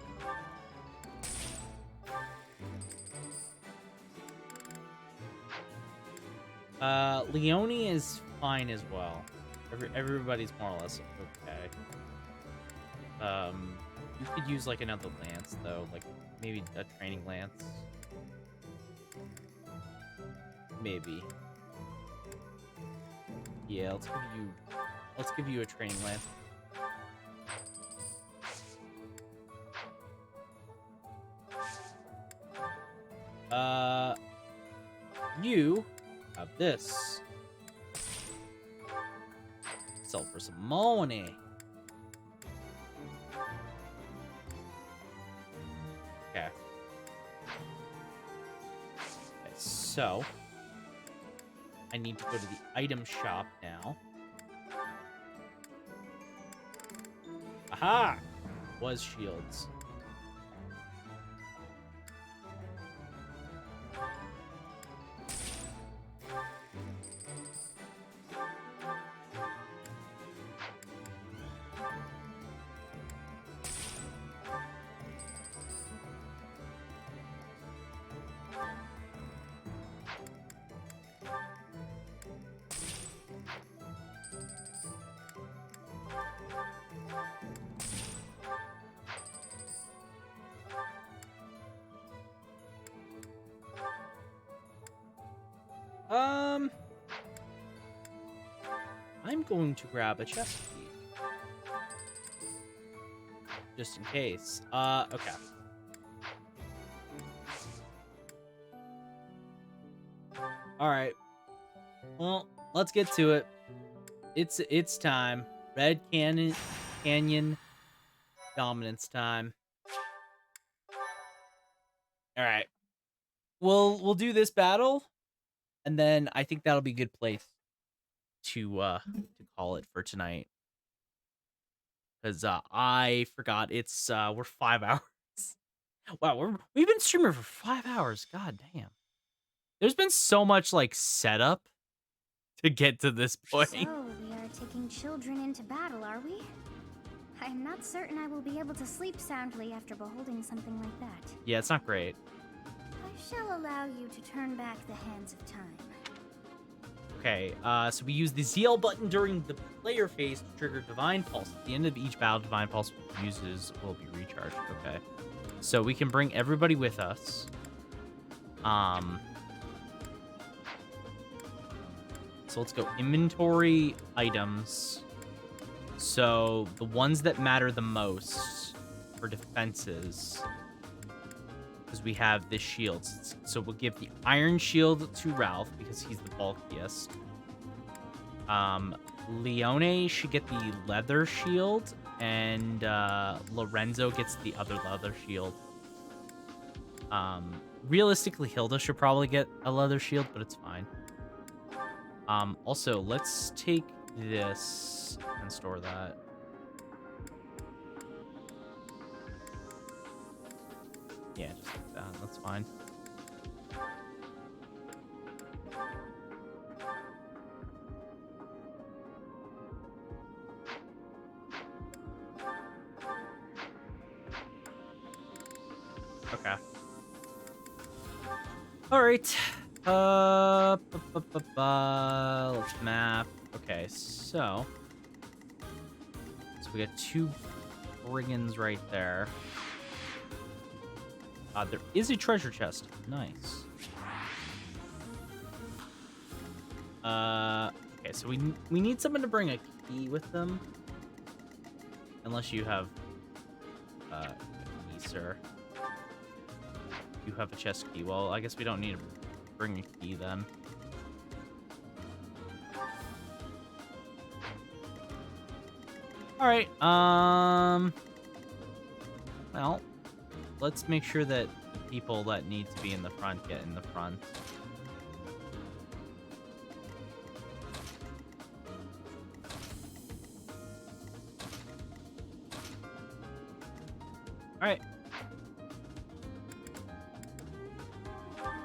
Leone is fine as well. Everybody's more or less okay. You could use like another lance though, like maybe a training lance. Maybe. Yeah, let's give you a training lance. You have this. Sell for some money. Okay. So I need to go to the item shop now. Aha! Was shields. I'm going to grab a chest key. Just in case. Okay. Alright. Well, let's get to it. It's time. Red Canyon dominance time. Alright. We'll do this battle, and then I think that'll be a good place to call it for tonight. Because I forgot it's we're 5 hours. Wow, we've been streaming for 5 hours. God damn. There's been so much like setup to get to this point. So, we are taking children into battle, are we? I'm not certain I will be able to sleep soundly after beholding something like that. Yeah, it's not great. I shall allow you to turn back the hands of time. Okay, so we use the ZL button during the player phase to trigger Divine Pulse. At the end of each battle, Divine Pulse will be recharged. Okay, so we can bring everybody with us. So let's go inventory items. So the ones that matter the most for defenses. because we have this shield. So we'll give the iron shield to Ralph because he's the bulkiest. Leone should get the leather shield, and Lorenzo gets the other leather shield. Realistically, Hilda should probably get a leather shield, but it's fine. Also, let's take this and store that. Yeah, just like that. That's fine. Okay. All right. Let's map. Okay, so we got 2 brigands right there. There is a treasure chest. Nice. Okay, so we need someone to bring a key with them. Unless you have a key, sir. You have a chest key. Well, I guess we don't need to bring a key then. All right. Well, let's make sure that the people that need to be in the front get in the front. All right.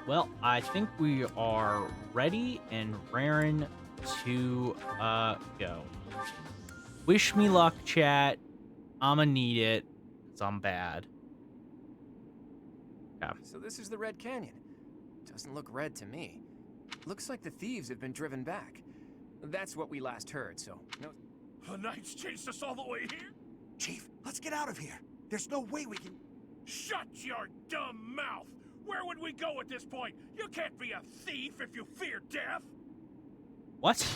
Well, I think we are ready and raring to go. Wish me luck, chat. I'ma need it, 'cause I'm bad. Yeah. So this is the Red Canyon. Doesn't look red to me. Looks like the thieves have been driven back. That's what we last heard, so no. The Knights chased us all the way here? Chief, let's get out of here. There's no way we can... Shut your dumb mouth! Where would we go at this point? You can't be a thief if you fear death! What?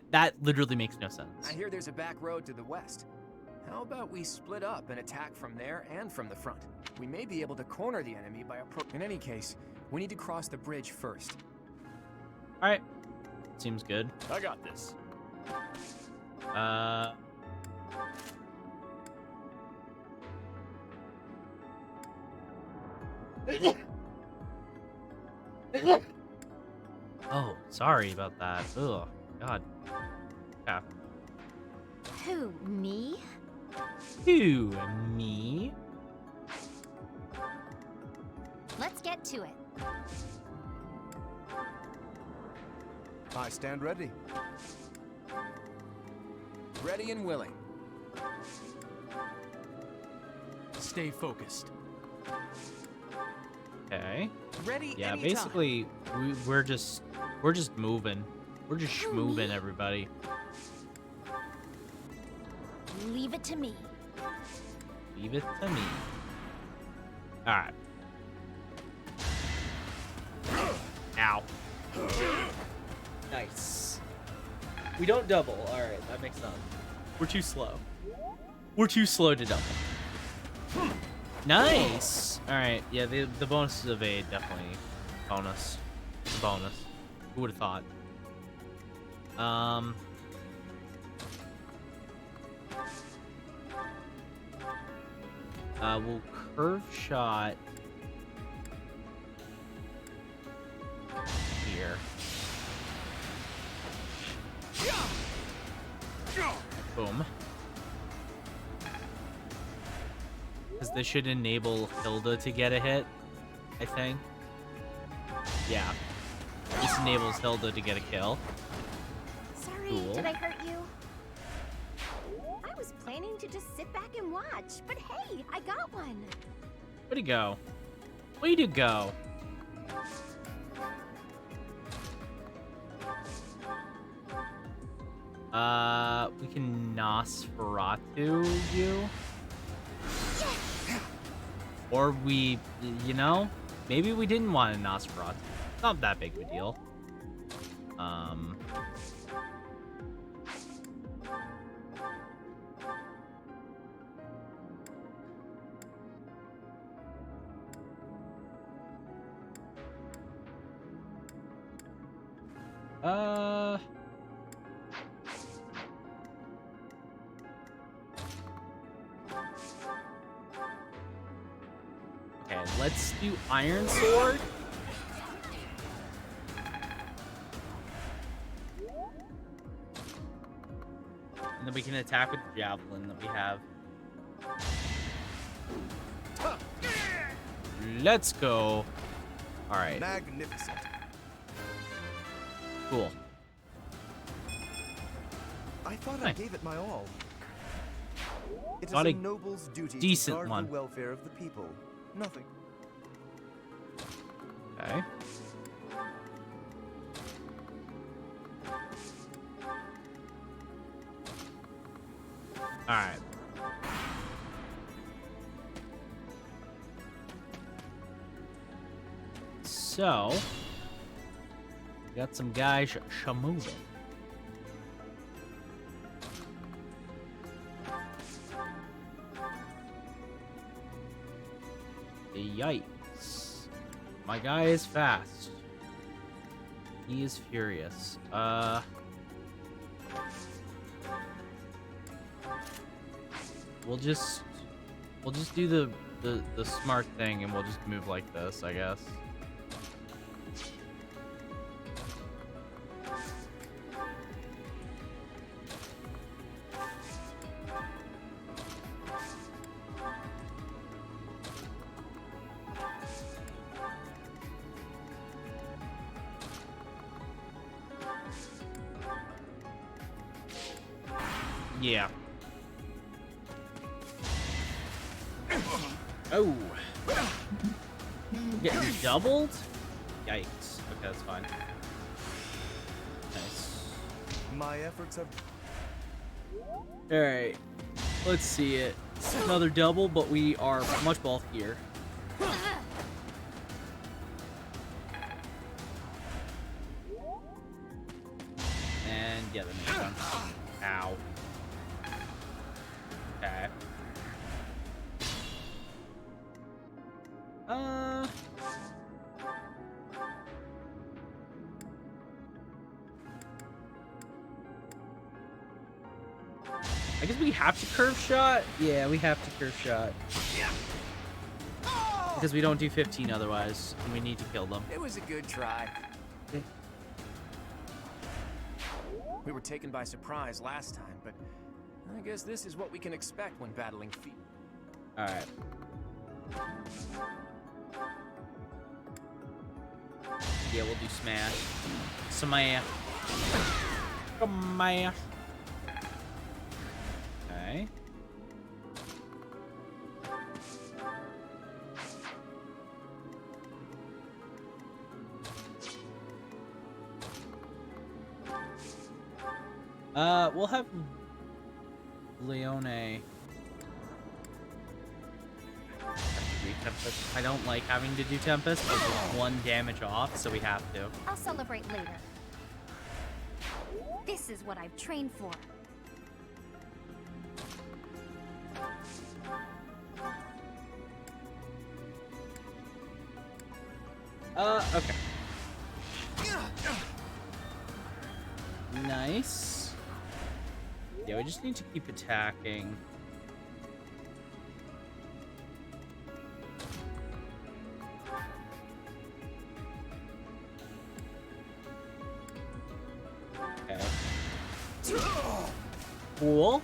That literally makes no sense. I hear there's a back road to the west. How about we split up and attack from there and from the front? We may be able to corner the enemy by In any case, we need to cross the bridge first. All right. Seems good. I got this. Oh, sorry about that. Ugh, God. Yeah. Who, me? Who, me? Let's get to it. I stand ready. Ready and willing. Stay focused. Okay. Ready? Yeah, anytime. basically, we're just moving. We're just schmoving everybody. Leave it to me. Leave it to me. All right. Ow. Nice. We don't double. All right, that makes sense. We're too slow. We're too slow to double. Nice. All right. Yeah, the bonuses of aid definitely bonus. Bonus. Who would have thought? We'll curve shot here. Boom. Because this should enable Hilda to get a hit, I think. Yeah. This enables Hilda to get a kill. Sorry, Cool. did I hurt you? I was planning to just sit back and watch, but hey, I got one. Way to go. Way to go. We can Nosferatu you. Or we, you know, maybe we didn't want a Nosferatu. It's not that big of a deal. Okay, let's do Iron Sword. And then we can attack with the Javelin that we have. Let's go. All right. Magnificent. Cool. I thought I gave it my all. It is Got a a noble's duty decent to guard one. the welfare of the people. Nothing. Okay. All right. So, we got some guys moving. Yikes. My guy is fast. He is furious. We'll just do the smart thing and we'll just move like this, I guess. Yeah. Oh. Getting doubled? Yikes. Okay, that's fine. Nice. My efforts have... Alright. Let's see it. Another double, but we are much bulkier. And yeah, the next one. Ow. Okay. I guess we have to curve shot? Yeah, we have to curve shot. Because we don't do 15 otherwise, and we need to kill them. It was a good try. We were taken by surprise last time, but I guess this is what we can expect when battling feet. Alright. Yeah, we'll do smash. Smash. Smash. Okay. We'll have Leone. Tempest. I don't like having to do Tempest, but it's 1 damage off, so we have to. I'll celebrate later. This is what I've trained for. Okay. Nice. Yeah, we just need to keep attacking. Okay. Cool.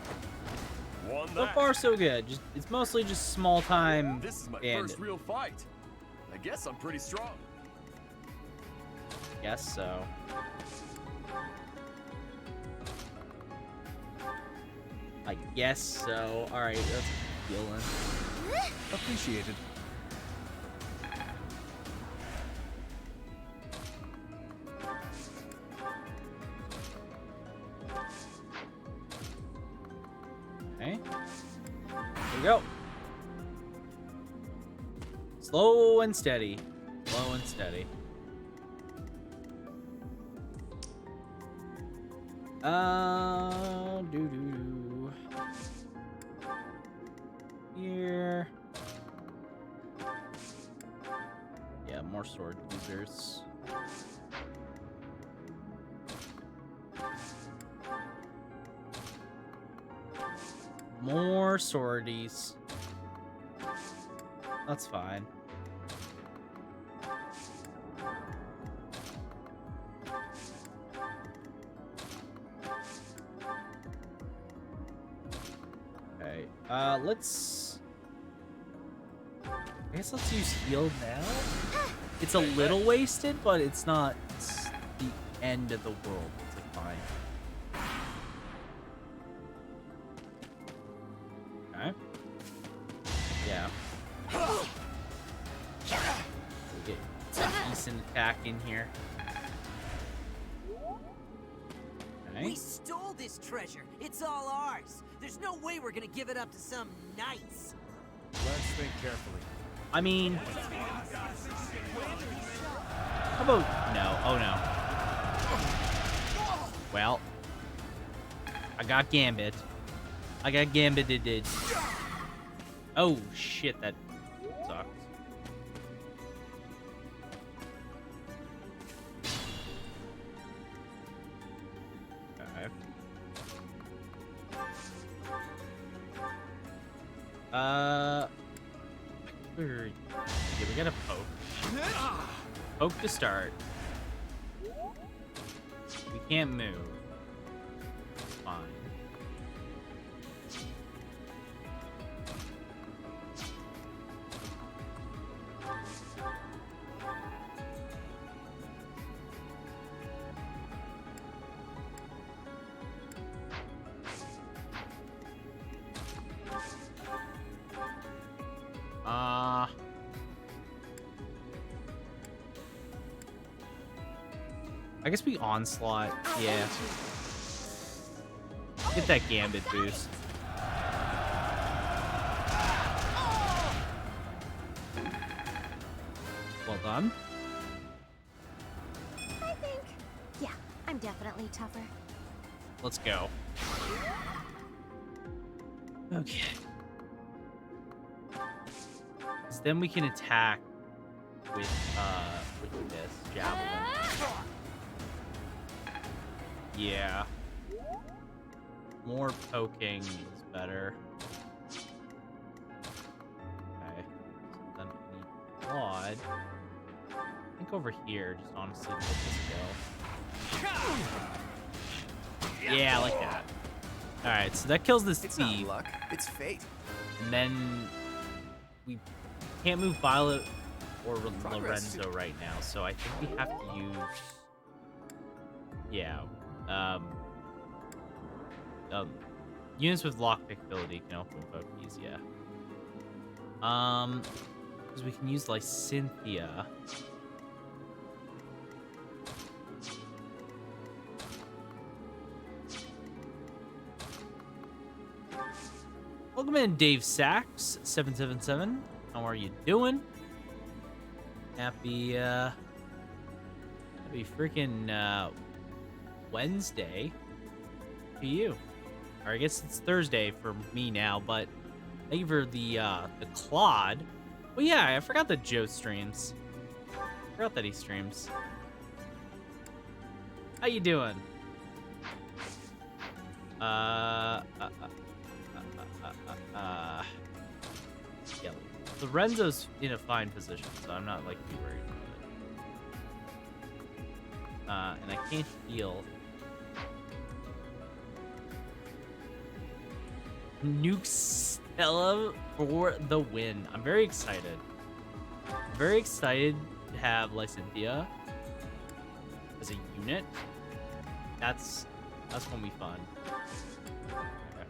So far, so good. It's mostly just small time. This is my bandit. first real fight. I guess I'm pretty strong. Guess so. I guess so. Alright, let's heal in. Appreciated. Okay. Here we go. Slow and steady. Slow and steady. Doo-doo-doo. Here. Yeah, more sword users. More sororities. That's fine. Okay. Let's... I guess let's use heal now. It's a little wasted, but it's not the end of the world. It's like fine. Okay. Yeah. We'll get a decent attack in here. Okay. We stole this treasure. It's all ours. There's no way we're gonna give it up to some knights. Let's think carefully. I mean... How about... No. Oh, no. Well. I got Gambit. I got Gambited. Oh, shit. That sucks. Okay. Yeah, we gotta poke. Poke to start. We can't move. Fine. I guess we onslaught. Yeah. Get that Gambit boost. Well done. I think, yeah, I'm definitely tougher. Let's go. Okay. 'Cause then we can attack with this javelin. Yeah. More poking is better. Okay. So then we need Claude. I think over here, just honestly let this go. Yeah, I like that. Alright, so that kills this It's thief. not luck, it's fate. And then we can't move Violet or Progress. Lorenzo right now, so I think we have to use... Yeah. Units with lockpick ability can open Pokies, yeah. Because we can use Lysynthia. Welcome in, Dave Sachs 777. How are you doing? Happy freaking Wednesday to you. Or I guess it's Thursday for me now, but thank you for the Claude. Well, yeah, I forgot that Joe streams. I forgot that he streams. How you doing? Yeah, Lorenzo's in a fine position, so I'm not like too worried about it. And I can't heal. Nuke Stella for the win. I'm very excited. Very excited to have Lysynthia as a unit. That's gonna be fun. Okay.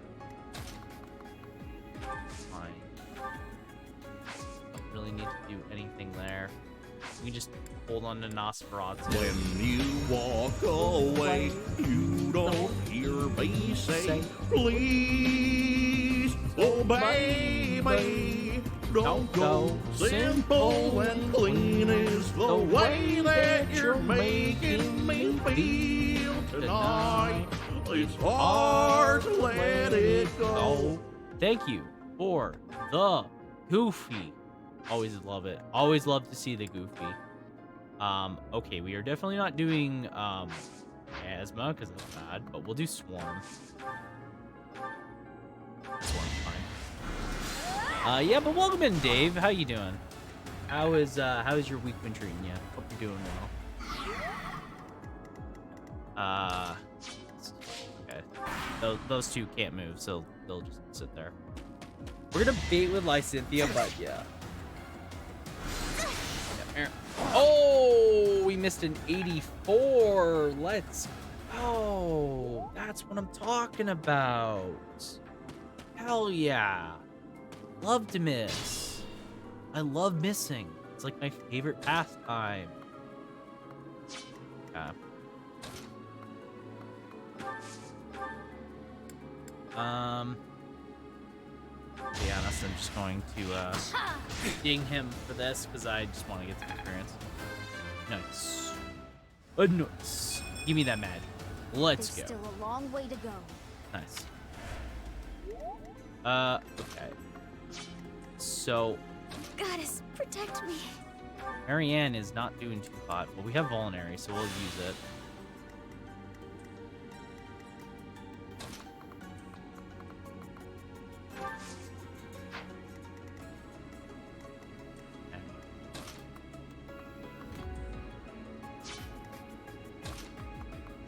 Fine. Don't really need to do anything there. We can just hold on to Nosferatu. When you walk away, you don't hear me say, please, oh baby, don't go. Simple and clean is the way that you're making me feel tonight. It's hard to let it go. Thank you for the Goofy. Always love it. Always love to see the Goofy. Okay, we are definitely not doing Asthma, because that's bad, but we'll do Swarm. Swarm's fine. Yeah, but welcome in, Dave. How you doing? How is your week been treating you? Hope you're doing well. Okay. Those two can't move, so they'll just sit there. We're gonna bait with Lysynthia, but yeah. Oh, we missed an 84. Let's go. That's what I'm talking about. Hell yeah. Love to miss. I love missing. It's like my favorite pastime. Okay. To be honest, I'm just going to ding him for this because I just want to get some experience. Nice. Nice. Give me that magic. Let's go. There's still a long way to go. Nice. Okay. So, Goddess, protect me. Marianne is not doing too hot, but we have Vulnerary, so we'll use it.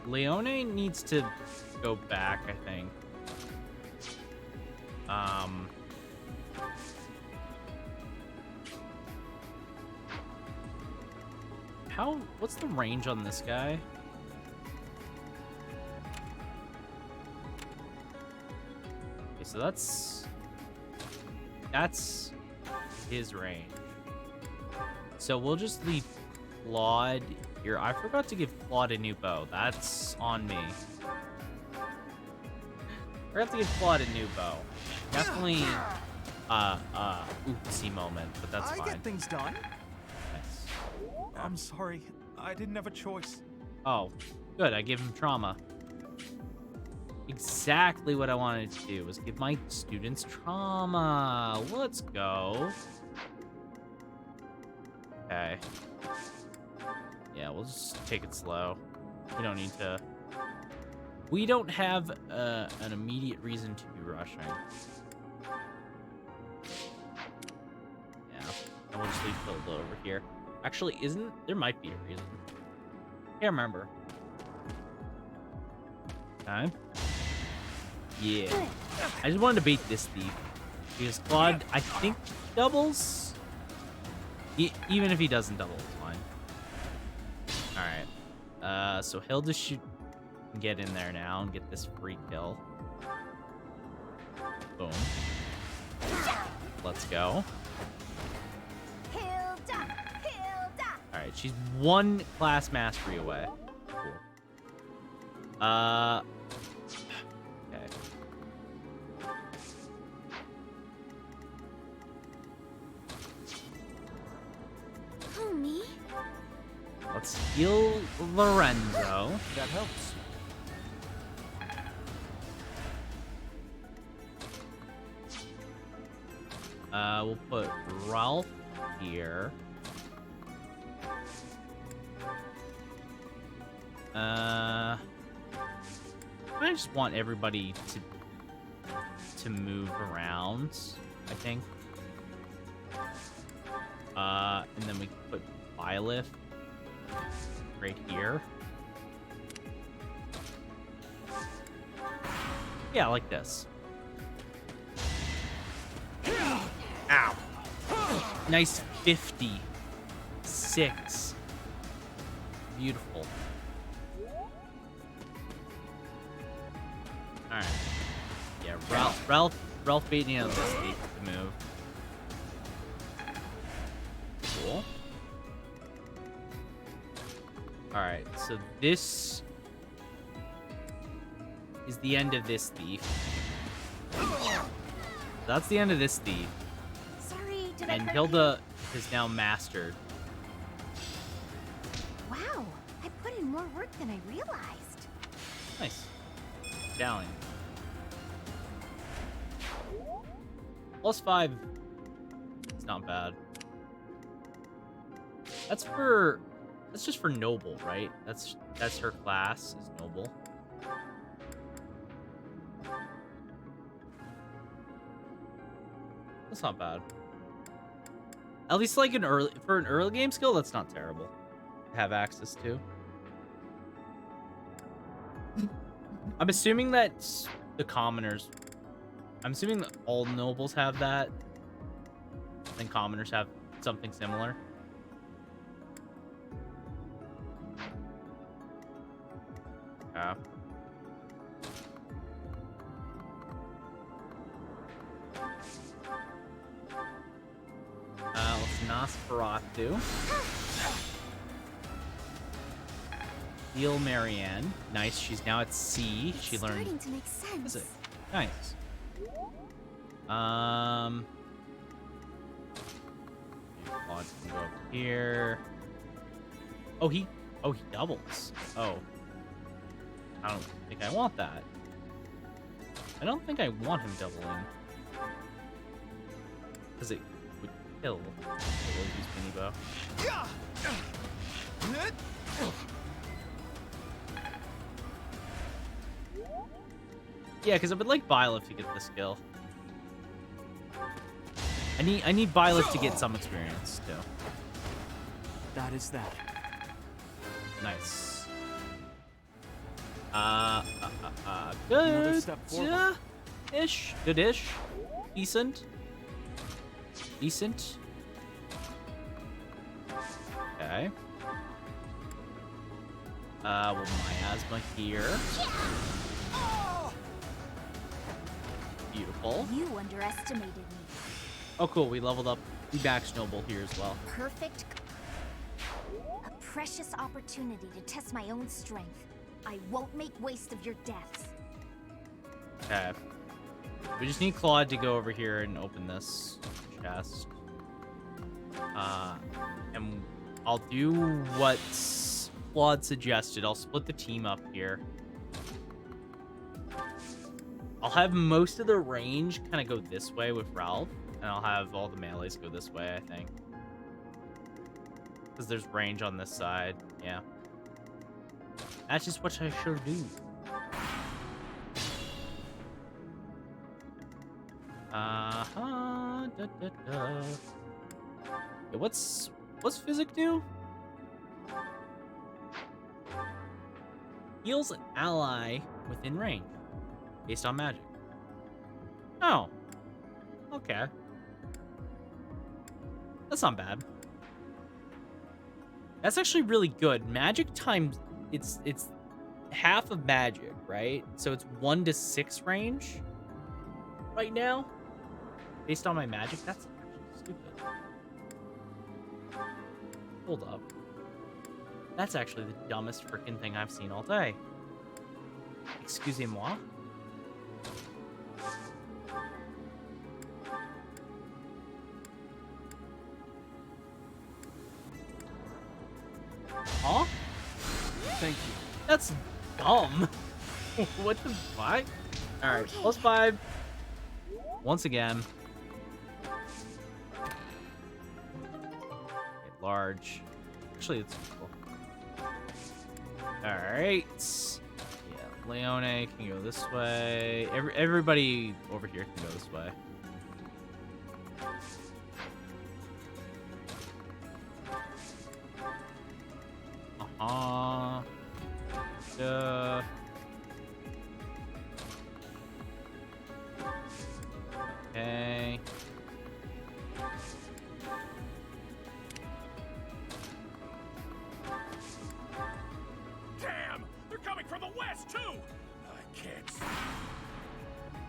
Leone needs to go back, I think. What's the range on this guy? Okay, so that's his range. So we'll just leave Claude here. I forgot to give Claude a new bow. That's on me. I forgot to give Claude a new bow. Definitely oopsie moment, but that's fine. I get things done. Nice. I'm sorry. I didn't have a choice. Oh, good. I gave him trauma. Exactly what I wanted to do was give my students trauma. Let's go. Okay. Yeah, we'll just take it slow. We don't need to... We don't have an immediate reason to be rushing. Yeah, and we'll just leave Hilda over here. Actually, there might be a reason. Can't remember. Okay. Yeah. I just wanted to bait this thief. Because Claude, I think, doubles. Even if he doesn't double, it's fine. Alright. So Hilda should get in there now and get this free kill. Boom. Let's go. Alright, she's one class mastery away. Cool. Okay. Who, me? Let's heal Lorenzo. That helps. We'll put Ralph here. I just want everybody to move around, I think. And then we can put Byleth right here. Yeah, like this. Ow. Nice 56. Beautiful. Alright. Yeah, Ralph baiting out this thief to move. Cool. Alright, so this is the end of this thief. That's the end of this thief. Sorry, did And I hurt Hilda is now mastered. Wow, I put in more work than I realized. Nice. Stallion. +5. It's not bad. That's for That's just for noble, right? That's her class is noble. That's not bad. At least like for an early game skill, that's not terrible to have access to. I'm assuming that the commoners. I'm assuming that all nobles have that. And commoners have something similar. Yeah. Let's Nosferatu. Heal Marianne. Nice. She's now at C. She learned. Starting to make sense. Is it? Nice. Claude can go up here. Oh, he doubles. Oh. I don't think I want that. I don't think I want him doubling. Because it would kill. It will use mini bow. Yeah, because I would like Byleth to get the skill. I need Byleth to get some experience too. That is that. Nice. Good. Ish. Good-ish. Decent. Decent. Okay. Well, miasma here. Beautiful. You underestimated me. Oh, cool. We leveled up the Max Noble here as well. Perfect. A precious opportunity to test my own strength. I won't make waste of your deaths. Okay. We just need Claude to go over here and open this chest. And I'll do what Claude suggested. I'll split the team up here. I'll have most of the range kind of go this way with Ralph, and I'll have all the melees go this way, I think. Because there's range on this side, yeah. That's just what I should do. Yeah, what's Physic do? Heals an ally within range. Based on magic. Oh. Okay. That's not bad. That's actually really good. Magic times it's half of magic, right? So it's 1 to 6 range right now. Based on my magic, that's actually stupid. Hold up. That's actually the dumbest freaking thing I've seen all day. Excusez-moi. Huh? Thank you. That's dumb. What the fuck? Alright, okay. +5. Once again. Get large. Actually, it's cool. Alright. Yeah, Leone can go this way. Everybody over here can go this way. Okay. Damn! They're coming from the west too.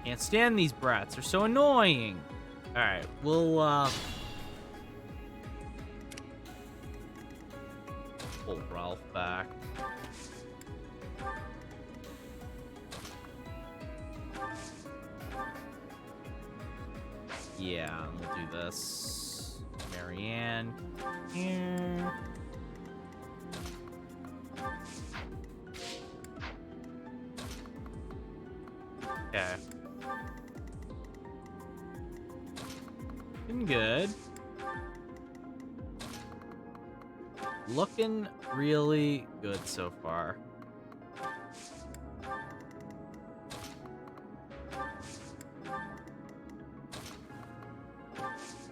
Can't stand these brats. They're so annoying. All right, we'll pull Ralph back. Yeah, we'll do this. Marianne here. Okay. Been good. looking really good so far.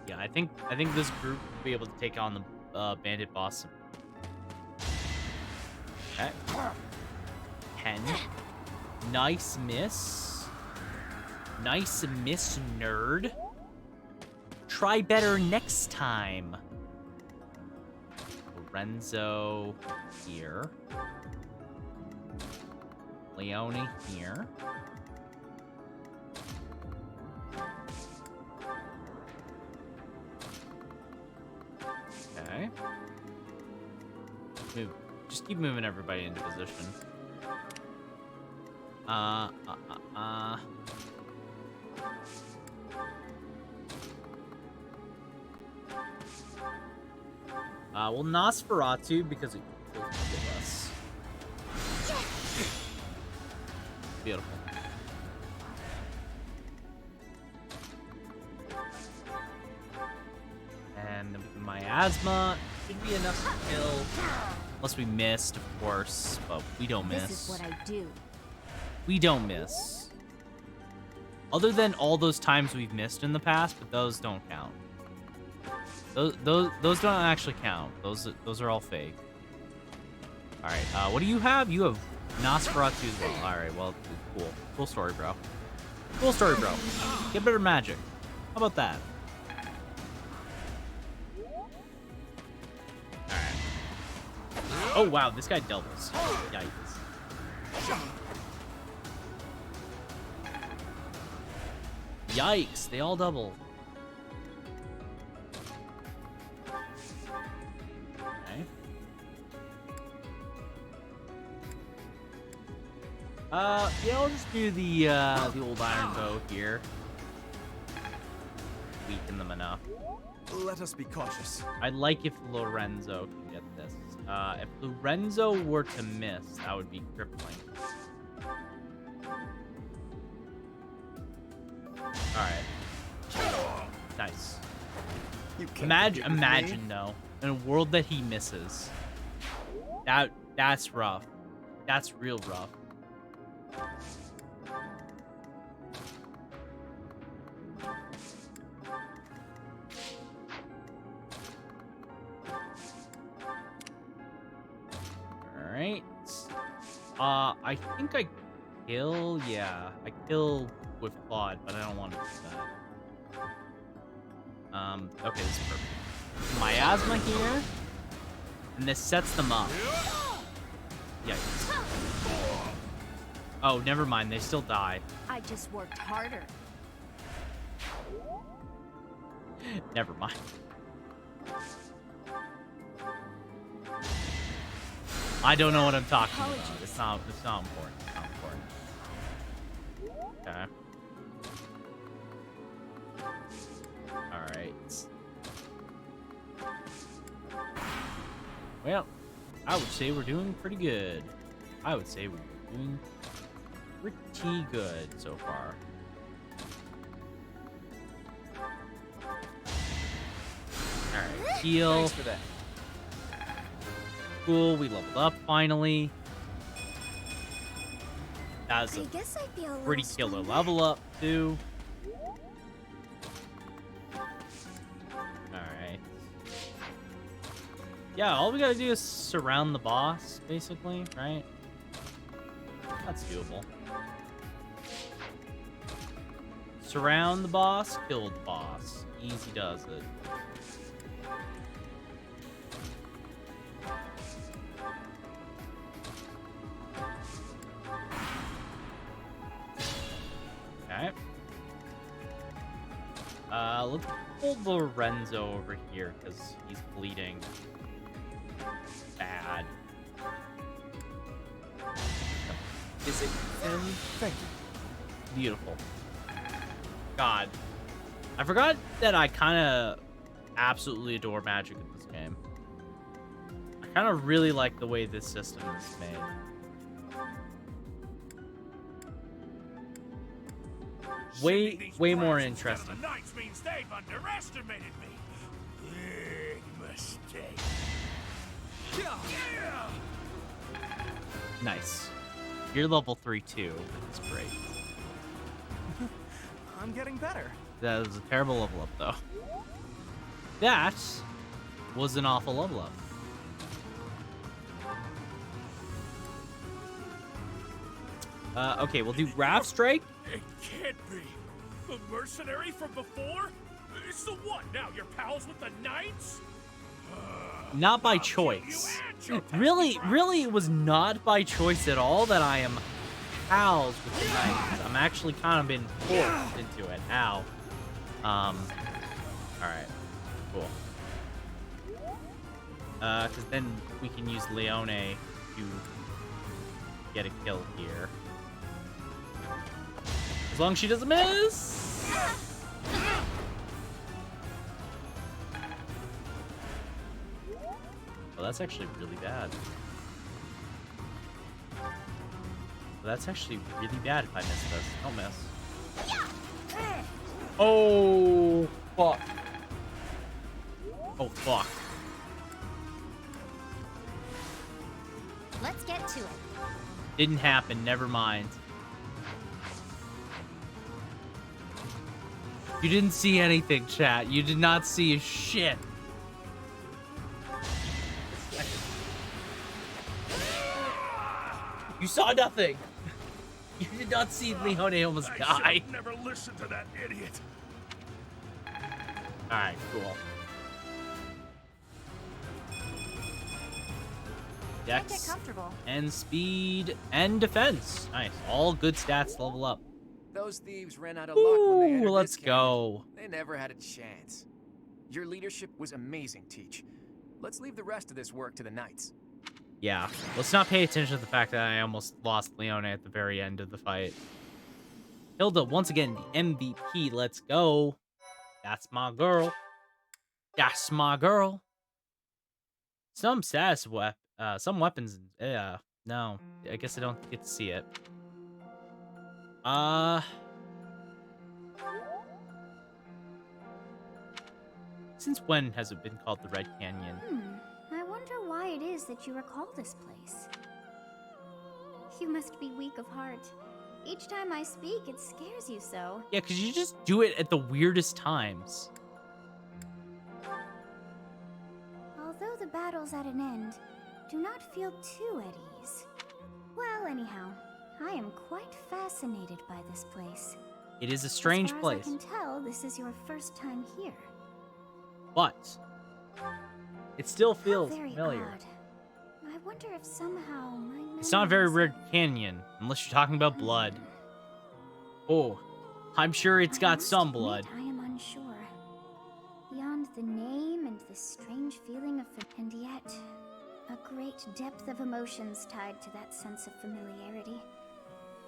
Yeah, I think this group will be able to take on the bandit boss. Okay. 10. Nice miss. Nice miss, nerd. Try better next time. Lorenzo here. Leone here. Okay. Move. Just keep moving everybody into position. Well, Nosferatu, because it will kill us. Beautiful. And miasma should be enough to kill. Unless we missed, of course, but we don't miss. This is what I do. We don't miss. Other than all those times we've missed in the past, but those don't count. Those don't actually count. Those are all fake. All right. What do you have? You have Nosferatu as well. All right. Well, cool. Cool story, bro. Cool story, bro. Get better magic. How about that? All right. Oh wow, this guy doubles. Yikes. Yikes! They all double. Yeah, I'll just do the old iron bow here. Weaken them enough. Let us be cautious. I'd like if Lorenzo can get this. If Lorenzo were to miss, that would be crippling. Alright. Nice. Imagine though, in a world that he misses. That's rough. That's real rough. Alright. I think I kill, yeah. I kill with Claude, but I don't want to do that. Okay, this is perfect. Miasma here. And this sets them up. Yikes. Oh, never mind. They still die. I just worked harder. Never mind. I don't know what I'm talking about. It's not important. It's not important. Okay. Alright. Well, I would say we're doing pretty good. I would say we're doing pretty good so far. Alright, heal. Thanks for that. Cool, we leveled up finally. That was a pretty killer level up too. Alright. Yeah, all we gotta do is surround the boss, basically, right? That's doable. Surround the boss, kill the boss. Easy does it. Okay. Let's pull Lorenzo over here because he's bleeding bad. Is it him? Thank you. Beautiful. God. I forgot that I kind of absolutely adore magic in this game. I kind of really like the way this system is made. Way more interesting. The Knights means they've underestimated me. Big mistake. Nice. You're level 3 too. That's great. I'm getting better. That was a terrible level up, though. That was an awful level up. Okay, we'll do Raft Strike. It can't be. The mercenary from before? So what, now you're pals with the Knights? Not by choice. Really, it was not by choice at all that I am pals with the Knights. I'm actually kind of been forced into it. Ow. Alright. Cool. Because then we can use Leone to get a kill here. As long as she doesn't miss! Oh, that's actually really bad. That's actually really bad if I miss this. Don't miss. Oh, fuck. Oh, fuck. Let's get to it. Didn't happen. Never mind. You didn't see anything, chat. You did not see a shit. You saw nothing. You did not see Leone almost die. Never listen to that idiot. Alright, cool. Dex and speed and defense. Nice. All good stats to level up. Those thieves ran out of luck when they entered Let's this go. They never had a chance. Your leadership was amazing, Teach. Let's leave the rest of this work to the Knights. Yeah, let's not pay attention to the fact that I almost lost Leone at the very end of the fight. Hilda, once again, the MVP. Let's go. That's my girl. That's my girl. Some status some weapons. Yeah, no, I guess I don't get to see it. Since when has it been called the Red Canyon? I wonder why it is that you recall this place. You must be weak of heart. Each time I speak, it scares you so. Yeah, because you just do it at the weirdest times. Although the battle's at an end, do not feel too at ease. Well, anyhow, I am quite fascinated by this place. It is a strange place. As far as I can tell, this is your first time here. But it still feels How very familiar. odd. I wonder if somehow my It's not a very memories- Red Canyon, unless you're talking about blood. Oh, I'm sure it's got some blood. I am unsure. Beyond the name and the strange feeling of and yet a great depth of emotions tied to that sense of familiarity.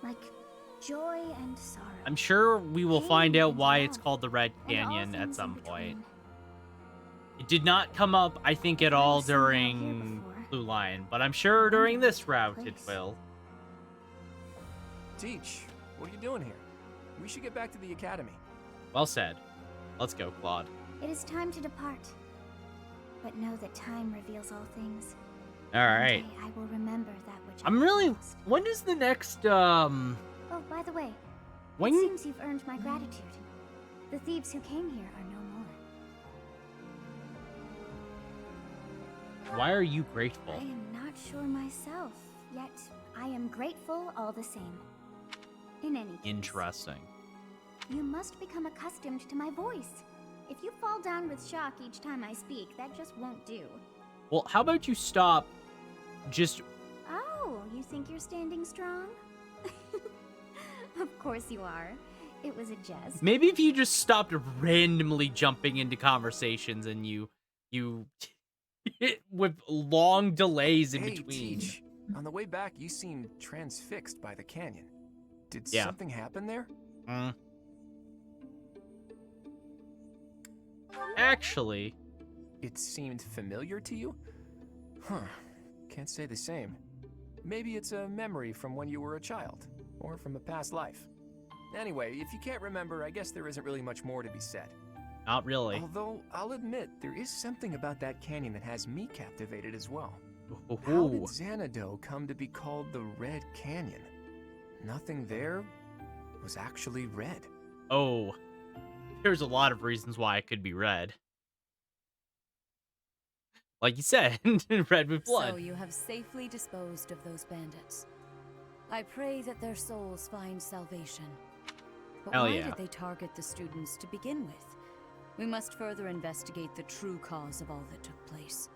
Like joy and sorrow. I'm sure we will find out why it's called the Red Canyon at some point. It did not come up, I think, at all during Blue Lion, but I'm sure during this route it will. Teach, what are you doing here? We should get back to the academy. Well said. Let's go, Claude. It is time to depart. But know that time reveals all things. All right. One day I will remember that which I'm really. When is the next? Oh, by the way, When? it seems you've earned my gratitude. The thieves who came here are no more. Why are you grateful? I am not sure myself, yet I am grateful all the same. In any case, Interesting. you must become accustomed to my voice. If you fall down with shock each time I speak, that just won't do. Well, how about you stop? Just Oh, you think you're standing strong? Of course you are. It was a jest. maybe if you just stopped randomly jumping into conversations and you with long delays in Hey, between. Teach. On the way back, you seemed transfixed by the canyon. Did Yeah. something happen there? Actually, it seemed familiar to you? Huh. Can't say the same. Maybe it's a memory from when you were a child, or from a past life. Anyway, if you can't remember, I guess there isn't really much more to be said. Not really. Although, I'll admit, there is something about that canyon that has me captivated as well. How did Xanadu come to be called the Red Canyon? Nothing there was actually red. Oh, there's a lot of reasons why it could be red. Like you said, red with blood. So you have safely disposed of those bandits. I pray that their souls find salvation. But Hell why yeah. did they target the students to begin with? We must further investigate the true cause of all that took place.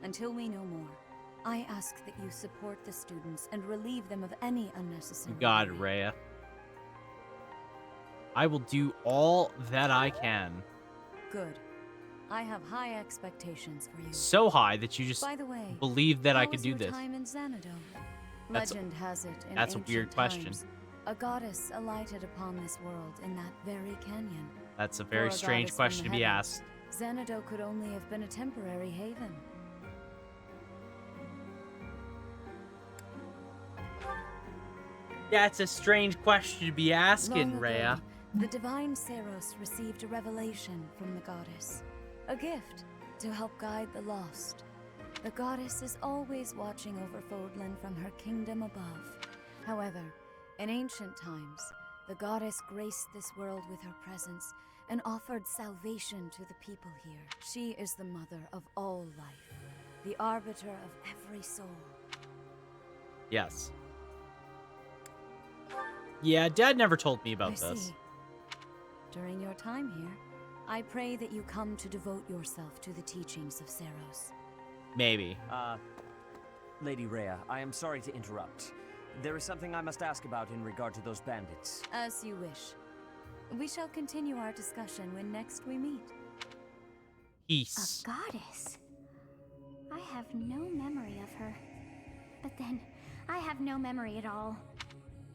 Until we know more, I ask that you support the students and relieve them of any unnecessary God, worry. Rhea. I will do all that I can. Good. I have high expectations for you. So high that you just By the way, believe that I how could was do your this. time in Xanadu? That's- Legend has it in that's a ancient weird question. times, a goddess alighted upon this world in that very canyon. That's a very For a strange goddess from question the to be heavens, asked. Xanadu could only have been a temporary haven. That's a strange question to be asking, Long Rhea. ago, the divine Saros received a revelation from the goddess, a gift to help guide the lost. The goddess is always watching over Fodlan from her kingdom above. However, in ancient times, the goddess graced this world with her presence and offered salvation to the people here. She is the mother of all life, the arbiter of every soul. Yes. Yeah, Dad never told me about I this. see. During your time here, I pray that you come to devote yourself to the teachings of Saros. Maybe. Lady Rhea, I am sorry to interrupt. There is something I must ask about in regard to those bandits. As you wish. We shall continue our discussion when next we meet. Peace. A goddess? I have no memory of her. But then, I have no memory at all.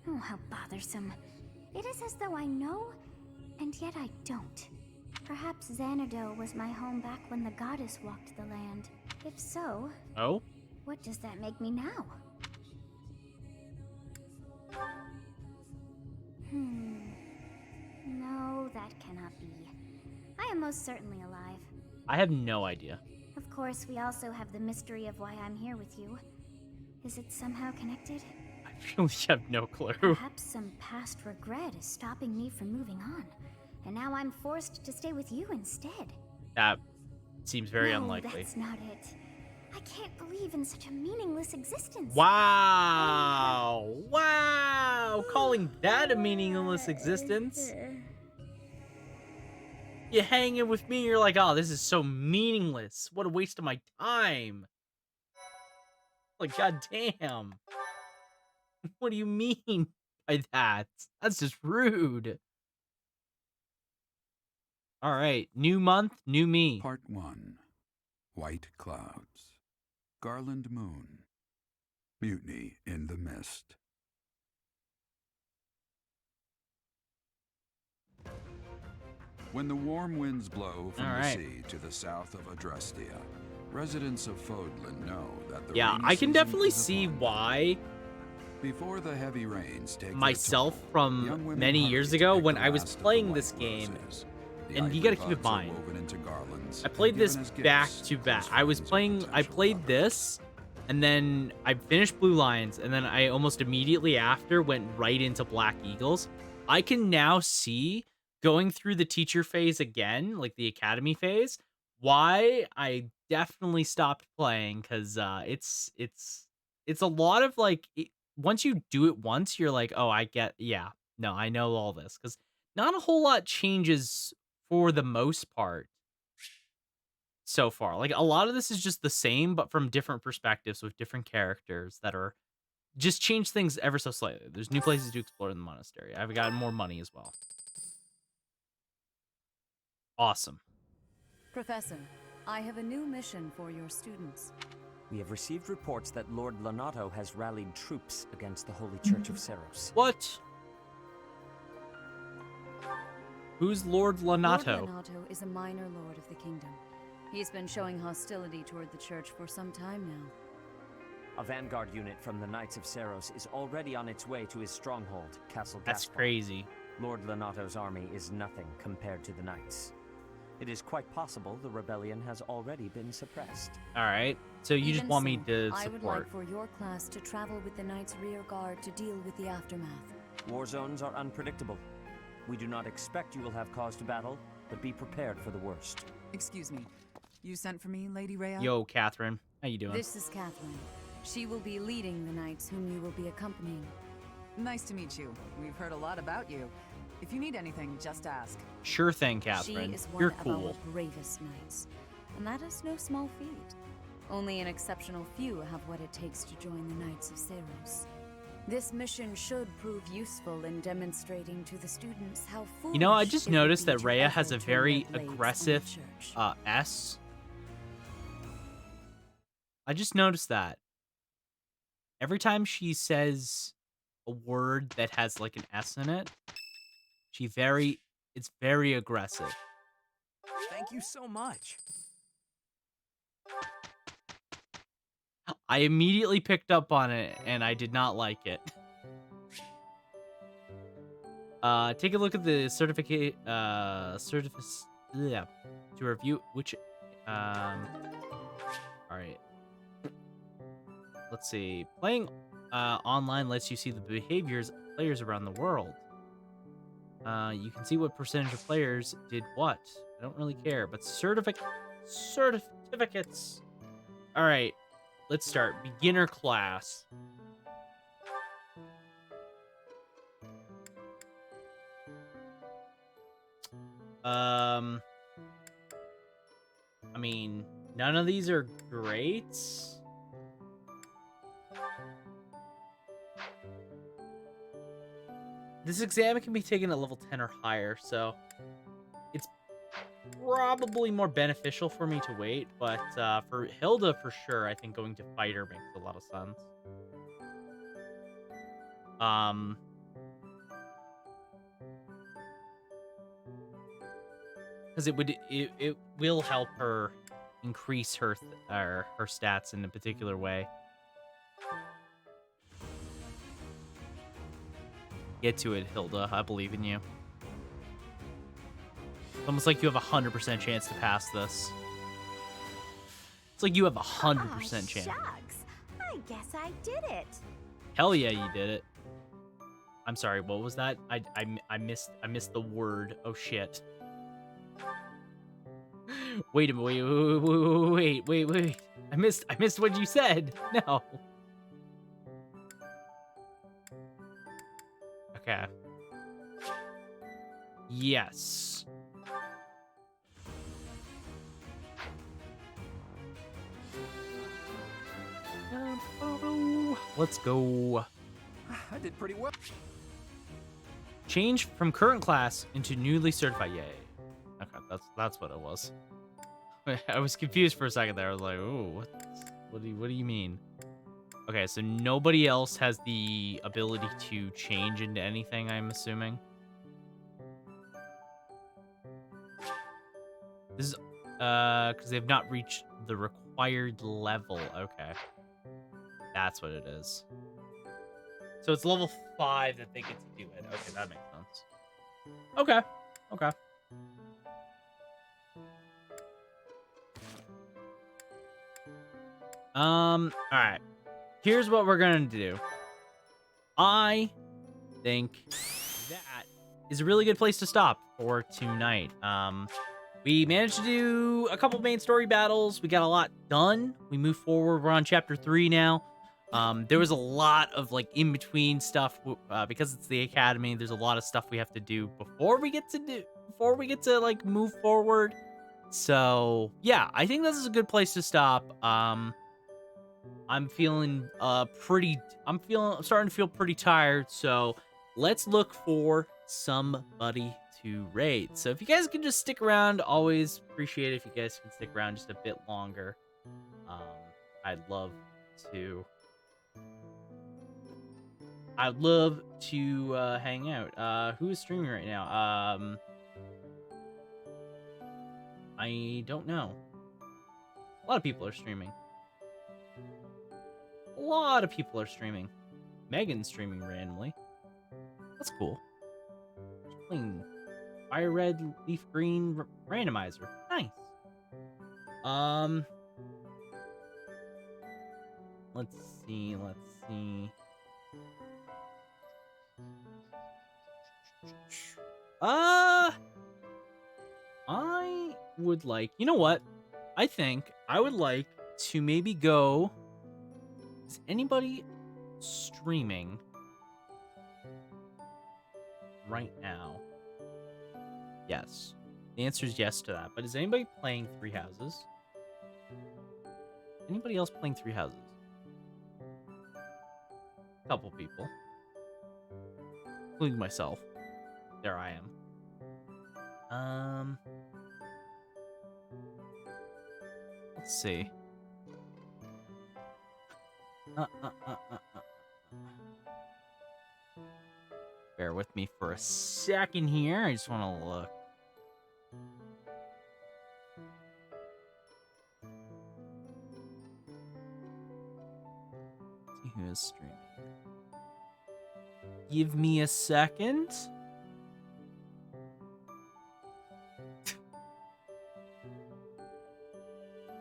Oh, how bothersome. It is as though I know, and yet I don't. Perhaps Xanadu was my home back when the goddess walked the land. If so, Oh? what does that make me now? No, that cannot be. I am most certainly alive. I have no idea. Of course, we also have the mystery of why I'm here with you. Is it somehow connected? I really have no clue. Perhaps some past regret is stopping me from moving on, and now I'm forced to stay with you instead. That seems very No, unlikely. That's not it. I can't believe in such a meaningless existence. Wow! Wow! Calling that a meaningless existence? You hanging with me, you're like, oh, this is so meaningless. What a waste of my time. Like, goddamn. What do you mean by that? That's just rude. All right, new month, new me. Part 1. White Clouds. Garland Moon. Mutiny in the Mist. When the warm winds blow from the sea to the south of Adrestia, residents of Fodlan know that the Yeah, rainy I can season definitely is see upon them. why Before the heavy rains take myself their toll, from young women many hurry years to ago pick when the I was last of the playing white this game, roses. The and you ivory gotta keep in buds are mind, woven into garlands I and played this given as back gifts to back. as I was friends of a playing, I potential played lover. this, and then I finished Blue Lions, and then I almost immediately after went right into Black Eagles. I can now see, going through the teacher phase again, like the academy phase, why I definitely stopped playing, because it's a lot of like, once you do it once, you're like, oh, I get, yeah, no, I know all this, because not a whole lot changes for the most part so far. Like, a lot of this is just the same, but from different perspectives with different characters that are just change things ever so slightly. There's new places to explore in the monastery. I've gotten more money as well. Awesome. Professor, I have a new mission for your students. We have received reports that Lord Lonato has rallied troops against the Holy Church of Saros. What? Who's Lord Lonato? Lord Lonato is a minor lord of the kingdom. He's been showing hostility toward the church for some time now. A vanguard unit from the Knights of Saros is already on its way to his stronghold, Castle That's Gaspar. crazy. Lord Lonato's army is nothing compared to the Knights. It is quite possible the rebellion has already been suppressed. All right. So you just Even want me so, to I would support? like for your class to travel with the Knight's rear guard to deal with the aftermath. War zones are unpredictable. We do not expect you will have cause to battle, but be prepared for the worst. Excuse me. You sent for me, Lady Rhea? Yo, Catherine. How you doing? This is Catherine. She will be leading the knights whom you will be accompanying. Nice to meet you. We've heard a lot about you. If you need anything, just ask. Sure thing, Catherine. She is one You're of cool. our bravest knights, and that is no small feat. Only an exceptional few have what it takes to join the Knights of Seros. This mission should prove useful in demonstrating to the students how foolish You know, I just it would noticed be that to Rhea ever has a turn very their blades on the aggressive church. S. I just noticed that. Every time she says a word that has like an S in it, it's very aggressive. Thank you so much. I immediately picked up on it and I did not like it. Take a look at the certificate, yeah, to review which, alright. Let's see. Playing online lets you see the behaviors of players around the world. You can see what percentage of players did what. I don't really care, but certificates. Alright, let's start. Beginner class. I mean, none of these are great. This exam can be taken at level 10 or higher, so it's probably more beneficial for me to wait, but for Hilda, for sure, I think going to fighter makes a lot of sense. Because it will help her increase her stats in a particular way. Get to it, Hilda. I believe in you. It's almost like you have a 100% chance to pass this. It's like you have a 100% chance. Shucks. I guess I did it. Hell yeah, you did it. I'm sorry. What was that? I missed the word. Oh shit. Wait a minute. Wait. I missed what you said. No. Okay. Yes. Let's go. I did pretty well. Change from current class into newly certified. Yay. Okay, that's what it was. I was confused for a second there. I was like, "Ooh, what do you mean?" Okay, so nobody else has the ability to change into anything, I'm assuming. This is because they've not reached the required level. Okay. That's what it is. So it's level 5 that they get to do it. Okay, that makes sense. Okay. Alright. Here's what we're gonna do. I think that is a really good place to stop for tonight. We managed to do a couple main story battles. We got a lot done. We moved forward. We're on chapter 3 now. There was a lot of like in between stuff because it's the academy. There's a lot of stuff we have to do before we get to like move forward. So yeah, I think this is a good place to stop. I'm feeling I'm starting to feel pretty tired. So let's look for somebody to raid. So if you guys can just stick around, always appreciate it if you guys can stick around just a bit longer. I'd love to hang out. Who is streaming right now? I don't know. A lot of people are streaming. Megan's streaming randomly. That's cool. She's playing Fire Red, Leaf Green Randomizer. Nice. Let's see. I would like, you know what? I think I would like to maybe go. Is anybody streaming right now? Yes. The answer is yes to that. But is anybody playing Three Houses? Anybody else playing Three Houses? A couple people. Including myself. There I am. Let's see. Bear with me for a second here. I just want to look. See who is streaming. Give me a second.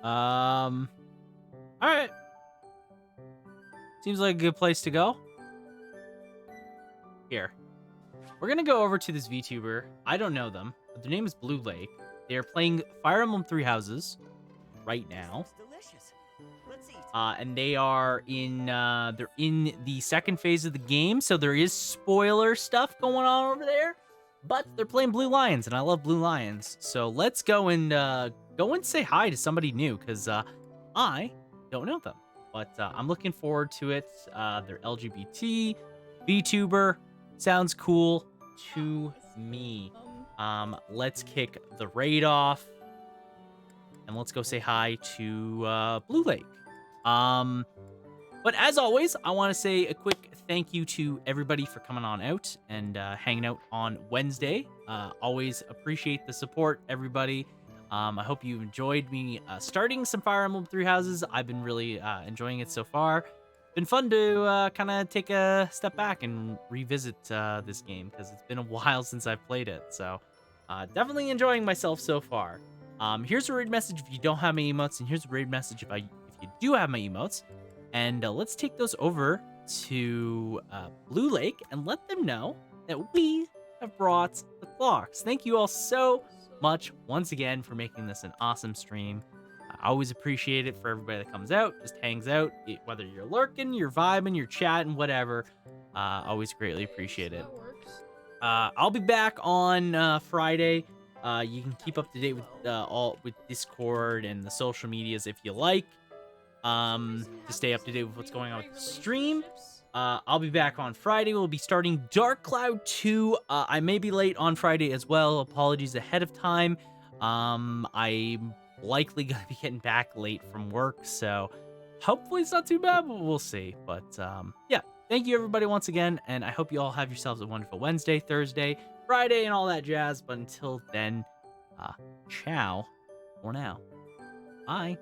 All right. Seems like a good place to go. Here. We're going to go over to this VTuber. I don't know them, but their name is Blue Lake. They are playing Fire Emblem Three Houses right now. And they are in they're in the second phase of the game, so there is spoiler stuff going on over there. But they're playing Blue Lions, and I love Blue Lions. So let's go and say hi to somebody new, because I don't know them. But I'm looking forward to it. They're LGBT, VTuber, sounds cool to me. Let's kick the raid off, and let's go say hi to Blue Lake. But as always, I want to say a quick thank you to everybody for coming on out and hanging out on Wednesday. Always appreciate the support, everybody. I hope you enjoyed me starting some Fire Emblem Three Houses. I've been really enjoying it so far. Been fun to kind of take a step back and revisit this game, because it's been a while since I've played it. So definitely enjoying myself so far. Here's a raid message if you don't have my emotes, and here's a raid message if you do have my emotes. And let's take those over to Blue Lake and let them know that we have brought the clocks. Thank you all so much once again for making this an awesome stream. I always appreciate it for everybody that comes out, just hangs out, whether you're lurking, you're vibing, you're chatting, whatever. Always greatly appreciate it. I'll be back on Friday. You can keep up to date with Discord and the social medias if you like. To stay up to date with what's going on with the stream. I'll be back on Friday. We'll be starting Dark Cloud 2. I may be late on Friday as well. Apologies ahead of time. I'm likely gonna be getting back late from work, so hopefully it's not too bad, but we'll see. But yeah, thank you everybody once again, and I hope you all have yourselves a wonderful Wednesday, Thursday, Friday, and all that jazz. But until then, ciao for now. Bye.